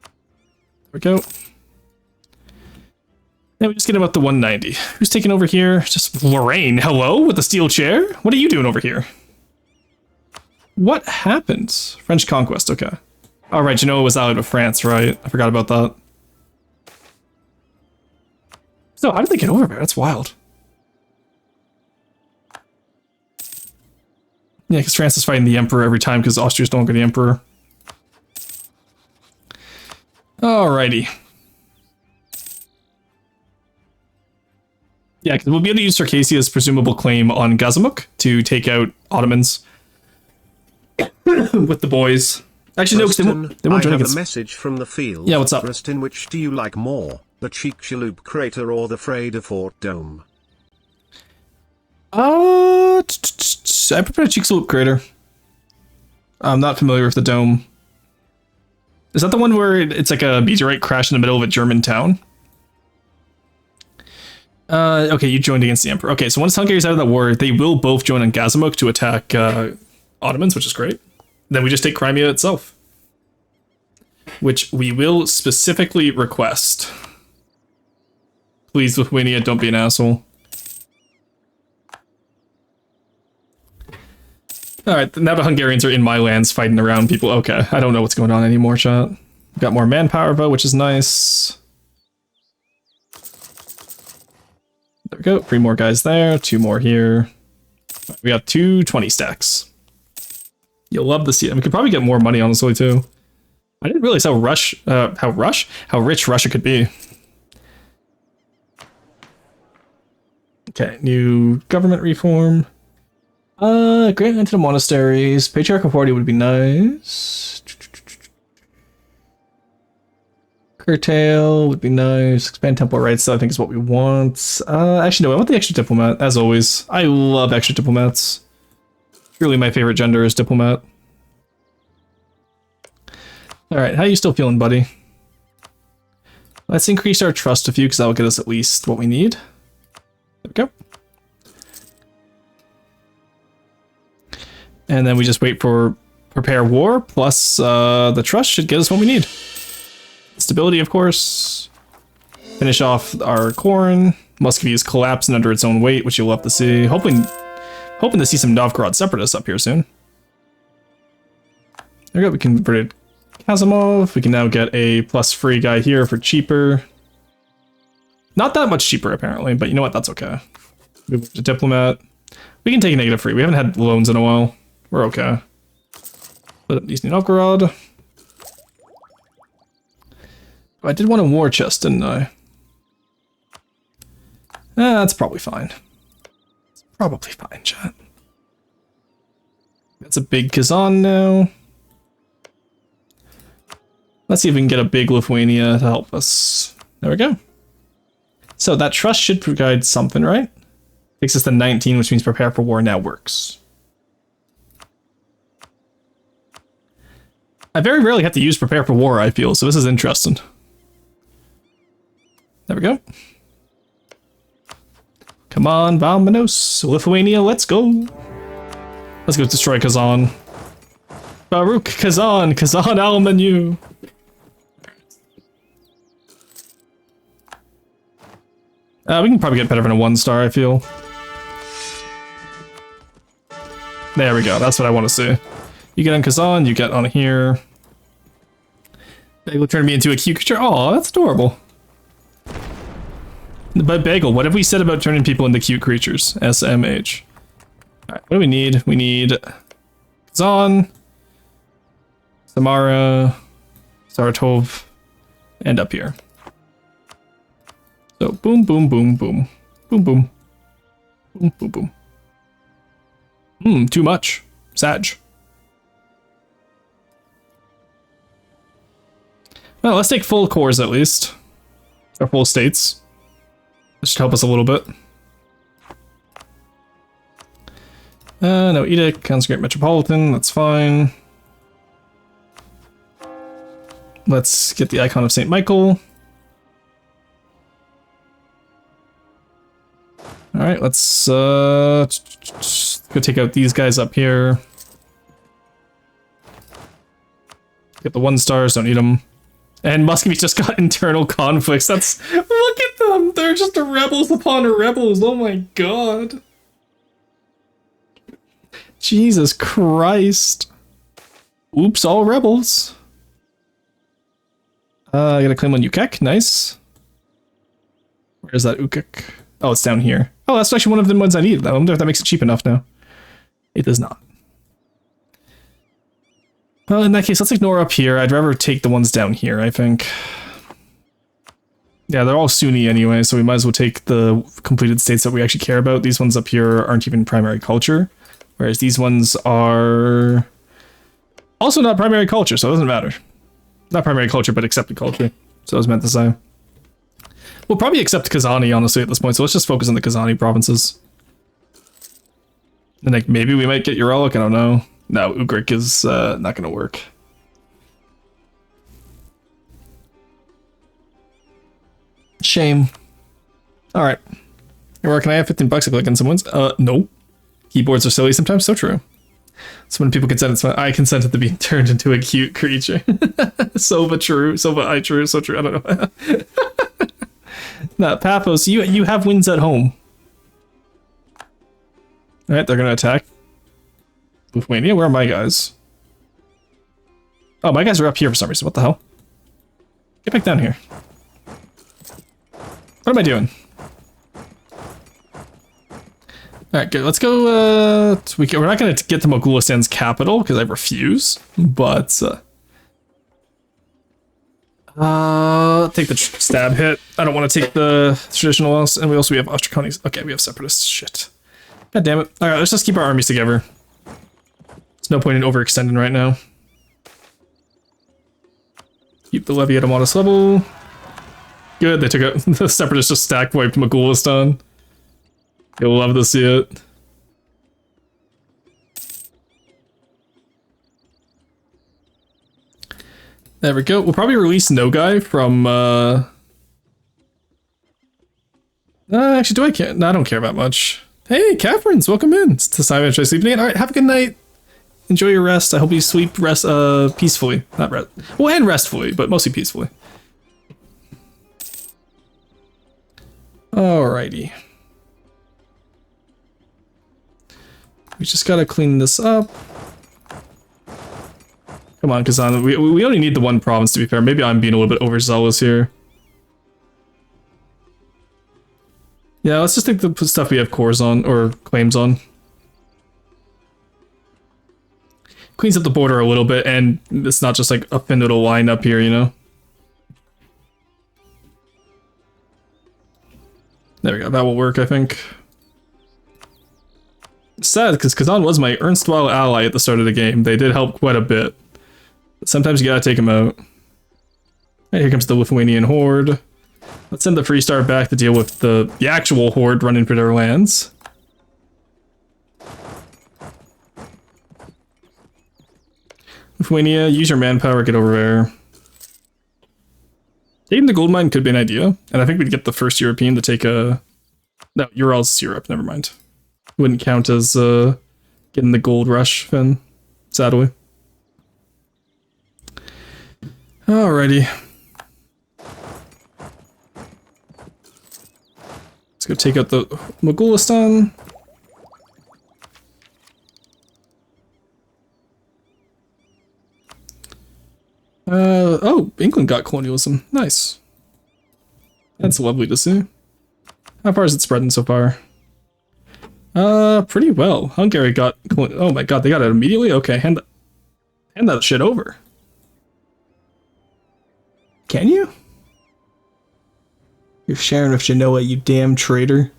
There we go. Now we just get about the 190. Who's taking over here? Just Lorraine. Hello? With the steel chair? What are you doing over here? What happened? French conquest, okay. Alright, you know it was allied with France, right? I forgot about that. So, how did they get over there? That's wild. Yeah, because France is fighting the Emperor every time because Austria's don't get the Emperor. Alrighty. Yeah, because we'll be able to use Circassia's presumable claim on Gazamuk to take out Ottomans with the boys. Actually, Preston, no, because they won't join I have against... a message from the field. Yeah, what's up? Preston, which do you like more, the Chicxulub crater or the Freda Fort dome? I prefer Chicxulub Crater. I'm not familiar with the dome. Is that the one where it's like a meteorite crash in the middle of a German town? Okay, you joined against the Emperor. Okay, so once Hungary's out of that war, they will both join on Gazimuk to attack Ottomans, which is great. Then we just take Crimea itself, which we will specifically request. Please, Lithuania, don't be an asshole. Alright, now the Hungarians are in my lands fighting around people. Okay, I don't know what's going on anymore, chat. We've got more manpower, though, which is nice. There we go. 3 more guys there, 2 more here. We got 220 stacks. You'll love to see it. We could probably get more money, honestly, too. I didn't realize how rich Russia could be. Okay, new government reform. Grant land to the monasteries. Patriarchal authority would be nice. Curtail would be nice. Expand temple rights, I think is what we want. Actually, no, I want the extra diplomat, as always. I love extra diplomats. Truly my favorite gender is diplomat. Alright, how you still feeling, buddy? Let's increase our trust a few, because that will get us at least what we need. There we go. And then we just wait for prepare war, plus the trust should get us what we need. Stability, of course. Finish off our corn. Muscovy is collapsing under its own weight, which you'll love to see. Hoping to see some Novgorod separatists up here soon. There we go, we converted Kazimov. We can now get a plus free guy here for cheaper. Not that much cheaper, apparently, but you know what, that's okay. Move to diplomat. We can take a negative free. We haven't had loans in a while. We're okay. Put up Nizhny Novgorod. I did want a war chest, didn't I? That's probably fine. It's probably fine, chat. That's a big Kazan now. Let's see if we can get a big Lithuania to help us. There we go. So that trust should provide something, right? Takes us to 19, which means prepare for war now works. I very rarely have to use prepare for war, I feel, so this is interesting. There we go. Come on, Valminos, Lithuania, let's go. Let's go destroy Kazan. Baruch Kazan, Kazan al-Manu. We can probably get better than a 1-star, I feel. There we go, that's what I want to see. You get on Kazan, you get on here. Bagel turned me into a cute creature. Oh, that's adorable. But Bagel, what have we said about turning people into cute creatures? SMH. Alright, what do we need? We need Kazan, Samara, Saratov, and up here. So boom, boom, boom, boom. Boom, boom. Boom, boom, boom. Too much. Sag. Well, let's take full cores at least. Or full states. This should help us a little bit. No edict, consecrate metropolitan, that's fine. Let's get the icon of St. Michael. Alright, let's go take out these guys up here. Get the 1-stars, don't need them. And Muscovy just got internal conflicts. That's... Look at them! They're just rebels upon rebels. Oh my god. Jesus Christ. Oops, all rebels. I gotta claim on Ukek. Nice. Where's that Ukek? Oh, it's down here. Oh, that's actually one of the ones I need. I wonder if that makes it cheap enough now. It does not. Well, in that case, let's ignore up here. I'd rather take the ones down here, I think. Yeah, they're all Sunni anyway, so we might as well take the completed states that we actually care about. These ones up here aren't even primary culture, whereas these ones are also not primary culture, so it doesn't matter. Not primary culture, but accepted culture. So I was meant to say. We'll probably accept Kazani, honestly, at this point, so let's just focus on the Kazani provinces. And like maybe we might get your relic, I don't know. No, Ugric is not gonna work. Shame. Alright. Or can I have 15 bucks to click on someone's? Nope. Keyboards are silly sometimes, so true. So when people consent, I consented to being turned into a cute creature. Sova true, Sova I true, so true, I don't know. Nah, Paphos, you have wins at home. Alright, they're gonna attack. Lithuania, where are my guys? Oh, my guys are up here for some reason, what the hell? Get back down here. What am I doing? Alright, good. Let's go, we're not going to get to Mogulistan's capital, because I refuse, but, take the stab hit. I don't want to take the traditional loss, and we have Ostracones. Okay, we have separatists. Shit. God damn it. Alright, let's just keep our armies together. There's no point in overextending right now. Keep the levy at a modest level. Good, they took out the separatists just stack wiped Mogulistan. You'll love to see it. There we go. We'll probably release Nogai from actually, do I care? No, I don't care about much. Hey, Catherine's, welcome in. It's to Simon. Should I sleep tonight? Alright, have a good night. Enjoy your rest. I hope you sleep peacefully. Not rest. Well, and restfully, but mostly peacefully. Alrighty. We just gotta clean this up. Come on, Kazan. We only need the one province, to be fair. Maybe I'm being a little bit overzealous here. Yeah, let's just take the stuff we have cores on, or claims on. Cleans up the border a little bit, and it's not just like a thin little line up here, you know? There we go, that will work, I think. Sad, because Kazan was my erstwhile ally at the start of the game. They did help quite a bit. But sometimes you gotta take them out. And here comes the Lithuanian horde. Let's send the Freestar back to deal with the actual horde running for their lands. Lithuania, use your manpower, get over there. Taking the gold mine could be an idea, and I think we'd get the first European to take a... No, Ural's Europe, never mind. Wouldn't count as getting the gold rush, Finn, sadly. Alrighty. Let's go take out the Mogulistan. Oh, England got colonialism. Nice. That's lovely to see. How far is it spreading so far? Pretty well. Hungary got... Oh my god, they got it immediately? Okay, hand that shit over. Can you? You're sharing with Genoa, you damn traitor.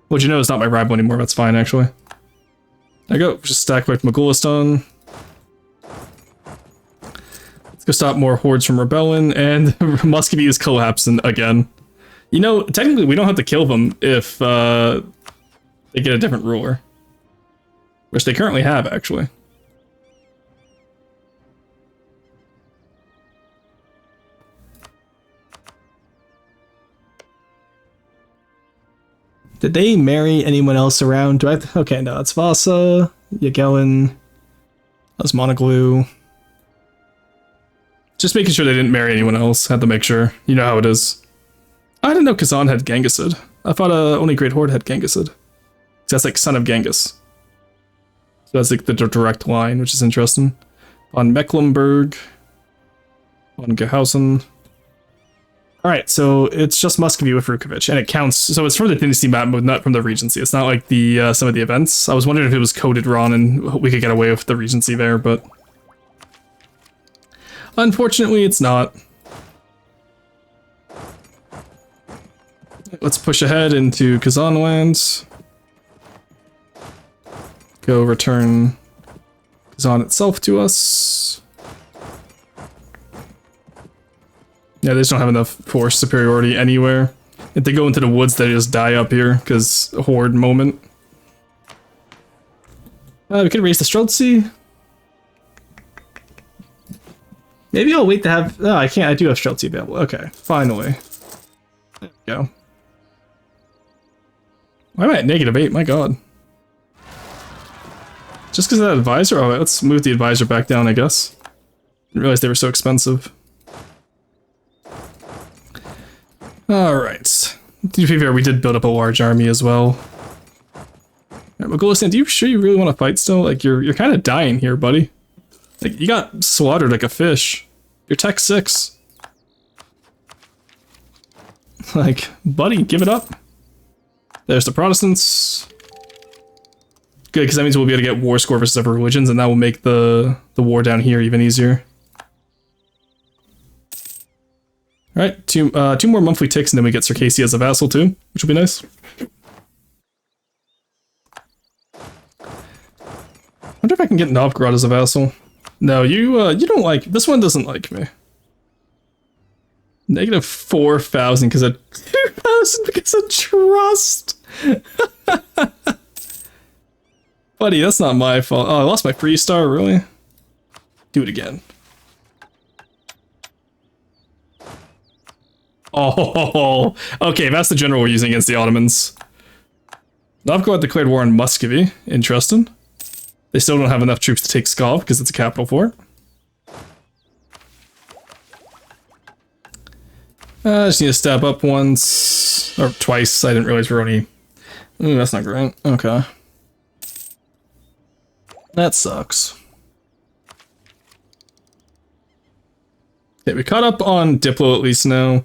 Well, Genoa's not my rival anymore, that's fine, actually. There you go, just stack with Mogulistan. Let's go stop more hordes from rebelling, and Muscovy is collapsing again. You know, technically we don't have to kill them if, they get a different ruler. Which they currently have, actually. Did they marry anyone else around? Do I... Okay, no, it's Vasa, Yagellon, Osmonoglu. Just making sure they didn't marry anyone else. Had to make sure. You know how it is. I didn't know Kazan had Genghis. I thought only Great Horde had Genghis. That's like son of Genghis. So that's like the direct line, which is interesting. On Mecklenburg. On Gehausen. Alright, so it's just Muscovy with Rukovich, and it counts. So it's from the dynasty map, but not from the regency. It's not like the some of the events. I was wondering if it was coded wrong and we could get away with the regency there, but unfortunately it's not. Let's push ahead into Kazan lands. Go return Kazan itself to us. Yeah, they just don't have enough force superiority anywhere. If they go into the woods, they just die up here, because horde moment. We could raise the Streltsy. Maybe I'll wait to have... Oh, I can't. I do have Streltsy available. Okay, finally. There we go. Why am I at -8? My god. Just because of that advisor? Oh, let's move the advisor back down, I guess. Didn't realize they were so expensive. Alright. To be fair, we did build up a large army as well. Alright, Magulistan, do you sure you really want to fight still? Like, you're kind of dying here, buddy. Like, you got slaughtered like a fish. You're Tech 6. Like, buddy, give it up. There's the Protestants. Good, because that means we'll be able to get war score versus other religions, and that will make the war down here even easier. Alright, two more monthly ticks, and then we get Circassia as a vassal too, which will be nice. I wonder if I can get Novgorod as a vassal. No, you don't like... This one doesn't like me. -4,000 because of 2,000 because of trust. Buddy, that's not my fault. Oh, I lost my free star, really? Do it again. Oh, okay, that's the general we're using against the Ottomans. Novgorod declared war on Muscovy. Interesting. They still don't have enough troops to take Pskov because it's a capital fort. I just need to step up once, or twice. I didn't realize we were only... Ooh, that's not great. Okay. That sucks. Okay, we caught up on Diplo at least now.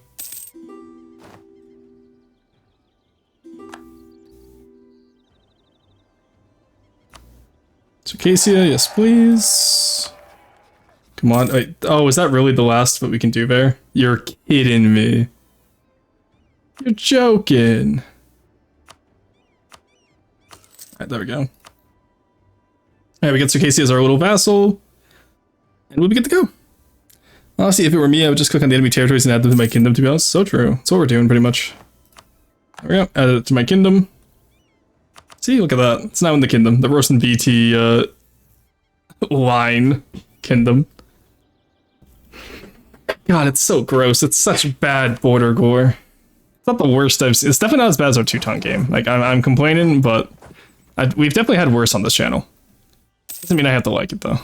Circassia, yes please. Come on, wait, oh, is that really the last what we can do there? You're kidding me. You're joking. Alright, there we go. Alright, we get Circassia as our little vassal. And we'll be good to go. Honestly, if it were me, I would just click on the enemy territories and add them to my kingdom, to be honest. So true. That's what we're doing, pretty much. There we go, added it to my kingdom. See, look at that. It's now in the kingdom. The Roast and BT, line kingdom. God, it's so gross. It's such bad border gore. It's not the worst I've seen. It's definitely not as bad as our Teuton game. Like, I'm complaining, but we've definitely had worse on this channel. Doesn't mean I have to like it, though.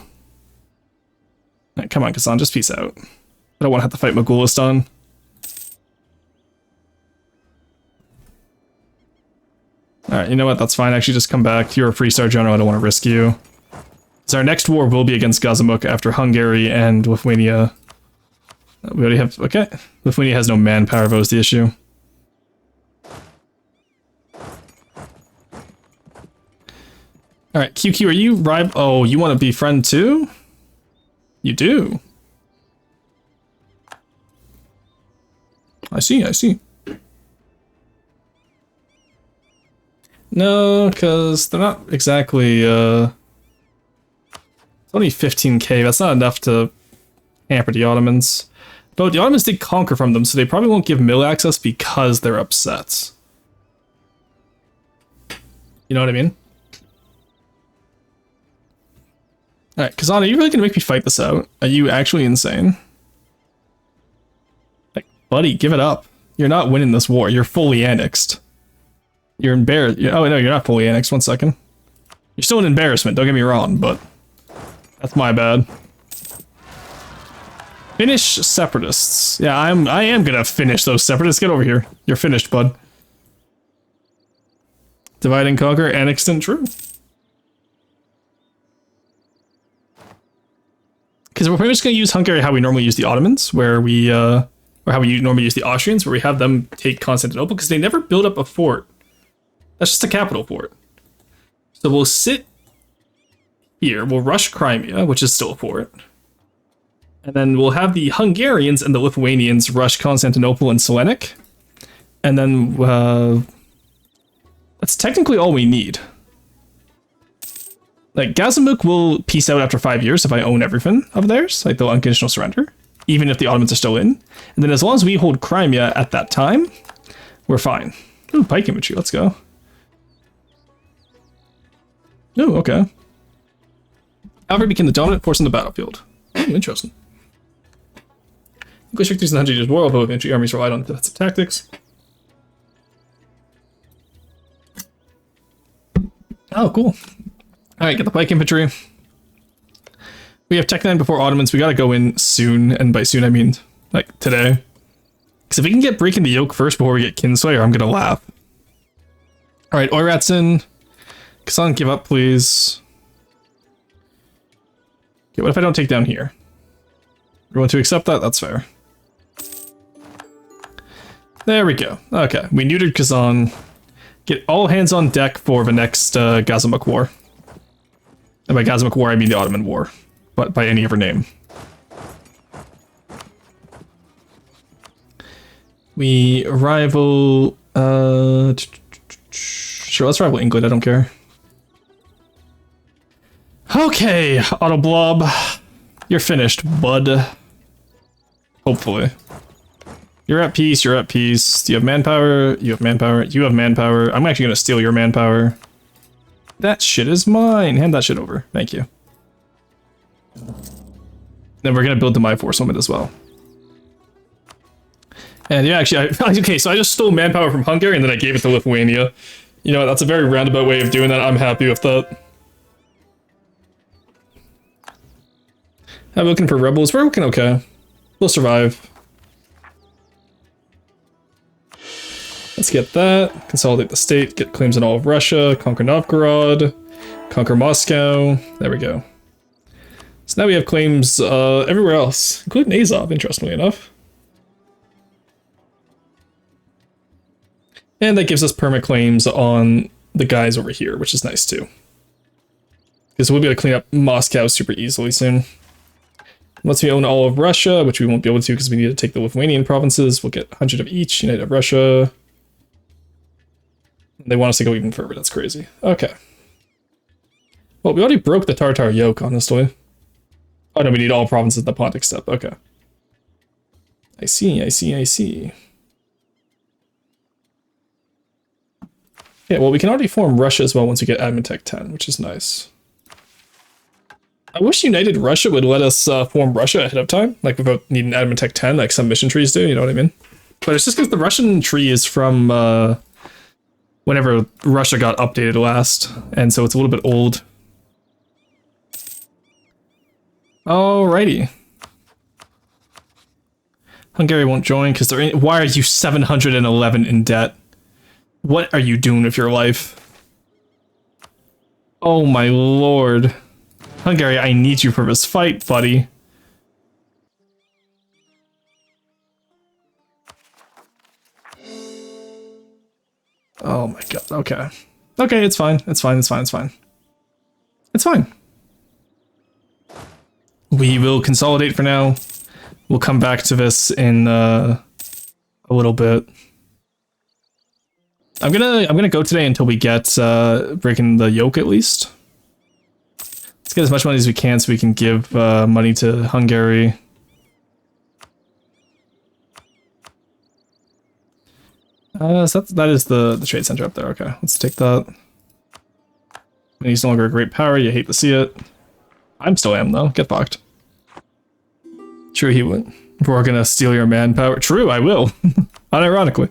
Right, come on, Kazan, just peace out. I don't want to have to fight Magulistan. Alright, you know what? That's fine. Actually, just come back. You're a free-star general. I don't want to risk you. So our next war will be against Gazimuk after Hungary and Lithuania. We already have... Okay. Lithuania has no manpower, that was the issue. Alright, QQ, are you rival... Oh, you want to be friend too? You do. I see, I see. No, because they're not exactly, it's only 15k, that's not enough to hamper the Ottomans. But the Ottomans did conquer from them, so they probably won't give mill access because they're upset. You know what I mean? Alright, Kazan, are you really gonna make me fight this out? Are you actually insane? Like, buddy, give it up. You're not winning this war, you're fully annexed. You're embarrassed. Oh, no, you're not fully annexed. 1 second. You're still an embarrassment, don't get me wrong, but that's my bad. Finish separatists. Yeah, I am gonna finish those separatists. Get over here. You're finished, bud. Divide and conquer, annexed and true. Because we're pretty much gonna use Hungary how we normally use the Ottomans, where we, or how we normally use the Austrians, where we have them take Constantinople, because they never build up a fort. That's just a capital fort. So we'll sit here, we'll rush Crimea, which is still a fort. And then we'll have the Hungarians and the Lithuanians rush Constantinople and Selenik. And then, that's technically all we need. Like, Gazimuk will peace out after 5 years if I own everything of theirs, like they'll unconditional surrender, even if the Ottomans are still in. And then as long as we hold Crimea at that time, we're fine. Ooh, pike infantry, let's go. Oh, okay. Cavalry became the dominant force on the battlefield. Ooh, interesting. English victories in the 100 Years' War, although infantry armies relied on defensive tactics. Oh, cool. Alright, get the pike infantry. We have Tech 9 before Ottomans. We gotta go in soon, and by soon I mean, like, today. Because if we can get breaking the yoke first before we get Kinslayer, I'm gonna laugh. Alright, Oiratson. Kazan, give up, please. Okay, what if I don't take down here? You want to accept that? That's fair. There we go. Okay, we neutered Kazan. Get all hands on deck for the next Gazimuk War. And by Gazimuk War, I mean the Ottoman War. But by any other name. We rival... Sure, let's rival England, I don't care. Okay, Autoblob. You're finished, bud. Hopefully. You're at peace, you're at peace. Do you have manpower? You have manpower. You have manpower. I'm actually gonna steal your manpower. That shit is mine. Hand that shit over. Thank you. Then we're gonna build the My Force Summit as well. And yeah, actually, okay, so I just stole manpower from Hungary and then I gave it to Lithuania. You know, that's a very roundabout way of doing that. I'm happy with that. I'm looking for rebels. We're looking okay. We'll survive. Let's get that. Consolidate the state. Get claims in all of Russia. Conquer Novgorod. Conquer Moscow. There we go. So now we have claims everywhere else, including Azov, interestingly enough. And that gives us permit claims on the guys over here, which is nice too. Because we'll be able to clean up Moscow super easily soon. Once we own all of Russia, which we won't be able to because we need to take the Lithuanian provinces, we'll get 100 of each, United of Russia. They want us to go even further, that's crazy. Okay. Well, we already broke the Tartar yoke, honestly. Oh no, we need all provinces in the Pontic steppe, okay. I see, I see, I see. Yeah, well, we can already form Russia as well once we get Admin Tech 10, which is nice. I wish United Russia would let us form Russia ahead of time, like without needing Admin Tech 10, like some mission trees do, you know what I mean? But it's just because the Russian tree is from whenever Russia got updated last, and so it's a little bit old. Alrighty. Hungary won't join because they're in. Why are you 711 in debt? What are you doing with your life? Oh my lord. Hungary, I need you for this fight, buddy. Oh my god, okay. Okay, it's fine, it's fine, it's fine, it's fine. It's fine. We will consolidate for now. We'll come back to this in a little bit. I'm gonna go today until we get breaking the yoke at least. Let's get as much money as we can so we can give money to Hungary. So that is the trade center up there. Okay, let's take that. He's no longer a great power. You hate to see it. I'm still am though. Get fucked. True, he would. We're gonna steal your manpower. True, I will. Unironically.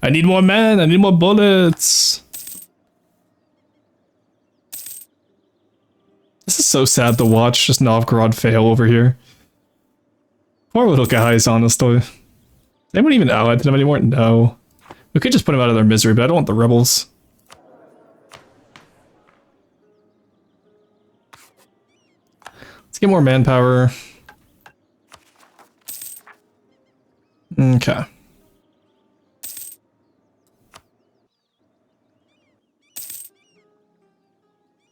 I need more men. I need more bullets. This is so sad to watch. Just Novgorod fail over here. Poor little guys, honestly. Is anyone even allied to them anymore? No. We could just put them out of their misery, but I don't want the rebels. Let's get more manpower. Okay.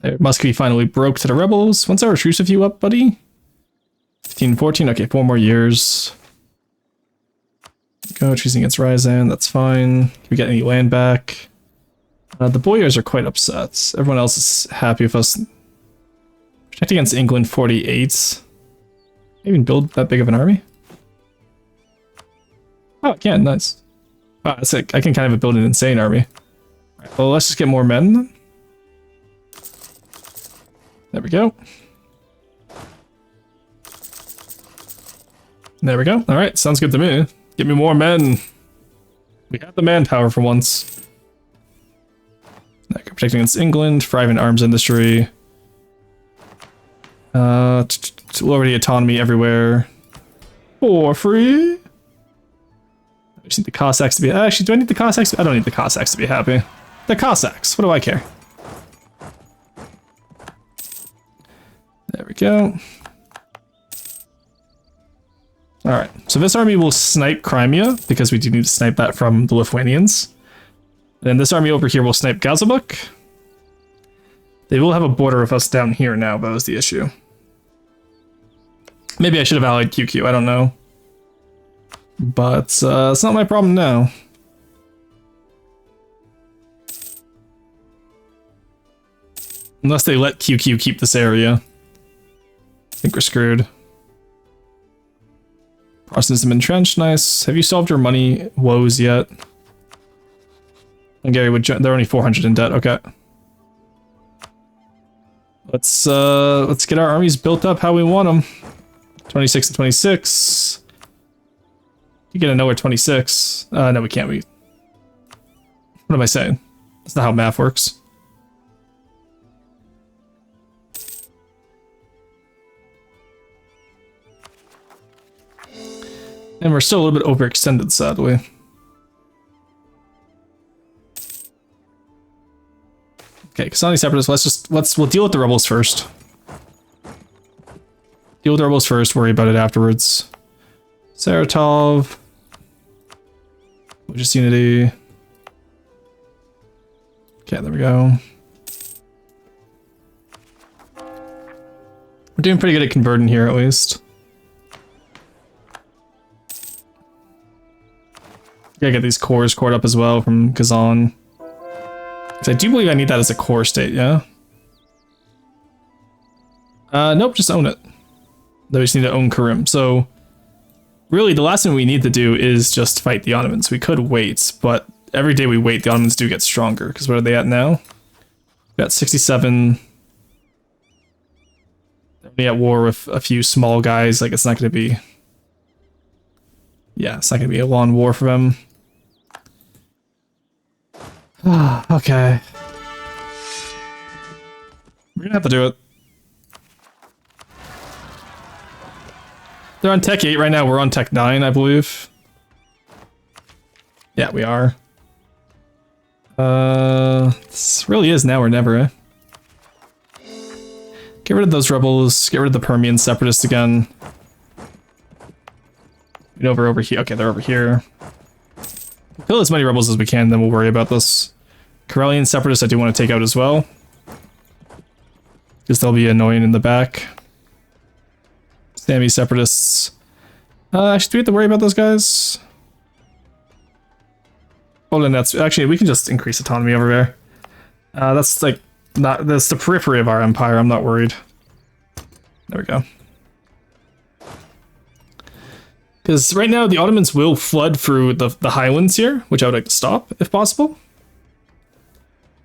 There, Muscovy finally broke to the rebels. When's our truce with you up, buddy? 15, 14. Okay, 4 more years. Go, choosing against Ryazan. That's fine. Can we get any land back? The Boyars are quite upset. Everyone else is happy with us. Protect against England, 48. Even build that big of an army? Oh, I can. Nice. Wow, that's it. I can kind of build an insane army. Right, well, let's just get more men then. There we go. There we go. All right, sounds good to me. Give me more men. We have the manpower for once. Protecting against England, thriving arms industry. Lower the autonomy everywhere. For free. I just need the Cossacks to be. Actually, do I need the Cossacks? I don't need the Cossacks to be happy. The Cossacks. What do I care? There we go. Alright, so this army will snipe Crimea, because we do need to snipe that from the Lithuanians. And this army over here will snipe Gazelbuck. They will have a border with us down here now, that was the issue. Maybe I should have allied QQ, I don't know. But it's not my problem now. Unless they let QQ keep this area. I think we're screwed. Protestantism entrenched, nice. Have you solved your money woes yet? Hungary would join. They're only 400 in debt. Okay. Let's get our armies built up how we want them. 26 and 26. You get a nowhere 26. No, we can't. What am I saying? That's not how math works. And we're still a little bit overextended, sadly. Okay, Kasani Separatists, we'll deal with the rebels first. Deal with the rebels first, worry about it afterwards. Saratov. Just unity. Okay, there we go. We're doing pretty good at converting here, at least. Gotta get these cores cored up as well from Kazan. I do believe I need that as a core state, yeah? Nope, just own it. Then we just need to own Karim. So, really, the last thing we need to do is just fight the Ottomans. We could wait, but every day we wait, the Ottomans do get stronger. Because what are they at now? We're at 67. They're only at war with a few small guys. Like, it's not going to be... Yeah, it's not going to be a long war for them. Okay. We're gonna have to do it. They're on Tech 8 right now, we're on Tech 9, I believe. Yeah, we are. This really is now or never, eh? Get rid of those rebels, get rid of the Permian separatists again. Get over here. Okay, they're over here. Kill as many rebels as we can, then we'll worry about this. Karelian separatists I do want to take out as well. Because they'll be annoying in the back. Sami separatists. Actually, do we have to worry about those guys? Hold on, that's... Actually, we can just increase autonomy over there. That's like... That's the periphery of our empire, I'm not worried. There we go. Because right now, the Ottomans will flood through the highlands here, which I would like to stop, if possible.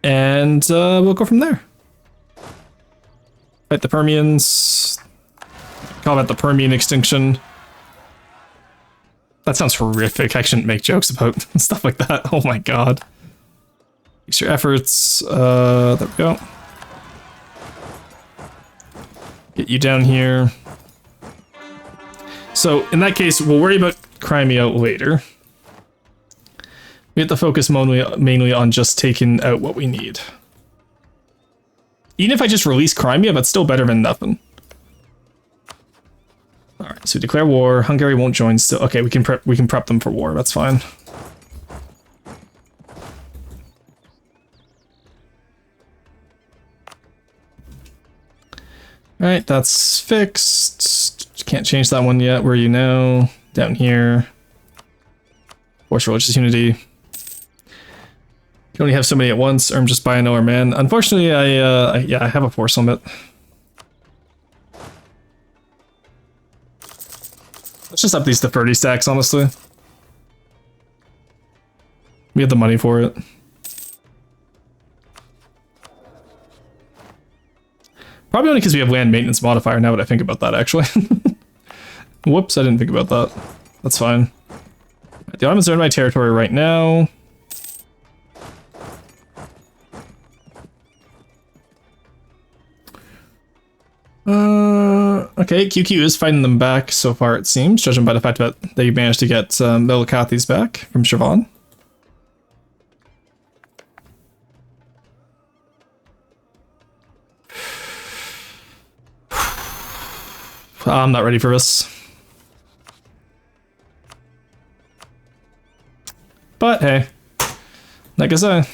And we'll go from there. Fight the Permians. Call that the Permian extinction. That sounds horrific. I shouldn't make jokes about stuff like that. Oh my god. Use your efforts. There we go. Get you down here. So, in that case, we'll worry about Crimea later. We have to focus mainly on just taking out what we need. Even if I just release Crimea, that's still better than nothing. Alright, so declare war. Hungary won't join still. Okay, we can prep them for war, that's fine. Alright, that's fixed. Can't change that one yet. Where are you now? Down here. Force religious unity. You only have so many at once, or I'm just buying another man. Unfortunately, I have a force limit. Let's just up these to 30 stacks, honestly. We have the money for it. Probably only because we have land maintenance modifier now that I think about that, actually. Whoops, I didn't think about that. That's fine. The Ottomans are in my territory right now. Okay, QQ is fighting them back so far, it seems, judging by the fact that they managed to get Melikathis back from Siobhan. I'm not ready for this. But hey, like I said,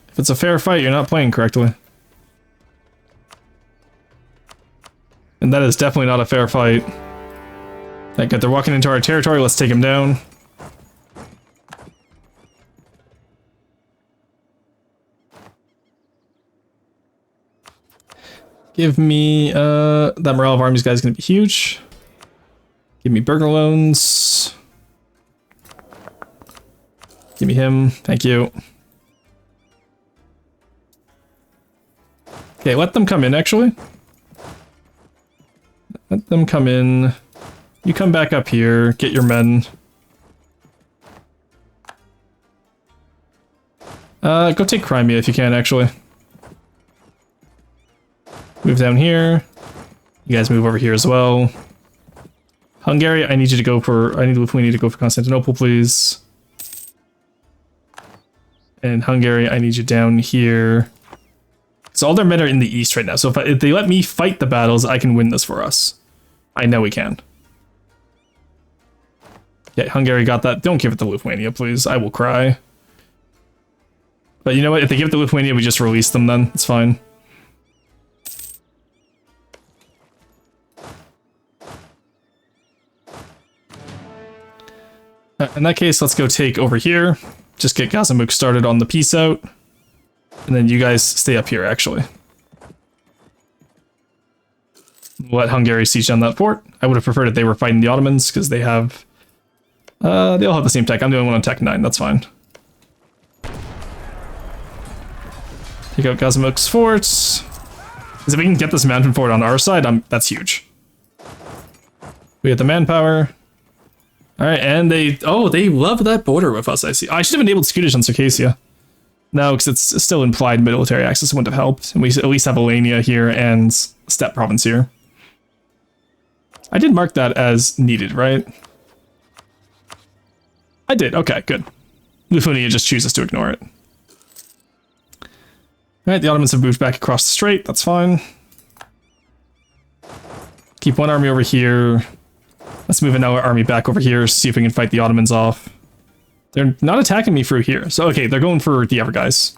if it's a fair fight, you're not playing correctly. And that is definitely not a fair fight. Like, they're walking into our territory, let's take him down. Give me, that morale of armies guy is going to be huge. Give me burglar loans. Give me him, thank you. Okay, let them come in, actually. Let them come in. You come back up here, get your men. Go take Crimea if you can, actually. Move down here. You guys move over here as well. Hungary, I need you to go for... I need Lithuania to go for Constantinople, please. And Hungary, I need you down here. So all their men are in the east right now. So if they let me fight the battles, I can win this for us. I know we can. Yeah, Hungary got that. Don't give it to Lithuania, please. I will cry. But you know what? If they give it to Lithuania, we just release them then. It's fine. In that case, let's go take over here. Just get Gazamuk started on the peace out. And then you guys stay up here, actually. Let Hungary siege down that fort. I would have preferred if they were fighting the Ottomans, because they have... they all have the same tech. I'm the only one on tech 9, that's fine. Take out Gazamuk's forts. Because if we can get this mountain fort on our side, that's huge. We get the manpower. Alright, and they... Oh, they love that border with us, I see. I should have enabled Scutish on Circassia. No, because it's still implied military access wouldn't have helped. And we at least have Alania here and Steppe province here. I did mark that as needed, right? I did, okay, good. Lithuania just chooses to ignore it. Alright, the Ottomans have moved back across the strait, that's fine. Keep one army over here. Let's move another army back over here, see if we can fight the Ottomans off. They're not attacking me through here. So okay, they're going for the other guys.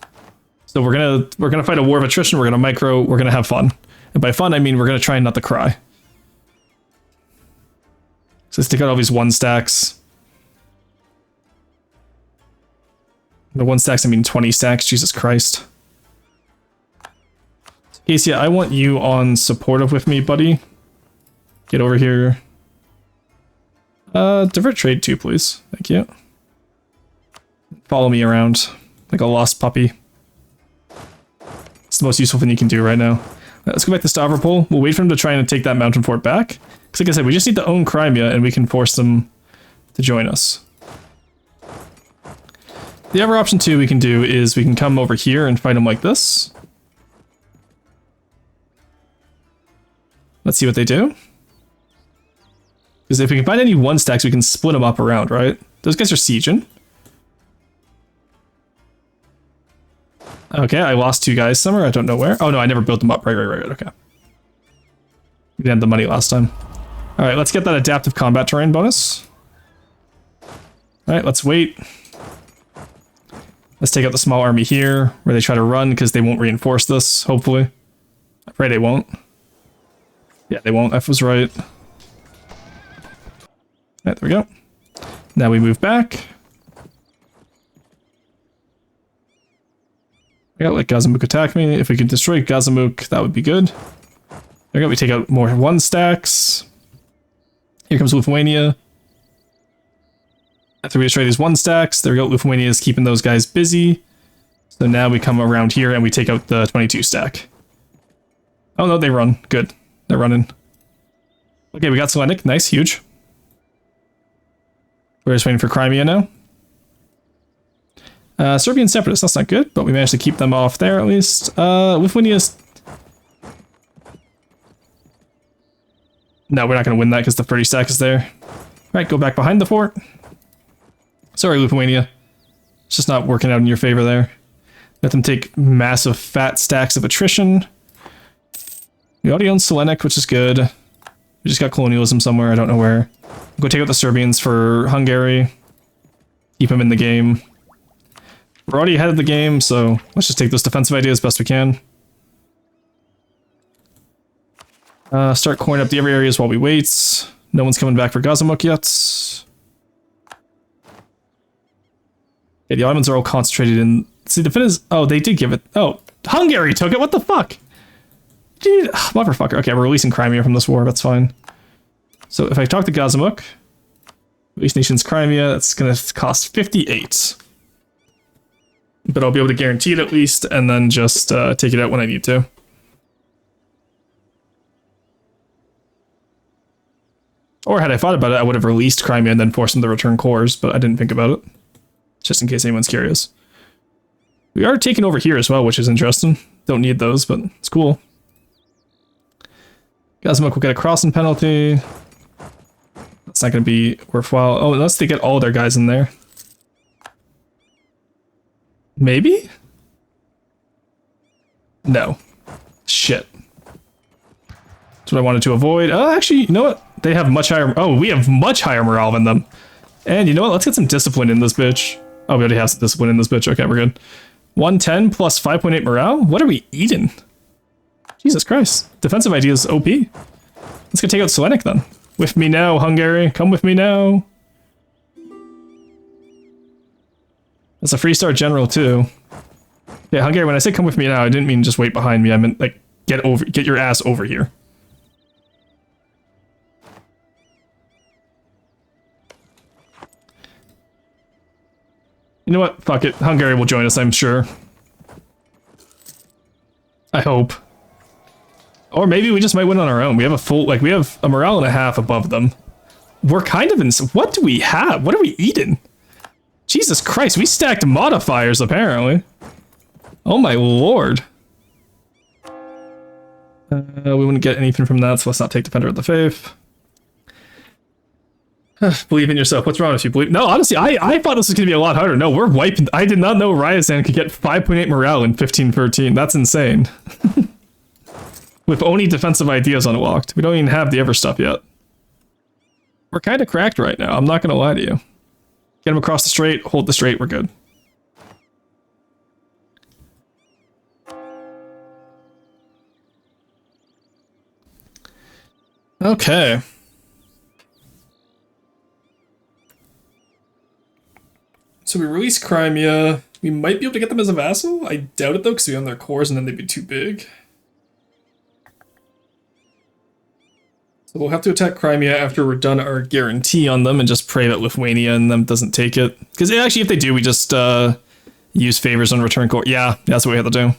So we're gonna fight a war of attrition, we're gonna micro, we're gonna have fun. And by fun I mean we're gonna try not to cry. So let's take out all these 1 stacks. The 1 stacks I mean 20 stacks, Jesus Christ. Casey, I want you on supportive with me, buddy. Get over here. Divert trade too, please. Thank you. Follow me around like a lost puppy. It's the most useful thing you can do right now. Let's go back to Stavropol. We'll wait for him to try and take that mountain fort back. Because like I said, we just need to own Crimea and we can force them to join us. The other option too we can do is we can come over here and fight them like this. Let's see what they do. Because if we can find any 1 stacks, we can split them up around, right? Those guys are sieging. Okay, I lost 2 guys somewhere. I don't know where. Oh no, I never built them up. Right, okay. We didn't have the money last time. Alright, let's get that adaptive combat terrain bonus. Alright, let's wait. Let's take out the small army here, where they try to run because they won't reinforce this, hopefully. I pray they won't. Yeah, they won't. F was right. Alright, there we go. Now we move back. I gotta let Gazamuk attack me. If we could destroy Gazamuk, that would be good. There we go, we take out more 1 stacks. Here comes Lithuania. After we destroy these 1 stacks, there we go, Lithuania is keeping those guys busy. So now we come around here and we take out the 22 stack. Oh no, they run. Good. They're running. Okay, we got Selenic. Nice, huge. We're just waiting for Crimea now. Serbian Separatists, that's not good, but we managed to keep them off there at least. Lithuania's... No, we're not going to win that because the 30 stack is there. Alright, go back behind the fort. Sorry, Lithuania. It's just not working out in your favor there. Let them take massive fat stacks of attrition. We already own Selenic, which is good. We just got colonialism somewhere, I don't know where. Go take out the Serbians for Hungary. Keep them in the game. We're already ahead of the game, so let's just take those defensive ideas best we can. Start coring up the other areas while we wait. No one's coming back for Gazamuk yet. Okay, the Ottomans are all concentrated in... See, the Finns... Oh, they did give it... Oh, Hungary took it? What the fuck? Dude, motherfucker. Okay, we're releasing Crimea from this war. That's fine. So if I talk to Gazamuk... Release nations Crimea, that's going to cost 58. But I'll be able to guarantee it at least, and then just take it out when I need to. Or had I thought about it, I would have released Crimea and then forced them to return cores, but I didn't think about it. Just in case anyone's curious. We are taking over here as well, which is interesting. Don't need those, but it's cool. Gazamuk will get a crossing penalty. That's not going to be worthwhile. Oh, unless they get all their guys in there. Maybe? No. Shit. That's what I wanted to avoid. Oh, actually, you know what? They have much higher... Oh, we have much higher morale than them. And you know what? Let's get some discipline in this bitch. Oh, we already have some discipline in this bitch. Okay, we're good. 110 plus 5.8 morale? What are we eating? Jesus Christ. Defensive ideas OP. Let's go take out Selenic then. With me now, Hungary. Come with me now. That's a 3-star general too. Yeah, Hungary, when I say come with me now, I didn't mean just wait behind me. I meant like get your ass over here. You know what? Fuck it. Hungary will join us, I'm sure. I hope. Or maybe we just might win on our own. We have a full, like, we have a morale and a half above them. We're kind of in... What do we have? What are we eating? Jesus Christ, we stacked modifiers, apparently. Oh my lord. We wouldn't get anything from that, so let's not take Defender of the Faith. Believe in yourself. What's wrong if you believe? No, honestly, I thought this was going to be a lot harder. No, we're wiping. I did not know Ryazan could get 5.8 morale in 1513. That's insane. With only defensive ideas unlocked. We don't even have the other stuff yet. We're kind of cracked right now. I'm not going to lie to you. Get him across the strait. Hold the strait. We're good. Okay. So we release Crimea. We might be able to get them as a vassal. I doubt it though, because we own their cores and then they'd be too big. So we'll have to attack Crimea after we're done our guarantee on them and just pray that Lithuania and them doesn't take it. Because actually, if they do, we just use favors on return core. Yeah, that's what we have to do.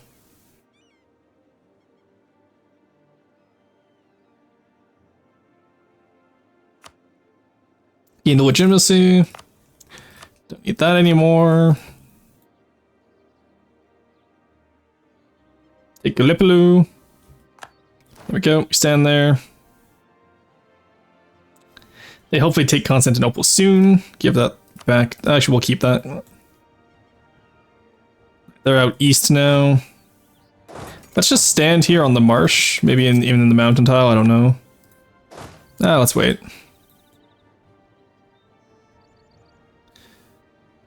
Gain the legitimacy. Don't need that anymore. Take Gallipoli. There we go. We stand there. They hopefully take Constantinople soon. Give that back. Actually, we'll keep that. They're out east now. Let's just stand here on the marsh. Maybe even in the mountain tile. I don't know. Let's wait.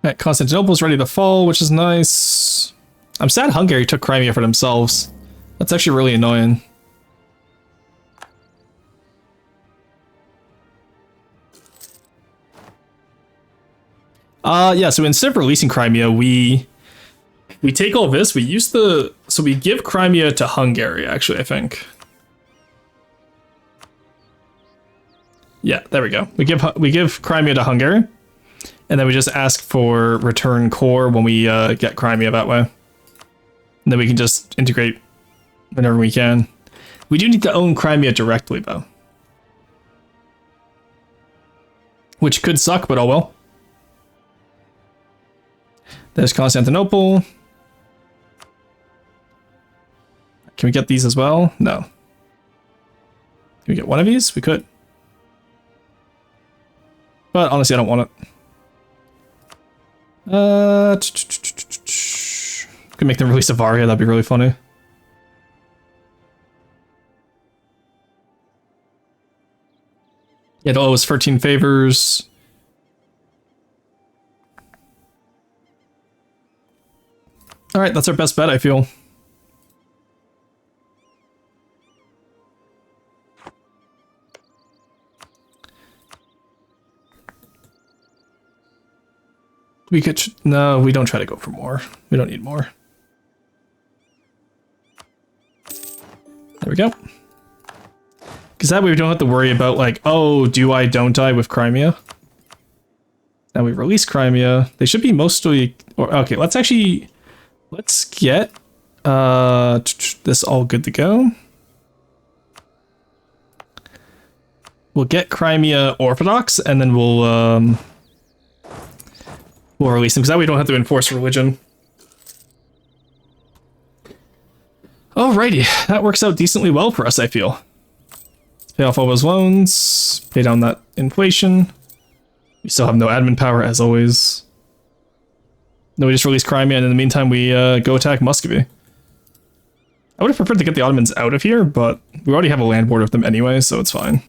Alright, Constantinople's ready to fall, which is nice. I'm sad Hungary took Crimea for themselves. That's actually really annoying. Yeah, so instead of releasing Crimea, we take all this, we use the... So we give Crimea to Hungary, actually, I think. Yeah, there we go. We give Crimea to Hungary. And then we just ask for return core when we get Crimea that way. And then we can just integrate whenever we can. We do need to own Crimea directly, though. which could suck, but oh well. There's Constantinople. Can we get these as well? No. Can we get one of these? We could. But honestly, I don't want it. Could make them release a Varia, that'd be really funny. It always 13 favors. Alright, that's our best bet, I feel. We could... No, we don't try to go for more. We don't need more. There we go. Because that way we don't have to worry about, like, oh, do I, don't I with Crimea? Now we release Crimea. They should be mostly... Okay, let's actually... Let's get this all good to go. We'll get Crimea Orthodox, and then we'll release them, because that way we don't have to enforce religion. Alrighty, that works out decently well for us, I feel. Let's pay off all those loans, pay down that inflation. We still have no admin power, as always. No, we just release Crimea, and in the meantime, we go attack Muscovy. I would have preferred to get the Ottomans out of here, but we already have a land border with them anyway, so it's fine.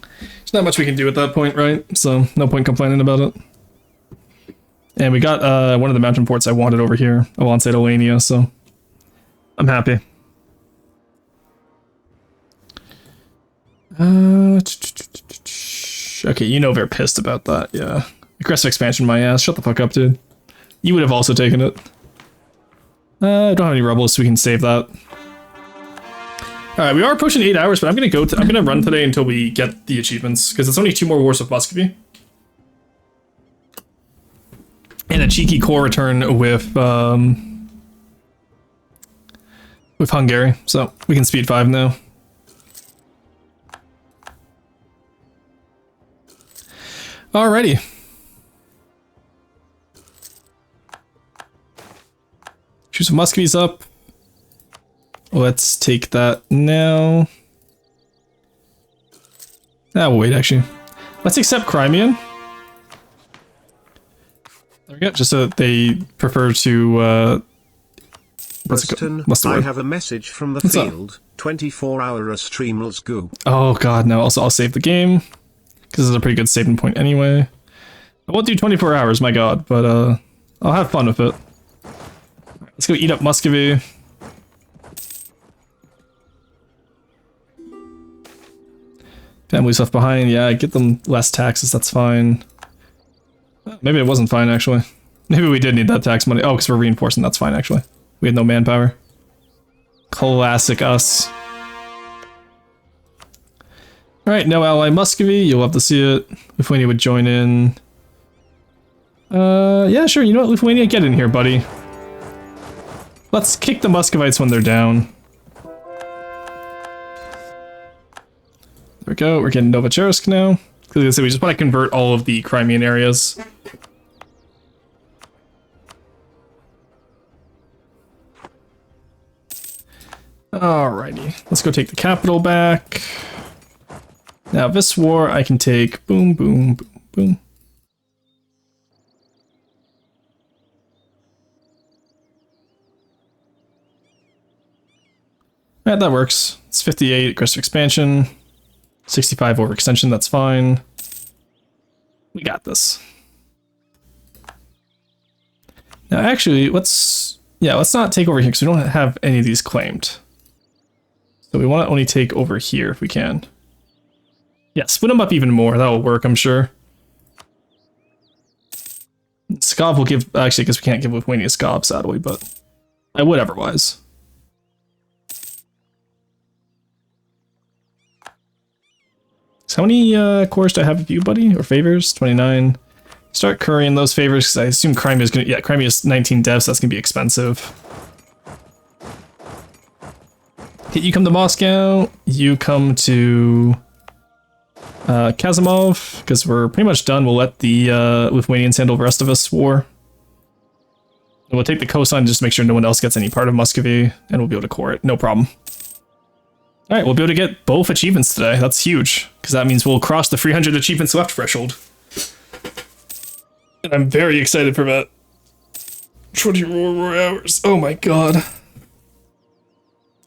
There's not much we can do at that point, right? So, no point complaining about it. And we got one of the mountain ports I wanted over here, alongside Alania, so I'm happy. Okay, you know they're pissed about that, yeah. Aggressive expansion, my ass. Shut the fuck up, dude. You would have also taken it. I don't have any rebels, so we can save that. Alright, we are pushing 8 hours, but I'm gonna run today until we get the achievements, because it's only 2 more wars with Muscovy. And a cheeky core return with Hungary, so we can speed 5 now. Alrighty. Choose some Muscovy's up. Let's take that now. Ah, we'll wait, actually. Let's accept Crimean. There we go, just so that they prefer to, Preston, I have a message from the field. 24-hour streamless go. Oh god, no. Also, I'll save the game, because this is a pretty good saving point anyway. I won't do 24 hours, my god, but, I'll have fun with it. Let's go eat up Muscovy. Families left behind, yeah, get them less taxes, that's fine. Maybe it wasn't fine, actually. Maybe we did need that tax money. Oh, because we're reinforcing, that's fine, actually. We had no manpower. Classic us. Alright, no ally Muscovy, you'll love to see it. Lithuania would join in. Yeah, sure, you know what, Lithuania, get in here, buddy. Let's kick the Muscovites when they're down. There we go, we're getting Novochersk now. Because we just want to convert all of the Crimean areas. Alrighty, let's go take the capital back. Now this war I can take boom, boom, boom, boom. Alright, that works. It's 58 aggressive expansion, 65 overextension, that's fine. We got this. Now actually, let's not take over here because we don't have any of these claimed. So we want to only take over here if we can. Yeah, split them up even more, that will work, I'm sure. Skov will give, actually, because we can't give Lithuania Skov, sadly, but I would otherwise. So how many cores do I have of you, buddy? Or favors? 29. Start currying those favors, because I assume Crimea is going to... Yeah, Crimea is 19 devs, so that's going to be expensive. Okay, you come to Moscow. You come to... Kazimov, because we're pretty much done. We'll let the Lithuanians handle the rest of us war. And we'll take the coastline just to make sure no one else gets any part of Muscovy, and we'll be able to core it. No problem. Alright, we'll be able to get both achievements today. That's huge, because that means we'll cross the 300 achievements left threshold. And I'm very excited for that. 24 more hours. Oh my god.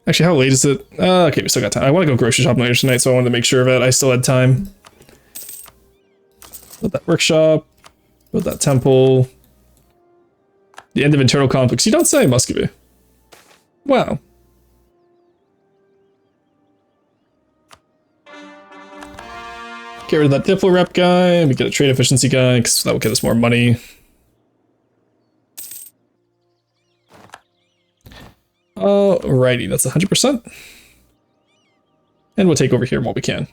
Actually, how late is it? Okay, we still got time. I want to go grocery shopping later tonight, so I wanted to make sure that I still had time. Build that workshop. Build that temple. The end of internal conflicts. You don't say, Muscovy. Wow. Get rid of that Diplo rep guy, and we get a trade efficiency guy, because that will get us more money. Alrighty, that's 100%. And we'll take over here while we can.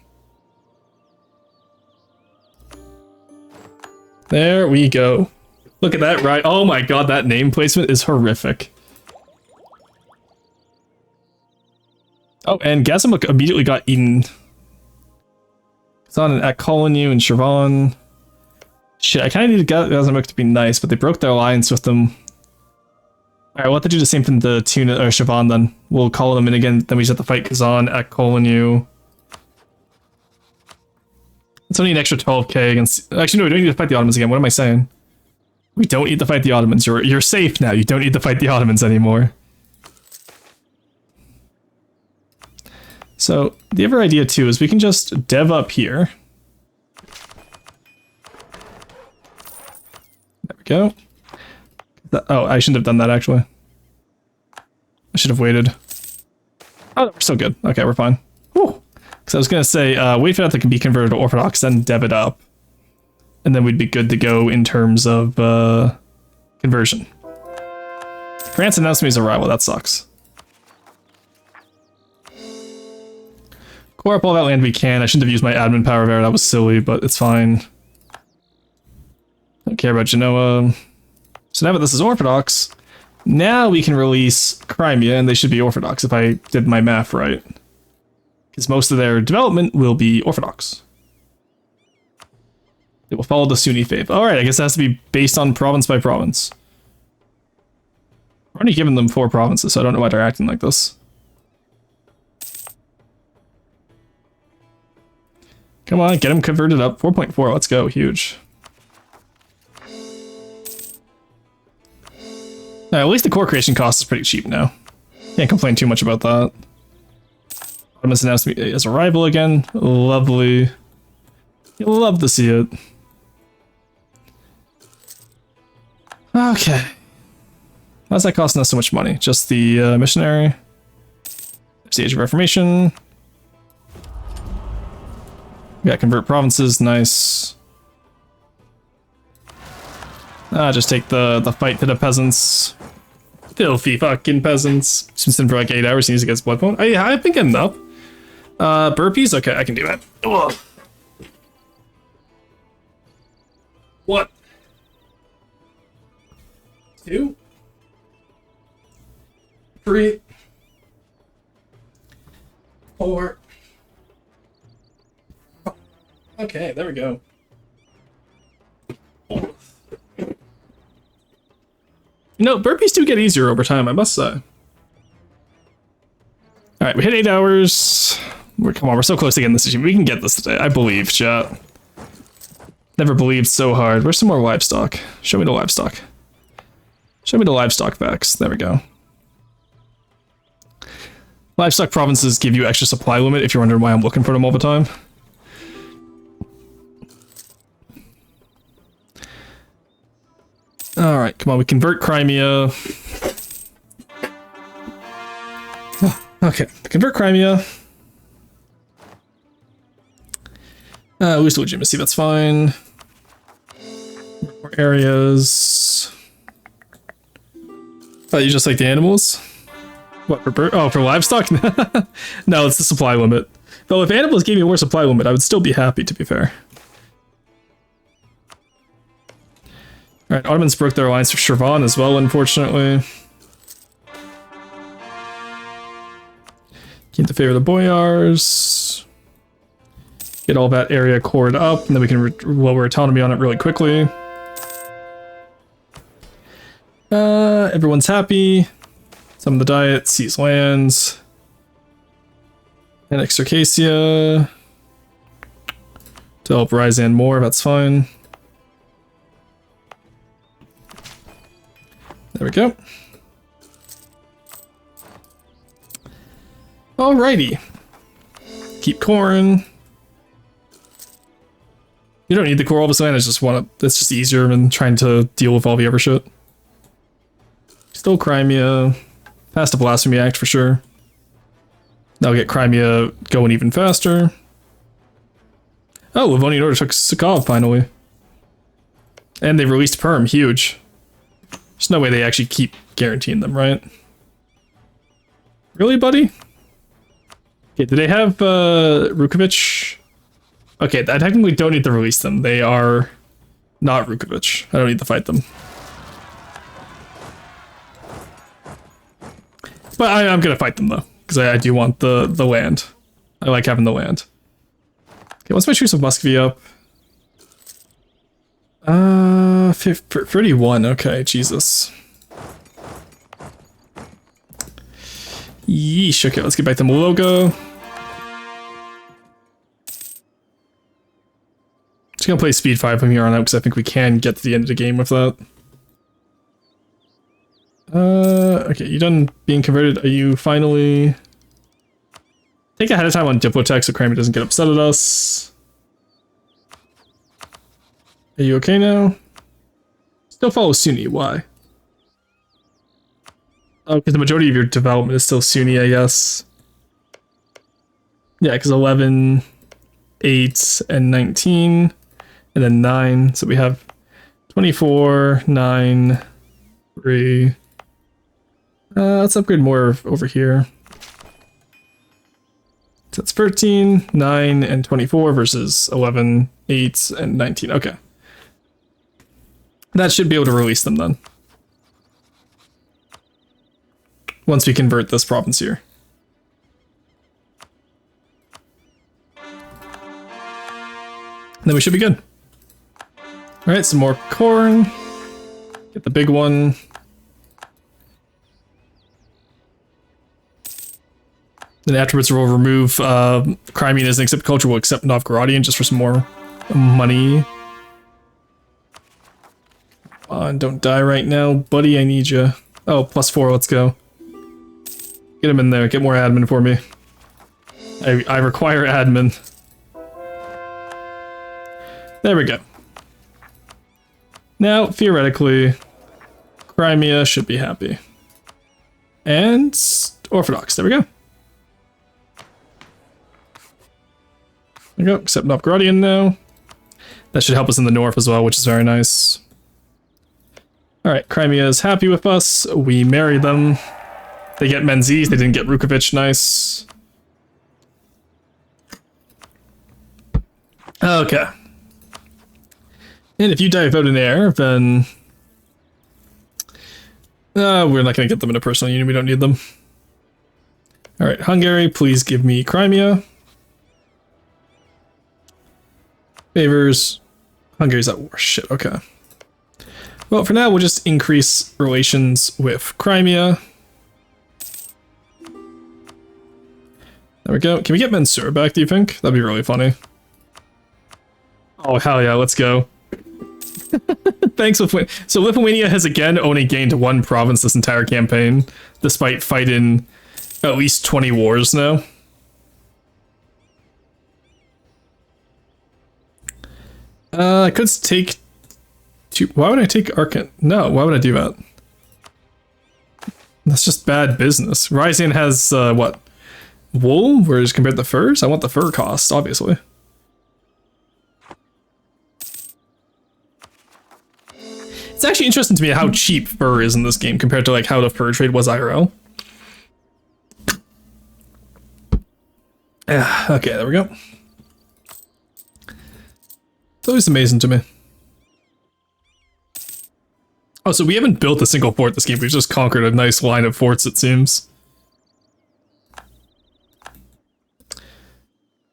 There we go. Look at that, right? Oh my god, that name placement is horrific. Oh, and Gazimuk immediately got eaten. It's on at Kolinu and Shirvan. Shit, I kind of needed Gazimuk to be nice, but they broke their alliance with them. Alright, we'll have to do the same thing to Tuna or Shirvan then. We'll call them in again, then we just have to fight Kazan at Kolinu. It's only an extra 12k against... Actually, no, we don't need to fight the Ottomans again. What am I saying? We don't need to fight the Ottomans. You're safe now. You don't need to fight the Ottomans anymore. So, the other idea too is we can just dev up here. There we go. Oh, I shouldn't have done that actually. I should have waited. Oh, we're still good. Okay, we're fine. Whew. Because I was going to say, wait for that to be converted to Orthodox, then dev it up. And then we'd be good to go in terms of conversion. France announced me his arrival. That sucks. Core up all that land we can. I shouldn't have used my admin power there. That was silly, but it's fine. Don't care about Genoa. So now that this is Orthodox, now we can release Crimea, and they should be Orthodox if I did my math right. Because most of their development will be Orthodox. They will follow the Sunni faith. Alright, I guess it has to be based on province by province. We're only giving them 4 provinces, so I don't know why they're acting like this. Come on, get them converted up. 4.4, let's go, huge. At least the core creation cost is pretty cheap now. Can't complain too much about that. Ottomans announced me as a rival again. Lovely. You'll love to see it. Okay. Why's that costing us so much money? Just the missionary. There's the Age of Reformation. We got convert provinces, nice. Just take the fight to the peasants. Filthy fucking peasants. He's been sitting for like 8 hours and he's against blood bone. Yeah, I've been getting up. Burpees? Okay, I can do that. Ugh. What? 2? 3? 4? Okay, there we go. 4. You know, burpees do get easier over time, I must say. Alright, we hit 8 hours. Come on, we're so close to getting this achievement. We can get this today, I believe, chat. Never believed so hard. Where's some more livestock? Show me the livestock. Show me the livestock facts. There we go. Livestock provinces give you extra supply limit if you're wondering why I'm looking for them all the time. Alright, come on, we convert Crimea. Okay, convert Crimea. Lose legitimacy, that's fine. More areas. Oh, you just like the animals? What, for for livestock? No, it's the supply limit. Though if animals gave me more supply limit, I would still be happy, to be fair. Alright, Ottomans broke their alliance with Shirvan as well, unfortunately. Keep the favor of the boyars. Get all that area cored up, and then we can lower autonomy on it really quickly. Everyone's happy. Some of the diet, seize lands. And Circassia. To help Ryazan more, that's fine. There we go. Alrighty. Keep corn. You don't need the core all of a sudden, it's just easier than trying to deal with all the other shit. Still Crimea. Past the Blasphemy Act for sure. That'll get Crimea going even faster. Oh, Livonian Order took Sakov finally. And they released Perm, huge. There's no way they actually keep guaranteeing them, right? Really, buddy? Okay, do they have Rukovic? Okay, I technically don't need to release them. They are not Rukovic. I don't need to fight them. But I'm gonna fight them though, because I do want the land. I like having the land. Okay, what's my Truce of Muscovy up? 31, okay, Jesus. Yeesh, okay, let's get back to Mologa. Just gonna play speed 5 from here on out, because I think we can get to the end of the game with that. Okay, you done being converted? Are you finally... Take ahead of time on Diplotech so Crimea doesn't get upset at us. Are you okay now? Still follow Sunni, why? Oh, because the majority of your development is still Sunni, I guess. Yeah, because 11, 8, and 19, and then 9. So we have 24, 9, 3. Let's upgrade more over here. So that's 13, 9, and 24 versus 11, 8, and 19. Okay. That should be able to release them then. Once we convert this province here. Then we should be good. Alright, some more corn. Get the big one. Then afterwards we'll remove Crimean as an accept culture, we'll accept Novgorodian just for some more money. Come on, don't die right now, buddy, I need you. Oh, +4, let's go. Get him in there, get more admin for me. I require admin. There we go. Now, theoretically, Crimea should be happy. And Orthodox, there we go. There we go, except Novgorodian now. That should help us in the north as well, which is very nice. Alright, Crimea is happy with us. We marry them. They get Menzies, they didn't get Rukovic, nice. Okay. And if you die vote in air, then... we're not going to get them in a personal union, we don't need them. Alright, Hungary, please give me Crimea. Favors. Hungary's at war. Shit, okay. Well, for now, we'll just increase relations with Crimea. There we go. Can we get Mansour back, do you think? That'd be really funny. Oh, hell yeah, let's go. Thanks, Lithuania. So Lithuania has again only gained 1 province this entire campaign, despite fighting at least 20 wars now. I could take 2. Why would I take Arkan? No, why would I do that? That's just bad business. Ryazan has, what? Wool? Whereas compared to furs? I want the fur cost, obviously. It's actually interesting to me how cheap fur is in this game compared to like how the fur trade was IRL. Yeah, okay, there we go. It's always amazing to me. Oh, so we haven't built a single fort this game. We've just conquered a nice line of forts, it seems.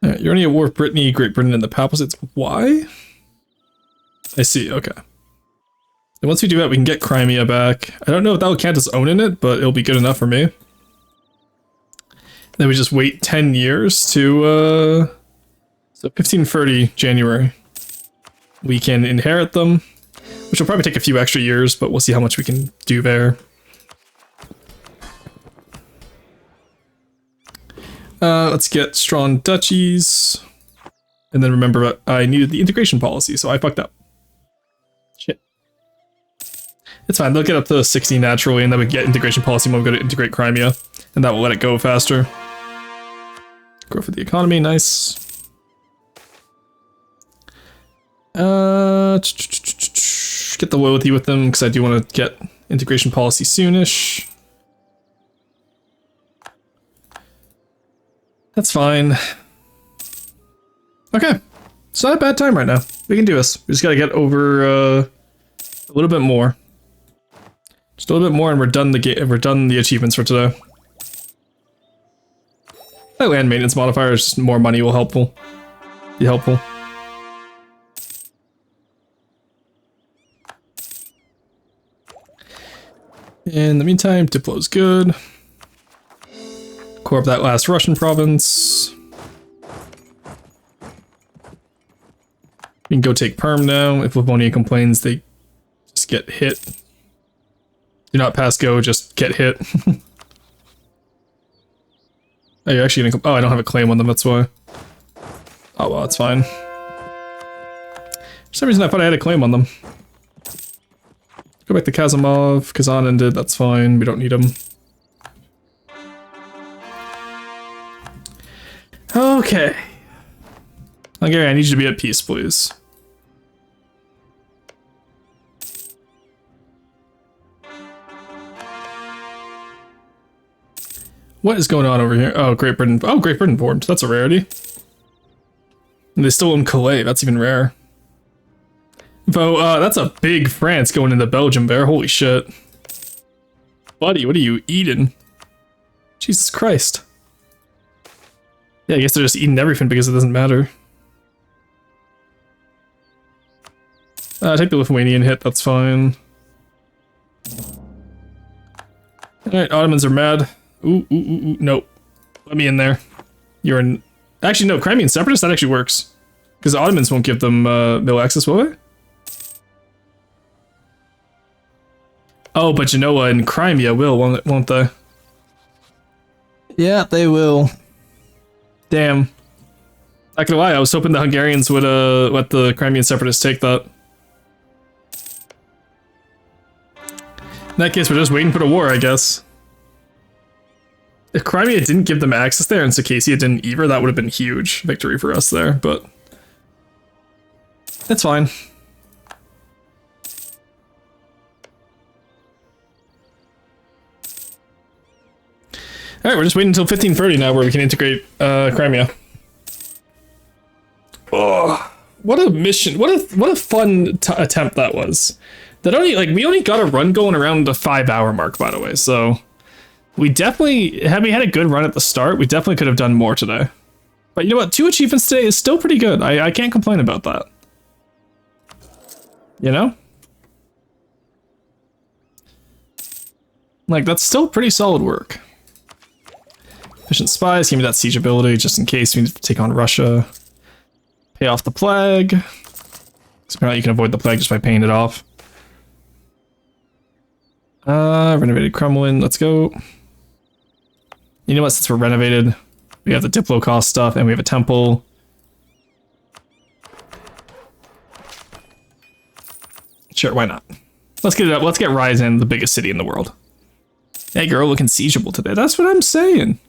Alright, you're only at war with Brittany, Great Britain, and the Papacy. Why? I see, okay. And once we do that, we can get Crimea back. I don't know if that will count as owning it, but it'll be good enough for me. Then we just wait 10 years to, so 1530 January. We can inherit them, which will probably take a few extra years, but we'll see how much we can do there. Let's get strong duchies. And then remember, I needed the integration policy, so I fucked up. Shit. It's fine, they'll get up to 60 naturally, and then we get integration policy when we go to integrate Crimea, and that will let it go faster. Grow for the economy, nice. Get the loyalty with them, because I do want to get integration policy soonish. That's fine. Okay. It's not a bad time right now. We can do this. We just gotta get over a little bit more. Just a little bit more and we're done the achievements for today. That land maintenance modifier is just more money will be helpful. In the meantime, Diplo's good. Core up that last Russian province. We can go take Perm now. If Livonia complains, they just get hit. Do not pass go, just get hit. Oh, you're actually gonna. Oh, I don't have a claim on them, that's why. Oh, well, that's fine. For some reason, I thought I had a claim on them. Go back to Kazimov. Kazan ended, that's fine. We don't need them. Okay. Hungary, I need you to be at peace, please. What is going on over here? Oh, Great Britain. Oh, Great Britain formed. That's a rarity. And they still own Calais. That's even rare. Though, that's a big France going into Belgium there. Holy shit. Buddy, what are you eating? Jesus Christ. Yeah, I guess they're just eating everything because it doesn't matter. Take the Lithuanian hit, that's fine. Alright, Ottomans are mad. Ooh, nope. Let me in there. You're in... Actually, no, Crimean Separatists, that actually works. Because the Ottomans won't give them mill access, will they? Oh, but Genoa and Crimea will, won't they? Yeah, they will. Damn. Not gonna lie, I was hoping the Hungarians would let the Crimean Separatists take that. In that case, we're just waiting for the war, I guess. If Crimea didn't give them access there and Circassia didn't either, that would have been a huge victory for us there, but... That's fine. Alright, we're just waiting until 1530 now where we can integrate Crimea. Oh, what a mission, what a fun attempt that was. That only, like, we only got a run going around the 5-hour mark, by the way, so... We definitely, had we had a good run at the start, we definitely could have done more today. But you know what, 2 achievements today is still pretty good. I can't complain about that. You know? Like, that's still pretty solid work. Efficient spies, give me that siege ability just in case we need to take on Russia. Pay off the plague. So apparently you can avoid the plague just by paying it off. Renovated Kremlin, let's go. You know what, since we're renovated, we have the Diplo cost stuff and we have a temple. Sure, why not? Let's get it up. Let's get Ryazan, the biggest city in the world. Hey girl, looking siegeable today. That's what I'm saying.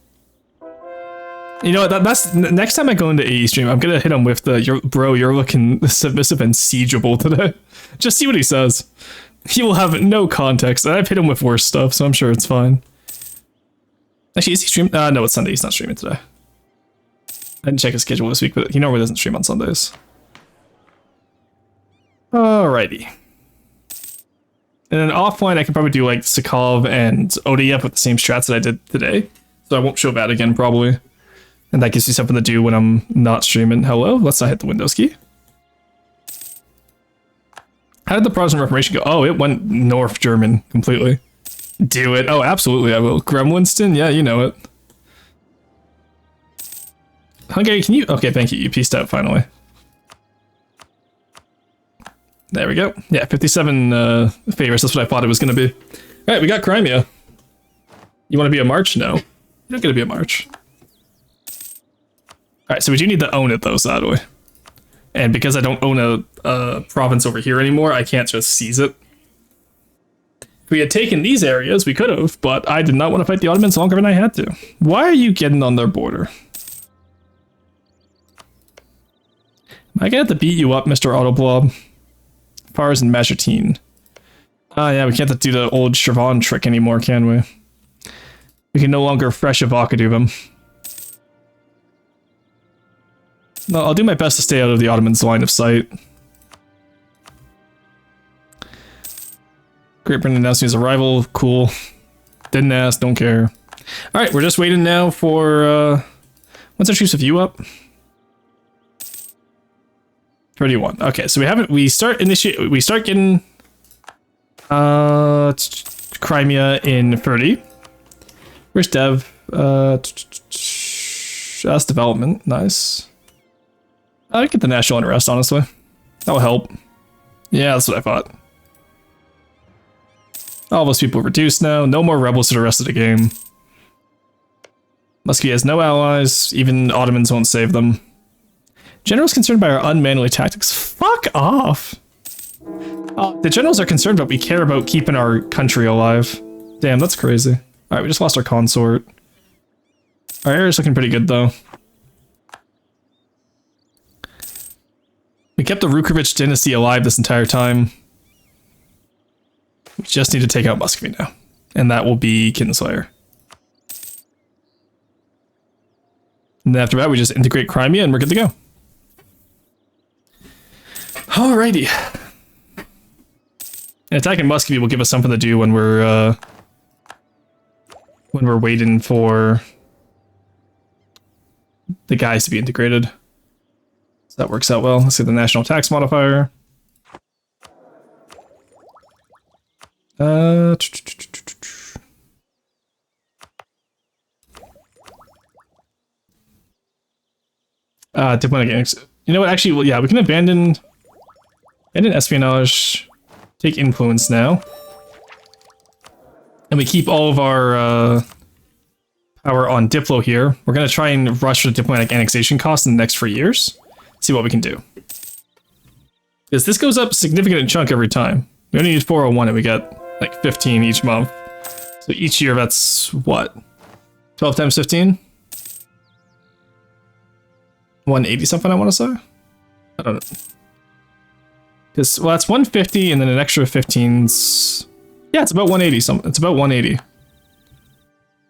You know what, that's next time I go into AE stream, I'm gonna hit him with the, bro, you're looking submissive and siegeable today. Just see what he says. He will have no context. I've hit him with worse stuff, so I'm sure it's fine. Actually, is he streaming? No, it's Sunday. He's not streaming today. I didn't check his schedule this week, but he normally doesn't stream on Sundays. Alrighty. And then offline, I can probably do like Sakov and Odeyev with the same strats that I did today. So I won't show that again, probably. And that gives me something to do when I'm not streaming. Hello, let's not hit the Windows key. How did the Protestant Reformation go? Oh, it went North German completely. Do it. Oh, absolutely, I will. Gremlinston? Yeah, you know it. Hungary, can you... Okay, thank you. You pieced out finally. There we go. Yeah, 57 favors. That's what I thought it was going to be. All right, we got Crimea. You want to be a march? No. You're not going to be a march. All right, so we do need to own it, though, sadly. And because I don't own a province over here anymore, I can't just seize it. If we had taken these areas, we could have, but I did not want to fight the Ottomans longer than I had to. Why are you getting on their border? Am I gonna have to beat you up, Mr. Autoblob? Pars and Majertine. Ah, yeah, we can't do the old Shirvan trick anymore, can we? We can no longer fresh Avocado them. No, I'll do my best to stay out of the Ottomans' line of sight. Great Britain announcing his arrival. Cool. Didn't ask, don't care. Alright, we're just waiting now for, when's our troops of you up? 31. Okay, so we start getting Crimea in 30. Where's Dev? That's development. Nice. I get the national interest, honestly. That'll help. Yeah, that's what I thought. All those people reduced now. No more rebels for the rest of the game. Muscovy has no allies. Even Ottomans won't save them. Generals concerned by our unmanly tactics. Fuck off! The generals are concerned, but we care about keeping our country alive. Damn, that's crazy. Alright, we just lost our consort. Our area's looking pretty good, though. We kept the Rukovich dynasty alive this entire time. We just need to take out Muscovy now. And that will be Kinslayer. And then after that, we just integrate Crimea and we're good to go. Alrighty. And attacking Muscovy will give us something to do when we're waiting for the guys to be integrated. So that works out well. Let's see the national tax modifier. Diplomatic. You know what? Actually, well, yeah, we can abandon espionage. Take influence now, and we keep all of our power on Diplo here. We're gonna try and rush the diplomatic annexation cost in the next 3 years. See what we can do. Because this goes up a significant chunk every time. We only need 401 and we get like 15 each month. So each year that's what? 12 times 15? 180 something I want to say? I don't know. Because, well, that's 150 and then an extra 15's... Yeah, it's about 180 something. It's about 180. I'm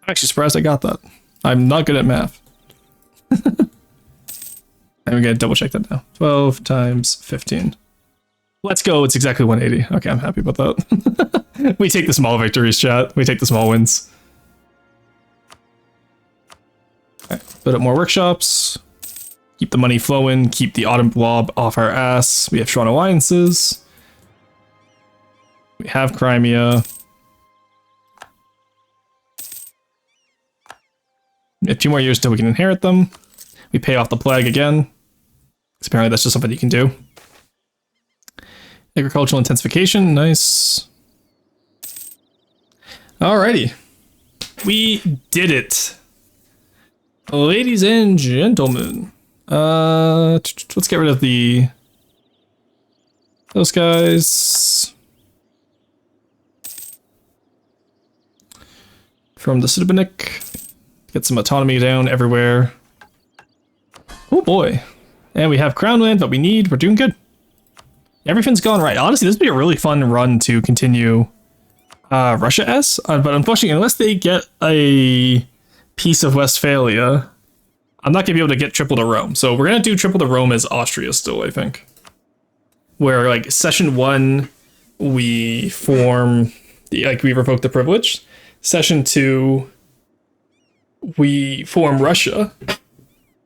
actually surprised I got that. I'm not good at math. I'm gonna double check that now. 12 times 15. Let's go, it's exactly 180. Okay, I'm happy about that. We take the small victories, chat. We take the small wins. Alright, put up more workshops. Keep the money flowing, keep the Autumn Blob off our ass. We have strong alliances. We have Crimea. We have 2 more years till we can inherit them. We pay off the plague again. Because apparently that's just something you can do. Agricultural intensification, nice. Alrighty. We did it. Ladies and gentlemen. Let's get rid of those guys. From the Subathon. Get some autonomy down everywhere. Oh boy. And we have crown land, but we're doing good. Everything's gone right. Honestly, this would be a really fun run to continue Russia S. But unfortunately, unless they get a piece of Westphalia, I'm not going to be able to get triple to Rome. So we're going to do triple to Rome as Austria still, I think. Where, like, session 1, we form, we revoke the privilege. Session 2, we form Russia.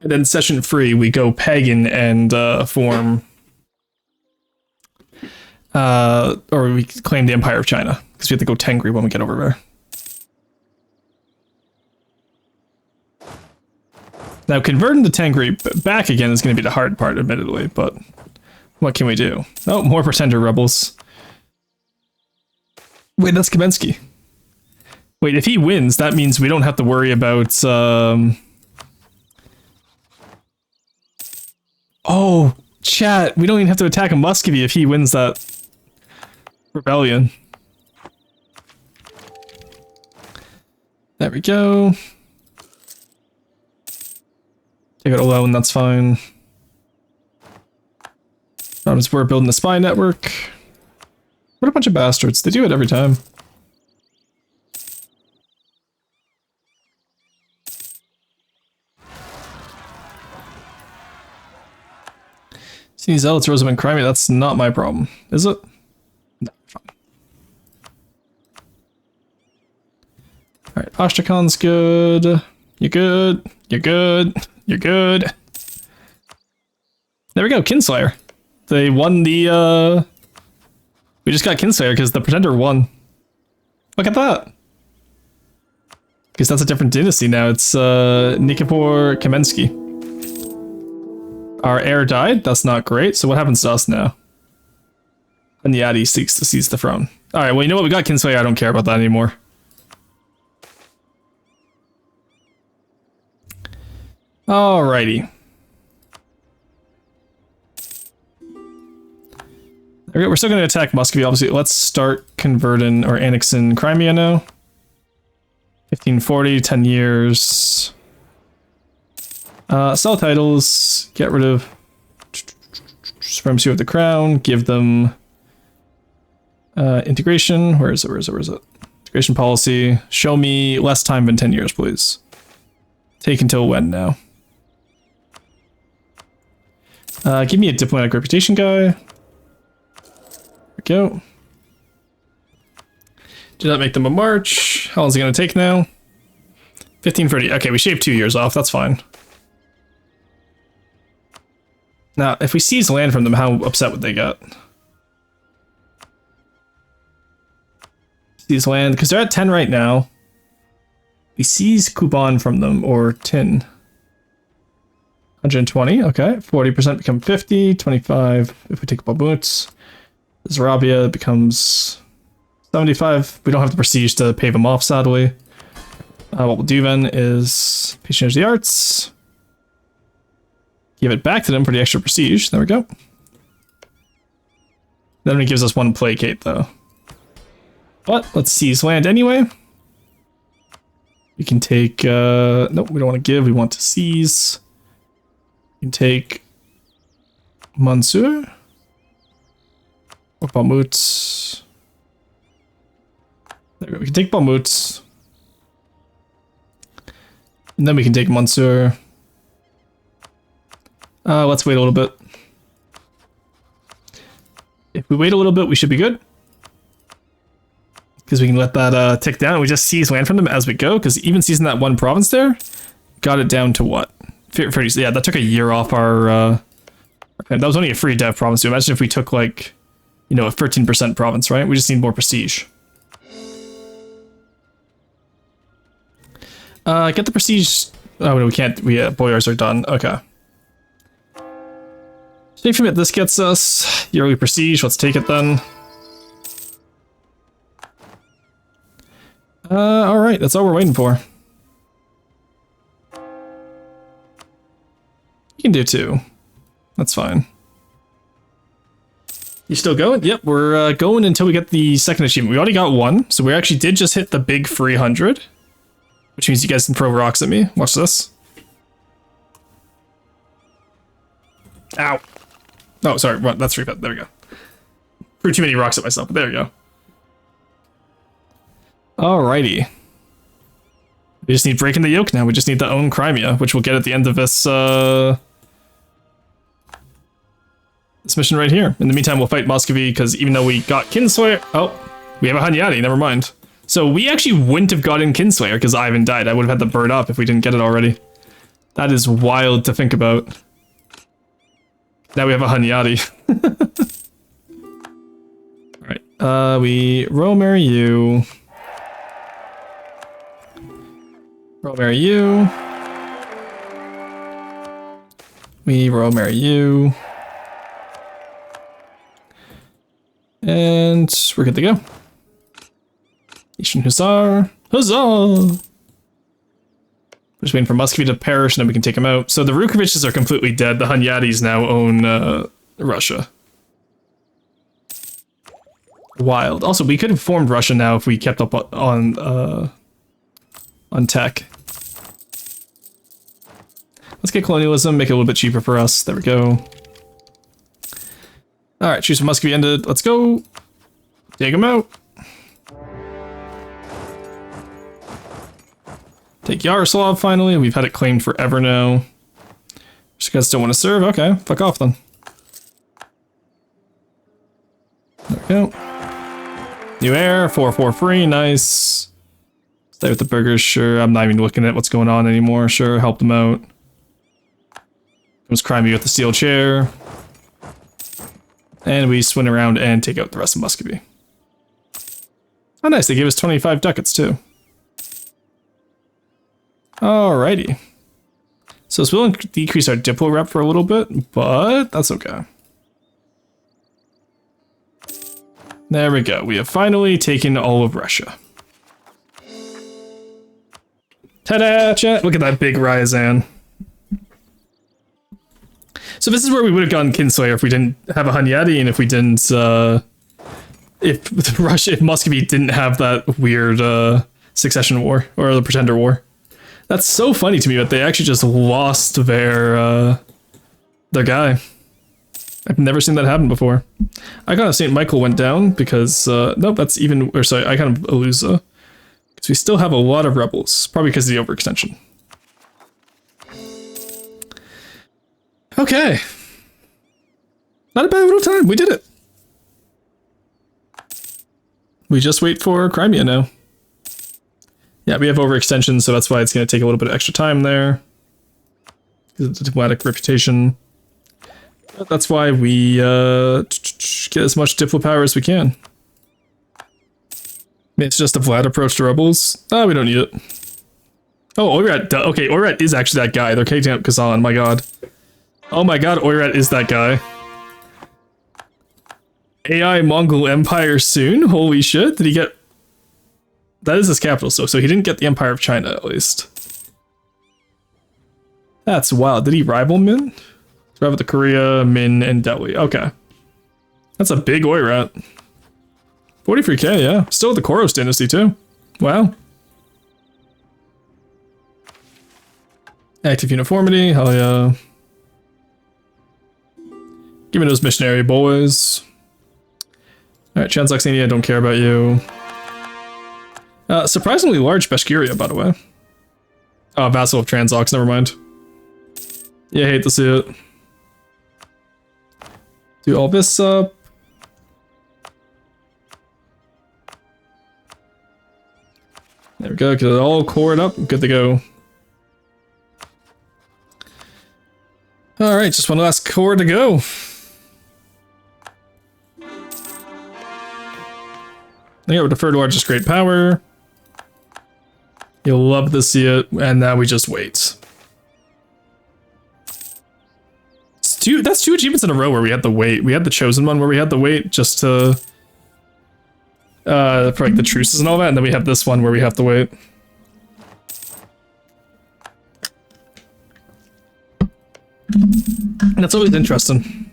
And then session 3, we go pagan and form... or we claim the Empire of China, because we have to go Tengri when we get over there. Now, converting the Tengri back again is going to be the hard part, admittedly, but what can we do? Oh, more Pretender rebels. Wait, that's Kamensky. Wait, if he wins, that means we don't have to worry about... Oh, chat, we don't even have to attack a Muscovy if he wins that rebellion. There we go. Take it alone, that's fine. We're building a spy network. What a bunch of bastards. They do it every time. See, Zealots, Rosamund, Crimea, that's not my problem, is it? No, fine. Alright, Ostrakon's good. You're good. You're good. You're good. There we go, Kinslayer. They won the, we just got Kinslayer because the Pretender won. Look at that. Because that's a different dynasty now. It's, Nikifor Kamensky. Our heir died. That's not great. So what happens to us now? Hunyadi seeks to seize the throne. Alright, well, you know what? We got Kinslayer. I don't care about that anymore. Alrighty. We're still going to attack Muscovy, obviously. Let's start converting or annexing Crimea now. 1540, 10 years. Sell titles, get rid of supremacy of the crown, give them integration. Where is it? Integration policy. Show me less time than 10 years, please. Take until when now? Give me a diplomatic reputation guy. There we go. Did that make them a march? How long is it going to take now? 1530. Okay, we shaved 2 years off. That's fine. Now, if we seize land from them, how upset would they get? Seize land, because they're at 10 right now. We seize Kuban from them, or tin. 120, okay. 40% become 50, 25 if we take Babuts. Zarabia becomes 75. We don't have the prestige to pay them off, sadly. What we'll do then is patronage the arts. Give it back to them for the extra prestige. There we go. Then it gives us 1 placate, though. But let's seize land anyway. We can take... nope, we don't want to give. We want to seize. We can take... Mansur. Or Balmut. There we go. We can take Balmut. And then we can take Mansur. Let's wait a little bit. If we wait a little bit, we should be good. Because we can let that tick down. We just seize land from them as we go. Because even seizing that 1 province there, got it down to what? 30, yeah, that took a year off our... that was only a free dev province. So imagine if we took, like, you know, a 13% province, right? We just need more prestige. Get the prestige... Oh, no, we can't. Boyars are done. Okay. Take from it, this gets us yearly prestige. Let's take it then. Alright, that's all we're waiting for. You can do 2. That's fine. You still going? Yep, we're going until we get the second achievement. We already got 1, so we actually did just hit the big 300. Which means you guys can throw rocks at me. Watch this. Ow. Oh, sorry, that's repeat. There we go. Threw too many rocks at myself, but there we go. Alrighty. We just need breaking the yoke now. We just need to own Crimea, which we'll get at the end of this, this mission right here. In the meantime, we'll fight Muscovy, because even though we got Kinslayer... Oh, we have a Hunyadi, never mind. So we actually wouldn't have gotten Kinslayer, because Ivan died. I would have had to burn up if we didn't get it already. That is wild to think about. Now we have a Hunyadi. Alright, we roll-marry you. Roll-marry you. We roll-marry you. And we're good to go. Ishan Hussar. Huzzah! Just waiting for Muscovy to perish and then we can take him out. So the Rukoviches are completely dead. The Hunyadis now own Russia. Wild. Also, we could have formed Russia now if we kept up on tech. Let's get colonialism, make it a little bit cheaper for us. There we go. Alright, choose Muscovy ended. Let's go. Take him out. Take Yaroslav finally. We've had it claimed forever now. Just guys don't want to serve? Okay, fuck off then. There we go. New heir, 4 free, nice. Stay with the burgers, sure. I'm not even looking at what's going on anymore, sure. Help them out. Comes Crimea with the steel chair. And we swing around and take out the rest of Muscovy. Oh nice, they gave us 25 ducats too. Alrighty. So this will decrease our Diplo rep for a little bit, but that's okay. There we go. We have finally taken all of Russia. Ta-da, chat! Look at that big Ryazan. So this is where we would have gotten Kinslayer if we didn't have a Hunyadi and if we didn't, if Muscovy didn't have that weird, succession war, or the Pretender War. That's so funny to me that they actually just lost their guy. I've never seen that happen before. Icon of St. Michael went down because, nope, that's even, or sorry, Icon of Aluza. Because we still have a lot of rebels, probably because of the overextension. Okay. Not a bad little time, we did it. We just wait for Crimea now. Yeah, we have overextension, so that's why it's going to take a little bit of extra time there. Because it's a diplomatic reputation. But that's why we get as much diplo power as we can. It's just a Vlad approach to rebels. Oh, we don't need it. Oh, Oirat. Okay, Oirat is actually that guy. They're kicking out Kazan, my god. Oh my god, Oirat is that guy. AI Mongol Empire soon? Holy shit, did he get... That is his capital, so he didn't get the Empire of China, at least. That's wild. Did he rival Min? Rival the Korea, Min, and Delhi. Okay. That's a big Oirat. 43k, yeah. Still the Koros dynasty, too. Wow. Active uniformity, hell yeah. Give me those missionary boys. Alright, Transoxania, don't care about you. Surprisingly large Bashkiria, by the way. Oh, vassal of Transox, never mind. Yeah, hate to see it. Do all this up. There we go, get it all cored up, good to go. Alright, just one last core to go. Yeah, we're the third largest great power. You'll love to see it, and now we just wait. That's two achievements in a row where we had to wait. We had the chosen one where we had to wait just to for like the truces and all that, and then we have this one where we have to wait. And that's always interesting.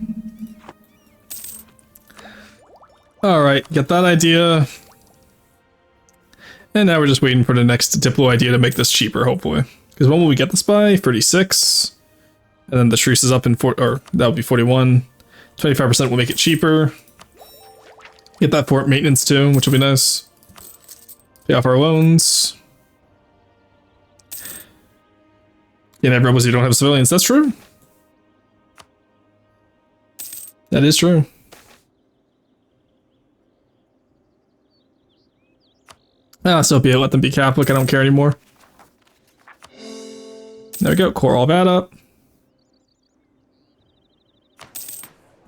Alright, get that idea. And now we're just waiting for the next Diplo idea to make this cheaper, hopefully. Because when will we get this by? 36. And then the truce is up in that would be 41. 25% will make it cheaper. Get that fort maintenance too, which will be nice. Pay off our loans. Yeah, have rebels, you don't have civilians. That's true. That is true. Ah, so be it. Let them be Catholic. I don't care anymore. There we go, core all that up.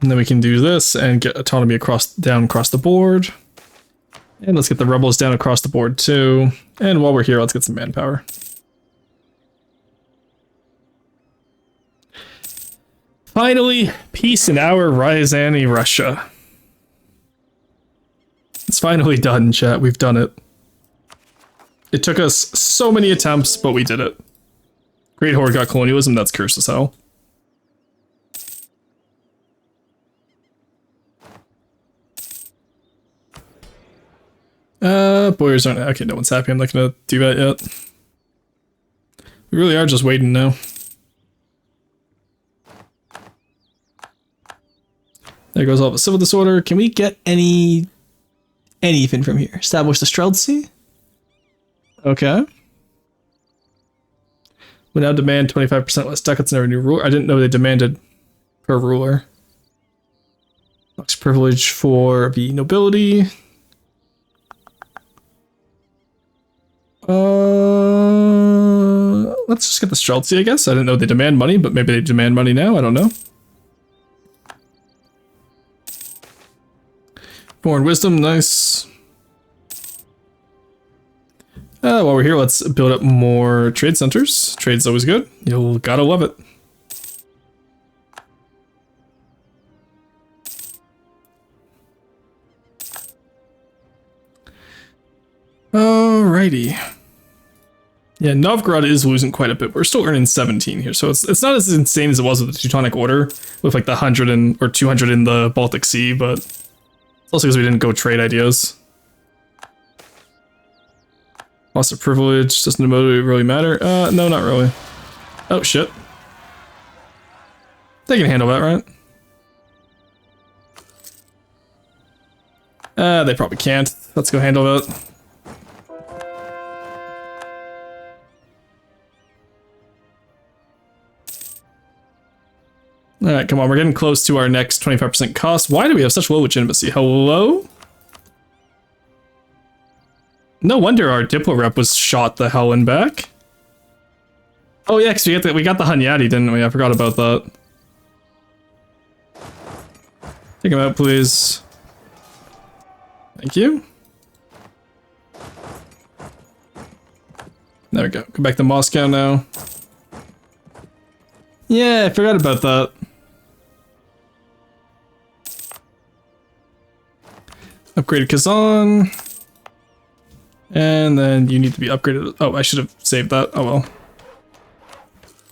And then we can do this and get autonomy down across the board. And let's get the rebels down across the board too. And while we're here, let's get some manpower. Finally, peace in our Ryazani Russia. It's finally done, chat. We've done it. It took us so many attempts, but we did it. Great Horde got colonialism, that's cursed as hell. Boyars aren't... Okay, no one's happy. I'm not gonna do that yet. We really are just waiting now. There goes all the civil disorder. Can we get anything from here? Establish the Streltsy? Okay. We now demand 25% less ducats in every new ruler. I didn't know they demanded per ruler. Lux privilege for the nobility. Let's just get the Streltsy, I guess. I didn't know they demand money, but maybe they demand money now. I don't know. Foreign wisdom, nice. While we're here, let's build up more trade centers. Trade's always good. You'll gotta love it. Alrighty. Yeah, Novgorod is losing quite a bit. We're still earning 17 here, so it's not as insane as it was with the Teutonic Order, with like the 100 or 200 in the Baltic Sea, but it's also because we didn't go trade ideas. Loss of privilege, doesn't really matter. No, not really. Oh, shit. They can handle that, right? They probably can't. Let's go handle that. Alright, come on, we're getting close to our next 25% cost. Why do we have such low legitimacy? Hello? No wonder our Diplo rep was shot the hell in back. Oh yeah, because we got the Hunyadi, didn't we? I forgot about that. Take him out, please. Thank you. There we go. Go back to Moscow now. Yeah, I forgot about that. Upgraded Kazan. And then you need to be upgraded. Oh, I should have saved that. Oh well.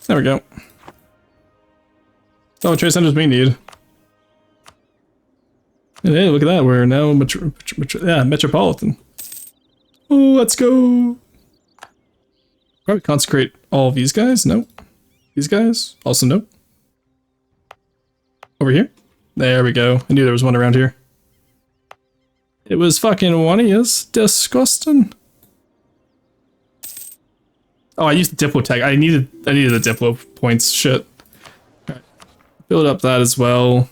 There we go. Oh, trade centers we need. And hey, look at that. We're now metropolitan. Oh, let's go. Probably consecrate all of these guys. Nope. These guys? Also nope. Over here? There we go. I knew there was one around here. It was fucking one of yous. Disgusting. Oh, I used the Diplo tag. I needed the Diplo points. Shit. Alright. Build up that as well.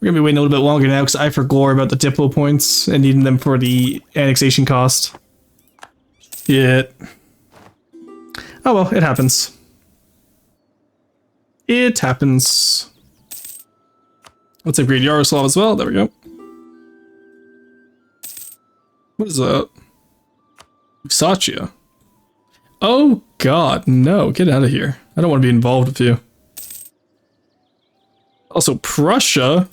We're gonna be waiting a little bit longer now because I forgot about the Diplo points and needing them for the annexation cost. Shit. Oh well, it happens. It happens. Let's upgrade Yaroslav as well. There we go. What is that? Lusatia. Oh god, no. Get out of here. I don't want to be involved with you. Also, Prussia.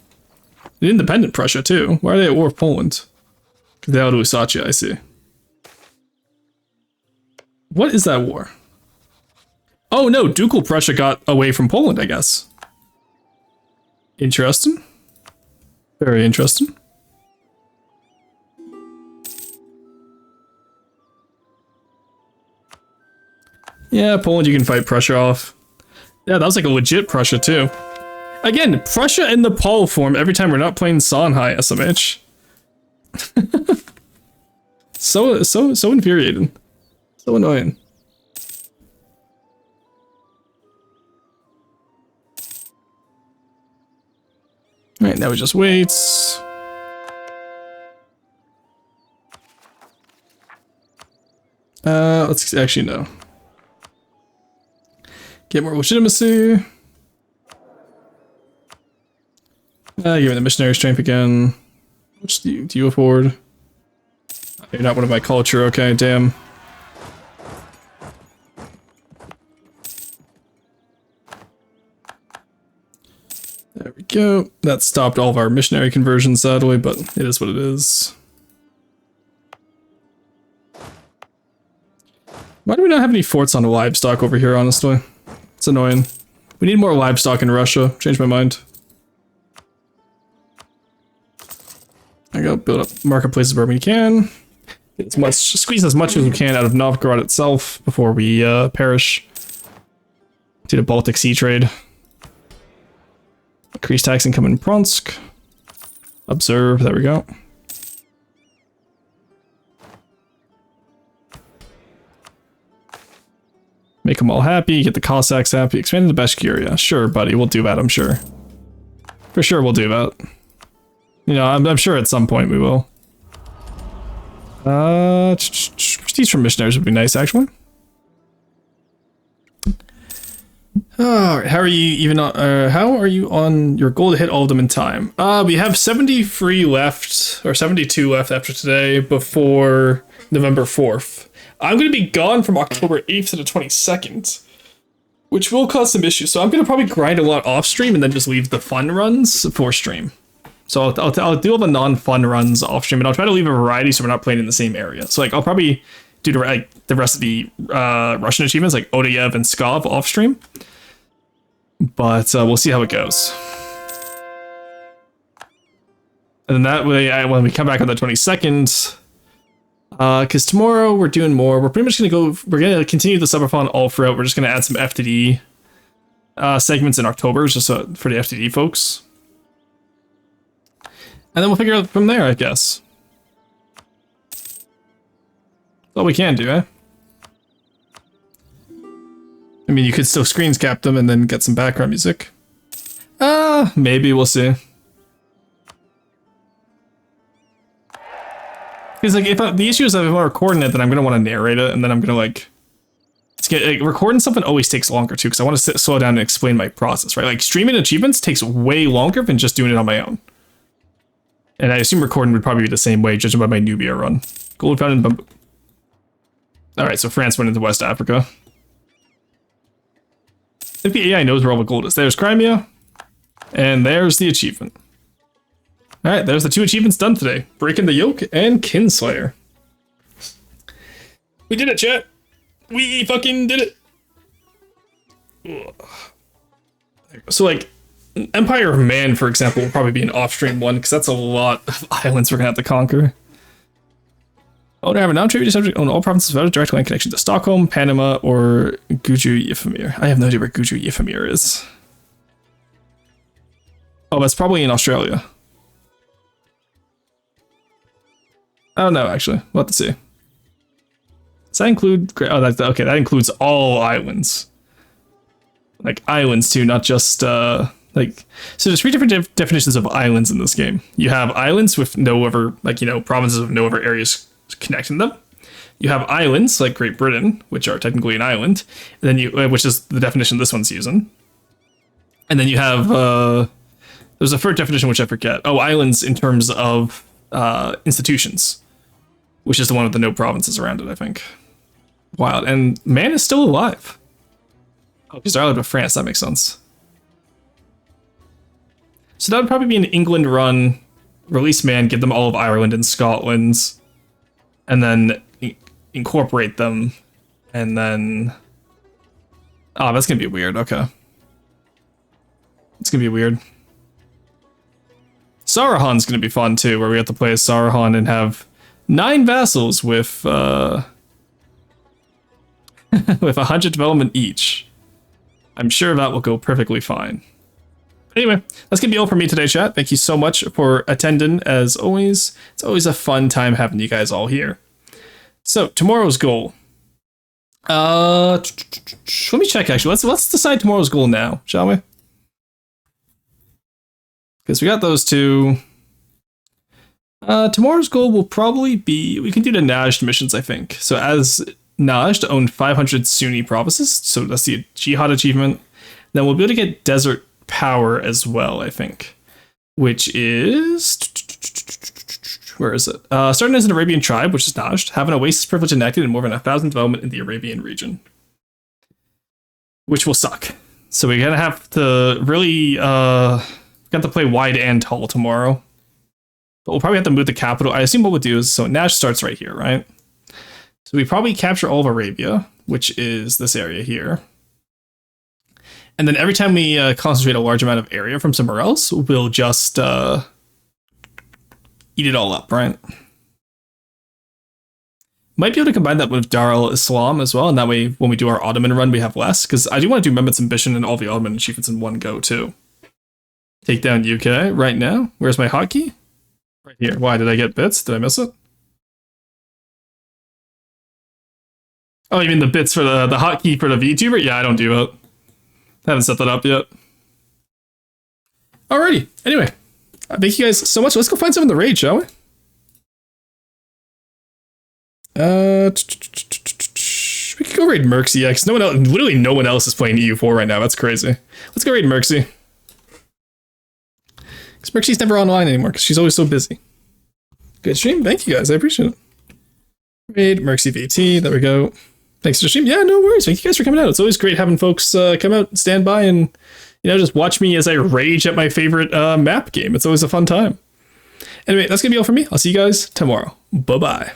Independent Prussia, too. Why are they at war with Poland? They out of Lusatia, I see. What is that war? Oh no, Ducal Prussia got away from Poland, I guess. Interesting. Very interesting. Yeah, Poland, you can fight Prussia off. Yeah, that was like a legit Prussia too. Again, Prussia in the Pol form every time we're not playing Songhai SMH. so infuriating. So annoying. Alright, now we just wait. Let's actually no. Get more legitimacy. Give me the missionary strength again. Which do you afford? You're not one of my culture, okay, damn. There we go. That stopped all of our missionary conversions, sadly, but it is what it is. Why do we not have any forts on livestock over here, honestly? It's annoying. We need more livestock in Russia. Changed my mind. I go build up marketplaces where we can. Get as much, squeeze as much as we can out of Novgorod itself before we perish. Do the Baltic Sea trade. Increase tax income in Pronsk. Observe, there we go. Make them all happy, get the Cossacks happy, expand into Bashkiria. Sure, buddy, we'll do that, I'm sure. For sure we'll do that. You know, I'm sure at some point we will. Prestige from missionaries would be nice, actually. Alright, how are you even on, how are you on your goal to hit all of them in time? We have 73 left, or 72 left after today, before November 4th. I'm going to be gone from October 8th to the 22nd, which will cause some issues. So I'm going to probably grind a lot off stream and then just leave the fun runs for stream. So I'll do all the non-fun runs off stream, and I'll try to leave a variety so we're not playing in the same area. So like I'll probably do the rest of the Russian achievements like Odayev and Skov off stream. But we'll see how it goes. And then that way, when we come back on the 22nd, because tomorrow we're doing more. We're pretty much going to go, we're going to continue the Subathon all throughout. We're just going to add some FTD segments in October, just for the FTD folks. And then we'll figure out from there, I guess. That's all we can do, eh? I mean, you could still screens cap them and then get some background music. Maybe, we'll see. Because like, the issue is that if I'm recording it, then I'm gonna want to narrate it, and then I'm gonna like recording something always takes longer too, because I want to slow down and explain my process, right? Like streaming achievements takes way longer than just doing it on my own. And I assume recording would probably be the same way, judging by my Nubia run. Gold found in Bamboo. Alright, so France went into West Africa. I think the AI knows where all the gold is. There's Crimea, and there's the achievement. Alright, there's the 2 achievements done today. Breaking the Yoke and Kinslayer. We did it, chat! We fucking did it! Ugh. So like, Empire of Man, for example, will probably be an off-stream one, because that's a lot of islands we're gonna have to conquer. Owner have a non-tribute subject own all provinces without a direct line connection to Stockholm, Panama, or Guju Yefimir. I have no idea where Guju Yefimir is. Oh, that's probably in Australia. I don't know, actually. We'll have to see. Does that include... Oh, okay, that includes all islands. Like, islands, too, not just, like... So there's 3 different definitions of islands in this game. You have islands with no other, like, you know, provinces with no other areas connecting them. You have islands, like Great Britain, which are technically an island, and then you... which is the definition this one's using. And then you have, there's a third definition, which I forget. Oh, islands in terms of, institutions. Which is the one with the no provinces around it, I think. Wild. And Man is still alive. Oh, because they're allied with France, that makes sense. So that would probably be an England run. Release Man, give them all of Ireland and Scotland. And then incorporate them. And then... Oh, that's going to be weird. Okay. It's going to be weird. Sauron's going to be fun, too, where we have to play as Sauron and have 9 vassals with with 100 development each. I'm sure that will go perfectly fine. Anyway, that's gonna be all for me today, chat. Thank you so much for attending, as always. It's always a fun time having you guys all here. So, tomorrow's goal. Let me check, actually. Let's decide tomorrow's goal now, shall we? Because we got those 2. Tomorrow's goal will probably be, we can do the Najd missions, I think. So as Naj to own 500 Sunni provinces. So that's the Jihad achievement. Then we'll be able to get desert power as well, I think. Which is... Where is it? Starting as an Arabian tribe, which is Najd. Have an oasis privilege enacted and more than 1,000 development in the Arabian region. Which will suck. So we're going to have to really... got to play wide and tall tomorrow. But we'll probably have to move the capital. I assume what we'll do is... So Najd starts right here, right? So we probably capture all of Arabia, which is this area here. And then every time we concentrate a large amount of area from somewhere else, we'll just eat it all up, right? Might be able to combine that with Dar al-Islam as well, and that way when we do our Ottoman run, we have less, because I do want to do Mehmet's Ambition and all the Ottoman achievements in one go, too. Take down UK right now. Where's my hotkey? Right here. Why, did I get bits? Did I miss it? Oh, you mean the bits for the hotkey for the VTuber? Yeah, I don't do it. I haven't set that up yet. Alrighty. Anyway, thank you guys so much. Let's go find some in the raid, shall we? We could go raid Merxy, yeah, because no one else, literally no one else is playing EU4 right now. That's crazy. Let's go raid Merxy. Because Merxy's never online anymore, because she's always so busy. Good stream. Thank you guys. I appreciate it. Raid Merxy VT. There we go. Thanks for the stream. Yeah, no worries. Thank you guys for coming out. It's always great having folks come out, stand by, and just watch me as I rage at my favorite map game. It's always a fun time. Anyway, that's gonna be all for me. I'll see you guys tomorrow. Bye-bye.